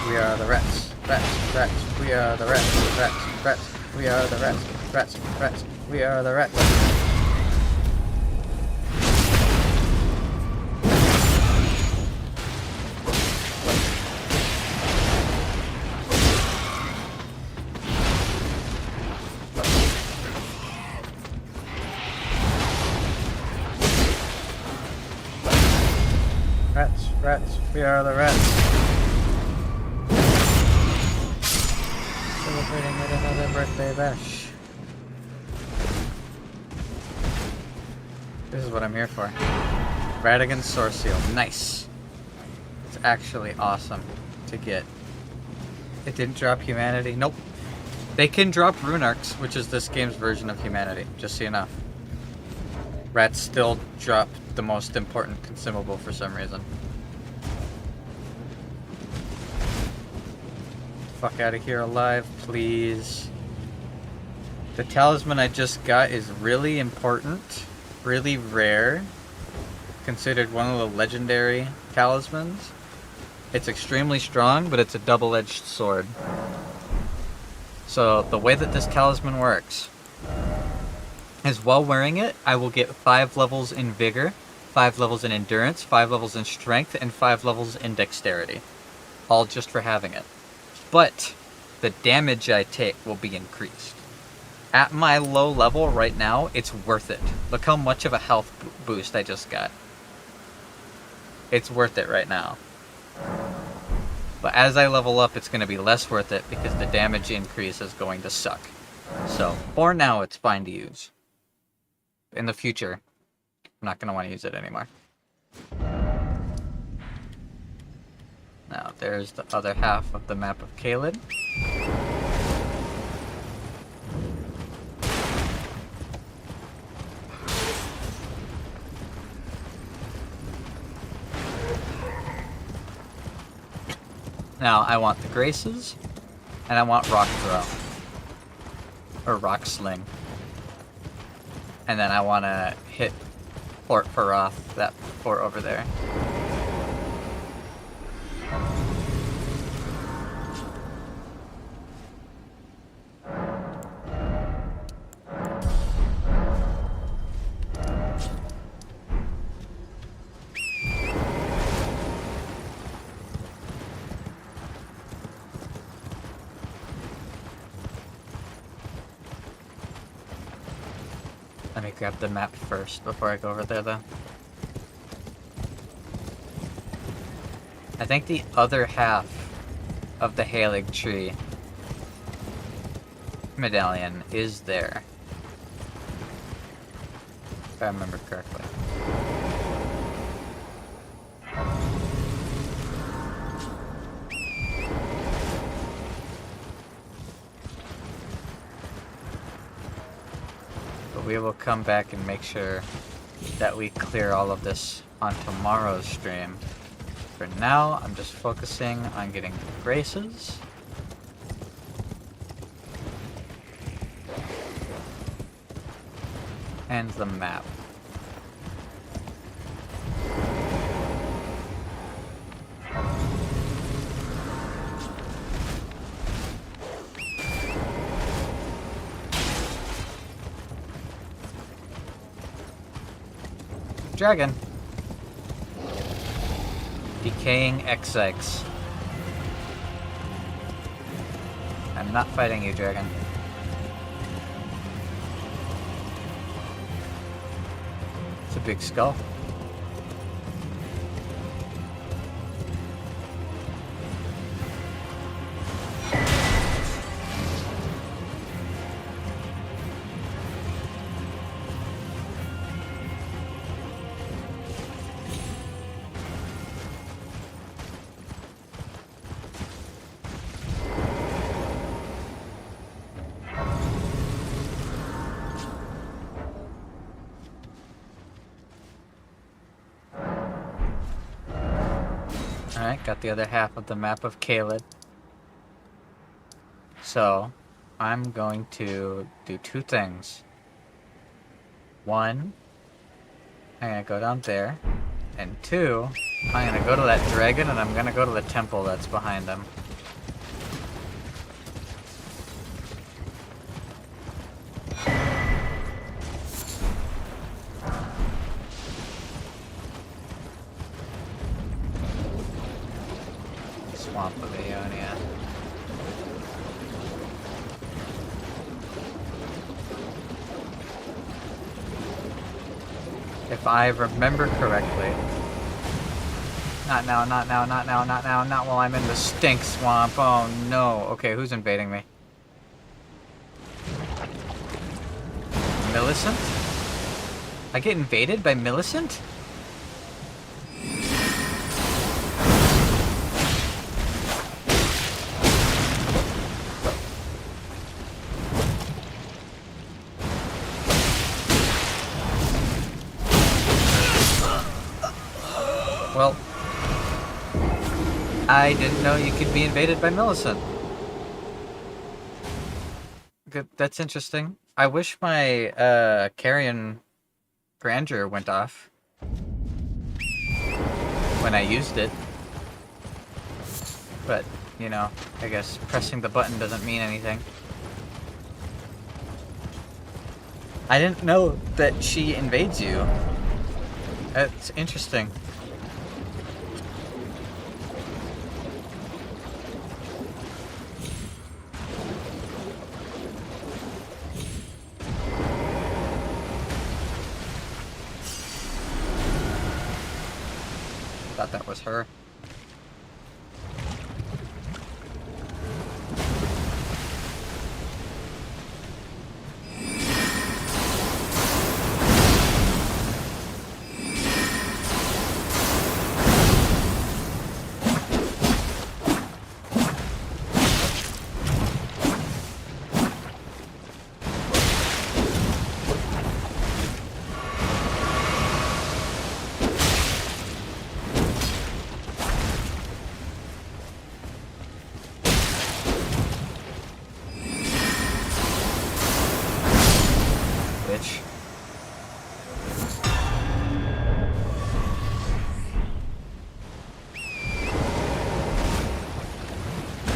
We are the rats. Rats, rats, we are the rats. Rats, rats, we are the rats. Rats, rats, we are the rats. Rats, rats, we are the rats. Celebrating with another birthday bash. This is what I'm here for. Radagon's Source Seal. Nice. It's actually awesome to get. It didn't drop humanity. Nope. They can drop rune arcs, which is this game's version of humanity, just so you know. Rats still drop the most important consumable for some reason. Fuck out of here alive, please. The talisman I just got is really important, really rare, considered one of the legendary talismans. It's extremely strong, but it's a double-edged sword. So the way that this talisman works is while wearing it, I will get 5 levels in vigor, 5 levels in endurance, 5 levels in strength, and 5 levels in dexterity. All just for having it. But the damage I take will be increased. At my low level right now, it's worth it. Look how much of a health boost I just got. It's worth it right now. But as I level up, it's going to be less worth it because the damage increase is going to suck. So, for now, it's fine to use. In the future, I'm not going to want to use it anymore. Now, there's the other half of the map of Caelid. Now, I want the Graces, and I want Rock Throw. Or Rock Sling. And then I want to hit Fort Faroth, that fort over there. me grab the map first before I go over there, though. I think the other half of the Halig tree medallion is there, if I remember correctly. But we will come back and make sure that we clear all of this on tomorrow's stream. For now, I'm just focusing on getting graces. And the map. Dragon. Decaying X-Eggs. I'm not fighting you, dragon. It's a big skull. Alright, got the other half of the map of Caelid. So, I'm going to do two things. One, I'm gonna go down there. And two, I'm gonna go to that dragon and I'm gonna go to the temple that's behind him. Swamp of Aeonia. If I remember correctly. Not now, not now, not now, not now, not while I'm in the stink swamp. Oh no. Okay, who's invading me? Millicent? I get invaded by Millicent? Well, I didn't know you could be invaded by Millicent. Good, that's interesting. I wish my carrion grandeur went off when I used it. But, you know, I guess pressing the button doesn't mean anything. I didn't know that she invades you. That's interesting. Thought that was her.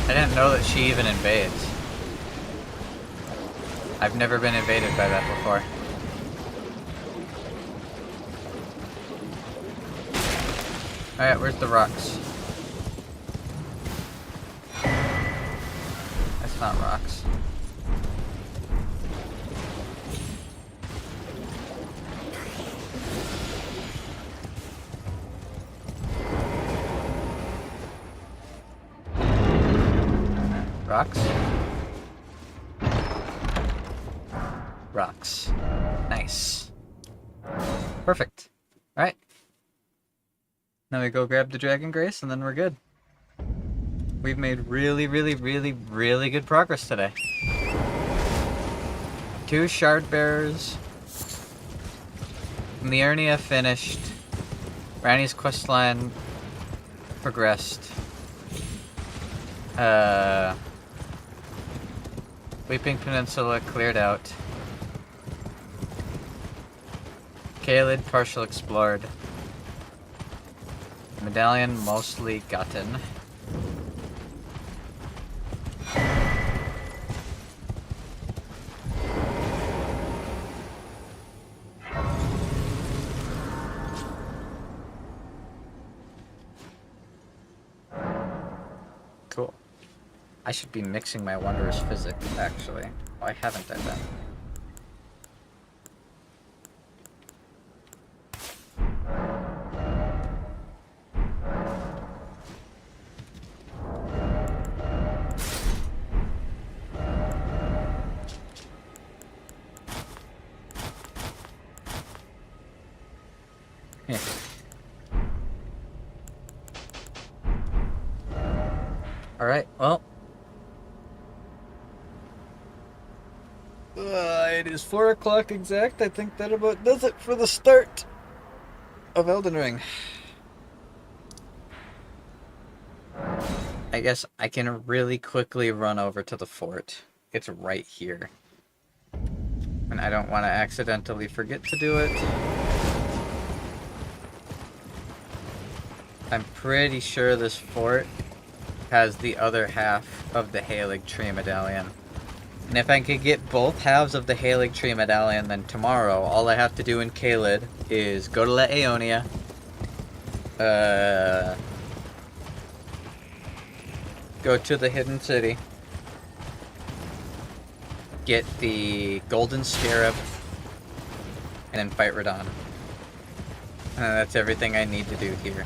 I didn't know that she even invades. I've never been invaded by that before. Alright, where's the rocks? That's not rocks. Rocks? Rocks. Nice. Perfect. Alright. Now we go grab the Dragon Grace and then we're good. We've made really good progress today. 2 Shard Bearers. Liurnia finished. Ranni's questline progressed. Weeping Peninsula cleared out. Caelid partial explored. Medallion mostly gotten. Cool. I should be mixing my wondrous physic, actually. Why haven't I been? Yeah. Alright, well. It is 4 o'clock exact. I think that about does it for the start of Elden Ring. I guess I can really quickly run over to the fort. It's right here. And I don't want to accidentally forget to do it. I'm pretty sure this fort has the other half of the Halig Tree Medallion. And if I could get both halves of the Halig Tree Medallion, then tomorrow, all I have to do in Caelid is go to La Aeonia, go to the Hidden City, get the Golden Scarab, and then fight Radahn. And that's everything I need to do here.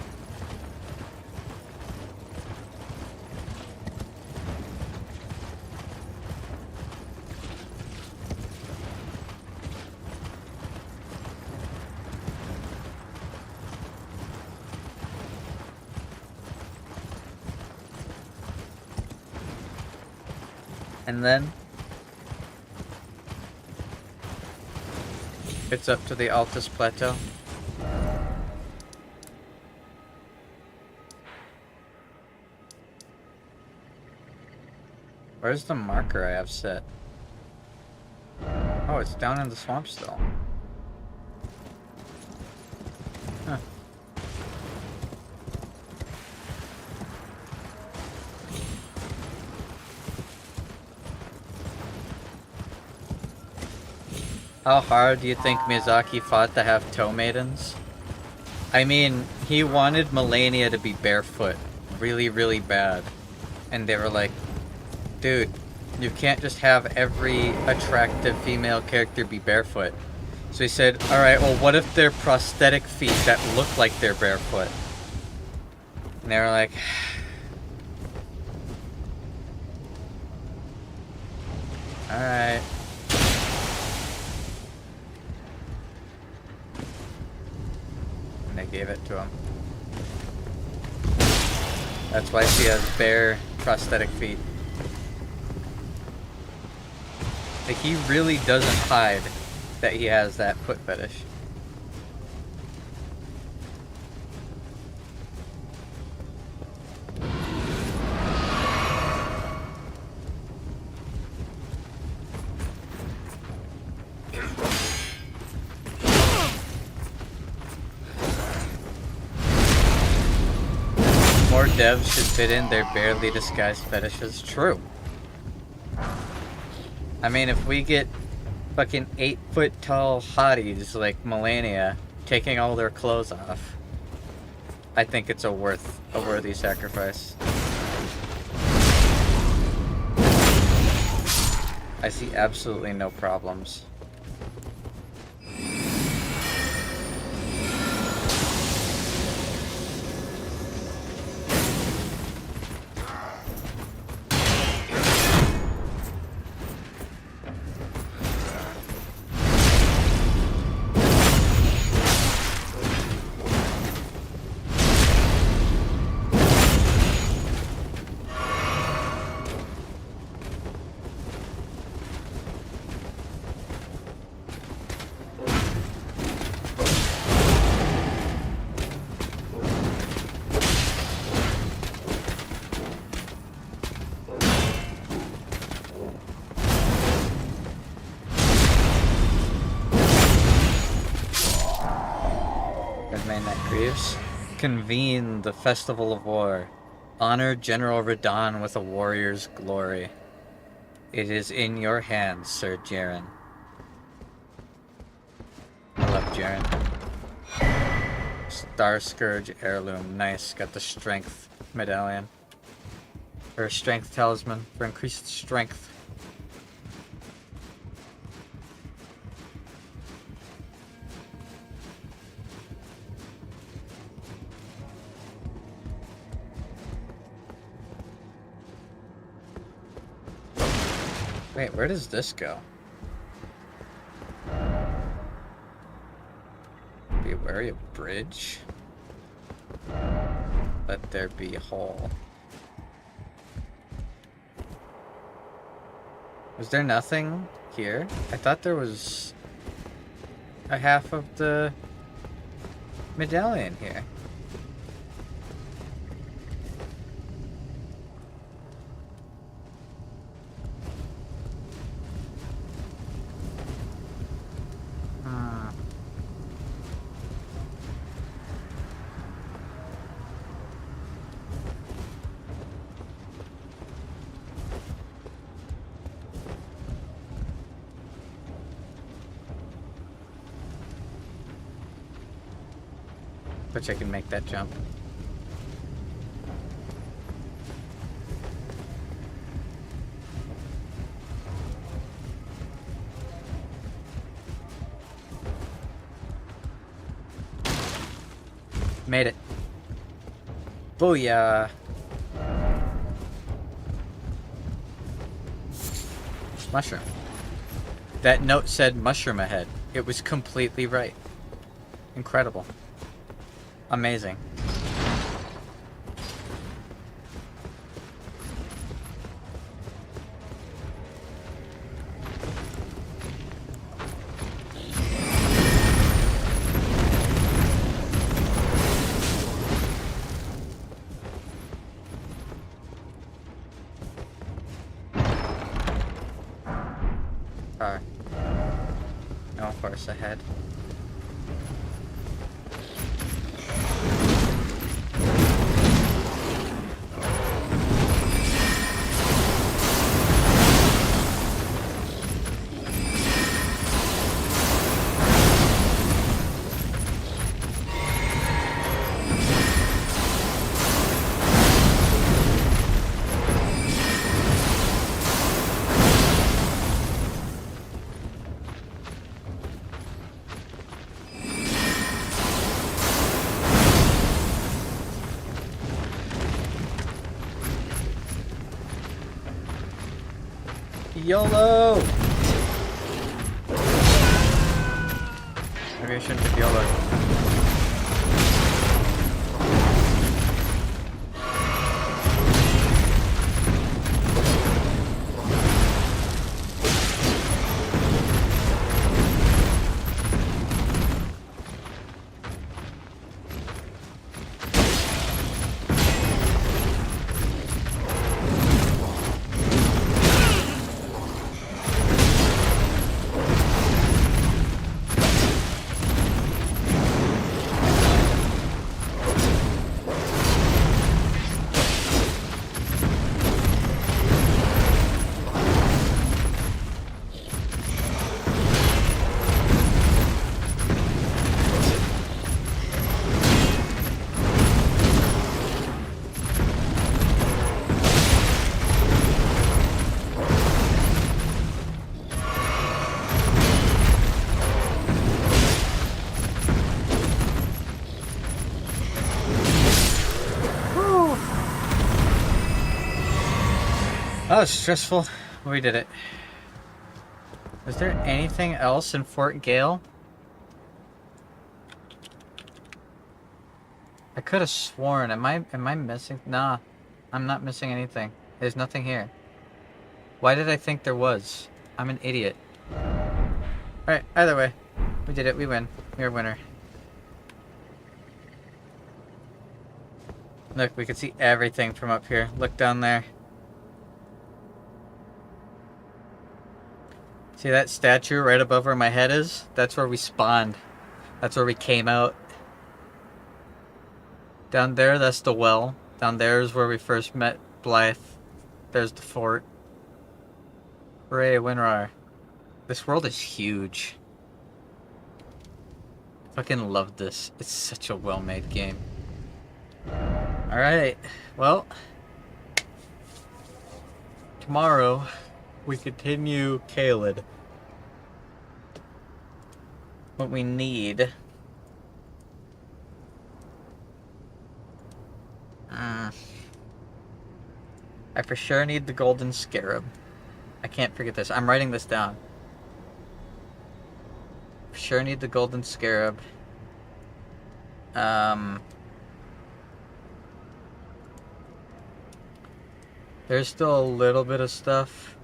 And then it's up to the Altus Plateau. Where's the marker I have set? Oh, it's down in the swamp still. Huh. How hard do you think Miyazaki fought to have toe maidens? I mean, he wanted Melania to be barefoot really bad. And they were like, dude, you can't just have every attractive female character be barefoot. So he said, alright, well what if they're prosthetic feet that look like they're barefoot? And they were like, alright. And they gave it to him. That's why she has bare prosthetic feet. Like, he really doesn't hide that he has that foot fetish. More devs should fit in their barely disguised fetishes. True. I mean, if we get fucking 8-foot tall hotties like Melania taking all their clothes off, I think it's a worthy sacrifice. I see absolutely no problems. Greaves. Convene the Festival of War. Honor General Radon with a warrior's glory. It is in your hands, Sir Jaren. I love Jaren. Star Scourge heirloom. Nice. Got the strength medallion. Or strength talisman for increased strength. Wait, where does this go? Be wary of bridge. Let there be hole. Was there nothing here? I thought there was a half of the medallion here. Which I can make that jump. Made it. Booyah! Mushroom. That note said mushroom ahead. It was completely right. Incredible. Amazing. No horse ahead. YOLO! Maybe I shouldn't have YOLO. That was stressful. We did it. Was there anything else in Fort Gale? I could have sworn. Am I missing? Nah. I'm not missing anything. There's nothing here. Why did I think there was? I'm an idiot. Alright, either way. We did it. We win. We're a winner. Look, we can see everything from up here. Look down there. See that statue right above where my head is? That's where we spawned. That's where we came out. Down there, that's the well. Down there is where we first met Blythe. There's the fort. Hooray, Winrar. This world is huge. I fucking love this. It's such a well-made game. Alright, well. Tomorrow, we continue Caelid. What we need... I for sure need the golden scarab. I can't forget this. I'm writing this down. For sure need the golden scarab. There's still a little bit of stuff.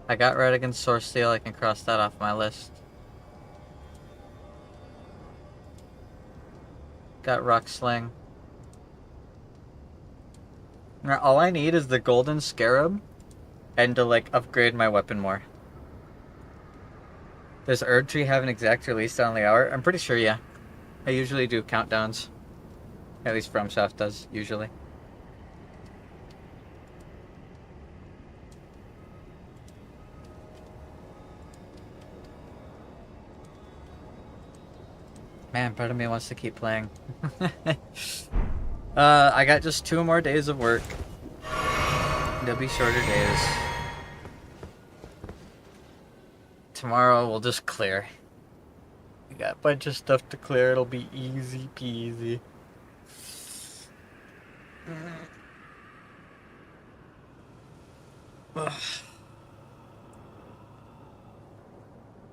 I got Redigan's Source Steel. I can cross that off my list. Got Rock Sling. Now, all I need is the golden scarab and to like upgrade my weapon more. Does Erdtree have an exact release on the hour? I'm pretty sure, yeah. I usually do countdowns. At least FromSoft does, usually. Man, part of me wants to keep playing. I got just 2 more days of work. They'll be shorter days. Tomorrow we'll just clear. We got a bunch of stuff to clear. It'll be easy peasy.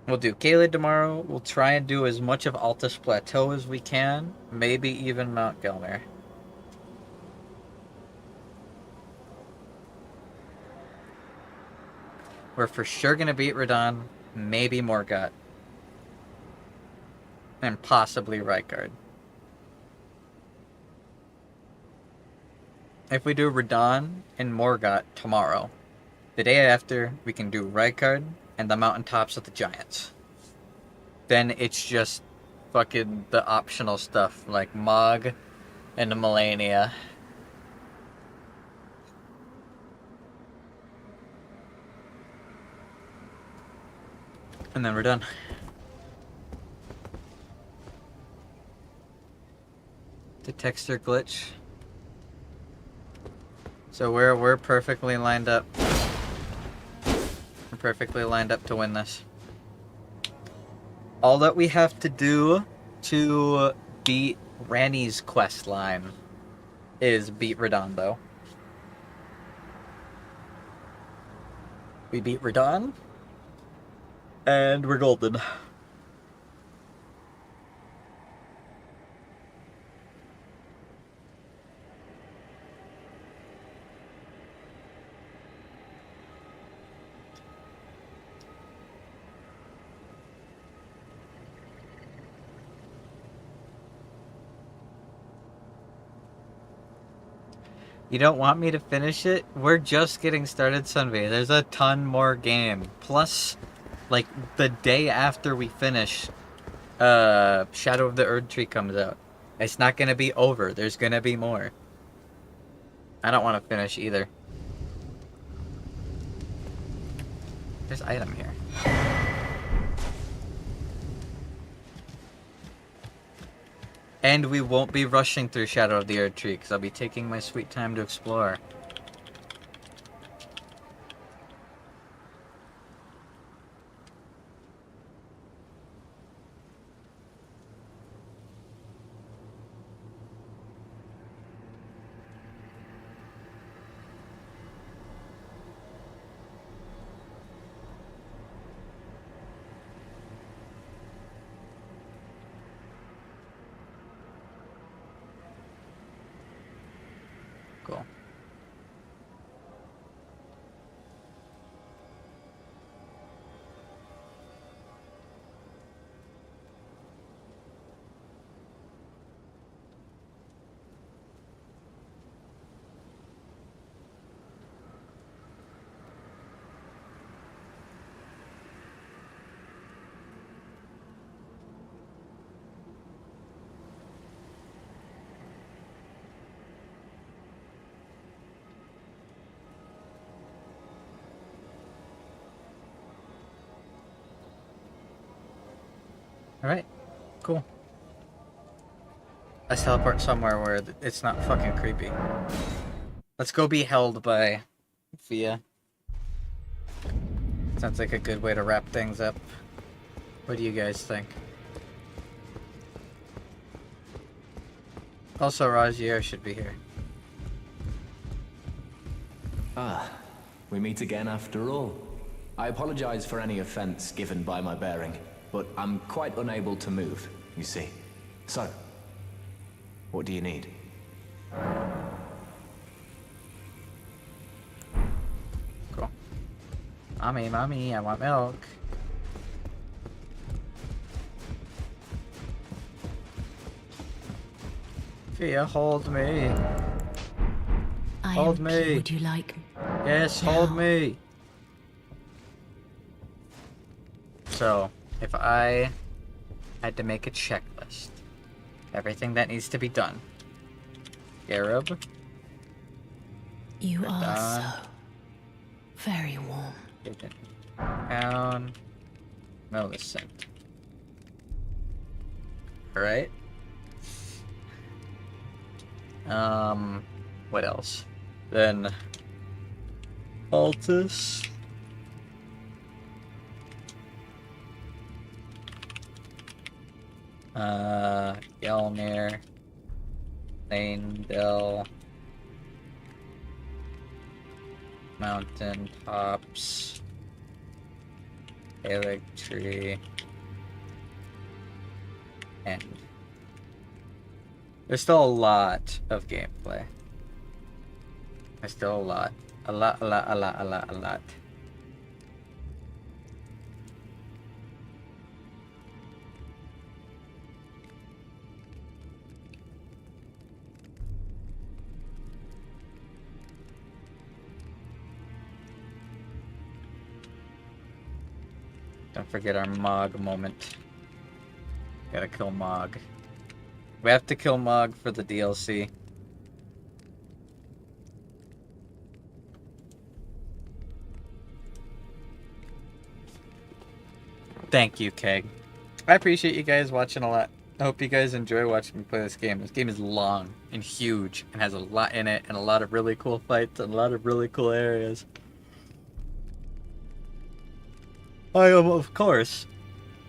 We'll do Caelid tomorrow. We'll try and do as much of Altus Plateau as we can. Maybe even Mount Gelmir. We're for sure going to beat Radahn. Maybe Morgott. And possibly Rykard. If we do Radahn and Morgott tomorrow, the day after we can do Rykard and the mountaintops of the giants. Then it's just fucking the optional stuff like Mog and the Melania. And then we're done. The texture glitch. So we're perfectly lined up. We're perfectly lined up to win this. All that we have to do to beat Ranni's quest line is beat Radahn, though. We beat Radahn, and we're golden. You don't want me to finish it? We're just getting started, Sunvey. There's a ton more game. Plus, like, the day after we finish, Shadow of the Erdtree comes out. It's not gonna be over. There's gonna be more. I don't want to finish either. There's item here. And we won't be rushing through Shadow of the Erdtree, because I'll be taking my sweet time to explore. Cool. Alright, cool. Let's teleport somewhere where it's not fucking creepy. Let's go be held by Fia. Sounds like a good way to wrap things up. What do you guys think? Also, Razier should be here. Ah, we meet again after all. I apologize for any offense given by my bearing, but I'm quite unable to move, you see. So, what do you need? Cool. Mommy, I want milk. Fia, hold me. Hold me. Would you like? Yes, hold me. So, if I had to make a checklist, everything that needs to be done. Arab. You are Done. so very warm. Down. Millicent. Alright. What else? Then Altus. Gelmir. Lanedell. Mountain Tops. Tree. And there's still a lot of gameplay. There's still a lot. A lot. Don't forget our Mog moment. Gotta kill Mog. We have to kill Mog for the DLC. Thank you, Keg. I appreciate you guys watching a lot. I hope you guys enjoy watching me play this game. This game is long and huge and has a lot in it and a lot of really cool fights and a lot of really cool areas. I am, of course,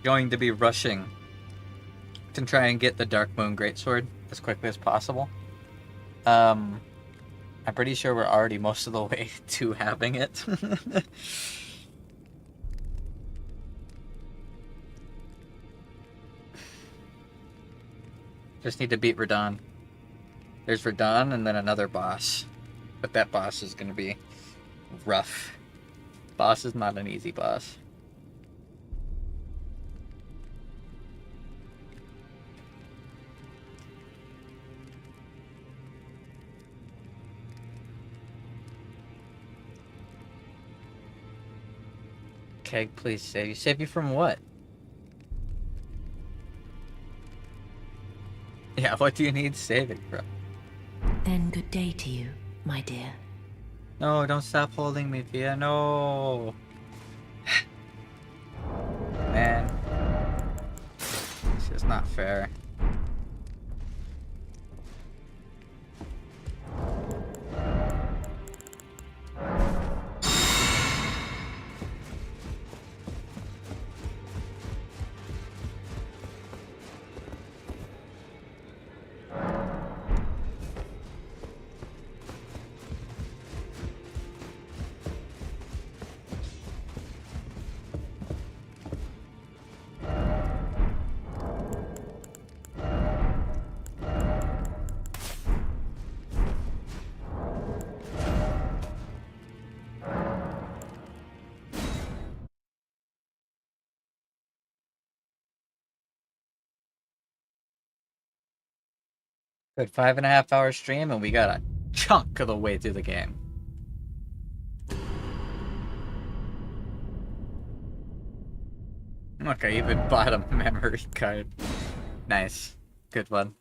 going to be rushing to try and get the Dark Moon Greatsword as quickly as possible. I'm pretty sure we're already most of the way to having it. Just need to beat Radahn. There's Radahn and then another boss. But that boss is going to be rough. Boss is not an easy boss. Keg, please save you. Save you from what? Yeah, what do you need saving from? Then good day to you, my dear. No, don't stop holding me, Fia. No. Man. This is not fair. Good 5.5-hour stream, and we got a chunk of the way through the game. Look, I even bought a memory card. Nice. Good one.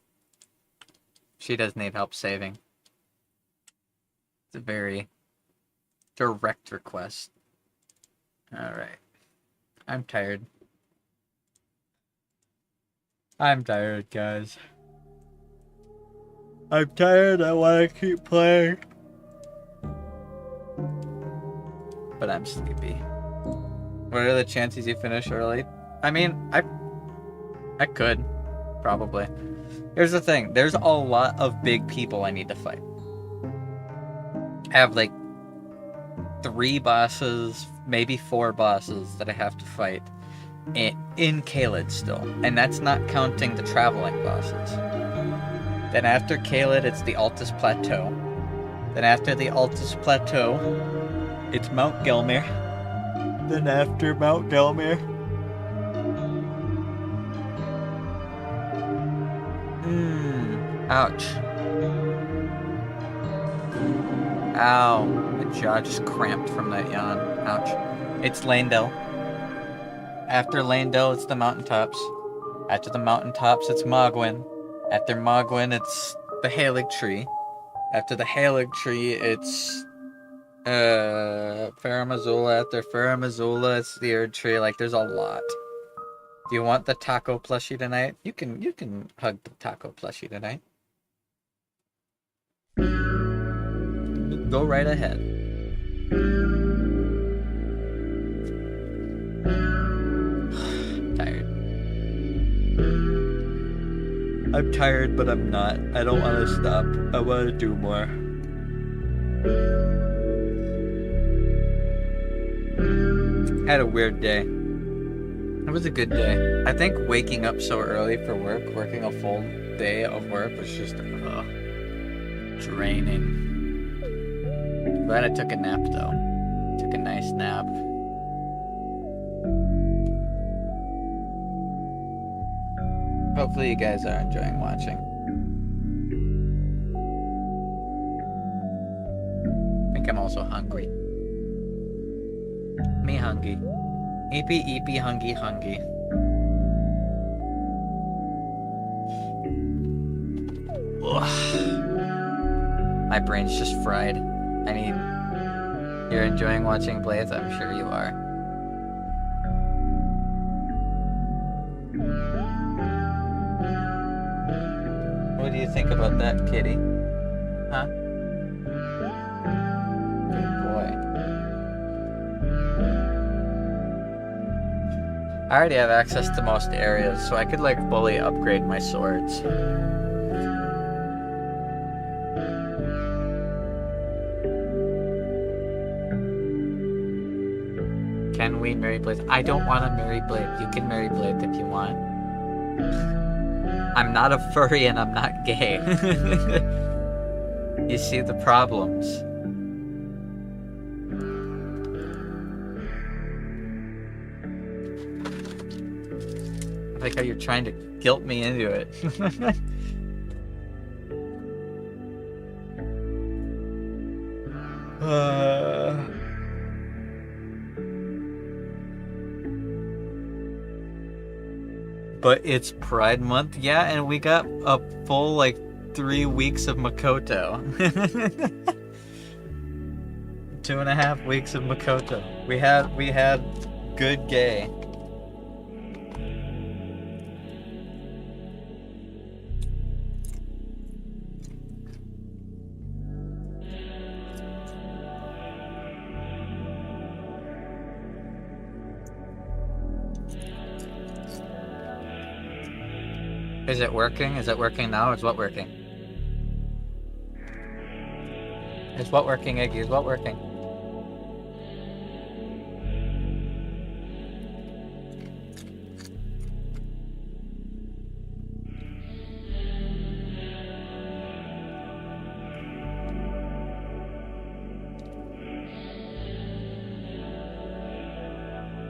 She does need help saving. It's a very direct request. Alright. I'm tired. I'm tired, guys. I'm tired, I want to keep playing. But I'm sleepy. What are the chances you finish early? I mean, I could. Probably. Here's the thing. There's a lot of big people I need to fight. I have like 3 bosses, maybe 4 bosses that I have to fight in Caelid still. And that's not counting the traveling bosses. Then after Caelid, it's the Altus Plateau. Then after the Altus Plateau, it's Mount Gelmir. Then after Mount Gelmir... Ouch. Ow. My jaw just cramped from that yawn. Ouch. It's Landell. After Landell, it's the mountaintops. After the mountaintops, it's Mogwin. After Mogwin, it's the Halig Tree. After the Halig Tree, it's Faramazula. After Faramazula, it's the Erd Tree. Like, there's a lot. Do you want the taco plushie tonight? You can hug the taco plushie tonight. Go right ahead. Tired. I'm tired, but I'm not. I don't want to stop. I want to do more. Had a weird day. It was a good day. I think waking up so early for work, working a full day of work was just draining. Glad I took a nap though. Took a nice nap. Hopefully you guys are enjoying watching. I think I'm also hungry. Me hungry. Eepy eepy hungry hungry. Ugh. My brain's just fried. I mean, you're enjoying watching Blaze? I'm sure you are. What do you think about that, kitty? Huh? Good boy. I already have access to most areas, so I could like fully upgrade my swords. Can we marry Blade? I don't want to marry Blade. You can marry Blade if you want. I'm not a furry and I'm not gay. You see the problems. I like how you're trying to guilt me into it. But it's Pride Month, yeah, and we got a full, like, 3 weeks of Makoto. 2.5 weeks of Makoto. We had good gay. Is it working? Is it working now? Is what working? Is what working, Iggy? Is what working?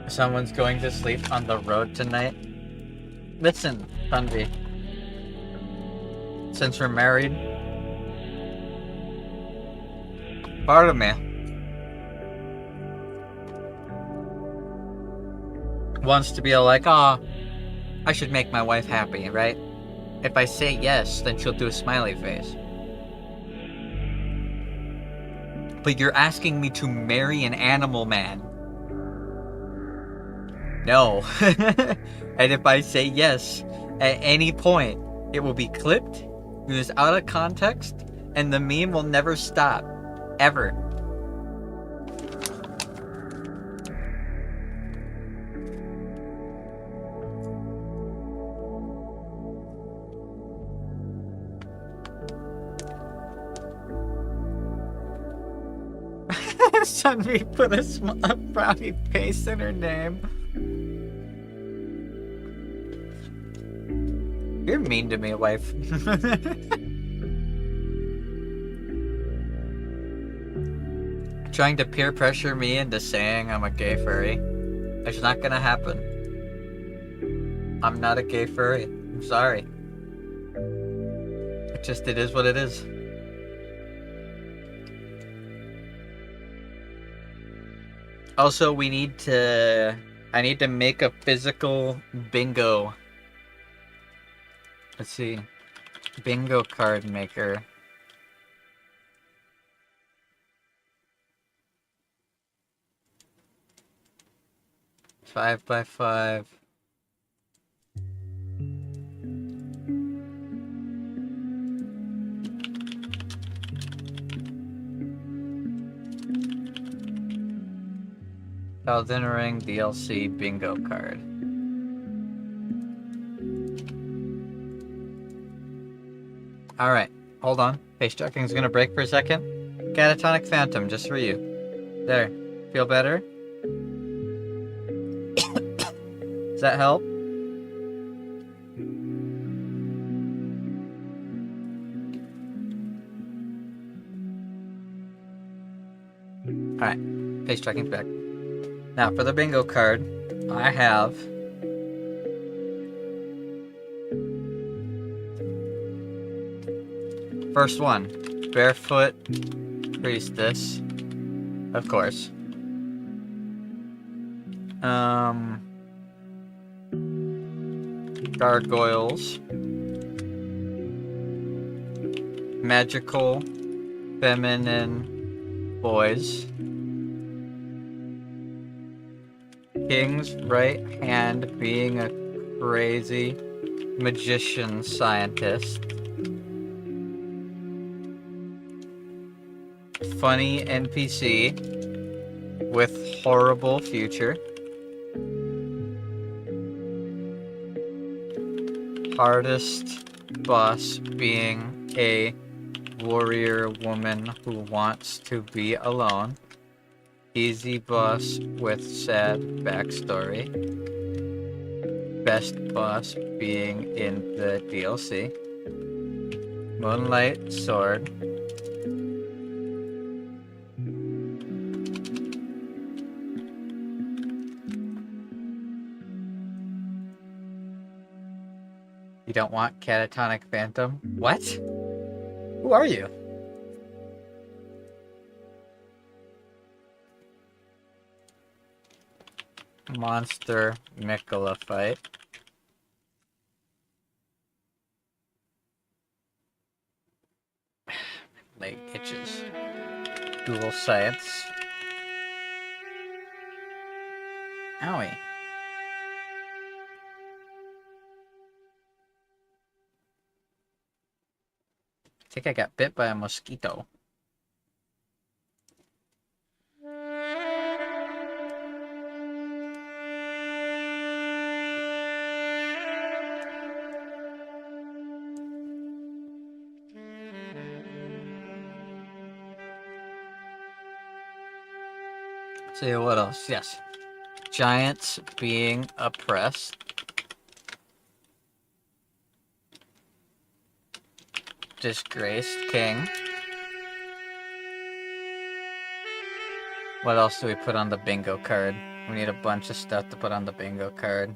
Someone's going to sleep on the road tonight. Listen, Bundy. Since we're married, part of me wants to be like, I should make my wife happy, right? If I say yes, then she'll do a smiley face. But you're asking me to marry an animal man. No. And if I say yes, At any point, it will be clipped, used out of context, and the meme will never stop. Ever. Sunny put a frowny face in her name. You're mean to me, wife. Trying to peer pressure me into saying I'm a gay furry. It's not gonna happen. I'm not a gay furry. I'm sorry. It is what it is. Also, I need to make a physical bingo. Let's see. Bingo card maker. Five by 5. Elden Ring DLC bingo card. Alright, hold on. Face tracking's gonna break for a second. Catatonic Phantom, just for you. There. Feel better? Does that help? Alright, face tracking's back. Now, for the bingo card, I have first one, Barefoot Priestess, of course. Gargoyles, magical, feminine boys. King's right hand being a crazy magician scientist. Funny NPC with horrible future. Hardest boss being a warrior woman who wants to be alone. Easy boss with sad backstory. Best boss being in the DLC. Moonlight sword. You don't want Catatonic Phantom? What? Who are you? Monster Mikola fight. Leg itches. Dual science. Owie. I think I got bit by a mosquito. See what else? Yes. Giants being oppressed. Disgraced king. What else do we put on the bingo card? We need a bunch of stuff to put on the bingo card.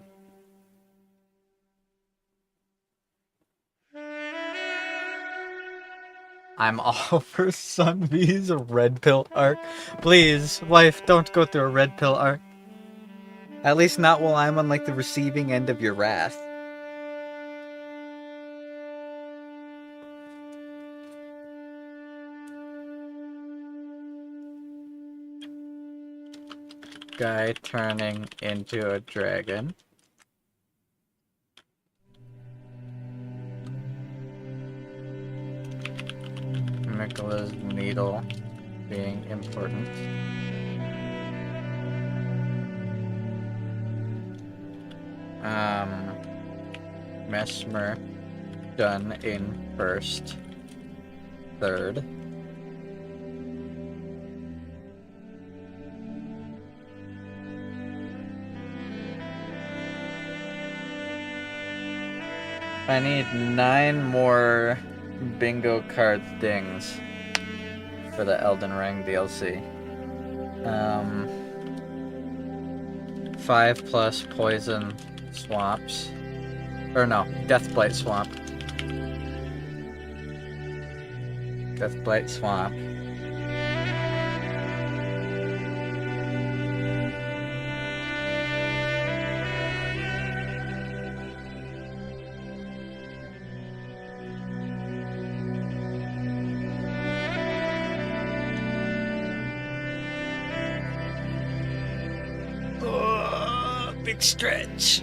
I'm all for Sun V's red pill arc. Please, wife, don't go through a red pill arc. At least not while I'm on like the receiving end of your wrath. Guy turning into a dragon. Mikola's needle being important. Mesmer done in first. Third. I need 9 more bingo card things for the Elden Ring DLC. 5 plus poison swaps. Or no, Deathblight swap. Deathblight swap. Oh, big stretch.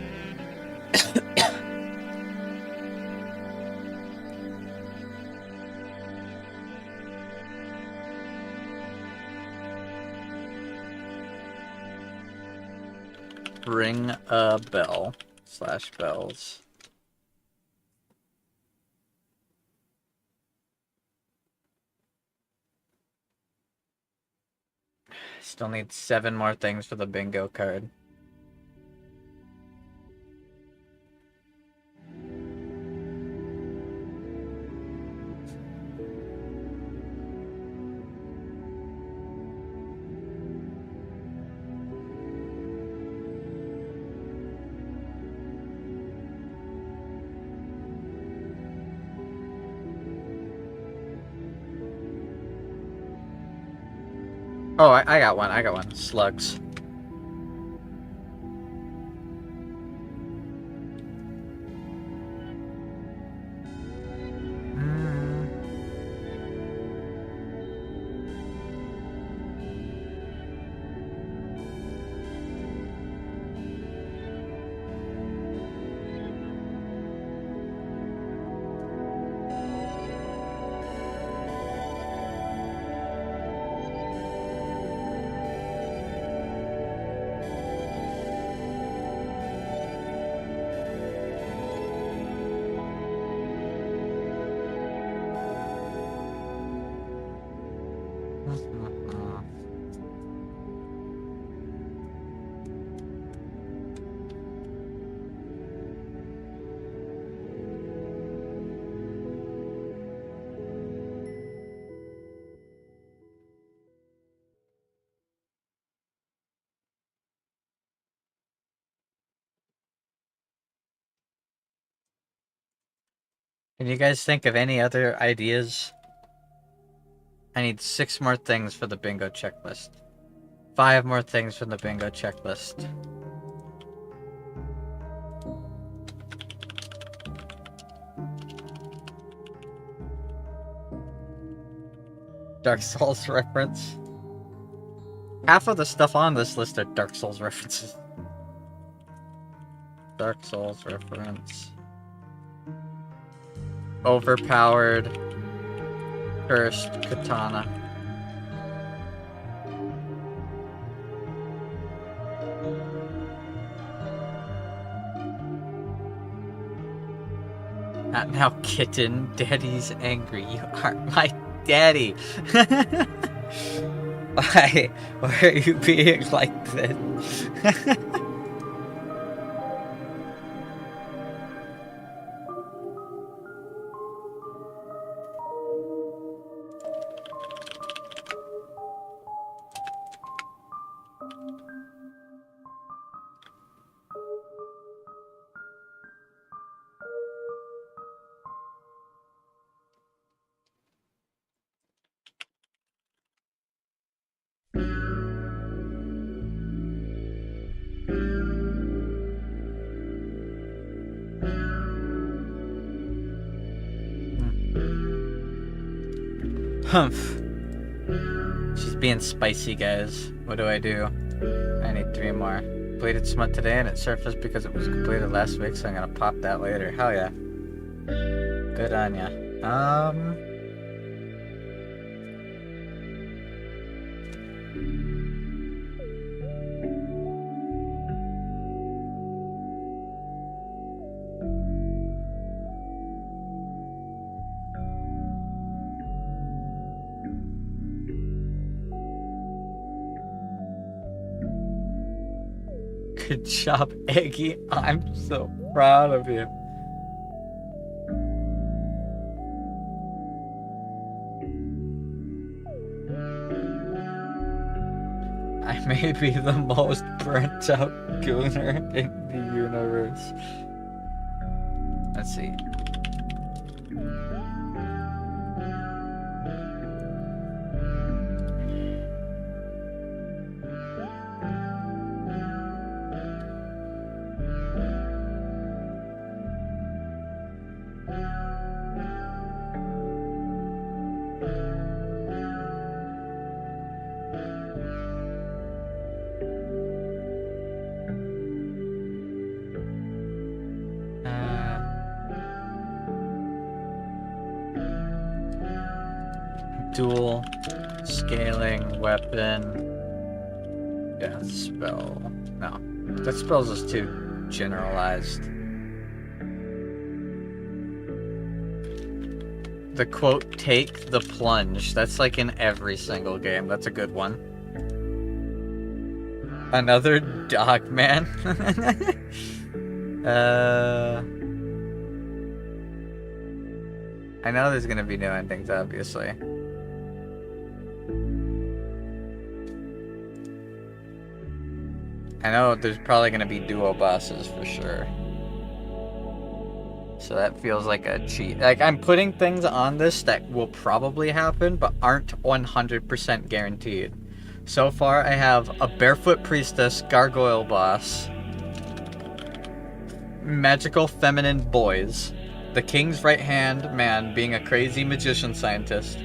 Ring a bell / bells. Still need 7 more things for the bingo card. Oh, I got one. I got one. Slugs. Can you guys think of any other ideas? I need 6 more things for the bingo checklist. 5 more things for the bingo checklist. Dark Souls reference. Half of the stuff on this list are Dark Souls references. Dark Souls reference. Overpowered. Cursed katana. Not now, kitten. Daddy's angry. You aren't my daddy. Why are you being like this? Humph. She's being spicy, guys. What do? I need 3 more. Completed smut today and it surfaced because it was completed last week, so I'm gonna pop that later. Hell yeah. Good on ya. Good job, Eggy. I'm so proud of you. I may be the most burnt out gooner in the universe. Let's see. Dual scaling weapon. Death spell. No, death spells is too generalized. The quote, take the plunge. That's like in every single game. That's a good one. Another dog man. I know there's gonna be new endings, obviously. I know there's probably going to be duo bosses for sure. So that feels like a cheat. Like, I'm putting things on this that will probably happen, but aren't 100% guaranteed. So far, I have a barefoot priestess, gargoyle boss, magical feminine boys, the king's right-hand man being a crazy magician scientist,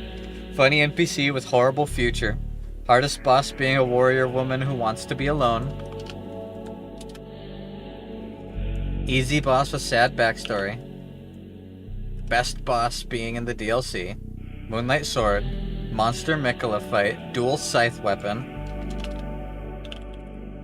funny NPC with horrible future, hardest boss being a warrior woman who wants to be alone, easy boss with sad backstory, best boss being in the DLC, Moonlight Sword, monster Mikola fight, dual scythe weapon,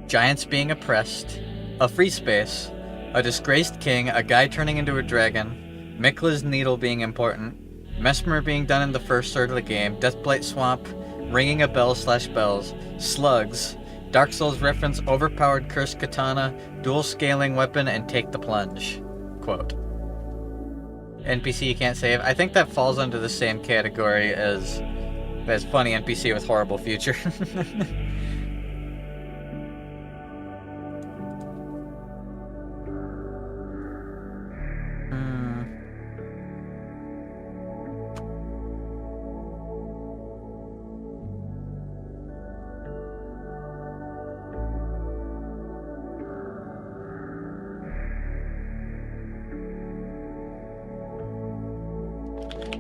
giants being oppressed, a free space, a disgraced king, a guy turning into a dragon, Mikola's needle being important, Mesmer being done in the first third of the game, Deathblight Swamp, ringing a bell / bells, slugs, Dark Souls reference, overpowered cursed katana, dual scaling weapon, and take the plunge. Quote. NPC you can't save. I think that falls under the same category as funny NPC with horrible future.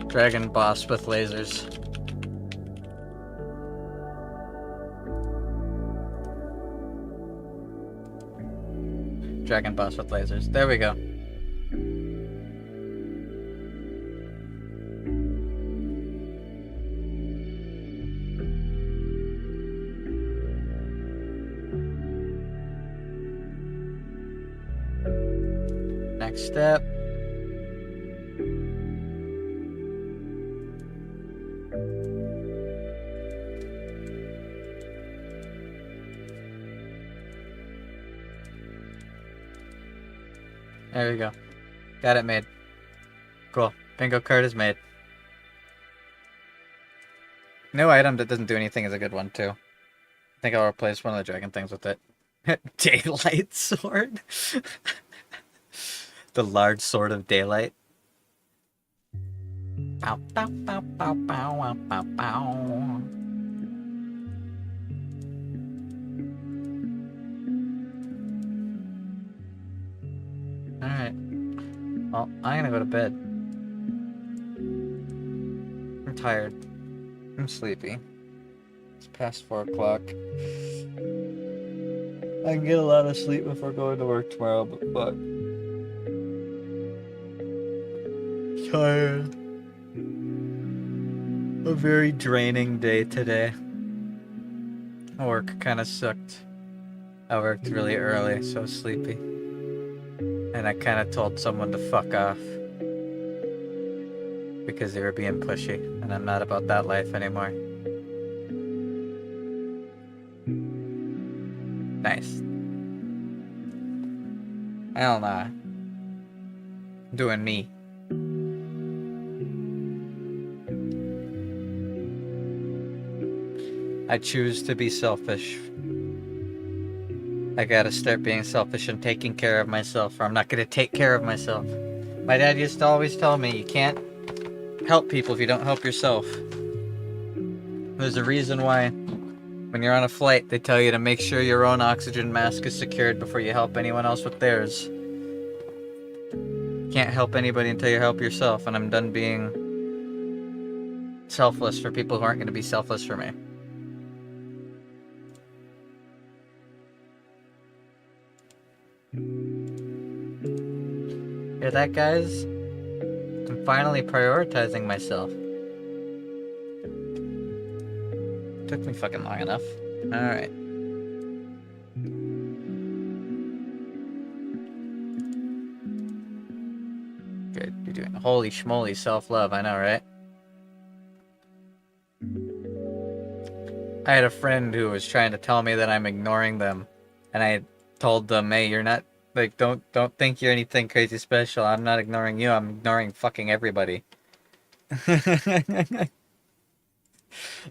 Dragon boss with lasers. Dragon boss with lasers. There we go. Next step. There we go. Got it made. Cool. Bingo card is made. New item that doesn't do anything is a good one, too. I think I'll replace one of the dragon things with it. Daylight sword? The large sword of daylight. Bow, bow, bow, bow, bow, bow, bow. Alright. Well, I'm gonna go to bed. I'm tired. I'm sleepy. It's past 4 o'clock. I can get a lot of sleep before going to work tomorrow, but tired. A very draining day today. Work kind of sucked. I worked really early, so sleepy. And I kind of told someone to fuck off. Because they were being pushy, and I'm not about that life anymore. Nice. Hell nah. Doing me. I choose to be selfish. I gotta start being selfish and taking care of myself, or I'm not gonna take care of myself. My dad used to always tell me, you can't help people if you don't help yourself. There's a reason why when you're on a flight, they tell you to make sure your own oxygen mask is secured before you help anyone else with theirs. You can't help anybody until you help yourself, and I'm done being selfless for people who aren't going to be selfless for me. Hear that, guys? I'm finally prioritizing myself. Took me fucking long enough. Alright. Good, you're doing holy schmoly self-love, I know, right? I had a friend who was trying to tell me that I'm ignoring them, and I told them, hey, you're not, like, don't think you're anything crazy special. I'm not ignoring you, I'm ignoring fucking everybody.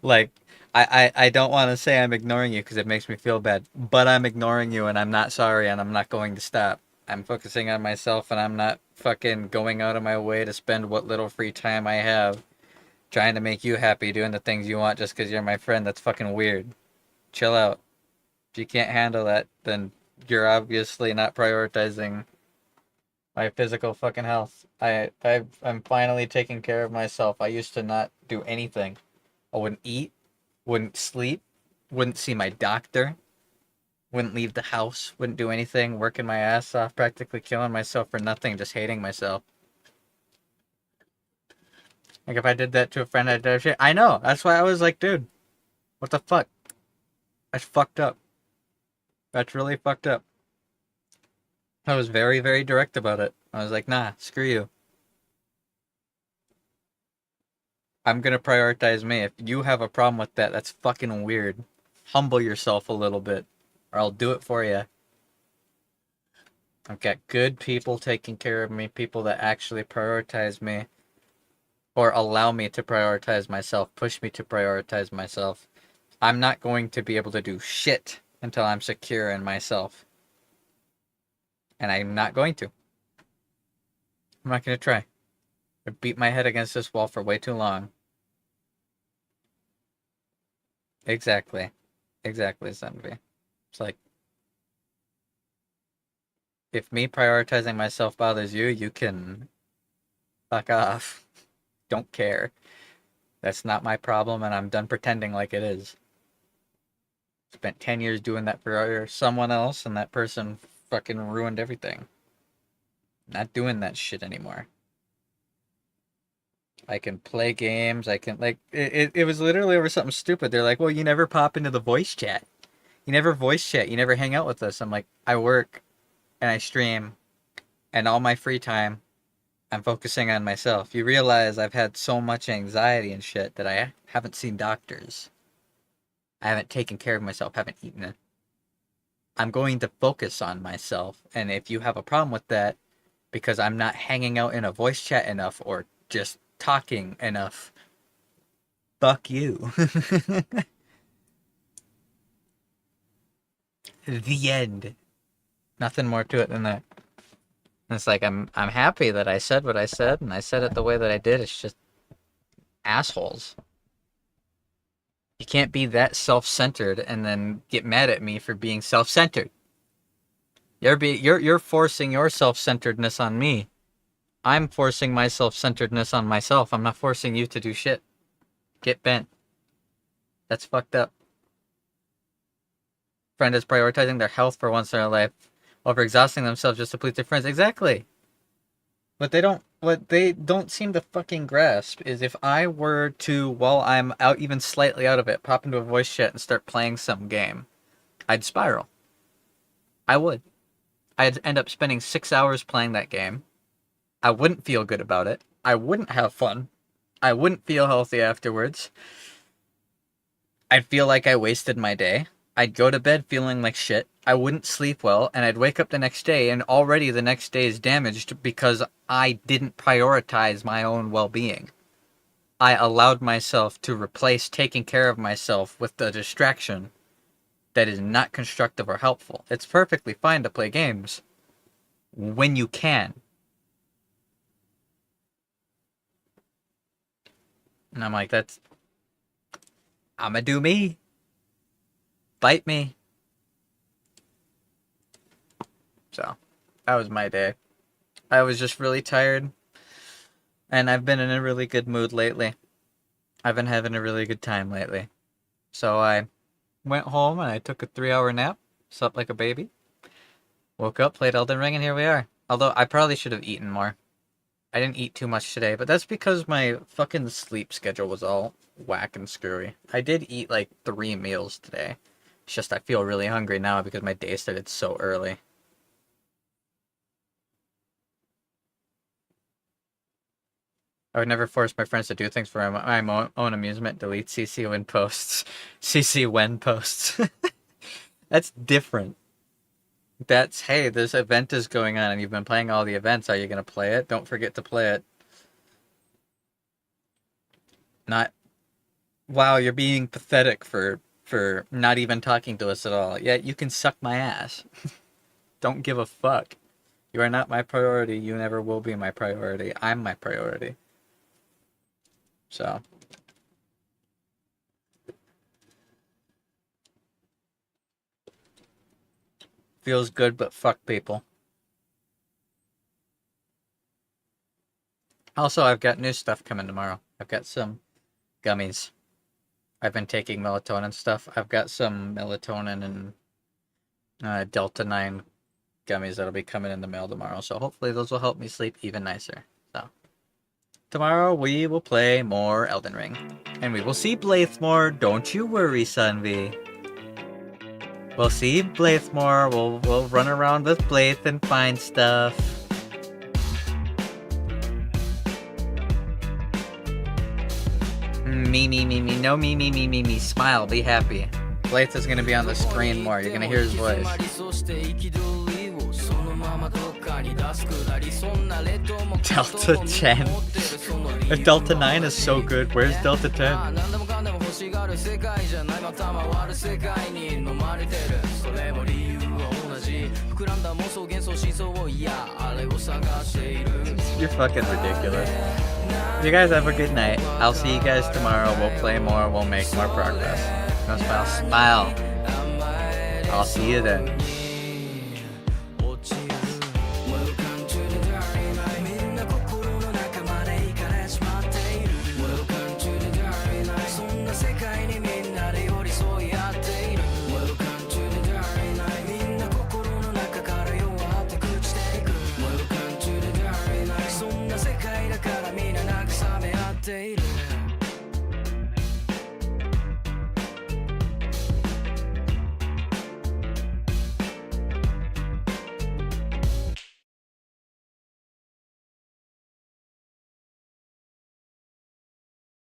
Like, I don't want to say I'm ignoring you because it makes me feel bad, but I'm ignoring you and I'm not sorry and I'm not going to stop. I'm focusing on myself and I'm not fucking going out of my way to spend what little free time I have trying to make you happy, doing the things you want just because you're my friend. That's fucking weird. Chill out. If you can't handle that, then you're obviously not prioritizing my physical fucking health. I'm finally taking care of myself. I used to not do anything. I wouldn't eat, wouldn't sleep, wouldn't see my doctor, wouldn't leave the house, wouldn't do anything, working my ass off, practically killing myself for nothing, just hating myself. Like, if I did that to a friend, I'd have shit. I know, that's why I was like, dude, what the fuck? That's fucked up. That's really fucked up. I was very, very direct about it. I was like, nah, screw you. I'm gonna prioritize me. If you have a problem with that, that's fucking weird. Humble yourself a little bit, or I'll do it for you. I've got good people taking care of me, people that actually prioritize me, or allow me to prioritize myself, push me to prioritize myself. I'm not going to be able to do shit until I'm secure in myself. And I'm not going to. I'm not going to try. I beat my head against this wall for way too long. Exactly. Exactly, Zenvi. It's like, if me prioritizing myself bothers you, you can fuck off. Don't care. That's not my problem, and I'm done pretending like it is. Spent 10 years doing that for someone else, and that person fucking ruined everything. Not doing that shit anymore. I can play games, I can, like, it was literally over something stupid. They're like, well, you never pop into the voice chat. You never voice chat, you never hang out with us. I'm like, I work, and I stream, and all my free time, I'm focusing on myself. You realize I've had so much anxiety and shit that I haven't seen doctors. I haven't taken care of myself, haven't eaten it. I'm going to focus on myself, and if you have a problem with that, because I'm not hanging out in a voice chat enough, or just talking enough, fuck you. The end. Nothing more to it than that. And it's like, I'm happy that I said what I said, and I said it the way that I did. It's just assholes. You can't be that self-centered and then get mad at me for being self-centered. You're forcing your self-centeredness on me. I'm forcing my self-centeredness on myself. I'm not forcing you to do shit. Get bent. That's fucked up. Friend is prioritizing their health for once in their life over exhausting themselves just to please their friends. Exactly. What they don't seem to fucking grasp is, if I were to, while I'm out, even slightly out of it, pop into a voice chat and start playing some game, I'd spiral. I would. I'd end up spending 6 hours playing that game. I wouldn't feel good about it. I wouldn't have fun. I wouldn't feel healthy afterwards. I'd feel like I wasted my day. I'd go to bed feeling like shit, I wouldn't sleep well, and I'd wake up the next day, and already the next day is damaged because I didn't prioritize my own well-being. I allowed myself to replace taking care of myself with the distraction that is not constructive or helpful. It's perfectly fine to play games when you can. And I'm like, I'ma do me. Bite me. So, that was my day. I was just really tired. And I've been in a really good mood lately. I've been having a really good time lately. So I went home and I took a 3-hour nap. Slept like a baby. Woke up, played Elden Ring, and here we are. Although I probably should have eaten more. I didn't eat too much today, but that's because my fucking sleep schedule was all whack and screwy. I did eat like 3 meals today. It's just I feel really hungry now because my day started so early. I would never force my friends to do things for my own amusement. Delete CC when posts. CC when posts. That's different. That's, hey, this event is going on and you've been playing all the events. Are you going to play it? Don't forget to play it. Not, wow, you're being pathetic for not even talking to us at all. Yeah, you can suck my ass. Don't give a fuck. You are not my priority. You never will be my priority. I'm my priority. So. Feels good, but fuck people. Also, I've got new stuff coming tomorrow. I've got some gummies. I've been taking melatonin stuff. I've got some melatonin and Delta 9 gummies that'll be coming in the mail tomorrow. So hopefully those will help me sleep even nicer. So tomorrow we will play more Elden Ring. And we will see Blythe more. Don't you worry, Sunvi. We'll see Blythe more. We'll run around with Blythe and find stuff. Me. No me. Smile. Be happy. Blythe is going to be on the screen more. You're going to hear his voice. Delta 10. If Delta 9 is so good, where's Delta 10? You're fucking ridiculous. You guys have a good night. I'll see you guys tomorrow. We'll play more. We'll make more progress. No, smile. I'll see you then.